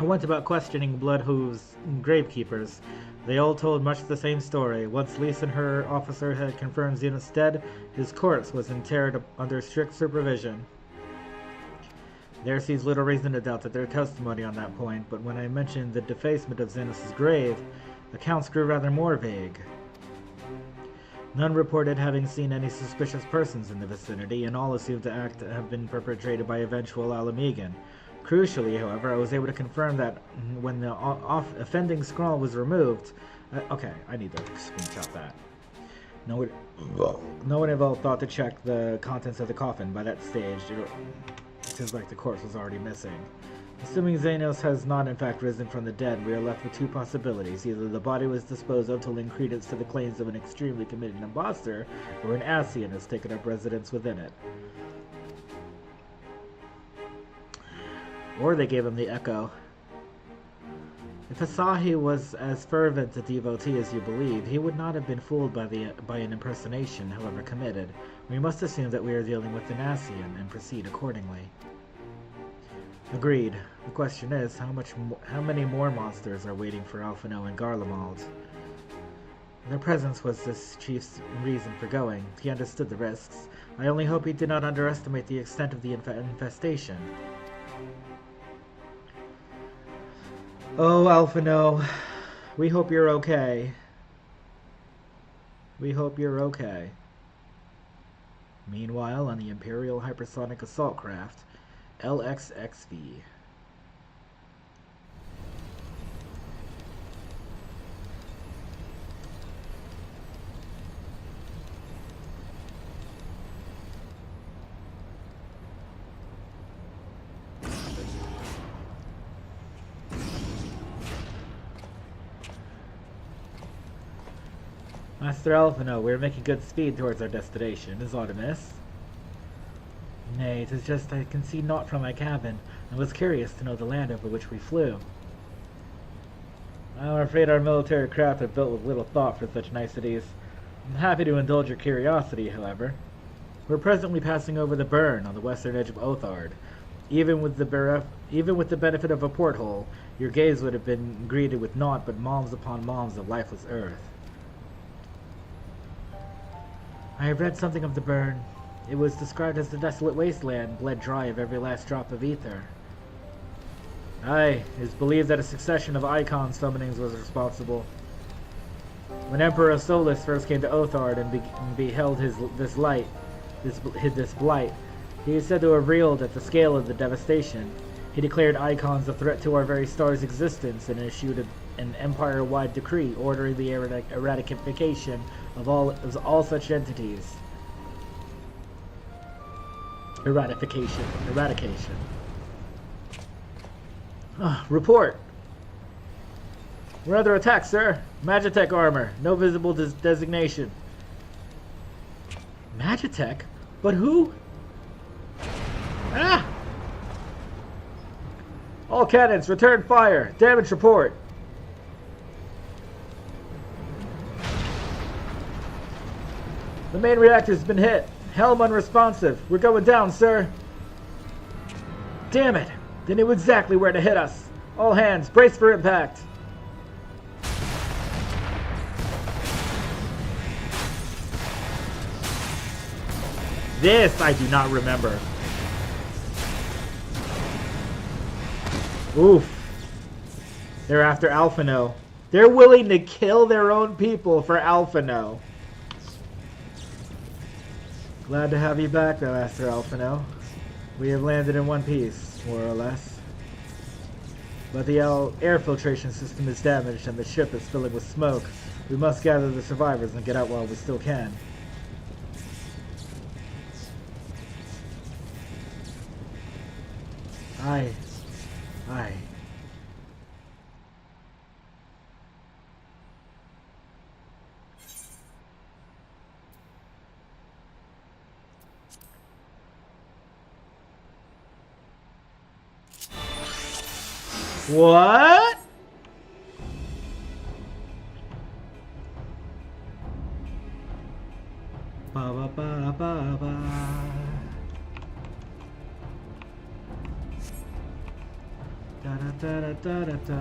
I went about questioning Bloodhoof's gravekeepers. They all told much the same story. Once Lise and her officer had confirmed Xenus dead, his corpse was interred under strict supervision. There seems little reason to doubt that their testimony on that point, but when I mentioned the defacement of Xenus' grave, accounts grew rather more vague. None reported having seen any suspicious persons in the vicinity, and all assumed the act to have been perpetrated by eventual Alamegan. Crucially, however, I was able to confirm that when the offending scrawl was removed... okay, I need to screenshot that. No one involved thought to check the contents of the coffin. By that stage, it seems like the corpse was already missing. Assuming Xenos has not in fact risen from the dead, we are left with two possibilities. Either the body was disposed of to lend credence to the claims of an extremely committed imposter, or an Ascian has taken up residence within it. Or they gave him the echo. If Asahi was as fervent a devotee as you believe, he would not have been fooled by an impersonation, however committed. We must assume that we are dealing with an Ascian and proceed accordingly. Agreed. The question is, how many more monsters are waiting for Alphino and Garlemald? Their presence was this chief's reason for going. He understood the risks. I only hope he did not underestimate the extent of the infestation. Oh, Alphino, we hope you're okay. We hope you're okay. Meanwhile, on the Imperial Hypersonic Assault Craft, Ffxiv. Master Alphino, we are making good speed towards our destination. Is aught amiss? Nay, it is just I can see naught from my cabin, and was curious to know the land over which we flew. I'm afraid our military craft are built with little thought for such niceties. I'm happy to indulge your curiosity, however. We're presently passing over the burn on the western edge of Othard. Even with the benefit of a porthole, your gaze would have been greeted with naught but moms upon moms of lifeless earth. I have read something of the burn. It was described as the desolate wasteland, bled dry of every last drop of ether. Aye, it is believed that a succession of icon summonings was responsible. When Emperor Solus first came to Othard and beheld this blight, he is said to have reeled at the scale of the devastation. He declared icons a threat to our very star's existence and issued an empire-wide decree ordering the eradication of all such entities. Eradication. Report. We're under attack, sir. Magitech armor. No visible designation. Magitech? But who? Ah! All cannons, return fire. Damage report. The main reactor's been hit. Helm unresponsive. We're going down, sir. Damn it. They knew exactly where to hit us. All hands, brace for impact. This I do not remember. Oof. They're after Alphino. They're willing to kill their own people for Alphino. Glad to have you back, though, Master Alphino. We have landed in one piece, more or less. But the air filtration system is damaged and the ship is filling with smoke. We must gather the survivors and get out while we still can. Aye. Aye. What? Ba ba ba ba ba. Da da da da da da.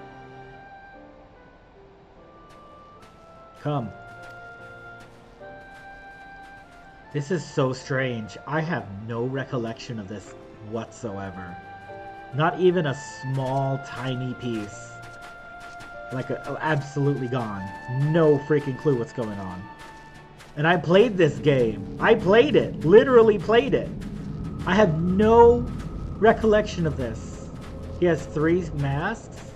Come. This is so strange. I have no recollection of this whatsoever. Not even a small, tiny piece. Like, absolutely gone. No freaking clue what's going on. And I played this game. I played it. Literally played it. I have no recollection of this. He has 3 masks?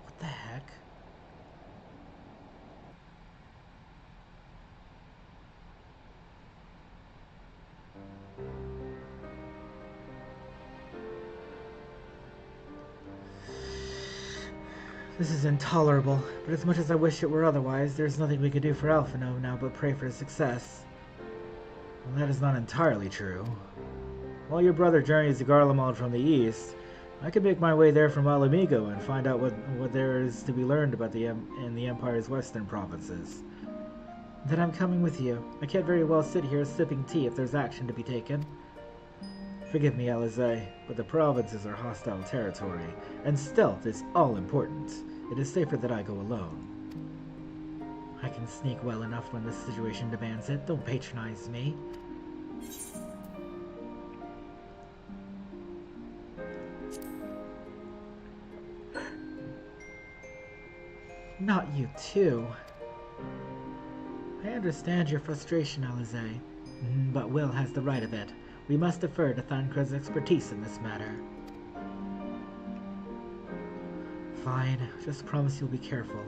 What the heck? This is intolerable, but as much as I wish it were otherwise, there's nothing we can do for Alphino now but pray for his success. Well, that is not entirely true. While your brother journeys to Garlemald from the east, I could make my way there from Alamigo and find out what there is to be learned about in the Empire's western provinces. Then I'm coming with you. I can't very well sit here sipping tea if there's action to be taken. Forgive me, Alizé, but the provinces are hostile territory, and stealth is all important. It is safer that I go alone. I can sneak well enough when the situation demands it. Don't patronize me. Not you too. I understand your frustration, Alizé, but Will has the right of it. We must defer to Thancred's expertise in this matter. Fine, just promise you'll be careful.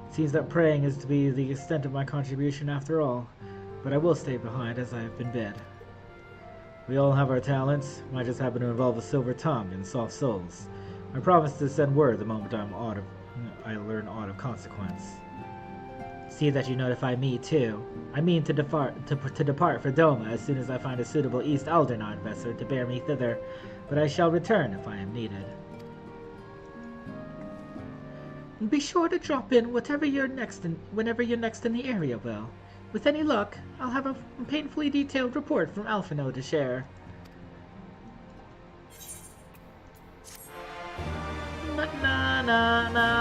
It seems that praying is to be the extent of my contribution after all. But I will stay behind as I have been bid. We all have our talents. Might just happen to involve a silver tongue and soft souls. I promise to send word the moment I learn aught of consequence. See that you notify me too. I mean to depart for Doma as soon as I find a suitable East Aldernard vessel to bear me thither, but I shall return if I am needed. Be sure to drop in whenever you're next in the area, Will. With any luck, I'll have a painfully detailed report from Alphino to share. Na-na-na-na.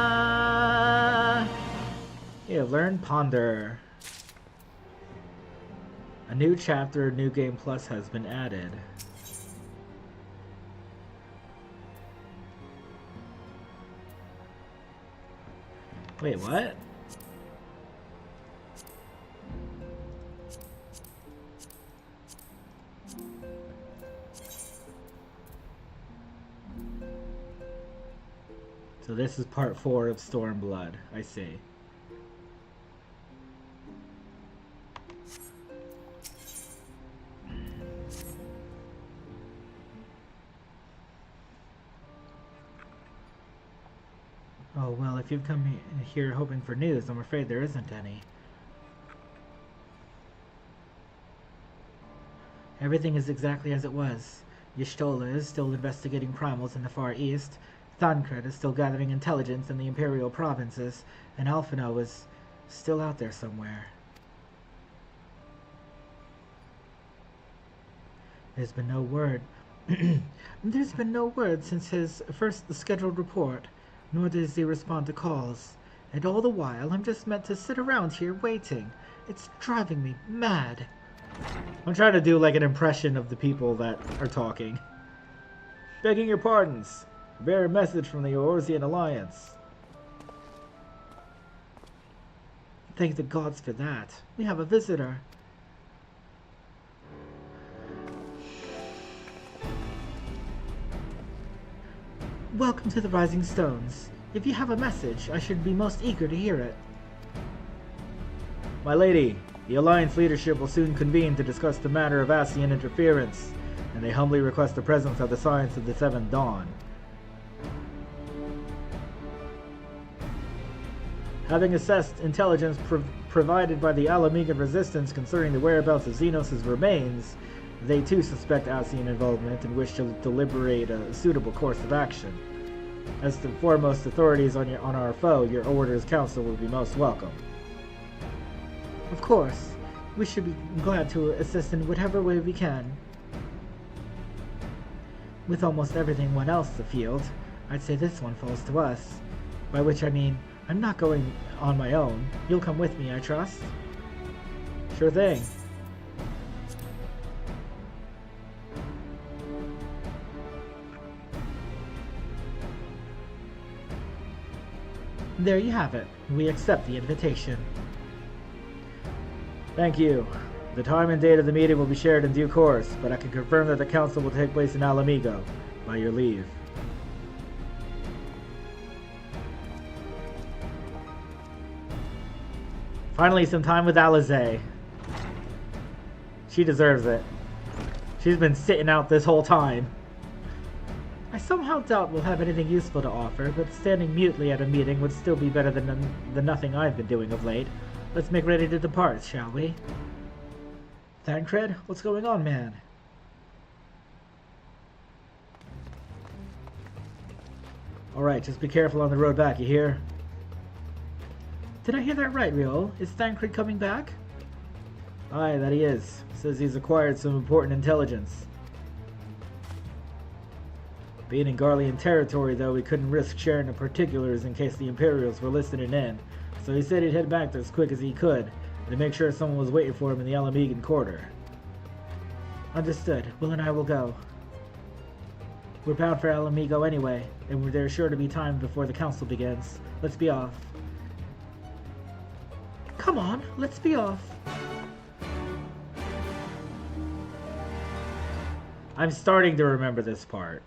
Yeah, learn Ponder. A new chapter, New Game Plus has been added. Wait, what? So this is part 4 of Stormblood, I see. Oh, well, if you've come here hoping for news, I'm afraid there isn't any. Everything is exactly as it was. Y'shtola is still investigating primals in the Far East. Thancred is still gathering intelligence in the Imperial provinces, and Alphino is still out there somewhere. There's been no word. There's been no word since his first scheduled report, nor does he respond to calls. And all the while, I'm just meant to sit around here waiting. It's driving me mad. I'm trying to do like an impression of the people that are talking. Begging your pardons. Bear a message from the Eorzean Alliance. Thank the gods for that. We have a visitor. Welcome to the Rising Stones. If you have a message, I should be most eager to hear it. My lady, the Alliance leadership will soon convene to discuss the matter of Ascian interference, and they humbly request the presence of the Science of the Seventh Dawn. Having assessed intelligence provided by the Alamigan resistance concerning the whereabouts of Xenos' remains, they too suspect Ascian involvement and wish to deliberate a suitable course of action. As the foremost authorities on our foe, your Order's counsel will be most welcome. Of course. We should be glad to assist in whatever way we can. With almost everything else afield, I'd say this one falls to us. By which I mean, I'm not going on my own. You'll come with me, I trust? Sure thing. There you have it. We accept the invitation. Thank you. The time and date of the meeting will be shared in due course, but I can confirm that the council will take place in Alamigo. By your leave. Finally, some time with Alize. She deserves it. She's been sitting out this whole time. I somehow doubt we'll have anything useful to offer, but standing mutely at a meeting would still be better than the nothing I've been doing of late. Let's make ready to depart, shall we? Thancred, what's going on, man? Alright, just be careful on the road back, you hear? Did I hear that right, Riol? Is Thancred coming back? Aye, that he is. Says he's acquired some important intelligence. Being in Garlean territory, though, we couldn't risk sharing the particulars in case the Imperials were listening in. So he said he'd head back as quick as he could, and to make sure someone was waiting for him in the Alamegan quarter. Understood. Will and I will go. We're bound for Alamigo anyway, and there's sure to be time before the council begins. Let's be off. Come on, let's be off. I'm starting to remember this part.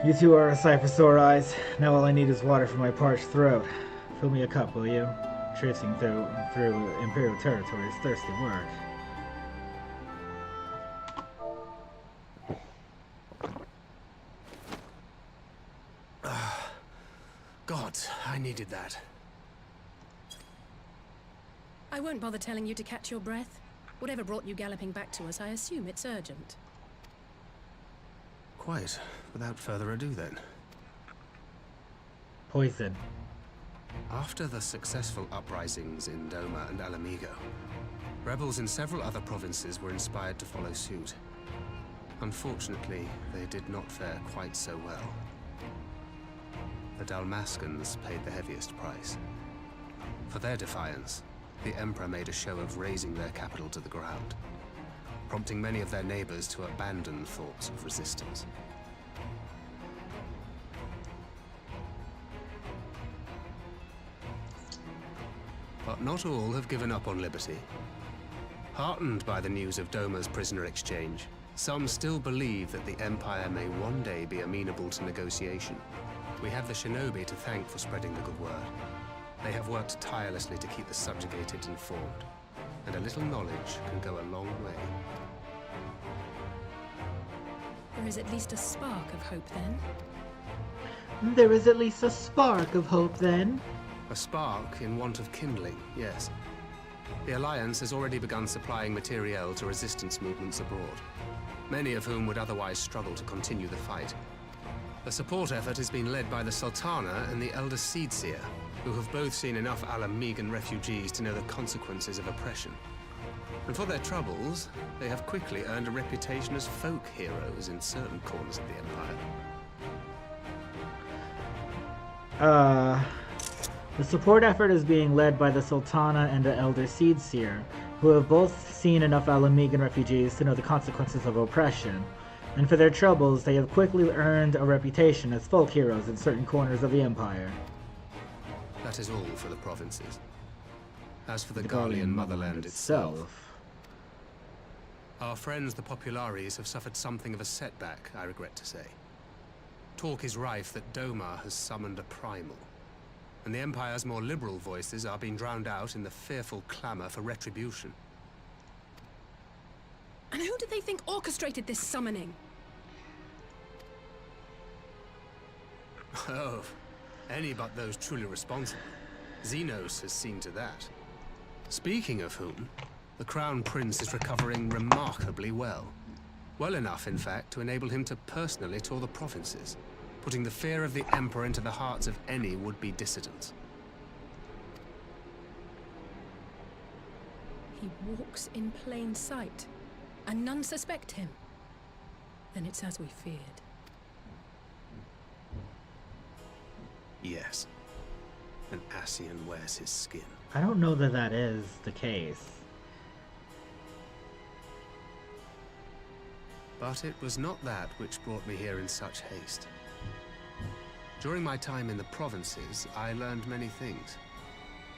You two are a sight for sore eyes. Now all I need is water for my parched throat. Fill me a cup, will you? Traipsing through Imperial territory is thirsty work. But I needed that. I won't bother telling you to catch your breath. Whatever brought you galloping back to us, I assume it's urgent. Quite. Without further ado, then. Poison. After the successful uprisings in Doma and Alamigo, rebels in several other provinces were inspired to follow suit. Unfortunately, they did not fare quite so well. The Dalmascans paid the heaviest price. For their defiance, the Emperor made a show of razing their capital to the ground, prompting many of their neighbors to abandon thoughts of resistance. But not all have given up on liberty. Heartened by the news of Doma's prisoner exchange, some still believe that the Empire may one day be amenable to negotiation. We have the shinobi to thank for spreading the good word. They have worked tirelessly to keep the subjugated informed, and a little knowledge can go a long way. There is at least a spark of hope, then. There is at least a spark of hope, then. A spark in want of kindling, yes. The Alliance has already begun supplying materiel to resistance movements abroad, many of whom would otherwise struggle to continue the fight. The support effort has been led by the Sultana and the Elder Seedseer, who have both seen enough Alamigan refugees to know the consequences of oppression. And for their troubles, they have quickly earned a reputation as folk heroes in certain corners of the Empire. The support effort is being led by the Sultana and the Elder Seedseer, who have both seen enough Alamigan refugees to know the consequences of oppression. And for their troubles, they have quickly earned a reputation as folk heroes in certain corners of the Empire. That is all for the provinces. As for the Garlean motherland itself, our friends the Populares have suffered something of a setback, I regret to say. Talk is rife that Doma has summoned a primal, and the Empire's more liberal voices are being drowned out in the fearful clamor for retribution. And who do they think orchestrated this summoning? Oh, any but those truly responsible. Xenos has seen to that. Speaking of whom, the Crown Prince is recovering remarkably well. Well enough, in fact, to enable him to personally tour the provinces, putting the fear of the Emperor into the hearts of any would-be dissidents. He walks in plain sight, and none suspect him. Then it's as we feared. Yes. An Ascian wears his skin. I don't know that that is the case. But it was not that which brought me here in such haste. During my time in the provinces, I learned many things.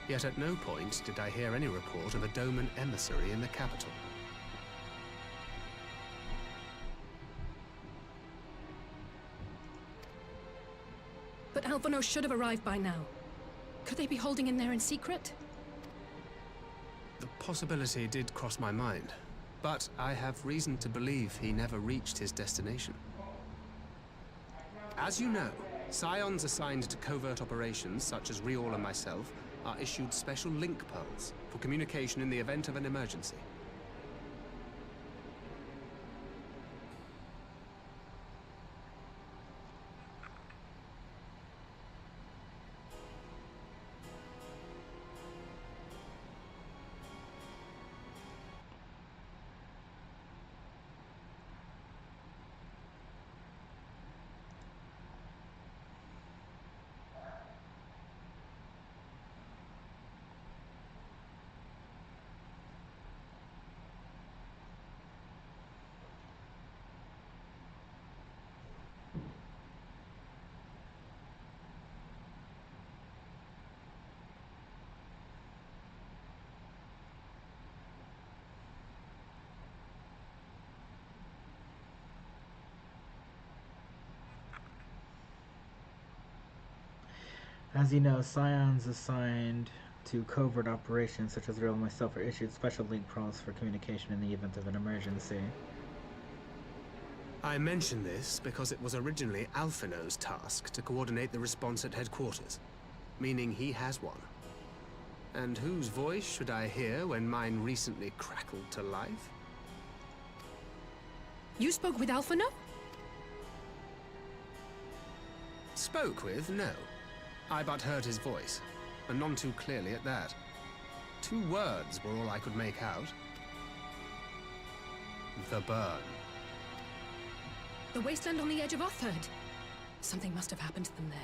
Yet at no point did I hear any report of a Doman emissary in the capital. But Alphonse should have arrived by now. Could they be holding him there in secret? The possibility did cross my mind, but I have reason to believe he never reached his destination. As you know, Scions assigned to covert operations, such as Riol and myself, are issued special link pearls for communication in the event of an emergency. As you know, Scions assigned to covert operations such as Real and myself are issued special link pearls for communication in the event of an emergency. I mention this because it was originally Alphino's task to coordinate the response at headquarters. meaning he has one. And whose voice should I hear when mine recently crackled to life? You spoke with Alphino? Spoke with? No. I but heard his voice, and none too clearly at that. 2 words were all I could make out. The burn. The wasteland on the edge of Otherd. Something must have happened to them there.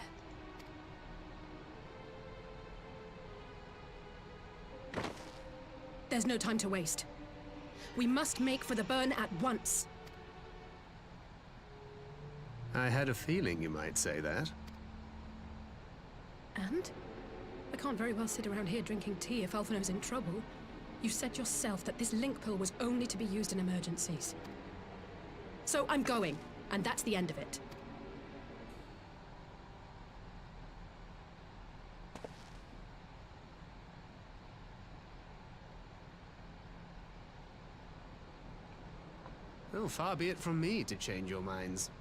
There's no time to waste. We must make for the burn at once. I had a feeling you might say that. And? I can't very well sit around here drinking tea if Alphino's in trouble. You said yourself that this link pill was only to be used in emergencies. So I'm going, and that's the end of it. Oh, far be it from me to change your minds.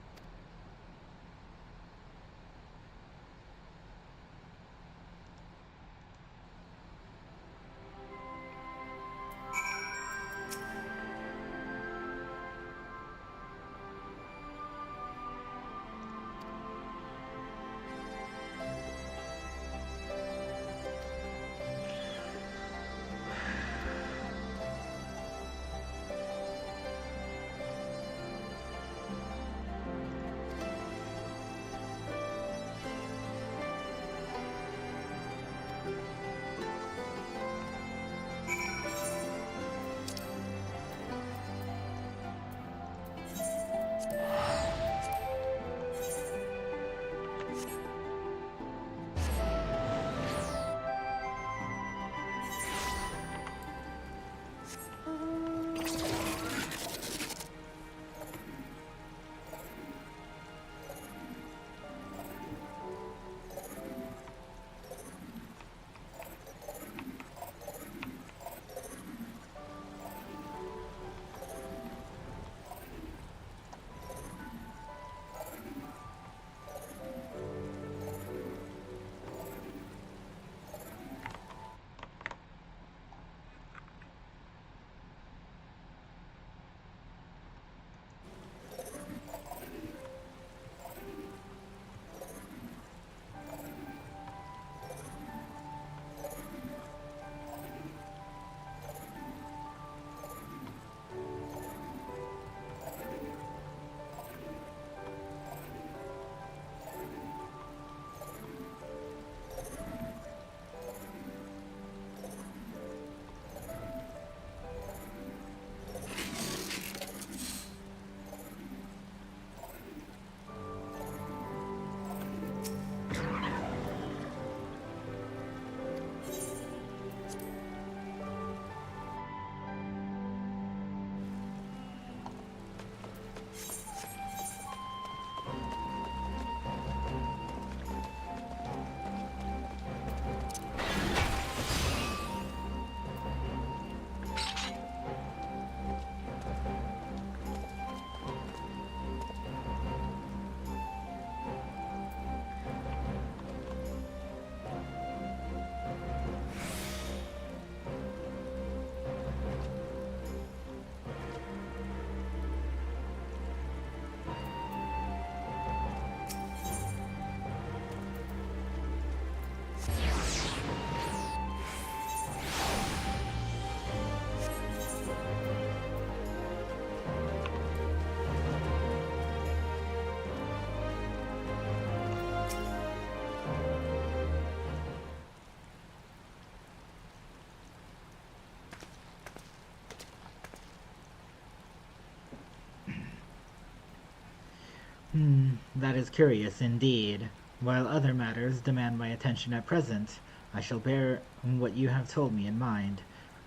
That is curious indeed. While other matters demand my attention at present, I shall bear what you have told me in mind.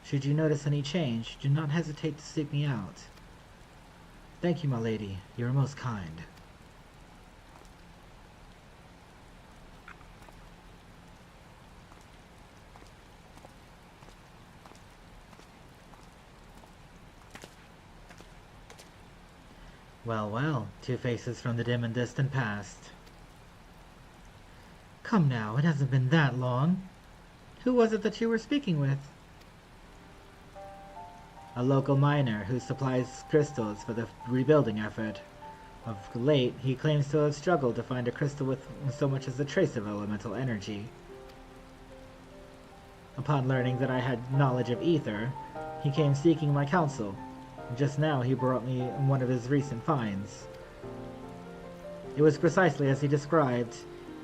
Should you notice any change, do not hesitate to seek me out. Thank you, my lady. You are most kind. Well, well, 2 faces from the dim and distant past. Come now, it hasn't been that long. Who was it that you were speaking with? A local miner who supplies crystals for the rebuilding effort. Of late, he claims to have struggled to find a crystal with so much as a trace of elemental energy. Upon learning that I had knowledge of ether, he came seeking my counsel. Just now he brought me one of his recent finds. It was precisely as he described,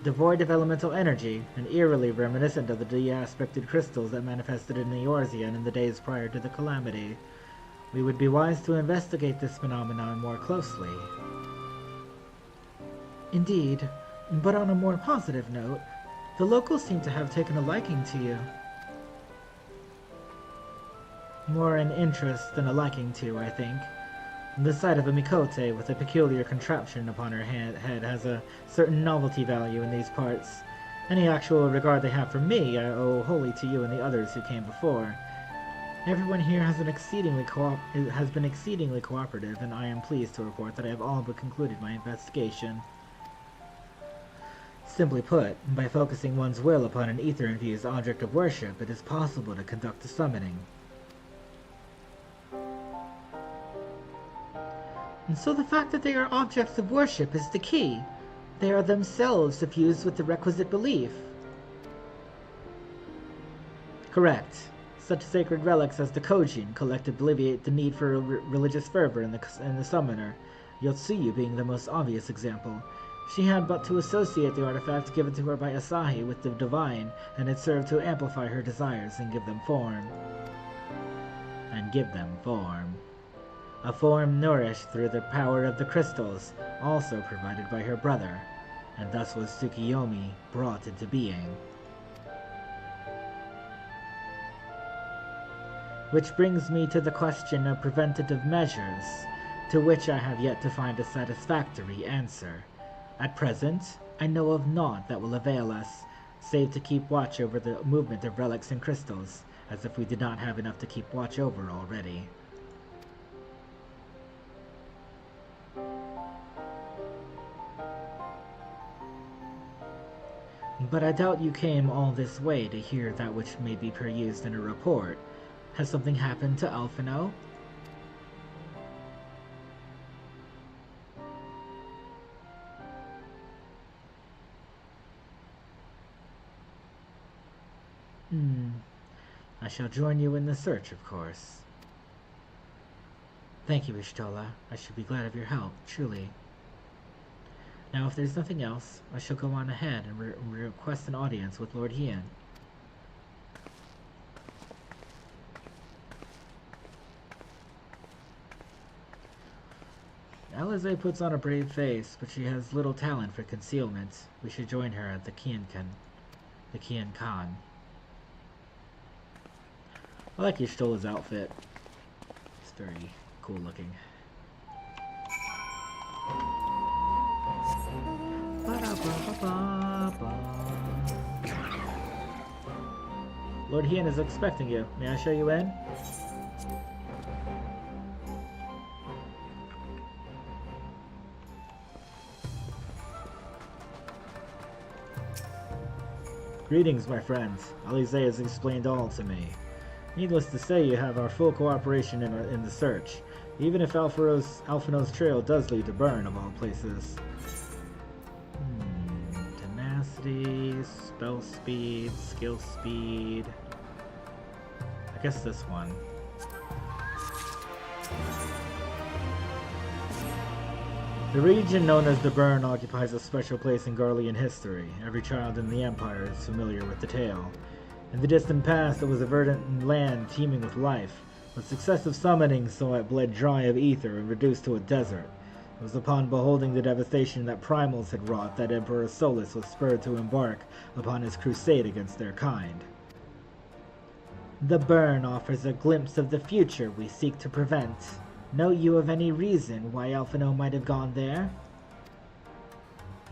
devoid of elemental energy, and eerily reminiscent of the de-aspected crystals that manifested in the Eorzean in the days prior to the calamity. We would be wise to investigate this phenomenon more closely. Indeed, but on a more positive note, the locals seem to have taken a liking to you. More an interest than a liking to, I think. The sight of a Mikote with a peculiar contraption upon her head has a certain novelty value in these parts. Any actual regard they have for me I owe wholly to you and the others who came before. Everyone here has been exceedingly cooperative, and I am pleased to report that I have all but concluded my investigation. Simply put, by focusing one's will upon an ether-infused object of worship, it is possible to conduct a summoning. And so the fact that they are objects of worship is the key. They are themselves suffused with the requisite belief. Correct. Such sacred relics as the Kojin collect alleviate the need for religious fervor in the summoner, Yotsuyu being the most obvious example. She had but to associate the artifacts given to her by Asahi with the divine, and it served to amplify her desires and give them form. A form nourished through the power of the crystals, also provided by her brother, and thus was Tsukiyomi brought into being. Which brings me to the question of preventative measures, to which I have yet to find a satisfactory answer. At present, I know of naught that will avail us, save to keep watch over the movement of relics and crystals, as if we did not have enough to keep watch over already. But I doubt you came all this way to hear that which may be perused in a report. Has something happened to Alphino? I shall join you in the search, of course. Thank you, Y'shtola. I should be glad of your help, truly. Now, if there's nothing else, I shall go on ahead and request an audience with Lord Hien. Alize puts on a brave face, but she has little talent for concealment. We should join her at the Kian Khan. I like Y'shtola's outfit. It's very cool looking. Lord Hien is expecting you. May I show you in? Greetings, my friends. Alize has explained all to me. Needless to say, you have our full cooperation in the search, even if Alphino's trail does lead to Burn, of all places. Tenacity, spell speed, skill speed. I guess this one. The region known as the Burn occupies a special place in Garlean history. Every child in the Empire is familiar with the tale. In the distant past, it was a verdant land teeming with life, but successive summonings saw it bled dry of ether and reduced to a desert. It was upon beholding the devastation that Primals had wrought that Emperor Solus was spurred to embark upon his crusade against their kind. The Burn offers a glimpse of the future we seek to prevent. Know you of any reason why Alphino might have gone there?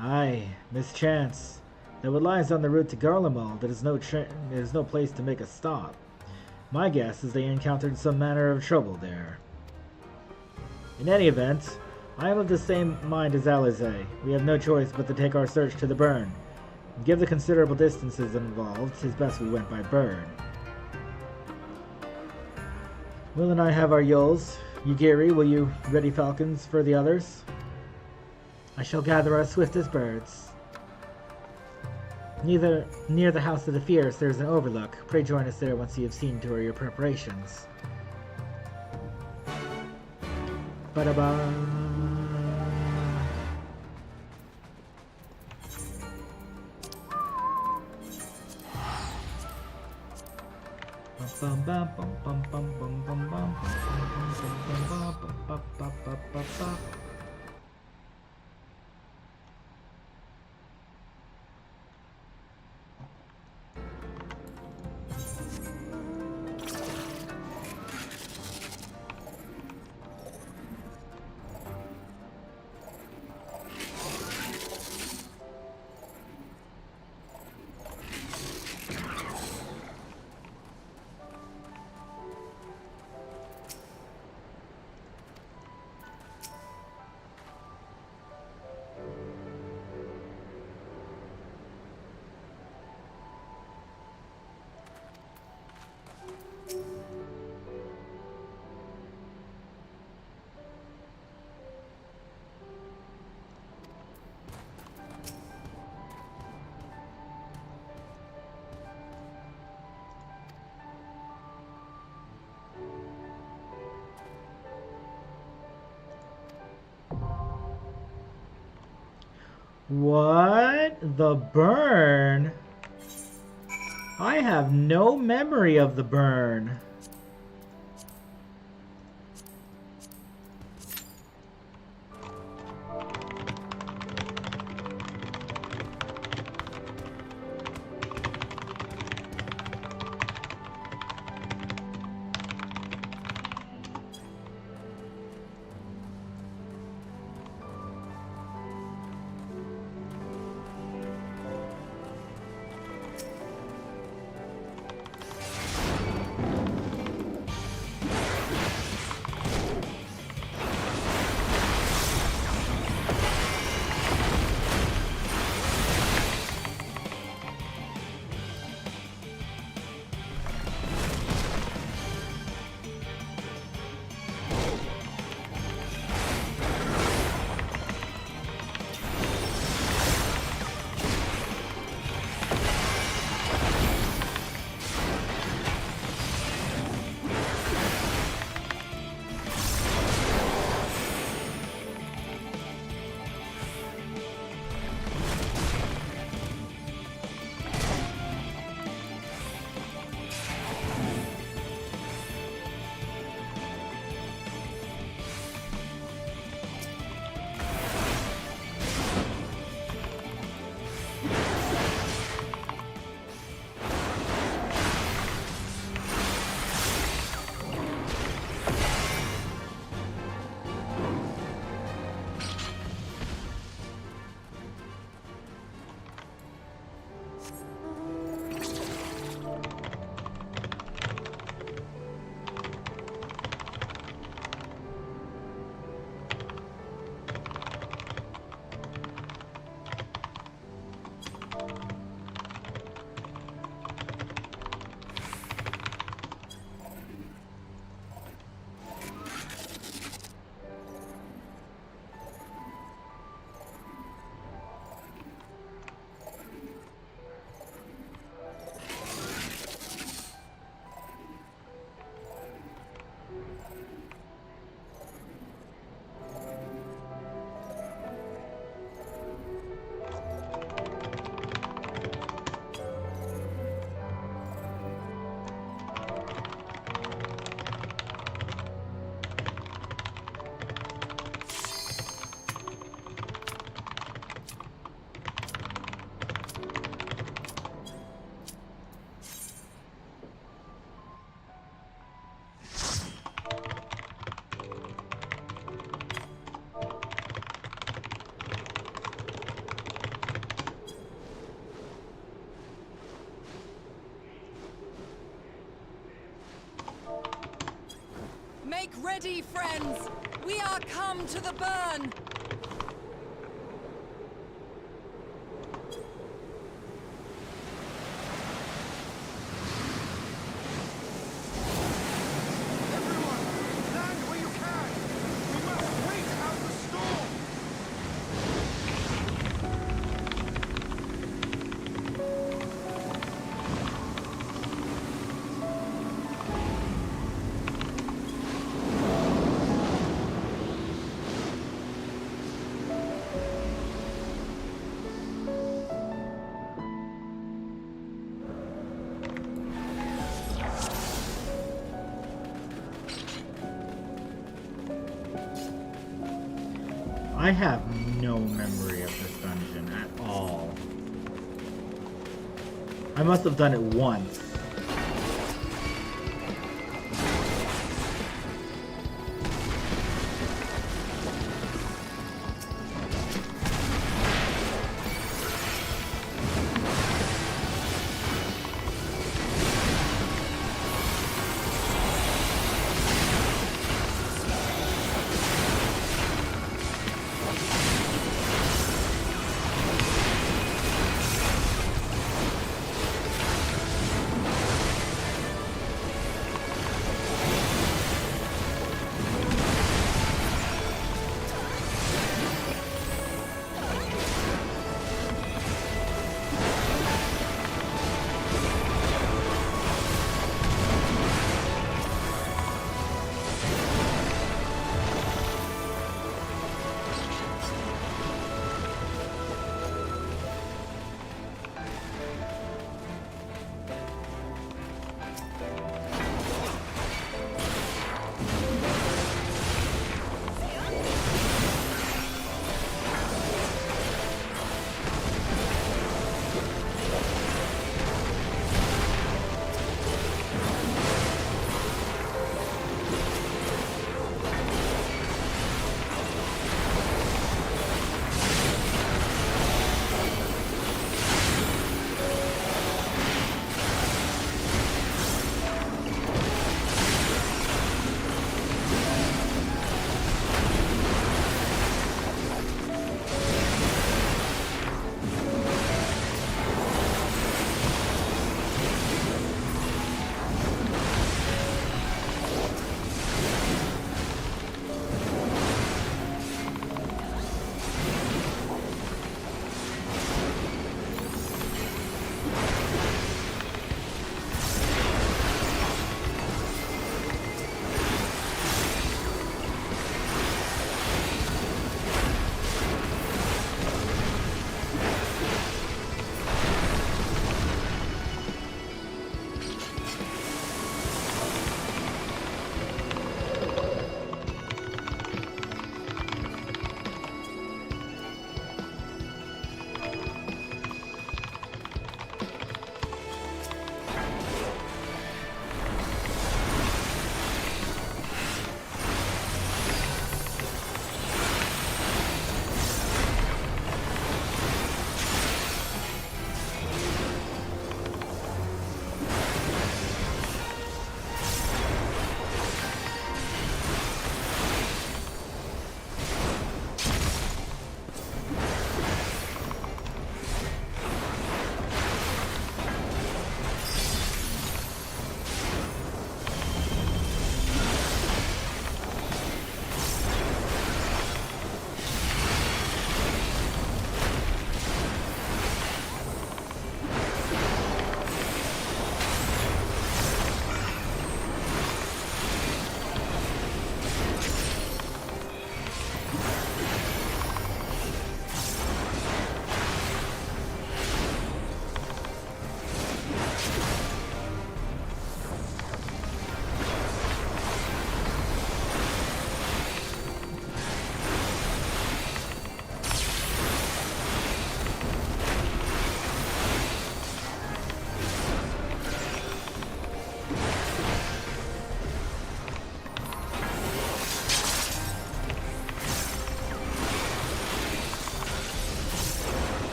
Aye, mischance. Though it lies on the route to Garlemald, there is no place to make a stop. My guess is they encountered some manner of trouble there. In any event, I am of the same mind as Alize. We have no choice but to take our search to the Burn. Given the considerable distances involved, 'tis best we went by bird. Will and I have our yulls. Yugiri, will you ready falcons for the others? I shall gather as swift as birds. Near the House of the Fierce there is an overlook. Pray join us there once you have seen to your preparations. Ba-da-ba. Bum bum bum bum bum bum bum bum bum bum bum bum. What? The burn? I have no memory of the burn. Make ready, friends! We are come to the burn! I have no memory of this dungeon at all. I must have done it once.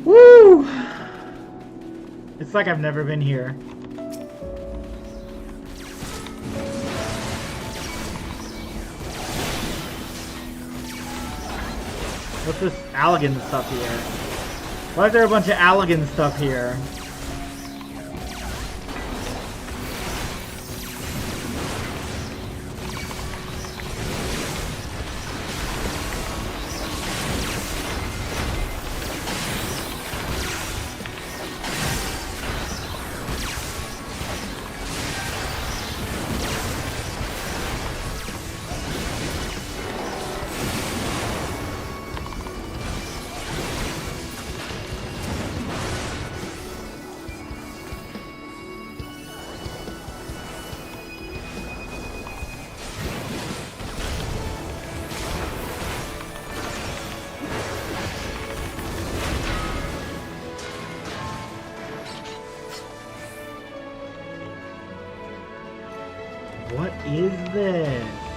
Woo! It's like I've never been here. What's this Allegan stuff here? Why is there a bunch of Allegan stuff here? What is this?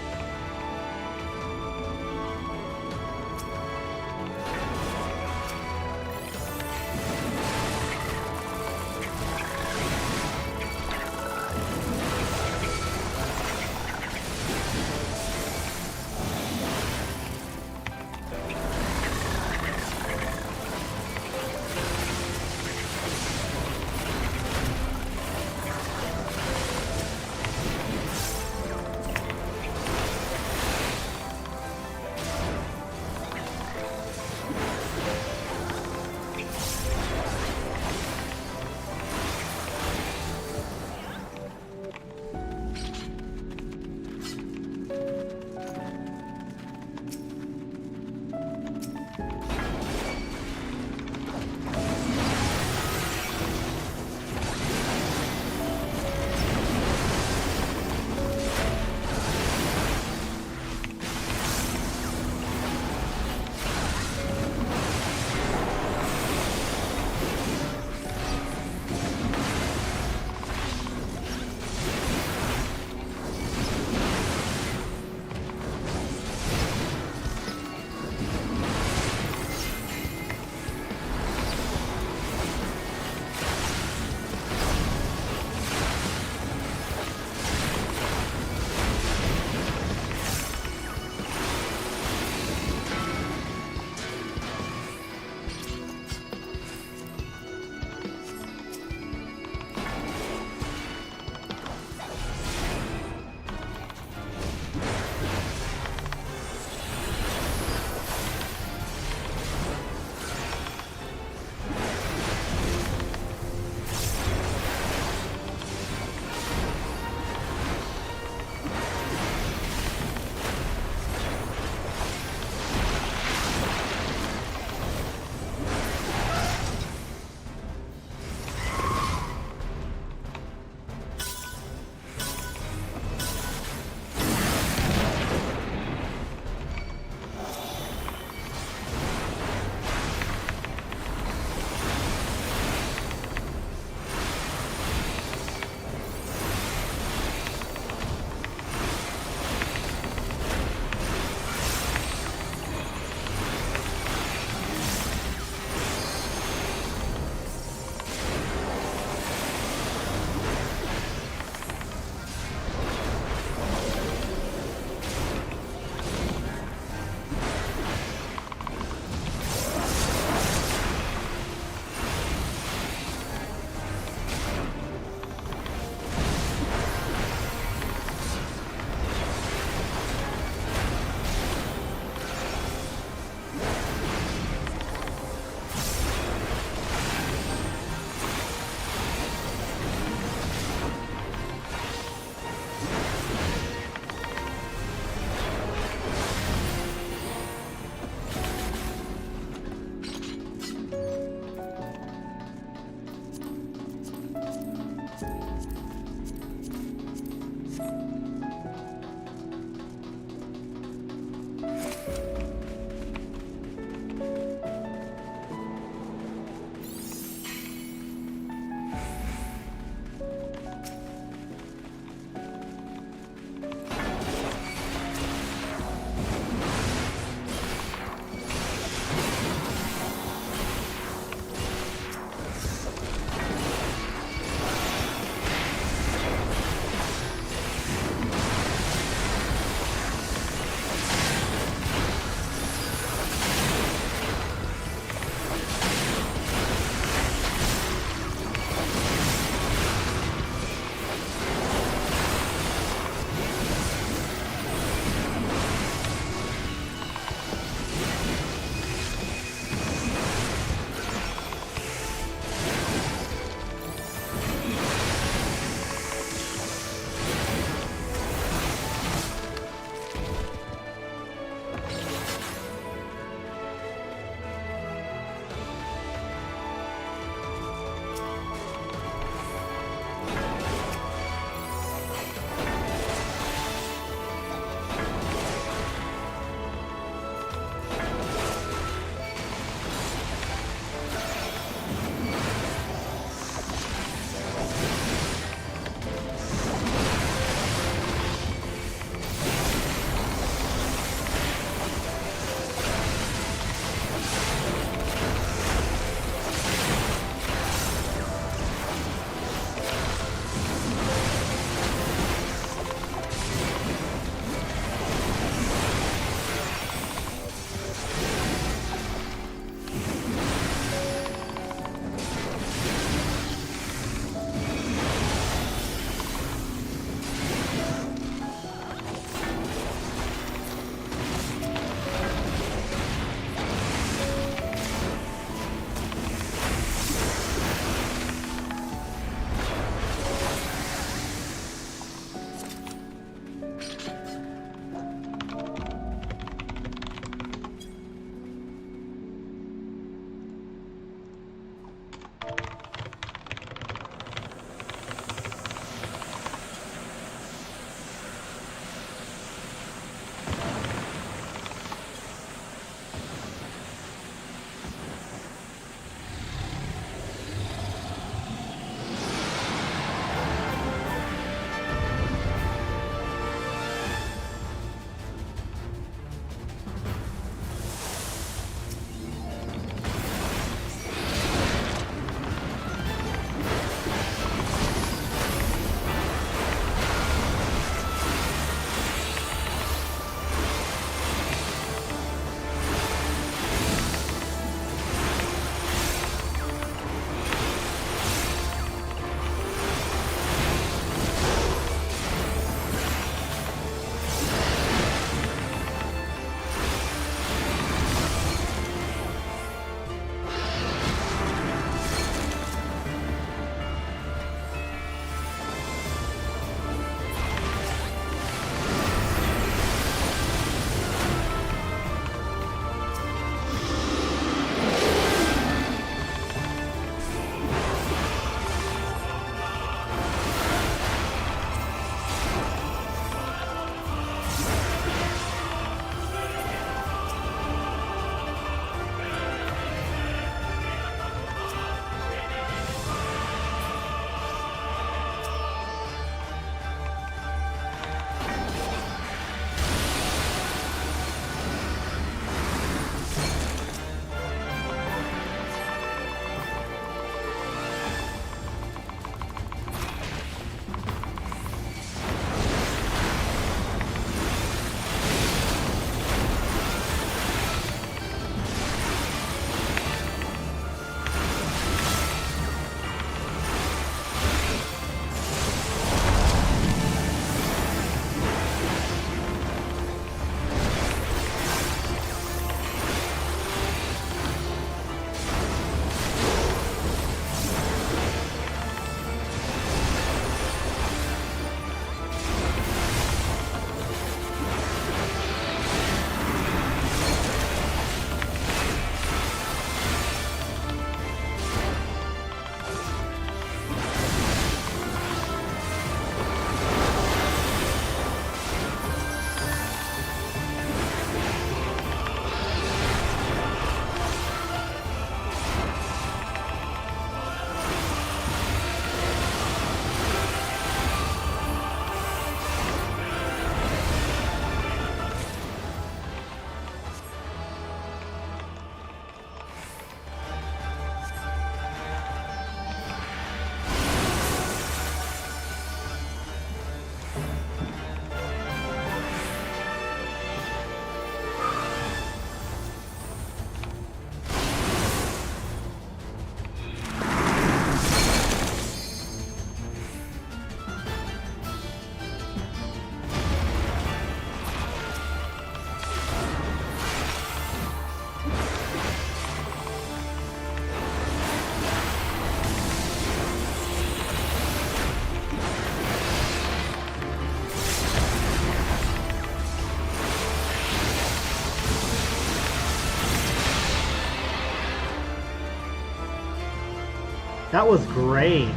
That was great.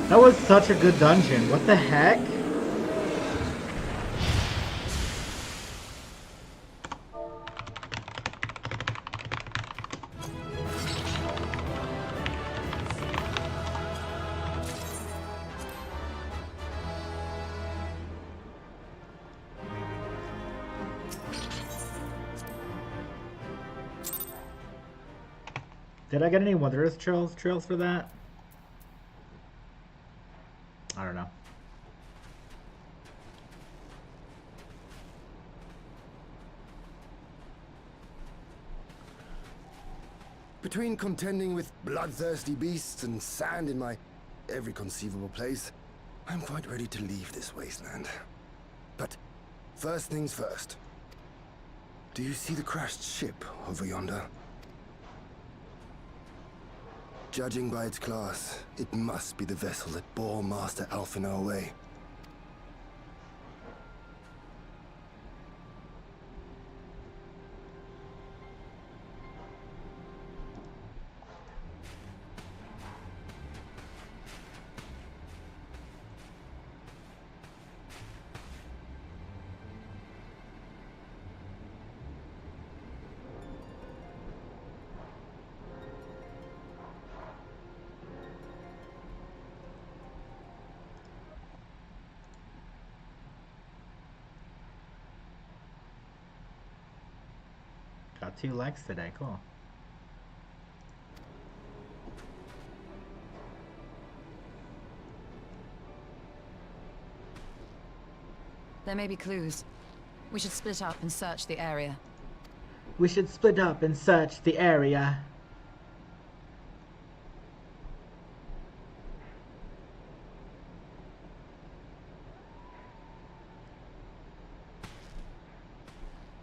That was such a good dungeon. What the heck? Did I get any Wondrous trails for that? I don't know. Between contending with bloodthirsty beasts and sand in my every conceivable place, I'm quite ready to leave this wasteland. But first things first. Do you see the crashed ship over yonder? Judging by its class, it must be the vessel that bore Master Alphinaud away. Got 2 likes today, cool. There may be clues. We should split up and search the area. We should split up and search the area.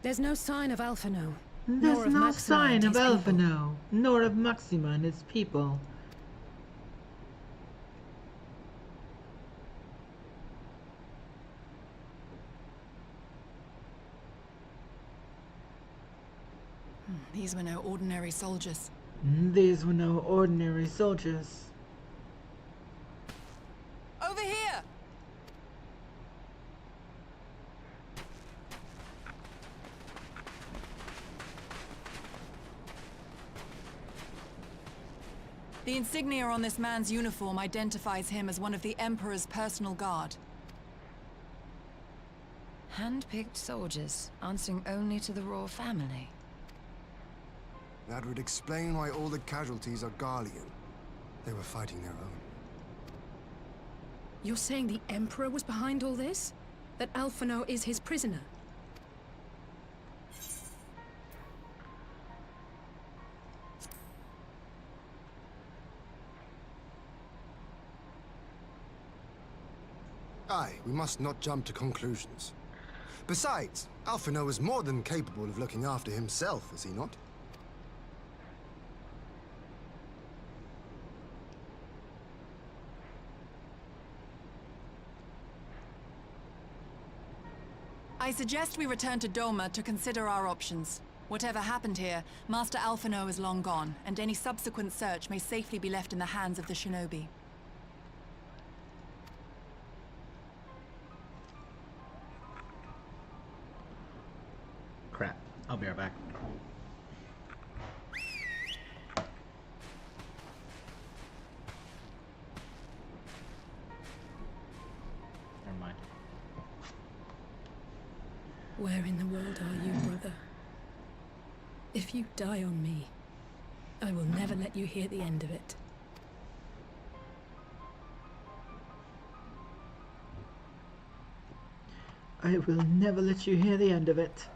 There's no sign of Alphinaud. There's no sign of Alphinaud, nor of Maxima and his people. These were no ordinary soldiers. These were no ordinary soldiers. Over here! The insignia on this man's uniform identifies him as one of the Emperor's personal guard. Hand-picked soldiers, answering only to the royal family. That would explain why all the casualties are Garlean. They were fighting their own. You're saying the Emperor was behind all this? That Alphinaud is his prisoner? Aye, we must not jump to conclusions. Besides, Alphinaud is more than capable of looking after himself, is he not? I suggest we return to Doma to consider our options. Whatever happened here, Master Alphinaud is long gone, and any subsequent search may safely be left in the hands of the shinobi. Crap. I'll be right back. Never mind. Where in the world are you, brother? If you die on me, I will never let you hear the end of it. I will never let you hear the end of it.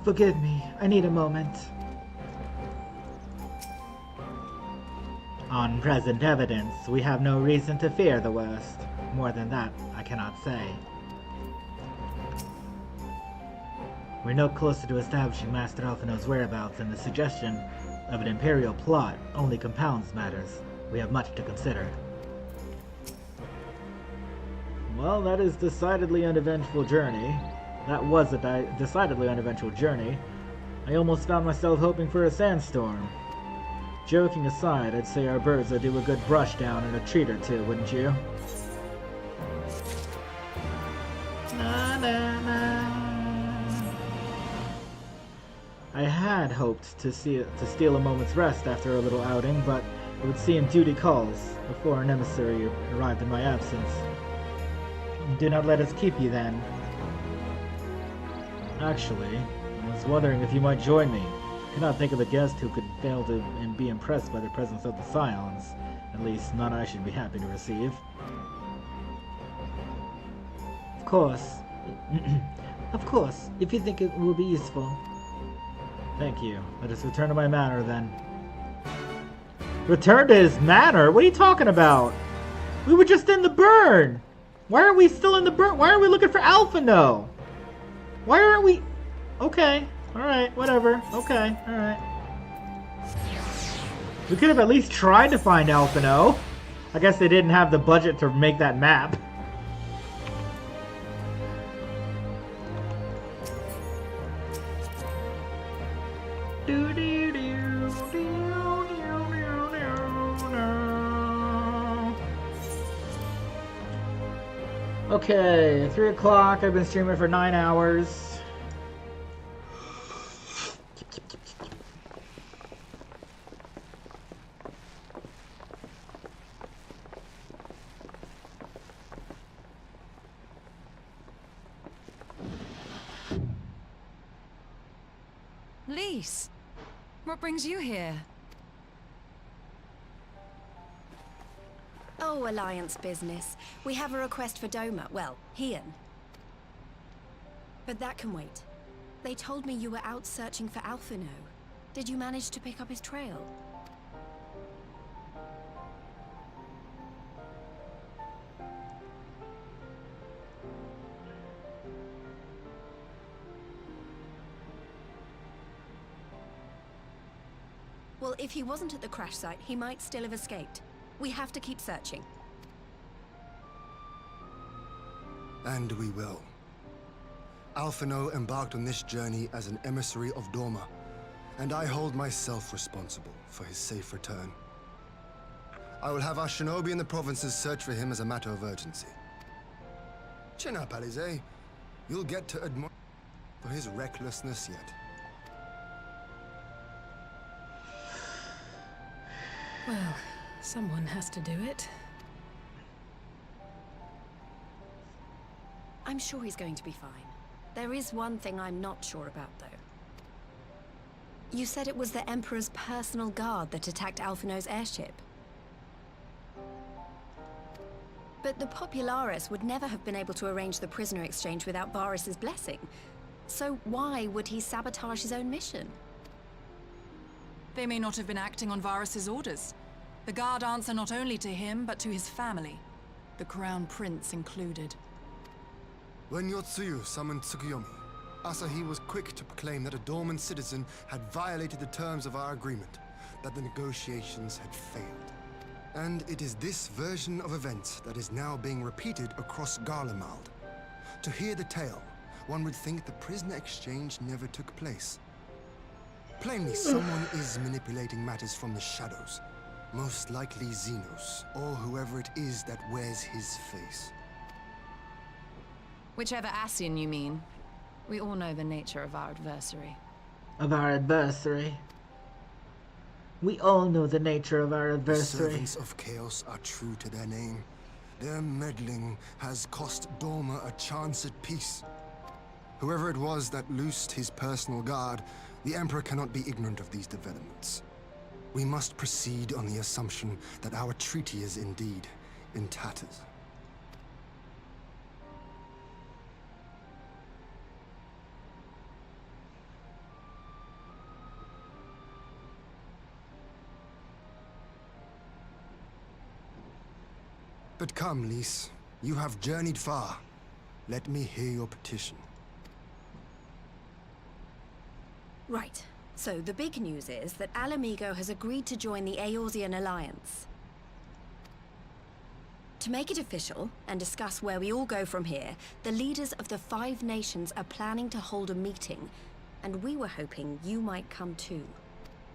Forgive me, I need a moment. On present evidence, we have no reason to fear the worst. More than that, I cannot say. We're no closer to establishing Master Alphino's whereabouts, and the suggestion of an Imperial plot only compounds matters. We have much to consider. Well, that is decidedly uneventful journey. That was a decidedly uneventful journey. I almost found myself hoping for a sandstorm. Joking aside, I'd say our birds would do a good brush down and a treat or two, wouldn't you? Na, na, na. I had hoped to steal a moment's rest after a little outing, but it would seem duty calls before an emissary arrived in my absence. Do not let us keep you then. Actually, I was wondering if you might join me. I cannot think of a guest who could fail to be impressed by the presence of the Scions. At least, none I should be happy to receive. Of course. Of course, if you think it will be useful. Thank you. Let us return to my manor, then. Return to his manor? What are you talking about? We were just in the burn! Why are we still in the burn? Why are we looking for Alphino? Why aren't we... Okay. Alright, whatever. Okay, alright. We could have at least tried to find Alphino. I guess they didn't have the budget to make that map. Okay, 3 o'clock. I've been streaming for 9 hours. Lise, what brings you here? Oh, Alliance business. We have a request for Doma. Well, Hien. But that can wait. They told me you were out searching for Alphino. Did you manage to pick up his trail? Well, if he wasn't at the crash site, he might still have escaped. We have to keep searching. And we will. Alphino embarked on this journey as an emissary of Doma, and I hold myself responsible for his safe return. I will have our shinobi in the provinces search for him as a matter of urgency. Chin up, Alize. You'll get to admire for his recklessness yet. Well, someone has to do it. I'm sure he's going to be fine. There is one thing I'm not sure about, though. You said it was the Emperor's personal guard that attacked Alphino's airship. But the Populares would never have been able to arrange the prisoner exchange without Varys' blessing. So why would he sabotage his own mission? They may not have been acting on Varys' orders. The guard answer not only to him, but to his family. The Crown Prince included. When Yotsuyu summoned Tsukuyomi, Asahi was quick to proclaim that a dormant citizen had violated the terms of our agreement, that the negotiations had failed. And it is this version of events that is now being repeated across Garlemald. To hear the tale, one would think the prisoner exchange never took place. Plainly, someone is manipulating matters from the shadows. Most likely Xenos, or whoever it is that wears his face. Whichever Ascian you mean. We all know the nature of our adversary. Of our adversary? We all know the nature of our adversary. The servants of chaos are true to their name. Their meddling has cost Doma a chance at peace. Whoever it was that loosed his personal guard, the Emperor cannot be ignorant of these developments. We must proceed on the assumption that our treaty is indeed in tatters. But come, Lys. You have journeyed far. Let me hear your petition. Right. So the big news is that Alamigo has agreed to join the Eorzean Alliance. To make it official, and discuss where we all go from here, the leaders of the 5 nations are planning to hold a meeting, and we were hoping you might come too.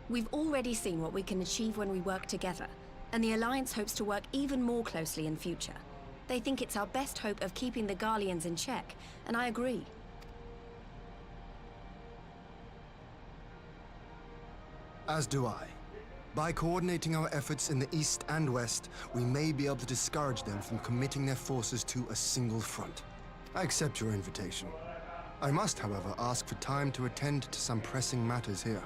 We've already seen what we can achieve when we work together, and the Alliance hopes to work even more closely in future. They think it's our best hope of keeping the Garleans in check, and I agree. As do I. By coordinating our efforts in the east and west, we may be able to discourage them from committing their forces to a single front. I accept your invitation. I must, however, ask for time to attend to some pressing matters here.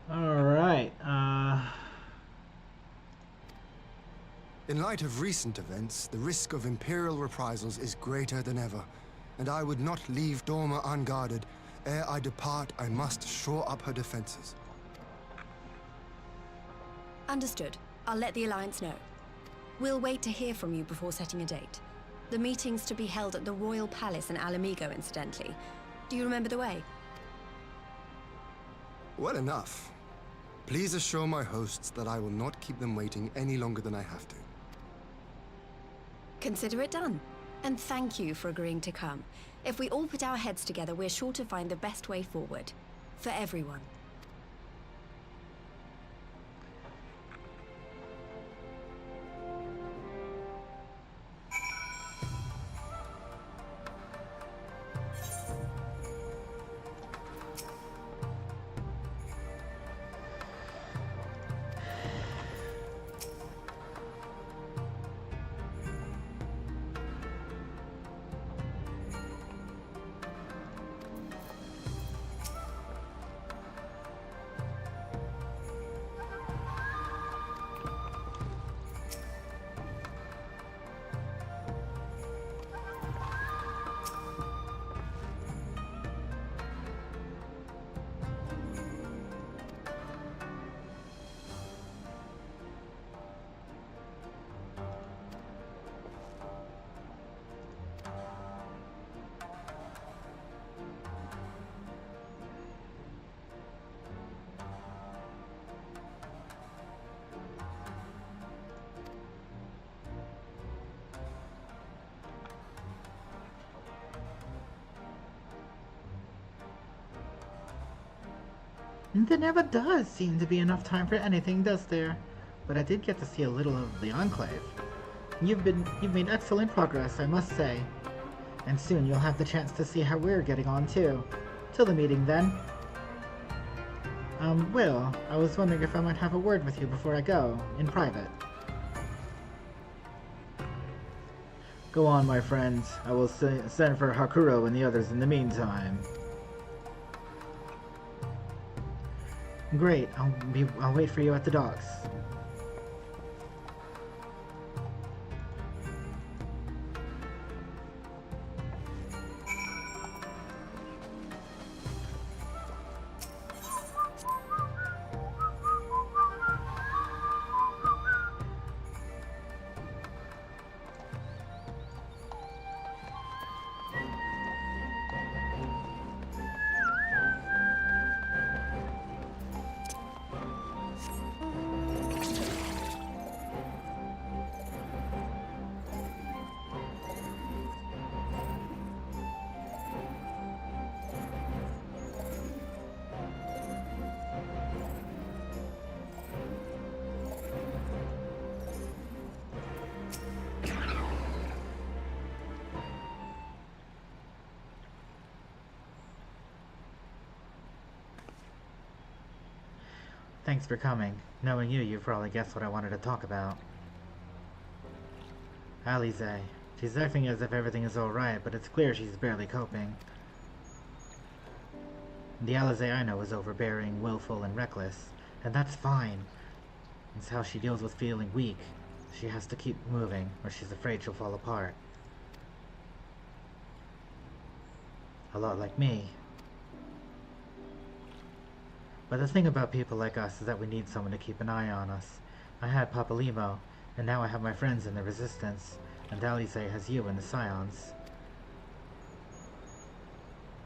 Alright, In light of recent events, the risk of Imperial reprisals is greater than ever, and I would not leave Doma unguarded. Ere I depart, I must shore up her defenses. Understood. I'll let the Alliance know. We'll wait to hear from you before setting a date. The meeting's to be held at the Royal Palace in Alamigo, incidentally. Do you remember the way? Well enough. Please assure my hosts that I will not keep them waiting any longer than I have to. Consider it done. And thank you for agreeing to come. If we all put our heads together, we're sure to find the best way forward. For everyone. There never does seem to be enough time for anything, does there? But I did get to see a little of the Enclave. You've made excellent progress, I must say. And soon you'll have the chance to see how we're getting on too. Till the meeting then. Will, I was wondering if I might have a word with you before I go, in private. Go on, my friends. I will send for Hakuro and the others in the meantime. Great. I'll wait for you at the docks. Thanks for coming. Knowing you probably guessed what I wanted to talk about. Alize. She's acting as if everything is alright, but it's clear she's barely coping. The Alize I know is overbearing, willful, and reckless, and that's fine. It's how she deals with feeling weak. She has to keep moving, or she's afraid she'll fall apart. A lot like me. But the thing about people like us is that we need someone to keep an eye on us. I had Papa Limo, and now I have my friends in the Resistance, and Alize has you in the Scions.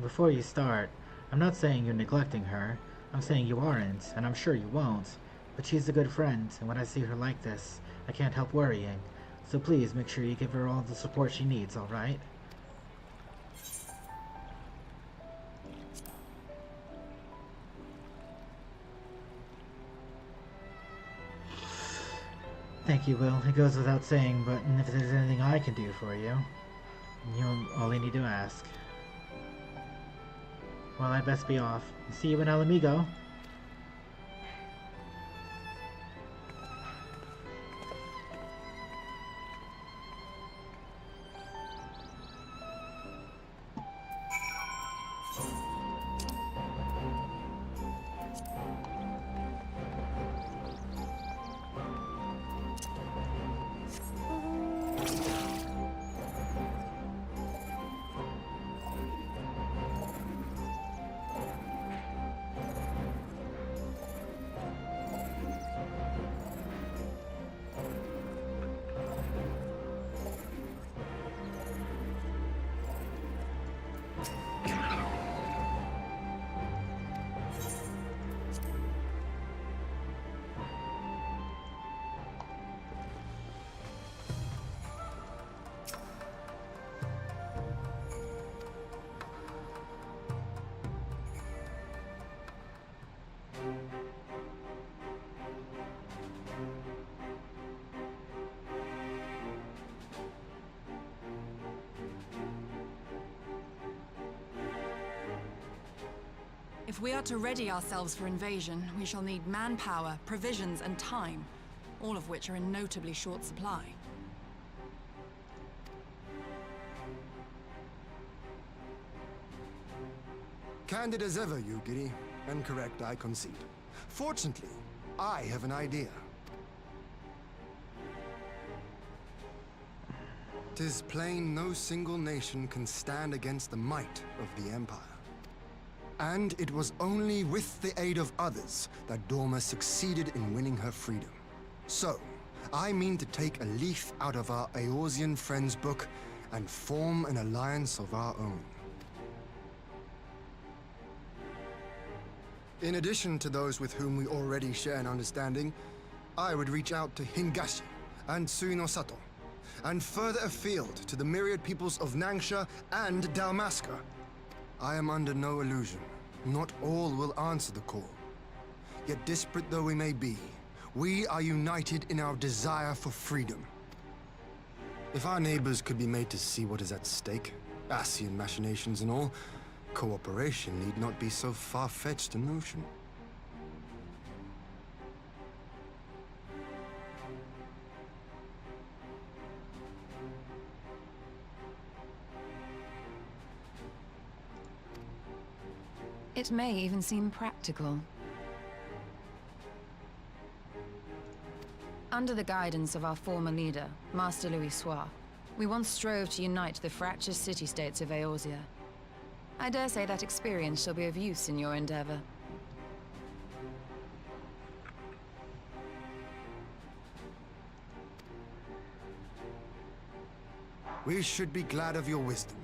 Before you start, I'm not saying you're neglecting her. I'm saying you aren't, and I'm sure you won't. But she's a good friend, and when I see her like this, I can't help worrying. So please make sure you give her all the support she needs, alright? Thank you, Will. It goes without saying, but if there's anything I can do for you, you only need to ask. Well, I'd best be off. See you in Alamigo. If we are to ready ourselves for invasion, we shall need manpower, provisions, and time, all of which are in notably short supply. Candid as ever, you giddy. And correct, I concede. Fortunately, I have an idea. 'Tis plain no single nation can stand against the might of the Empire. And it was only with the aid of others that Doma succeeded in winning her freedom. So, I mean to take a leaf out of our Eorzean friends' book and form an alliance of our own. In addition to those with whom we already share an understanding, I would reach out to Hingashi and Suinosato, and further afield to the myriad peoples of Nangsha and Dalmasca. I am under no illusion. Not all will answer the call. Yet disparate though we may be, we are united in our desire for freedom. If our neighbors could be made to see what is at stake, Ascian machinations and all, cooperation need not be so far-fetched a notion. It may even seem practical. Under the guidance of our former leader, Master Louis Soir, we once strove to unite the fractious city-states of Eorzea. I dare say that experience shall be of use in your endeavor. We should be glad of your wisdom.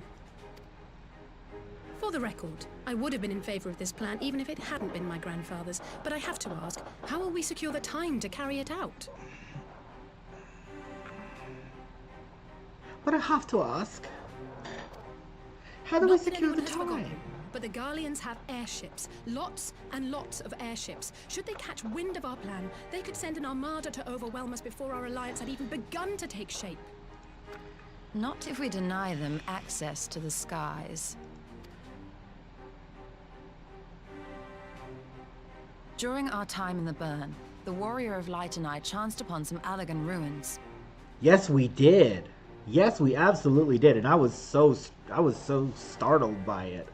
For the record, I would have been in favor of this plan even if it hadn't been my grandfather's, but I have to ask, how will we secure the time to carry it out? But I have to ask, how do we secure the time? But the Garleans have airships. Lots and lots of airships. Should they catch wind of our plan, they could send an armada to overwhelm us before our alliance had even begun to take shape. Not if we deny them access to the skies. During our time in the Burn, the Warrior of Light and I chanced upon some Allagan ruins. Yes, we did. Yes, we absolutely did, and I was so startled by it.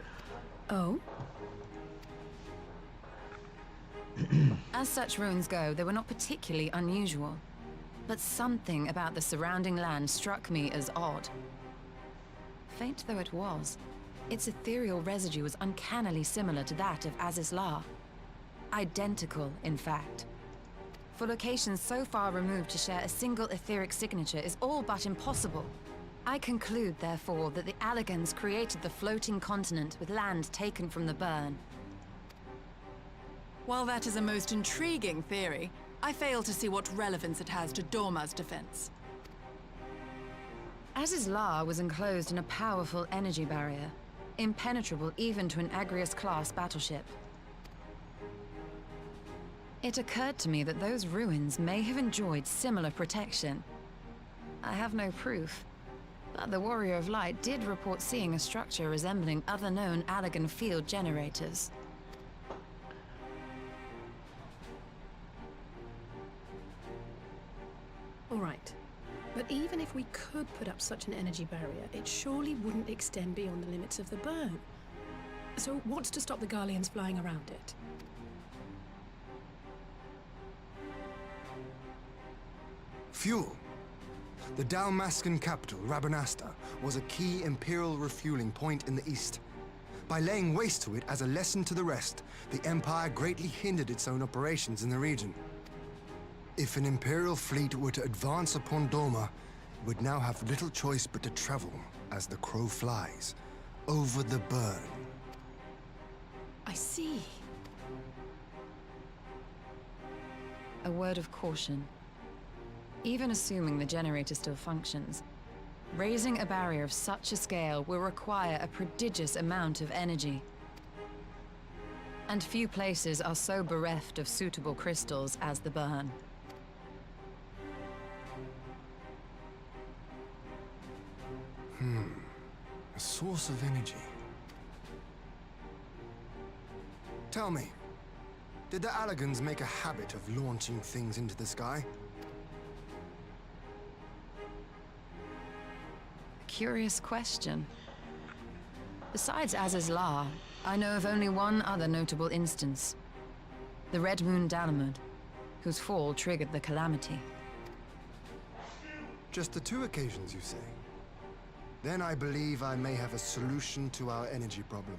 Oh? As such ruins go, they were not particularly unusual. But something about the surrounding land struck me as odd. Faint though it was, its ethereal residue was uncannily similar to that of Azizlar. Identical, in fact. For locations so far removed to share a single etheric signature is all but impossible. I conclude, therefore, that the Allagans created the floating continent with land taken from the Burn. While that is a most intriguing theory, I fail to see what relevance it has to Dorma's defense. Azizlar was enclosed in a powerful energy barrier, impenetrable even to an Agrius-class battleship. It occurred to me that those ruins may have enjoyed similar protection. I have no proof, but the Warrior of Light did report seeing a structure resembling other known Allagan field generators. All right. But even if we could put up such an energy barrier, it surely wouldn't extend beyond the limits of the Burn. So what's to stop the Garleans flying around it? Fuel. The Dalmascan capital, Rabanasta, was a key Imperial refueling point in the east. By laying waste to it as a lesson to the rest, the Empire greatly hindered its own operations in the region. If an Imperial fleet were to advance upon Doma, it would now have little choice but to travel, as the crow flies, over the Burn. I see. A word of caution. Even assuming the generator still functions, raising a barrier of such a scale will require a prodigious amount of energy. And few places are so bereft of suitable crystals as the Burn. A source of energy. Tell me, did the Allagans make a habit of launching things into the sky? Curious question. Besides Azizlar, I know of only one other notable instance. The Red Moon Dalamud, whose fall triggered the calamity. Just the two occasions, you say? Then I believe I may have a solution to our energy problem.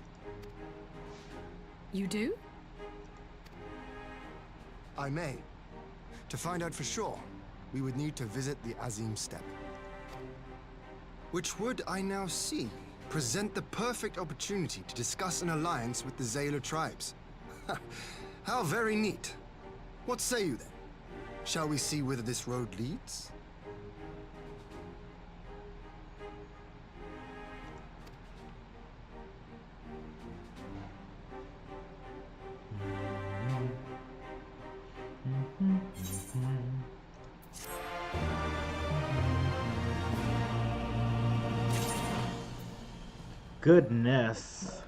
You do? I may. To find out for sure, we would need to visit the Azim Steppe. Which would, I now see, present the perfect opportunity to discuss an alliance with the Zayla tribes. How very neat. What say you then? Shall we see whether this road leads? Goodness.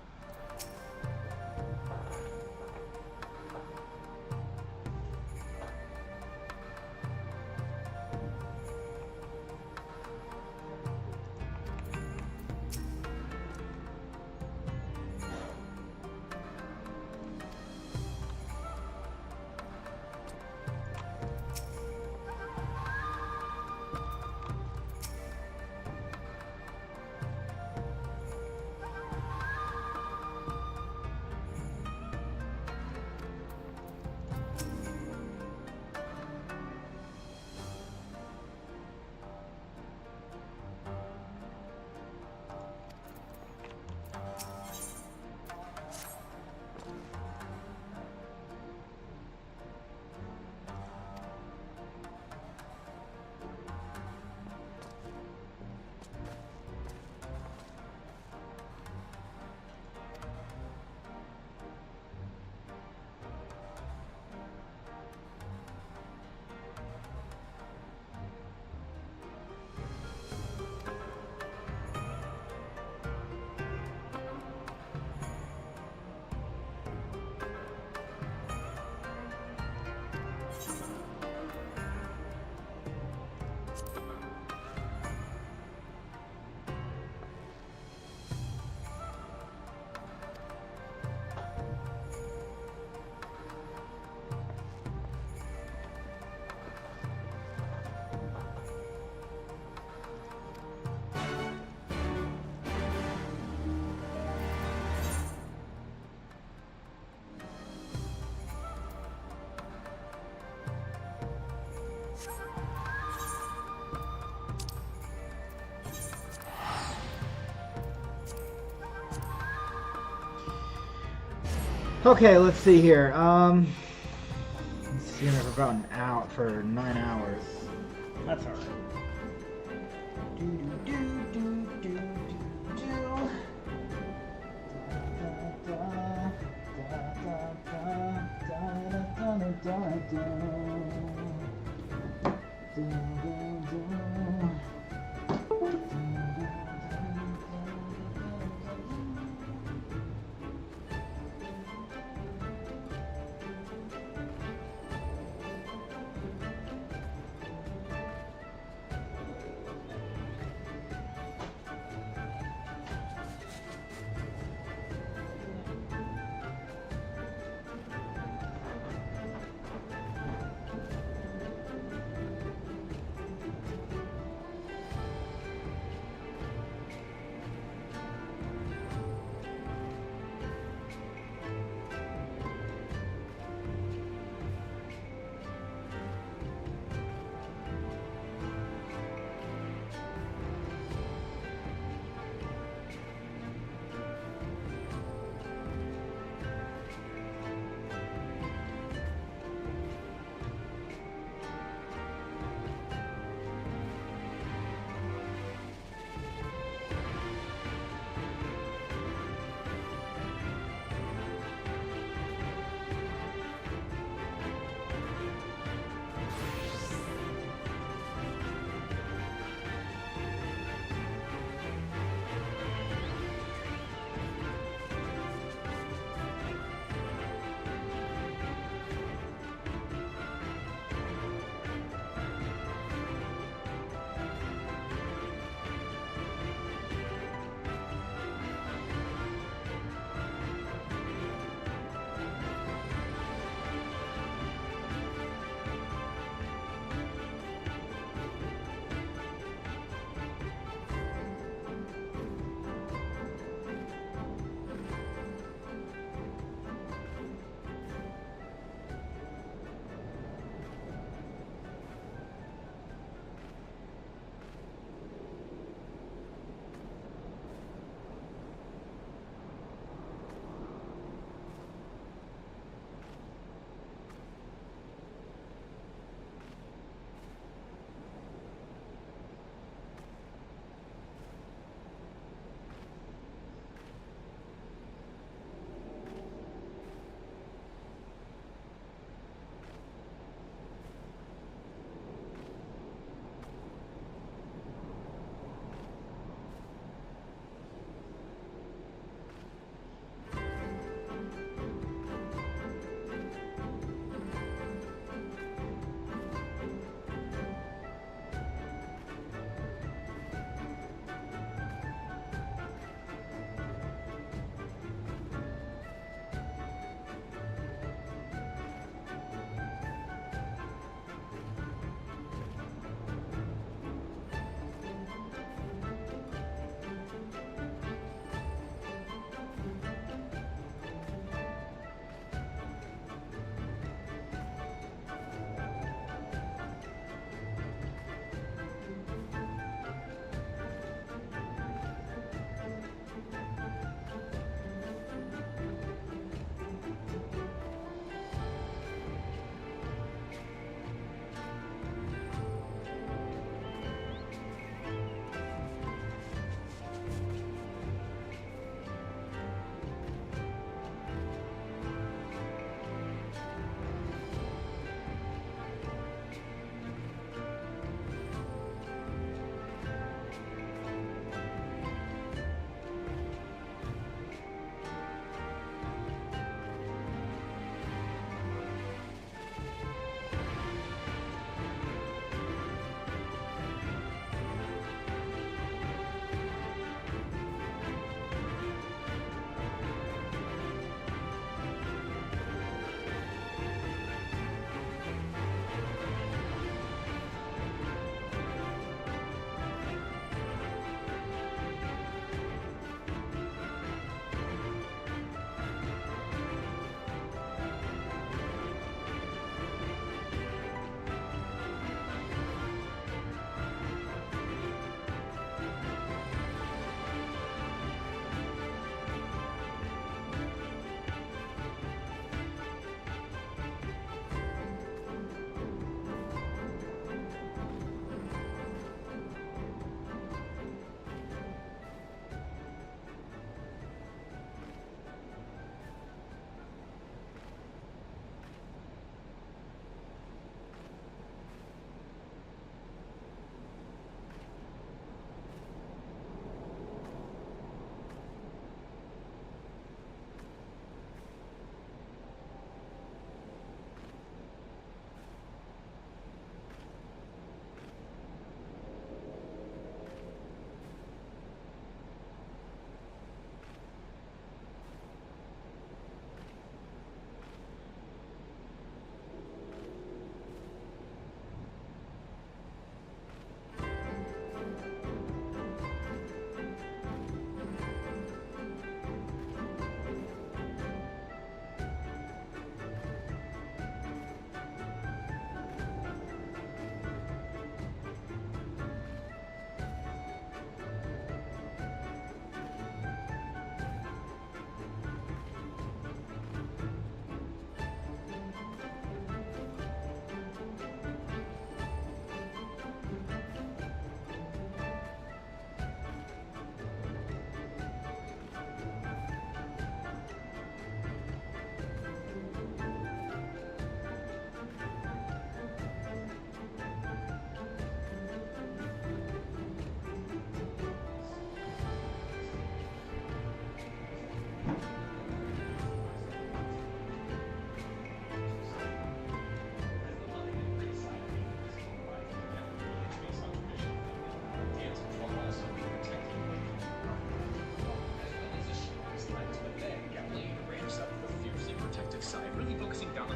Okay, let's see here. Let's see, I've about out for 9 hours. That's alright.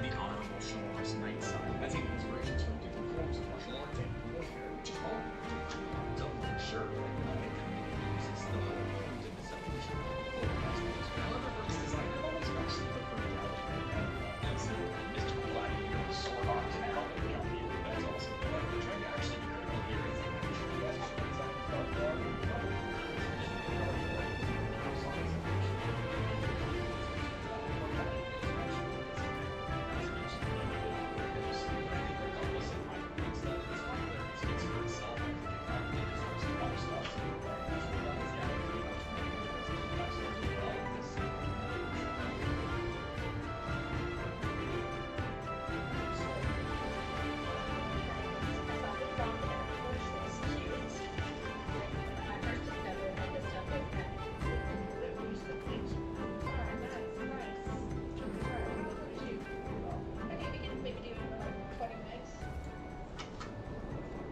for the honorable Shores Nightside. I take inspirations from different forms of martial arts and warfare, which is all doubly sure. This is the whole point of this evolution. However, for its design, I've always questioned the practicality. As a mystical gladiator, sword arms, and helmet beyond me, that's also what I'm trying to actually be critical here is that we should design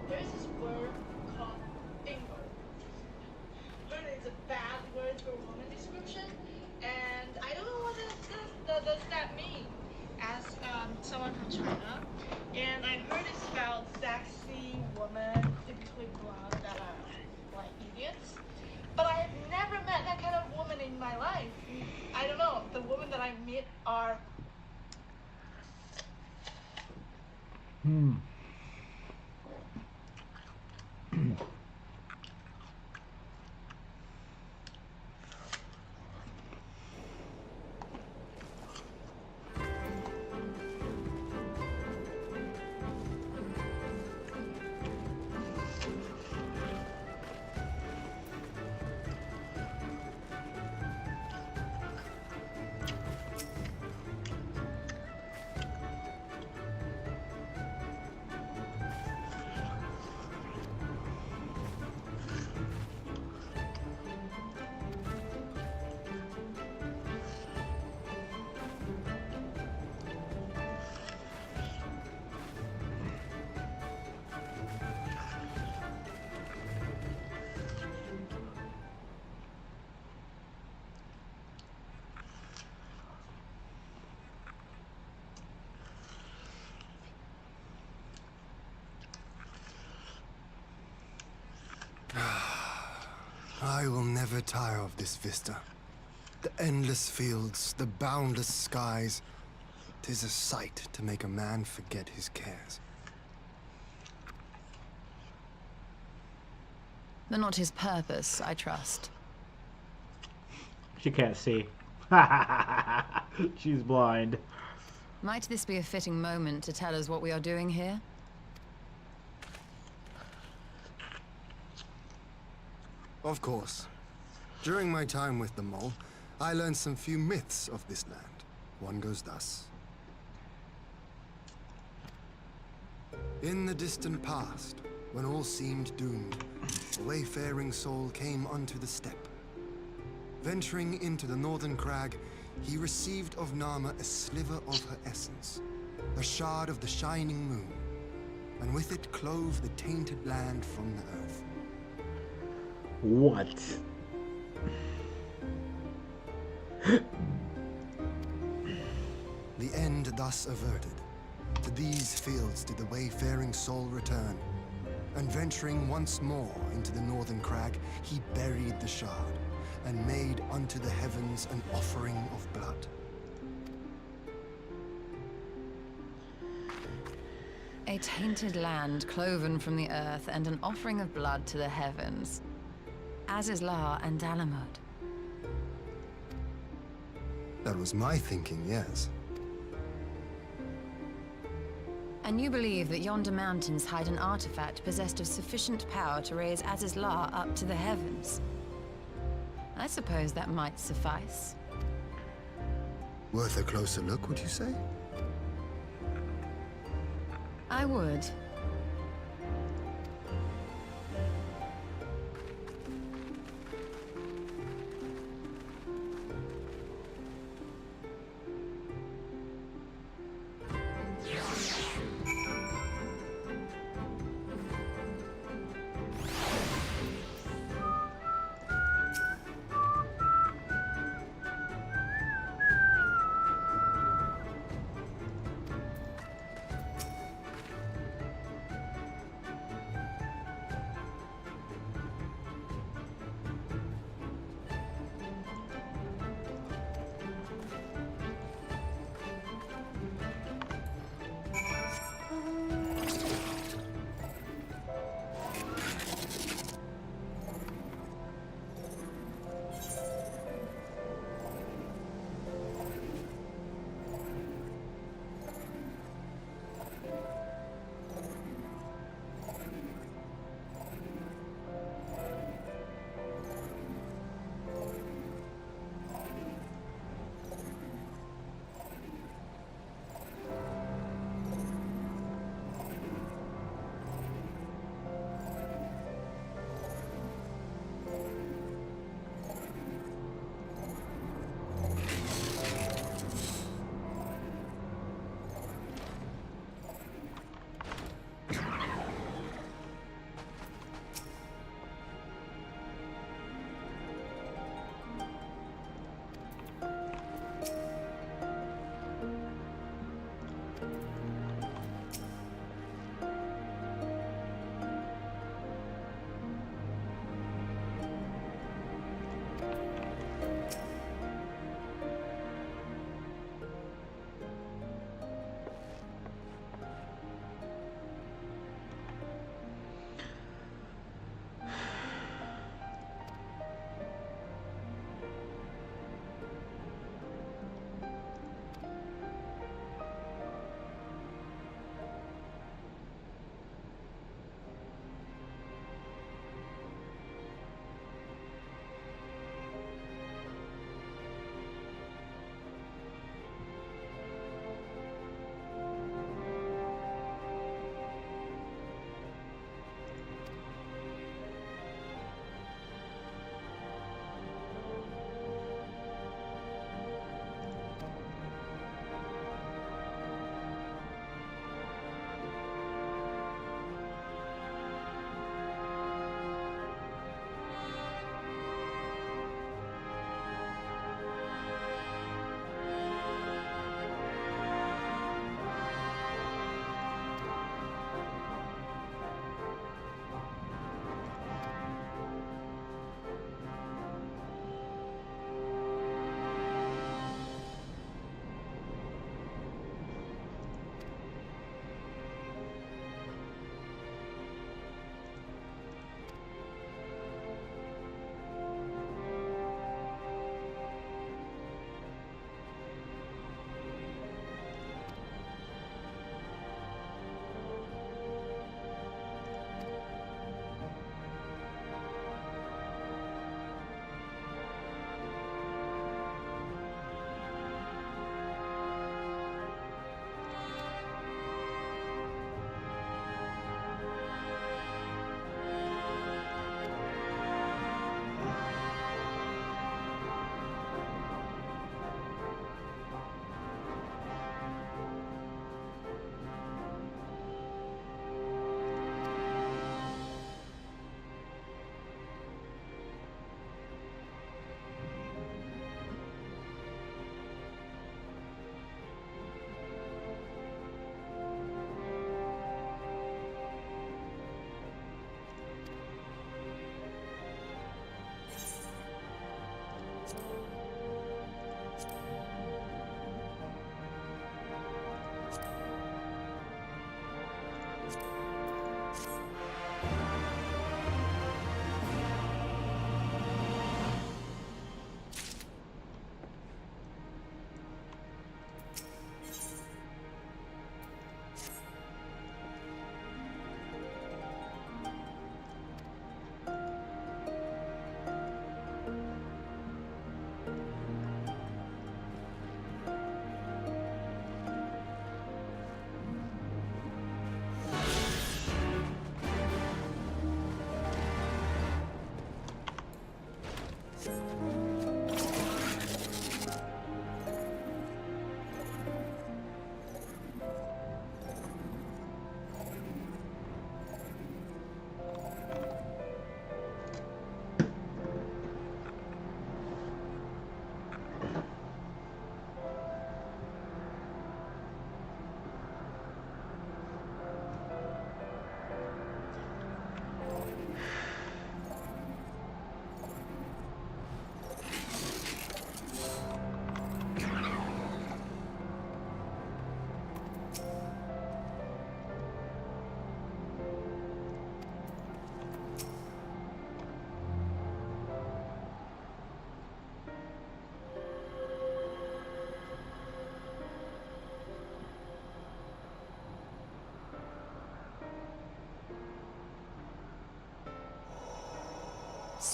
There's this word called bingo. But it's a bad word for woman description, and I don't know what does that mean. As someone from China, and I heard it's about sexy women, typically blonde, that are like idiots. But I have never met that kind of woman in my life. I don't know. The women that I meet are. I will never tire of this vista. The endless fields, the boundless skies. 'Tis a sight to make a man forget his cares. But not his purpose, I trust. She can't see. She's blind. Might this be a fitting moment to tell us what we are doing here? Of course. During my time with the Mole, I learned some few myths of this land. One goes thus. In the distant past, when all seemed doomed, a wayfaring soul came unto the steppe. Venturing into the northern crag, he received of Nama a sliver of her essence, a shard of the shining moon, and with it clove the tainted land from the earth. What? The end thus averted. To these fields did the wayfaring soul return, and venturing once more into the northern crag, he buried the shard, and made unto the heavens an offering of blood. A tainted land cloven from the earth and an offering of blood to the heavens. Azizlar and Dalamud. That was my thinking, yes. And you believe that yonder mountains hide an artifact possessed of sufficient power to raise Azizlar up to the heavens? I suppose that might suffice. Worth a closer look, would you say? I would.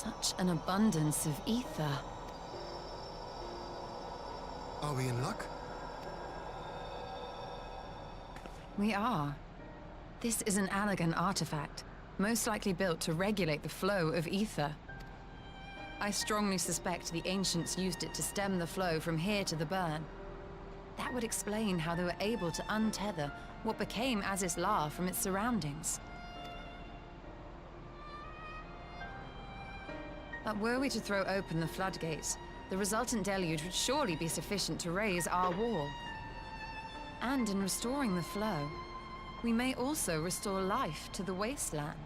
Such an abundance of ether. Are we in luck? We are. This is an Allegan artifact, most likely built to regulate the flow of ether. I strongly suspect the ancients used it to stem the flow from here to the burn. That would explain how they were able to untether what became Azys La from its surroundings. But were we to throw open the floodgates, the resultant deluge would surely be sufficient to raise our wall. And in restoring the flow, we may also restore life to the wasteland.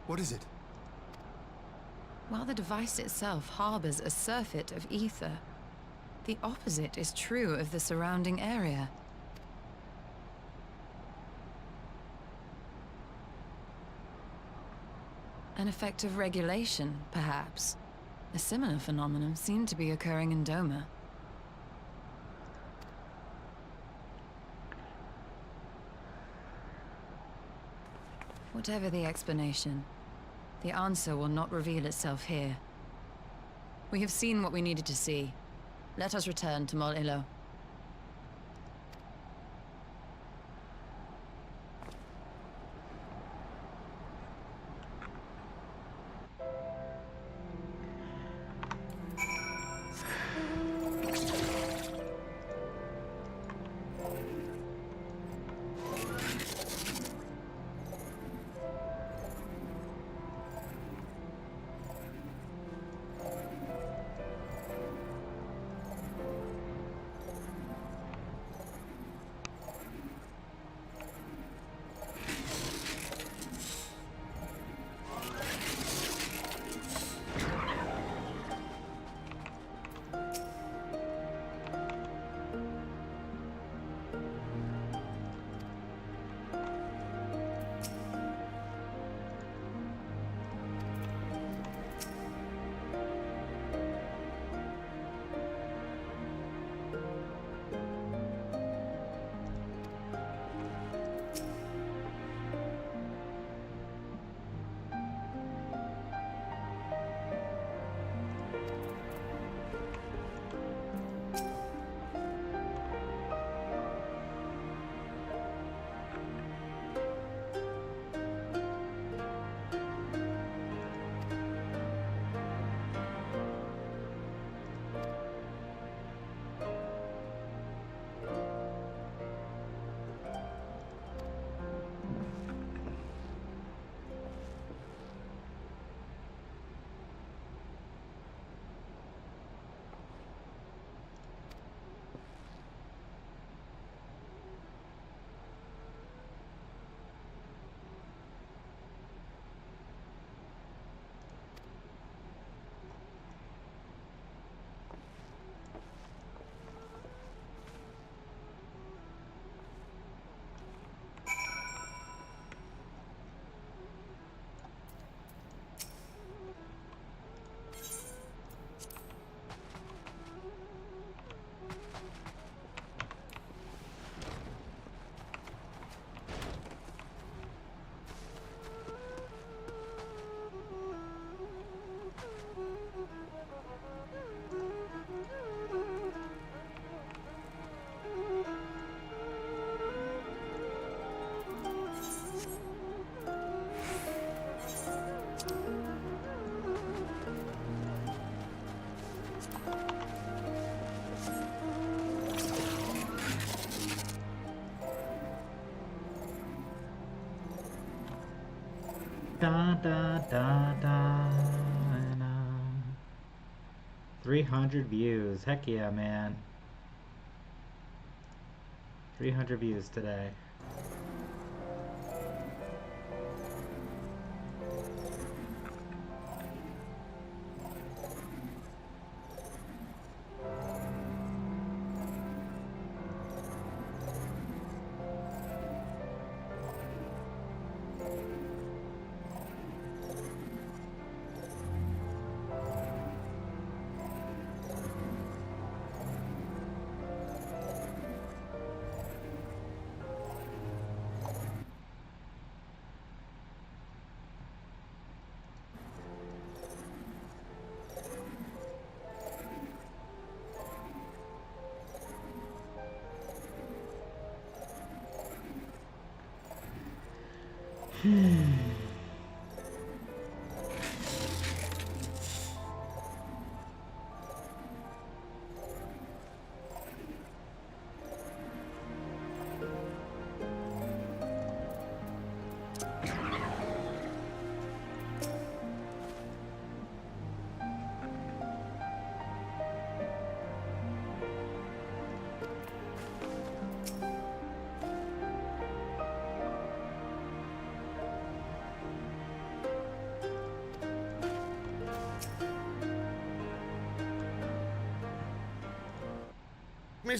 What is it? While the device itself harbors a surfeit of ether, the opposite is true of the surrounding area. An effect of regulation, perhaps. A similar phenomenon seemed to be occurring in Doma. Whatever the explanation, the answer will not reveal itself here. We have seen what we needed to see. Let us return to Mol Ilo. Da da da da. 300 views. Heck yeah, man. 300 views today. It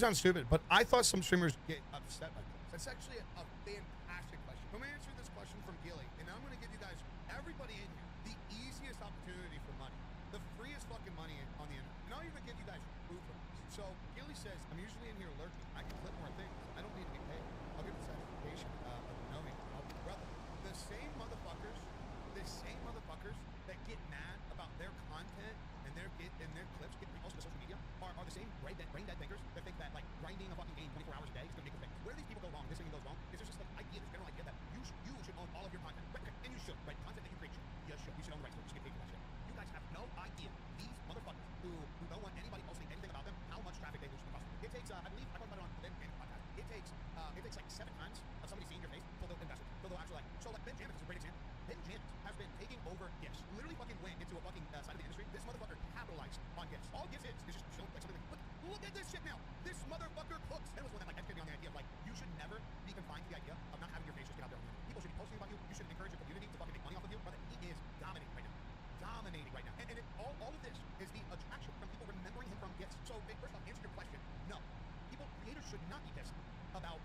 may sound stupid, but I thought some streamers get upset by this. That's actually a fantastic question. I'm going to answer this question from Gilly, and I'm going to give you guys, everybody in here, the easiest opportunity for money. The freest fucking money on the internet. And I'll even give you guys proof of this. So, Gilly says, I'm usually in here lurking. I can clip more things. I don't need to get paid. I'll give the satisfaction of knowing I'll be brother. The same motherfuckers that get mad about their content and their clips getting posted to social media are the same brain dead thinkers that think that like grinding a fucking game 24 hours a day is gonna make a thing. Where do these people go wrong? This thing goes wrong. Is there's just like idea, this general idea that you should own all of your content. Right, okay, and you should, right? Content that you create, you should own the rights to it. You should get paid for that shit. You guys have no idea. These motherfuckers who don't want anybody posting anything about them, how much traffic they lose from it takes, I believe I talked about it on the Ben Jamin podcast. It takes like 7 times of somebody seeing your face till they'll invest it. Till they'll actually like, so like Ben Jamin is a great example. Ben Jamin has been taking over gifts. Literally fucking went into a fucking side of the industry. This motherfucker capitalized on gifts. All gifts is just showing like something like, look at this shit now. This motherfucker cooks. That was one that like educated me on the idea of like, you should never be confined to the idea of not having your face just get out there on the internet. People should be posting about you. You should encourage your community to fucking make money off of you. Brother, he is dominating right now. And all of this is the attraction from people remembering him from gifts. So first off, answer your question. No. Creators should not be pissed about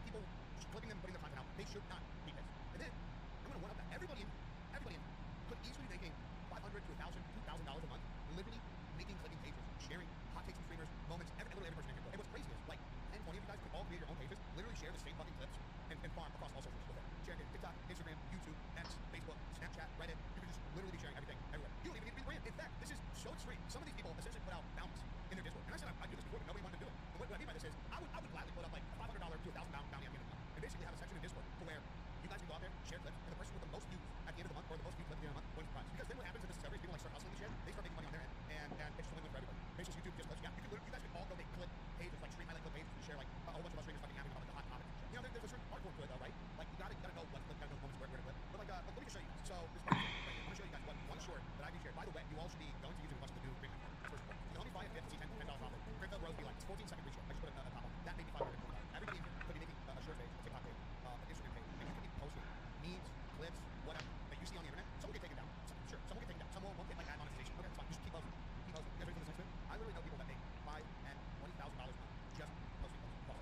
people clipping them and putting their content out. They should not be pissed. And then I'm gonna one up that everybody could easily be making $500 to $1,000, $2,000 a month, literally making clipping pages, sharing hot takes from streamers, moments, every person in here. And what's crazy is like 10, 20 of you guys could all create your own pages, literally share the same fucking clips and farm across all socials with it. Share it TikTok, Instagram, YouTube, X, Facebook, Snapchat, Reddit. You can just literally be sharing everything everywhere. You don't even need to be brand. In fact, this is so extreme. Some of these people essentially put out bounties in their Discord. And I said I'd do this before, but nobody wanted to do it. And what I mean by this is I would gladly put up like a $500 to $1,000 bounty at the end of the month. And basically have a section in Discord to where you guys can go out there, share clips, and the person with the most views at the end of the month or the most views at the end of the month wins the prize. Because then what happens in this is people like start hustling and shit, they start making money on their end. And it's just a win-win for everybody. Facebook, YouTube, just clips. Yeah, you guys can all go make clip pages, like stream highlight clip pages and share like a whole bunch of us streamers fucking having about like the hot topics. You know, there's a certain art form to it though, right? Like you gotta know what clip, gotta know moments where to clip. But like let me just show you. So this right here, I'm gonna show you guys one short that I've shared. By the way, you all should be going to YouTube and watch the new Green Lantern. First of all, you can only buy it $10 off it. Print the rows be like it's 14-second reshoot. I just put a top on. That may be $500. Everybody in here could be making a short page, a TikTok page, an Instagram page, and you could be posting memes, clips, whatever that you see on the internet. Some will get taken down. Sure, some will get taken down. Some won't get like ad monetization. Okay, it's fine. You just keep posting. Keep posting. You guys ready for this next bit? I literally know people that make $5,000 and $20,000 a month just posting posts.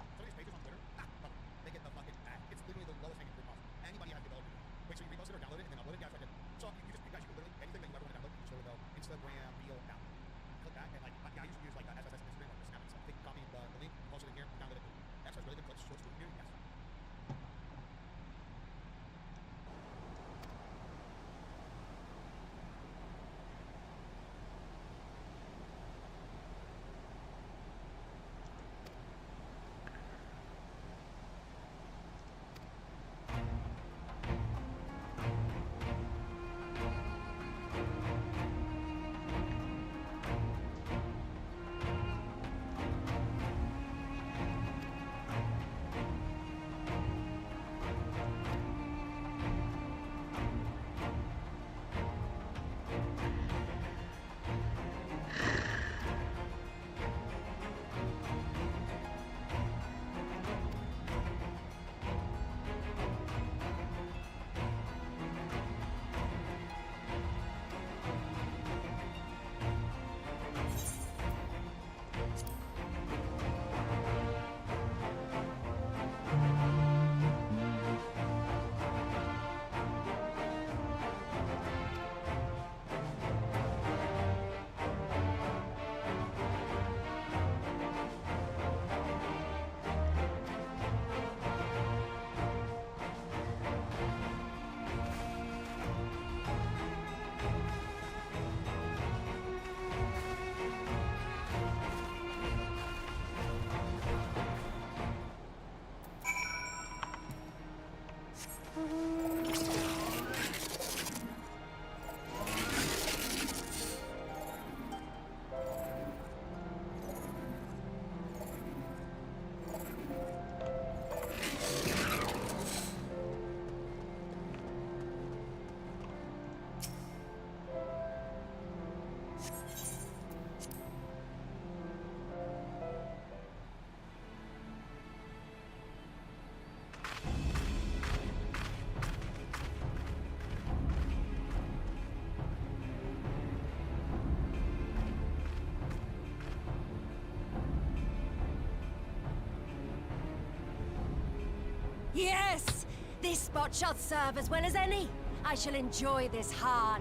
Yes! This spot shall serve as well as any. I shall enjoy this Hahn.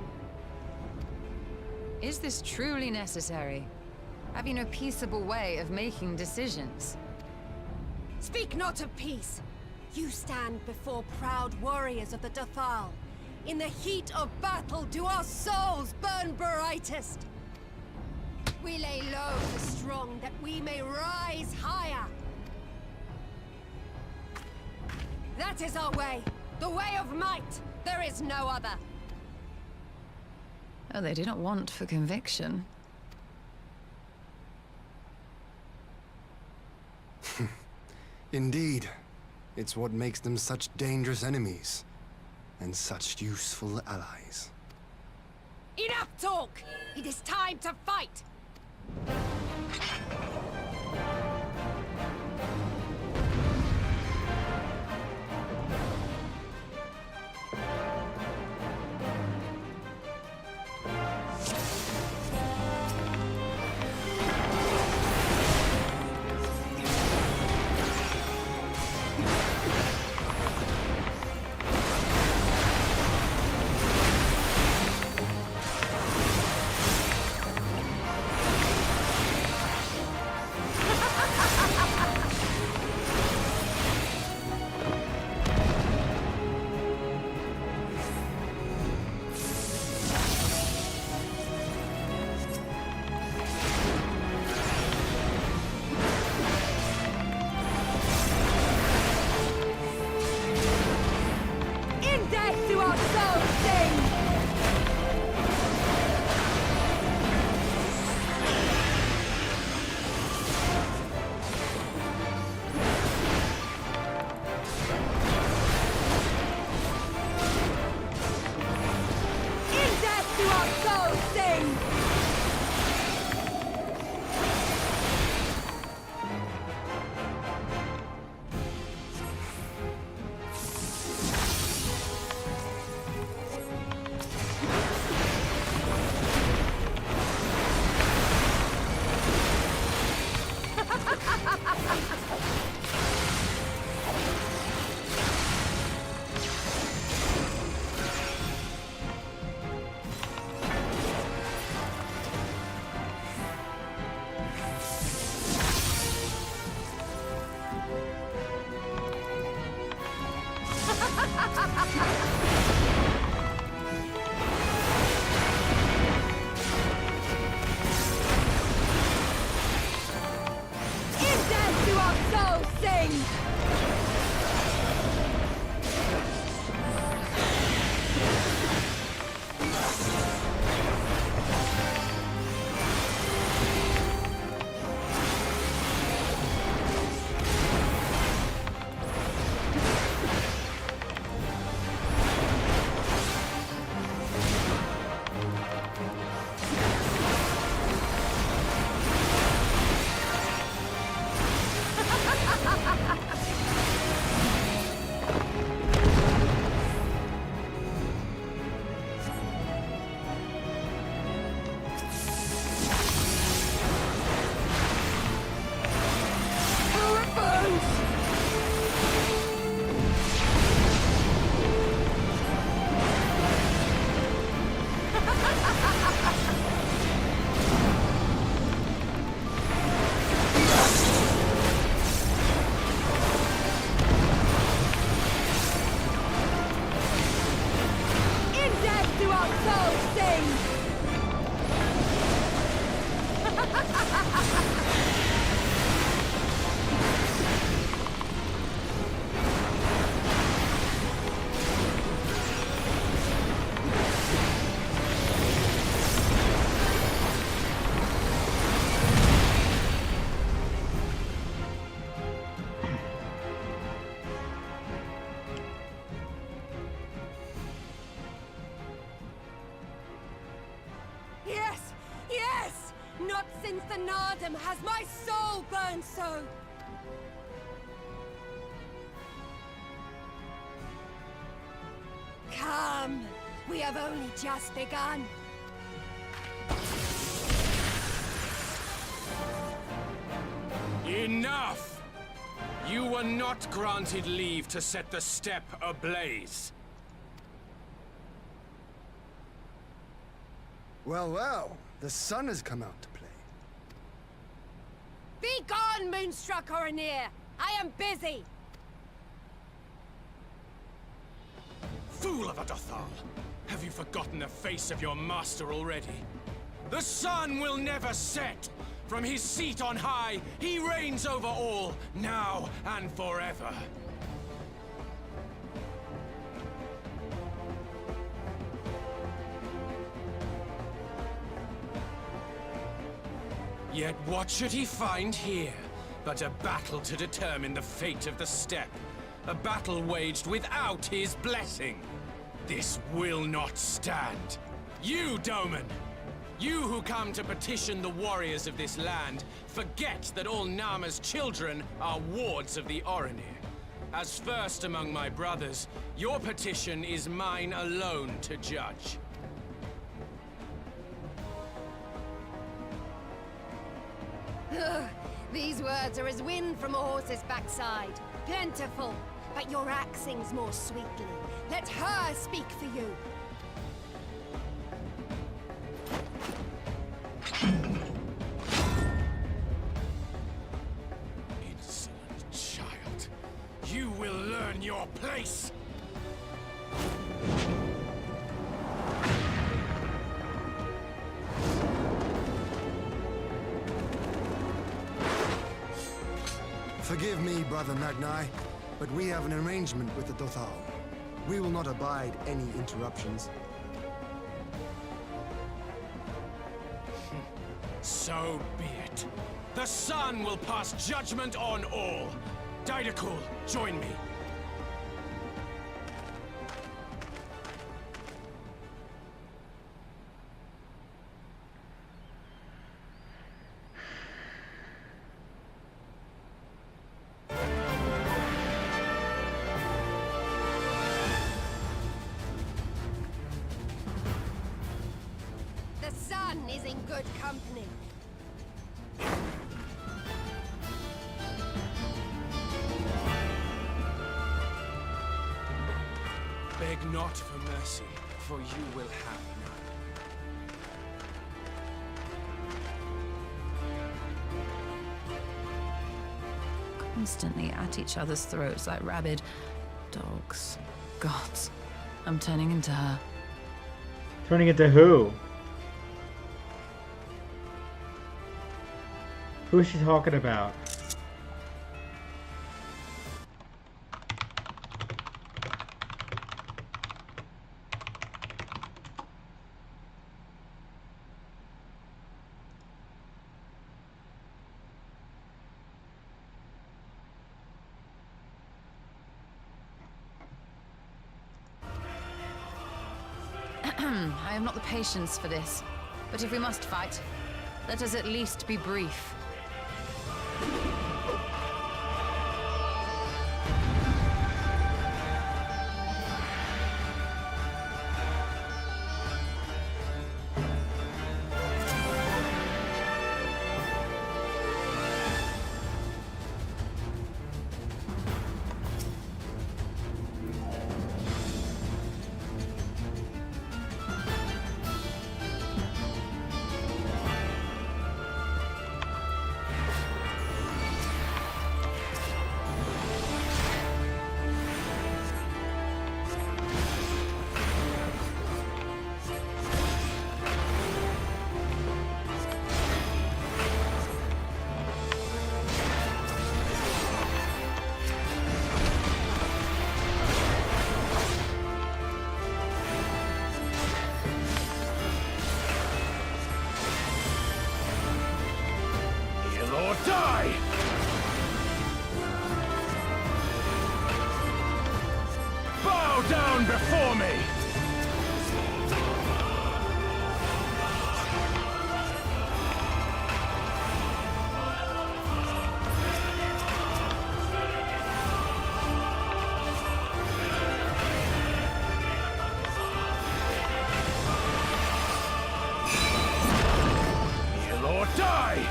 Is this truly necessary? Have you no peaceable way of making decisions? Speak not of peace. You stand before proud warriors of the Dathal. In the heat of battle do our souls burn brightest. We lay low the strong that we may rise higher. That is our way. The way of might. There is no other. Oh, they do not want for conviction. Indeed. It's what makes them such dangerous enemies. And such useful allies. Enough talk! It is time to fight! Since the Nardum has my soul burned so! Come, we have only just begun. Enough! You were not granted leave to set the steppe ablaze. Well, well, the sun has come out to play. Be gone, Moonstruck Oranir! I am busy! Fool of a Dothal! Have you forgotten the face of your master already? The sun will never set! From his seat on high, he reigns over all, now and forever. Yet what should he find here but a battle to determine the fate of the steppe? A battle waged without his blessing. This will not stand. You, Doman! You who come to petition the warriors of this land, forget that all Nama's children are wards of the Oranir. As first among my brothers, your petition is mine alone to judge. These words are as wind from a horse's backside. Plentiful, but your axe sings more sweetly. Let her speak for you. Insolent child. You will learn your place! Forgive me, Brother Magni, but we have an arrangement with the Dothal. We will not abide any interruptions. So be it. The sun will pass judgment on all. Didakul, join me. The sun is in good company. Beg not for mercy, for you will have none. Constantly at each other's throats like rabid dogs. Gods, I'm turning into her. Turning into who? Who is she talking about? I have not the patience for this, but if we must fight, let us at least be brief. Die! Bow down before me! Kneel or die!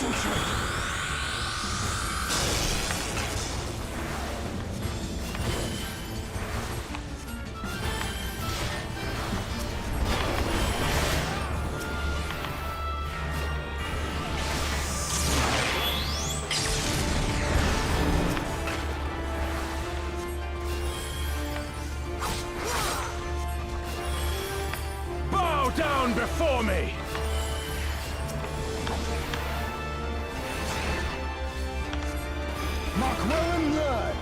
Concentrate! Bow down before me! Mark well in blood!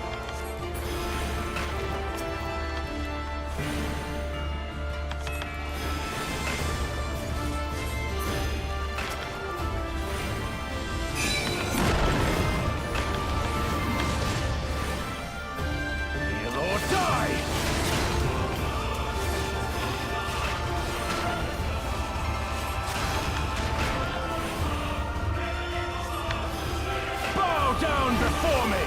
Kneel or die! Bow down before me!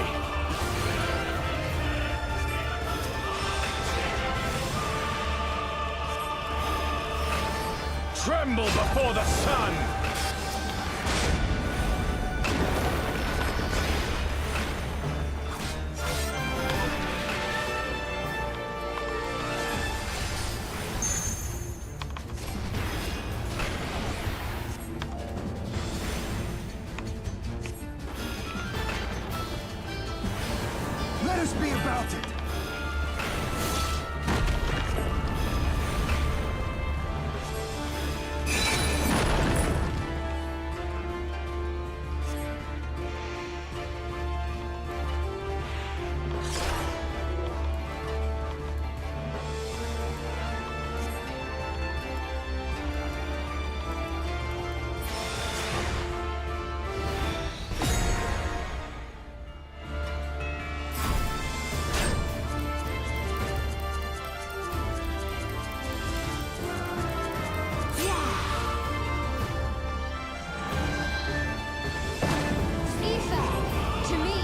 Tremble before the sun! Let us be about it! Ffxiv, to me!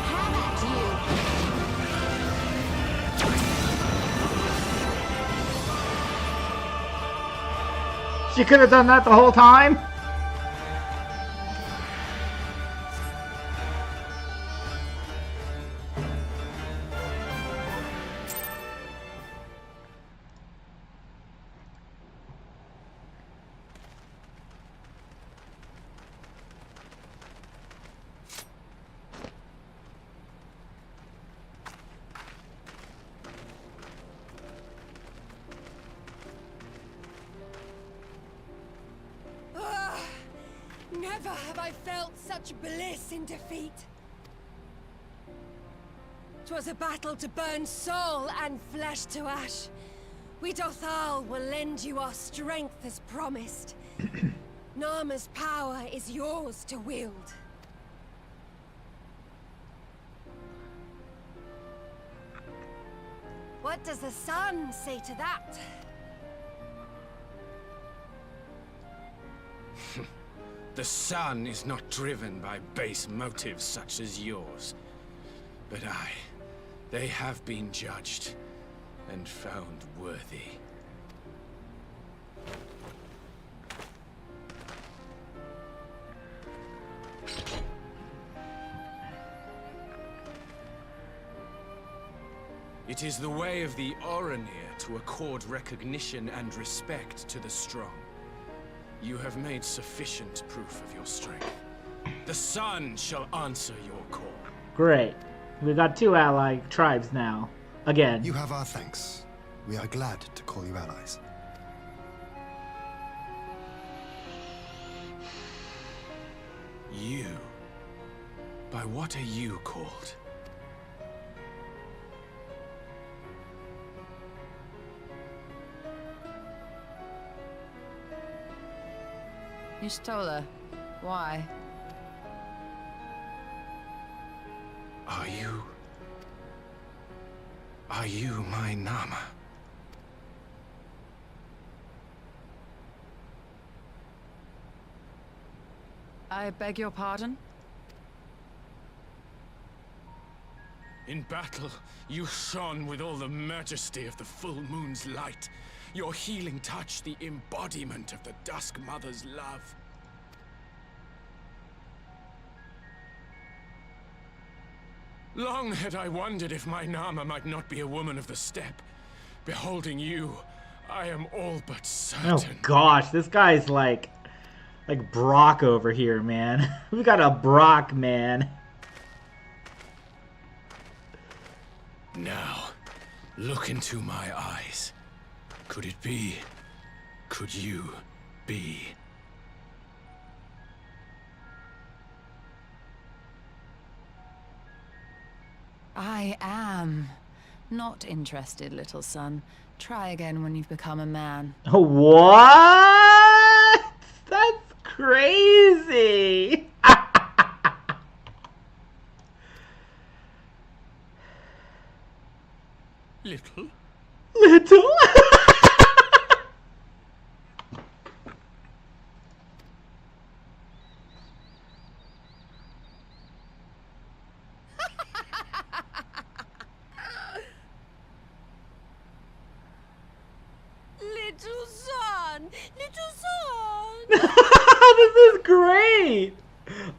Have at you! She could have done that the whole time? Ah, never have I felt such bliss in defeat. 'Twas a battle to burn soul and flesh to ash. We Dothal will lend you our strength as promised. Narma's power is yours to wield. What does the sun say to that? The sun is not driven by base motives such as yours. But they have been judged and found worthy. It is the way of the Oranir to accord recognition and respect to the strong. You have made sufficient proof of your strength. The sun shall answer your call. Great. We got 2 ally tribes now. Again. You have our thanks. We are glad to call you allies. You? By what are you called? You stole her. Why? Are you my Nama? I beg your pardon? In battle, you shone with all the majesty of the full moon's light. Your healing touch, the embodiment of the Dusk Mother's love. Long had I wondered if my Nama might not be a woman of the steppe. Beholding you, I am all but certain. Oh gosh, this guy's like Brock over here, man. We got a Brock, man. Now, look into my eyes. Could it be? Could you be? I am not interested, little son. Try again when you've become a man. What? That's crazy. Little? Little? Little son! Little son! This is great!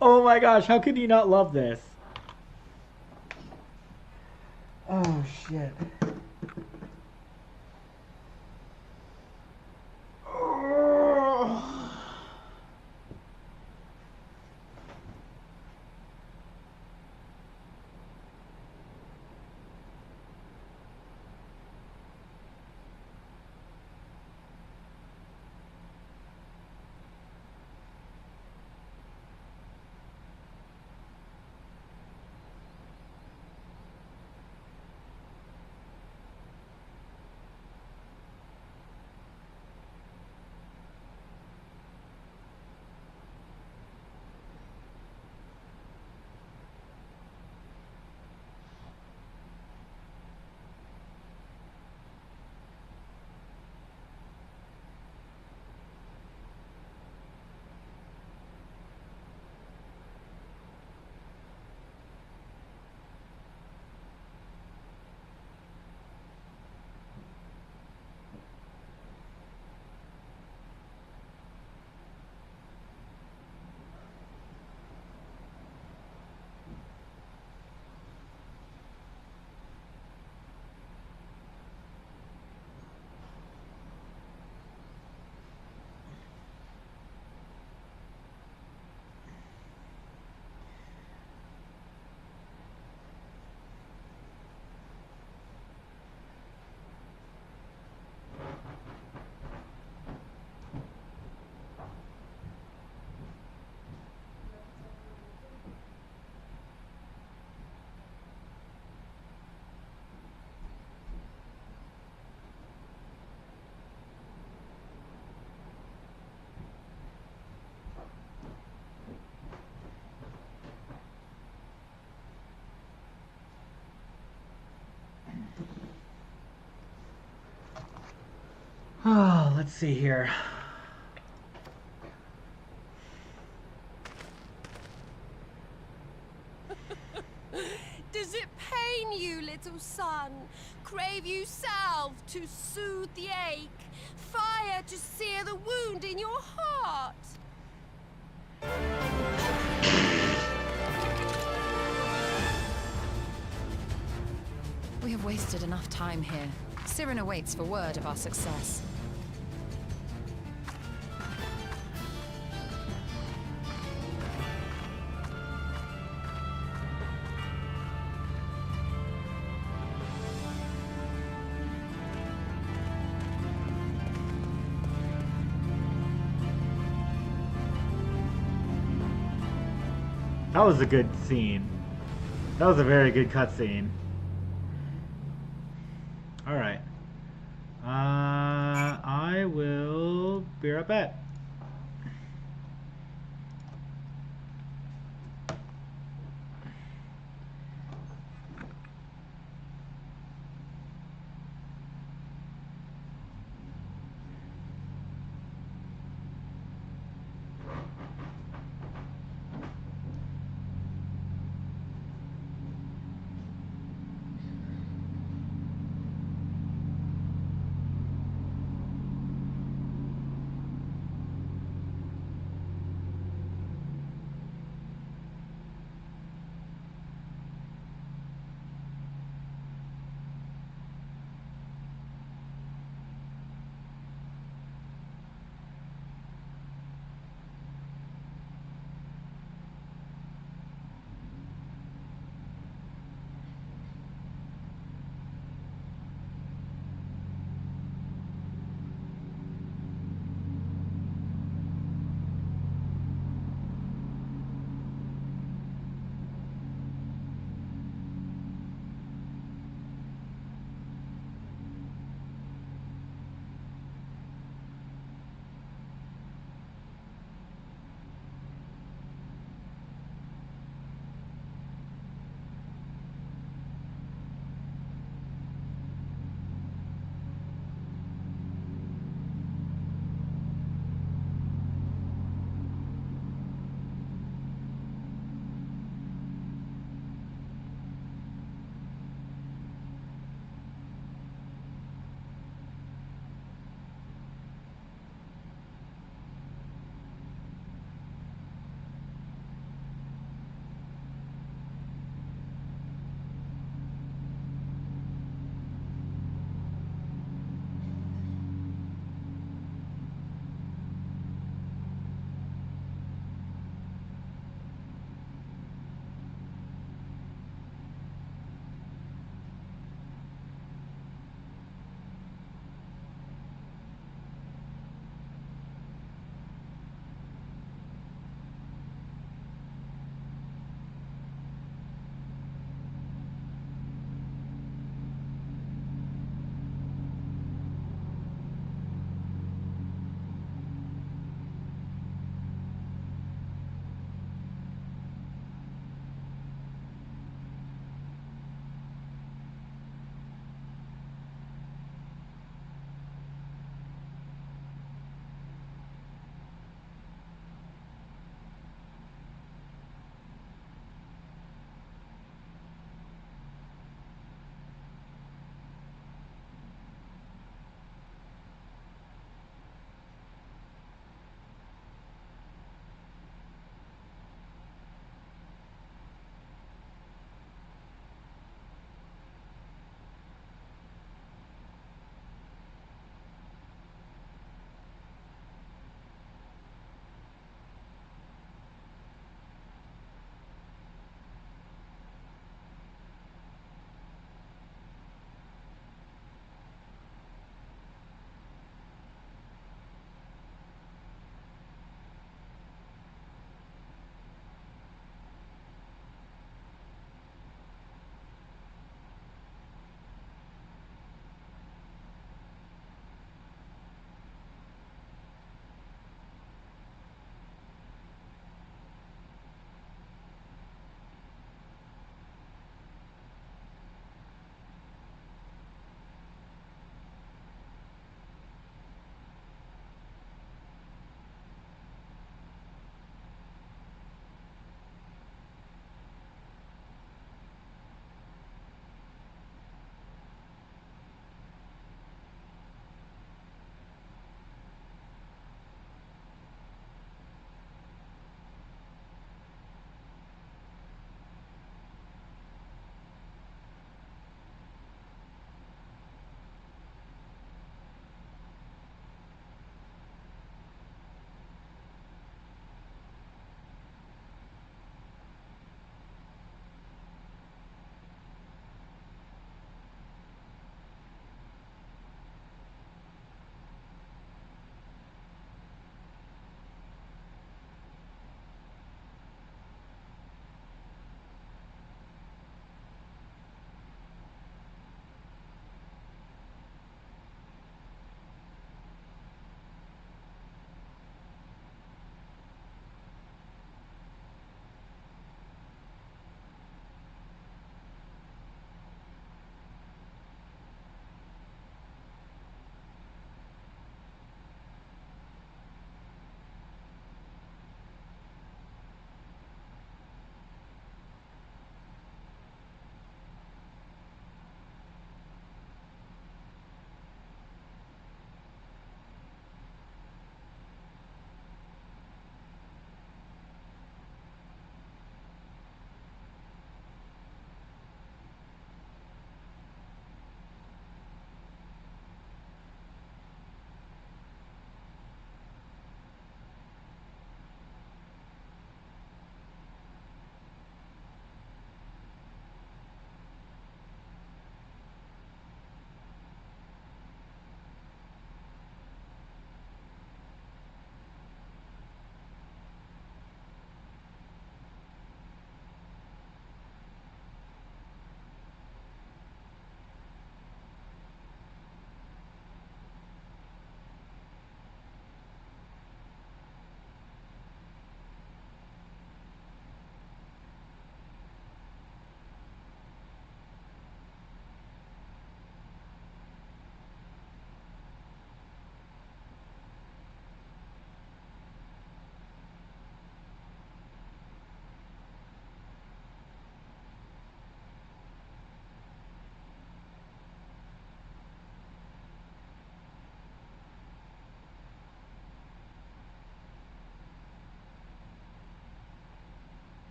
Oh my gosh, how could you not love this? Oh shit. Oh, let's see here. Does it pain you, little son? Crave you salve to soothe the ache? Fire to sear the wound in your heart? We have wasted enough time here. Siren awaits for word of our success. That was a good scene. That was a very good cutscene. Alright. I will be right back.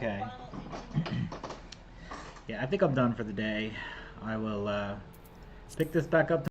Okay. Yeah, I think I'm done for the day. I will pick this back up